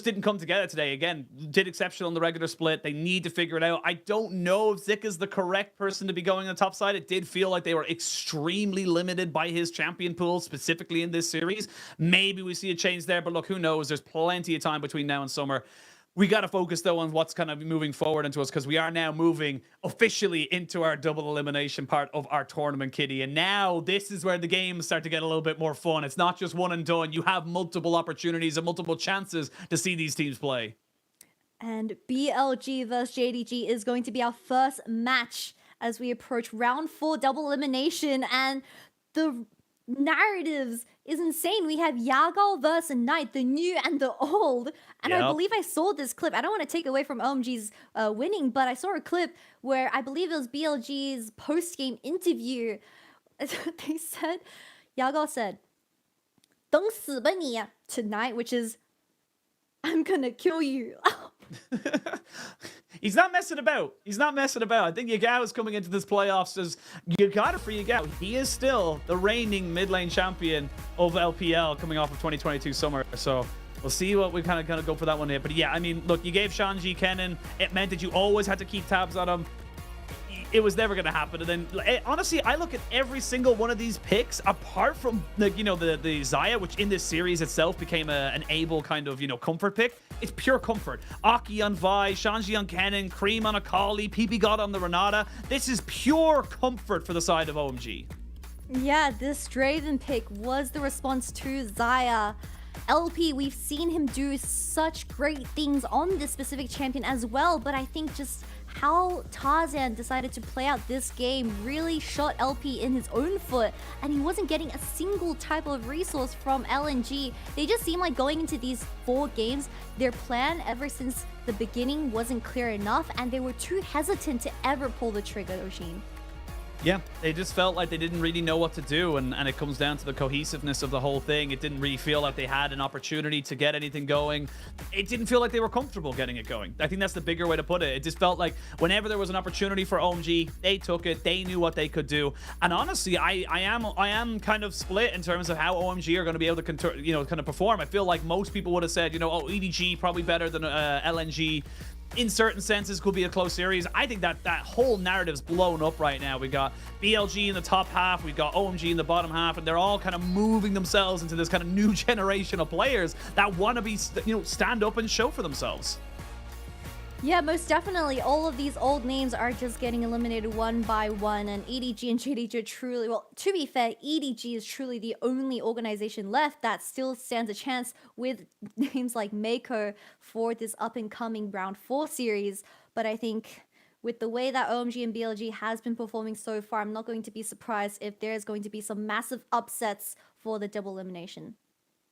didn't come together today. Again, did exceptional in the regular split. They need to figure it out. I don't know if Zik is the correct person to be going on the top side. It did feel like they were extremely limited by his champion pool, specifically in this series. Maybe we see a change there, but look, who knows? There's plenty of time between now and summer. We got to focus, though, on what's kind of moving forward into us, because we are now moving officially into our double elimination part of our tournament, Kitty. And now this is where the games start to get a little bit more fun. It's not just one and done. You have multiple opportunities and multiple chances to see these teams play. And BLG versus JDG is going to be our first match as we approach round 4 double elimination. And the narratives is insane. We have Yagal versus Knight, the new and the old. And I believe I saw this clip. I don't want to take away from OMG's winning, but I saw a clip where I believe it was BLG's post-game interview. They said, Yagal said, 等死吧你 tonight, which is, I'm gonna kill you. Oh He's not messing about. He's not messing about. I think Yagao is coming into this playoffs as you got it for Yagao. He is still the reigning mid lane champion of LPL coming off of 2022 summer. So we'll see what we kind of go for that one here. But yeah, I mean, look, you gave Shanji Kennen. It meant that you always had to keep tabs on him. It was never going to happen. And then, honestly, I look at every single one of these picks, apart from, the Xayah, which in this series itself became an able kind of, comfort pick. It's pure comfort. Aki on Vi, Shanji on Kennen, Cream on Akali, PP God on the Renata. This is pure comfort for the side of OMG. Yeah, this Draven pick was the response to Xayah. LP, we've seen him do such great things on this specific champion as well, but I think just how Tarzan decided to play out this game really shot LP in his own foot, and he wasn't getting a single type of resource from LNG. They just seem like going into these 4 games, their plan ever since the beginning wasn't clear enough, and they were too hesitant to ever pull the trigger, Oshin. Yeah, they just felt like they didn't really know what to do, and it comes down to the cohesiveness of the whole thing. It didn't really feel like they had an opportunity to get anything going. It didn't feel like they were comfortable getting it going. I think that's the bigger way to put it. It just felt like whenever there was an opportunity for OMG, they took it. They knew what they could do. And honestly, I am kind of split in terms of how OMG are going to be able to kind of perform. I feel like most people would have said, oh, EDG probably better than LNG. In certain senses, could be a close series. I think that whole narrative's blown up right now. We got BLG in the top half, we got OMG in the bottom half, and they're all kind of moving themselves into this kind of new generation of players that want to be, stand up and show for themselves. Yeah, most definitely. All of these old names are just getting eliminated one by one, and EDG and JDG are truly, well, to be fair, EDG is truly the only organization left that still stands a chance with names like Mako for this up-and-coming Round 4 series. But I think with the way that OMG and BLG has been performing so far, I'm not going to be surprised if there's going to be some massive upsets for the double elimination.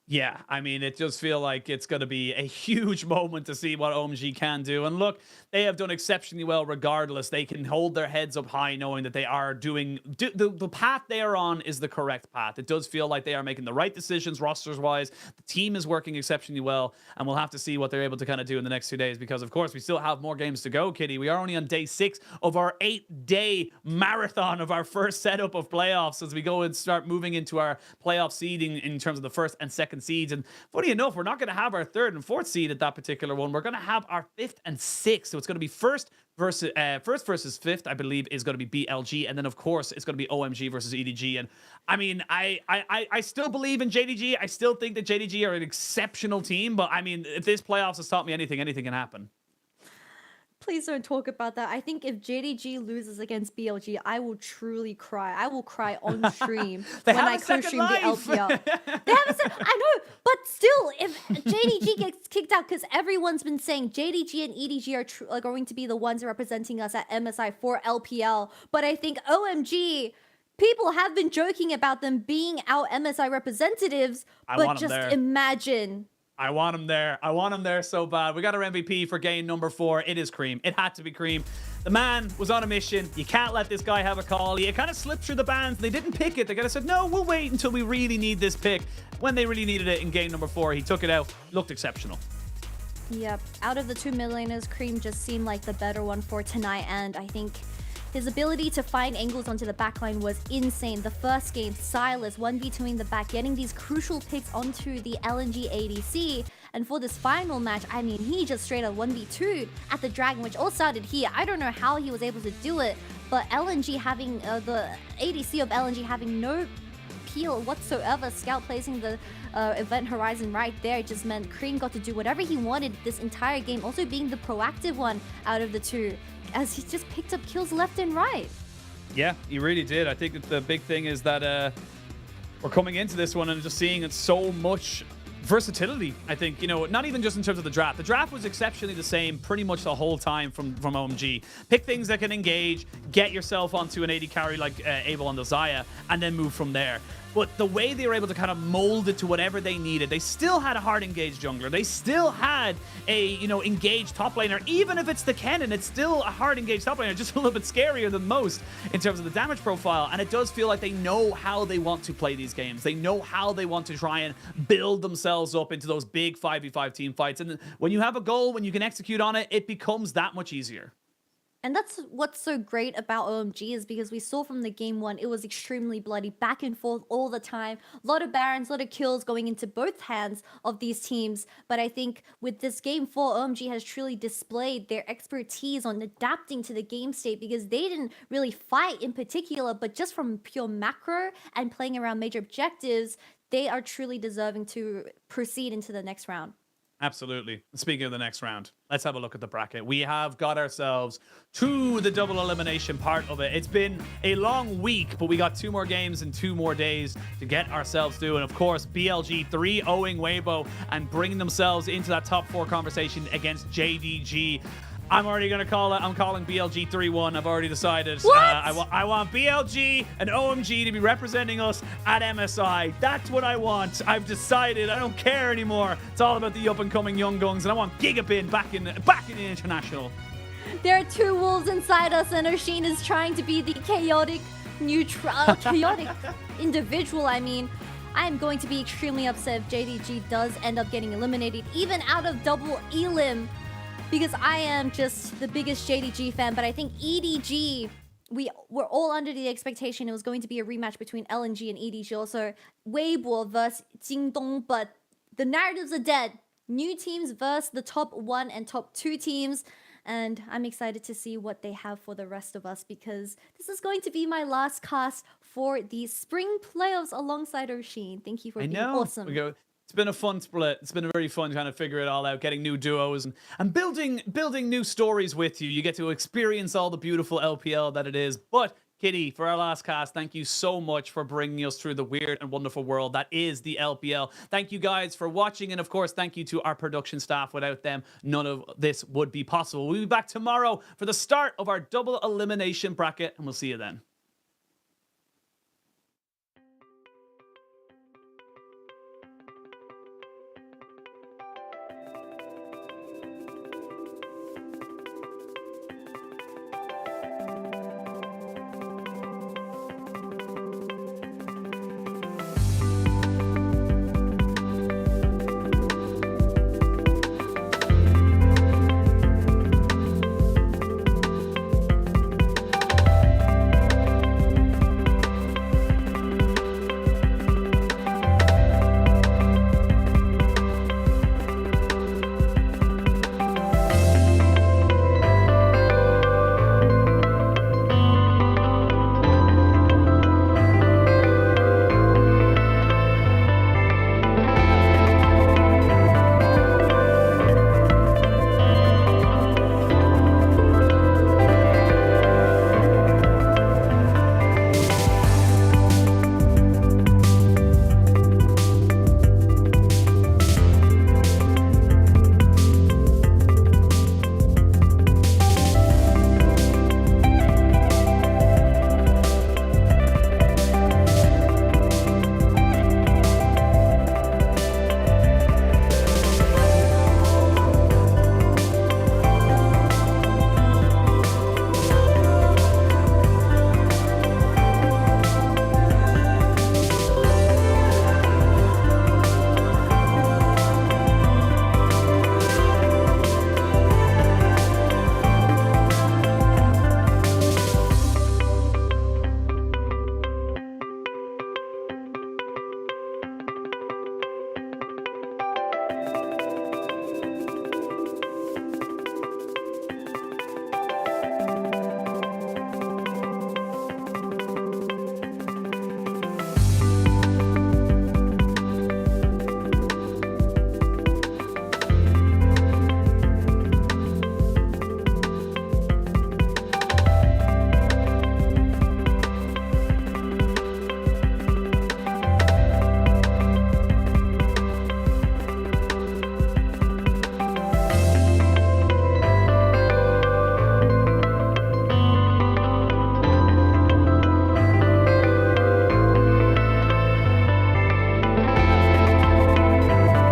Yeah, I mean, it just feels like it's going to be a huge moment to see what OMG can do. And look, they have done exceptionally well regardless. They can hold their heads up high knowing that they are doing... The path they are on is the correct path. It does feel like they are making the right decisions rosters-wise. The team is working exceptionally well, and we'll have to see what they're able to kind of do in the next 2 days because, of course, we still have more games to go, Kitty. We are only on day 6 of our 8-day marathon of our first setup of playoffs as we go and start moving into our playoff seeding in terms of the first and second seeds. And funny enough, we're not going to have our 3rd and 4th seed at that particular one. We're going to have our 5th and 6th. So it's going to be first versus 5th, I believe, is going to be BLG. And then, of course, it's going to be OMG versus EDG. And I mean, I still believe in JDG. I still think that JDG are an exceptional team. But I mean, if this playoffs has taught me anything can happen. Please don't talk about that. I think if JDG loses against BLG, I will truly cry. I will cry on stream when I co-stream the LPL. They have a I know, but still, if JDG gets kicked out, because everyone's been saying JDG and EDG are going to be the ones representing us at MSI for LPL, but I think OMG... People have been joking about them being our MSI representatives, but just imagine... I want him there. I want him there so bad. We got our MVP for game number 4. It is Cream. It had to be Cream. The man was on a mission. You can't let this guy have a call. He kind of slipped through the bands. They didn't pick it. They kind of said, no, we'll wait until we really need this pick. When they really needed it in game number 4, he took it out. Looked exceptional. Yep. Out of the 2 mid-laners, Cream just seemed like the better one for tonight, and I think his ability to find angles onto the backline was insane. The first game, Silas 1v2ing the back, getting these crucial picks onto the LNG ADC. And for this final match, I mean, he just straight up 1v2'd at the Dragon, which all started here. I don't know how he was able to do it, but LNG having, the ADC of LNG having no peel whatsoever, Scout placing the event horizon right there, just meant Cream got to do whatever he wanted this entire game, also being the proactive one out of the two, as he just picked up kills left and right. Yeah, he really did. I think that the big thing is that we're coming into this one and just seeing so much versatility. I think, not even just in terms of the draft. The draft was exceptionally the same pretty much the whole time from OMG. Pick things that can engage, get yourself onto an AD carry like Abel on the Xayah, and then move from there. but the way they were able to kind of mold it to whatever they needed, they still had a hard engaged jungler. They still had a, you know, engaged top laner. Even if it's the Kennen, it's still a hard engaged top laner, just a little bit scarier than most in terms of the damage profile. And it does feel like they know how they want to play these games. They know how they want to try and build themselves up into those big 5v5 team fights. And when you have a goal, when you can execute on it, it becomes that much easier. And that's what's so great about OMG is because we saw from the game one, it was extremely bloody, back and forth all the time. A lot of barons, a lot of kills going into both hands of these teams. But I think with this game 4, OMG has truly displayed their expertise on adapting to the game state because they didn't really fight in particular, but just from pure macro and playing around major objectives, they are truly deserving to proceed into the next round. Absolutely. Speaking of the next round, let's have a look at the bracket. We have got ourselves to the double elimination part of it. It's been a long week, but we got 2 more games and 2 more days to get ourselves through. And of course, BLG 3-0ing Weibo and bringing themselves into that top 4 conversation against JDG. I'm already going to call it. I'm calling BLG 3-1. I've already decided. I want BLG and OMG to be representing us at MSI. That's what I want. I've decided. I don't care anymore. It's all about the up-and-coming young guns, and I want Gigapin back in the international. There are 2 wolves inside us, and Oshin is trying to be the chaotic individual. I mean, I am going to be extremely upset if JDG does end up getting eliminated, even out of double elim. Because I am just the biggest JDG fan, but I think EDG, we were all under the expectation it was going to be a rematch between LNG and EDG, also Weibo versus Jingdong, but the narratives are dead. New teams versus the top 1 and top 2 teams, and I'm excited to see what they have for the rest of us because this is going to be my last cast for the spring playoffs alongside Oshin. Thank you for being awesome. It's been a fun split. It's been very fun trying to figure it all out, getting new duos and building new stories with you. You get to experience all the beautiful LPL that it is. But Kitty, for our last cast, thank you so much for bringing us through the weird and wonderful world that is the LPL. Thank you guys for watching. And of course, thank you to our production staff. Without them, none of this would be possible. We'll be back tomorrow for the start of our double elimination bracket, and we'll see you then.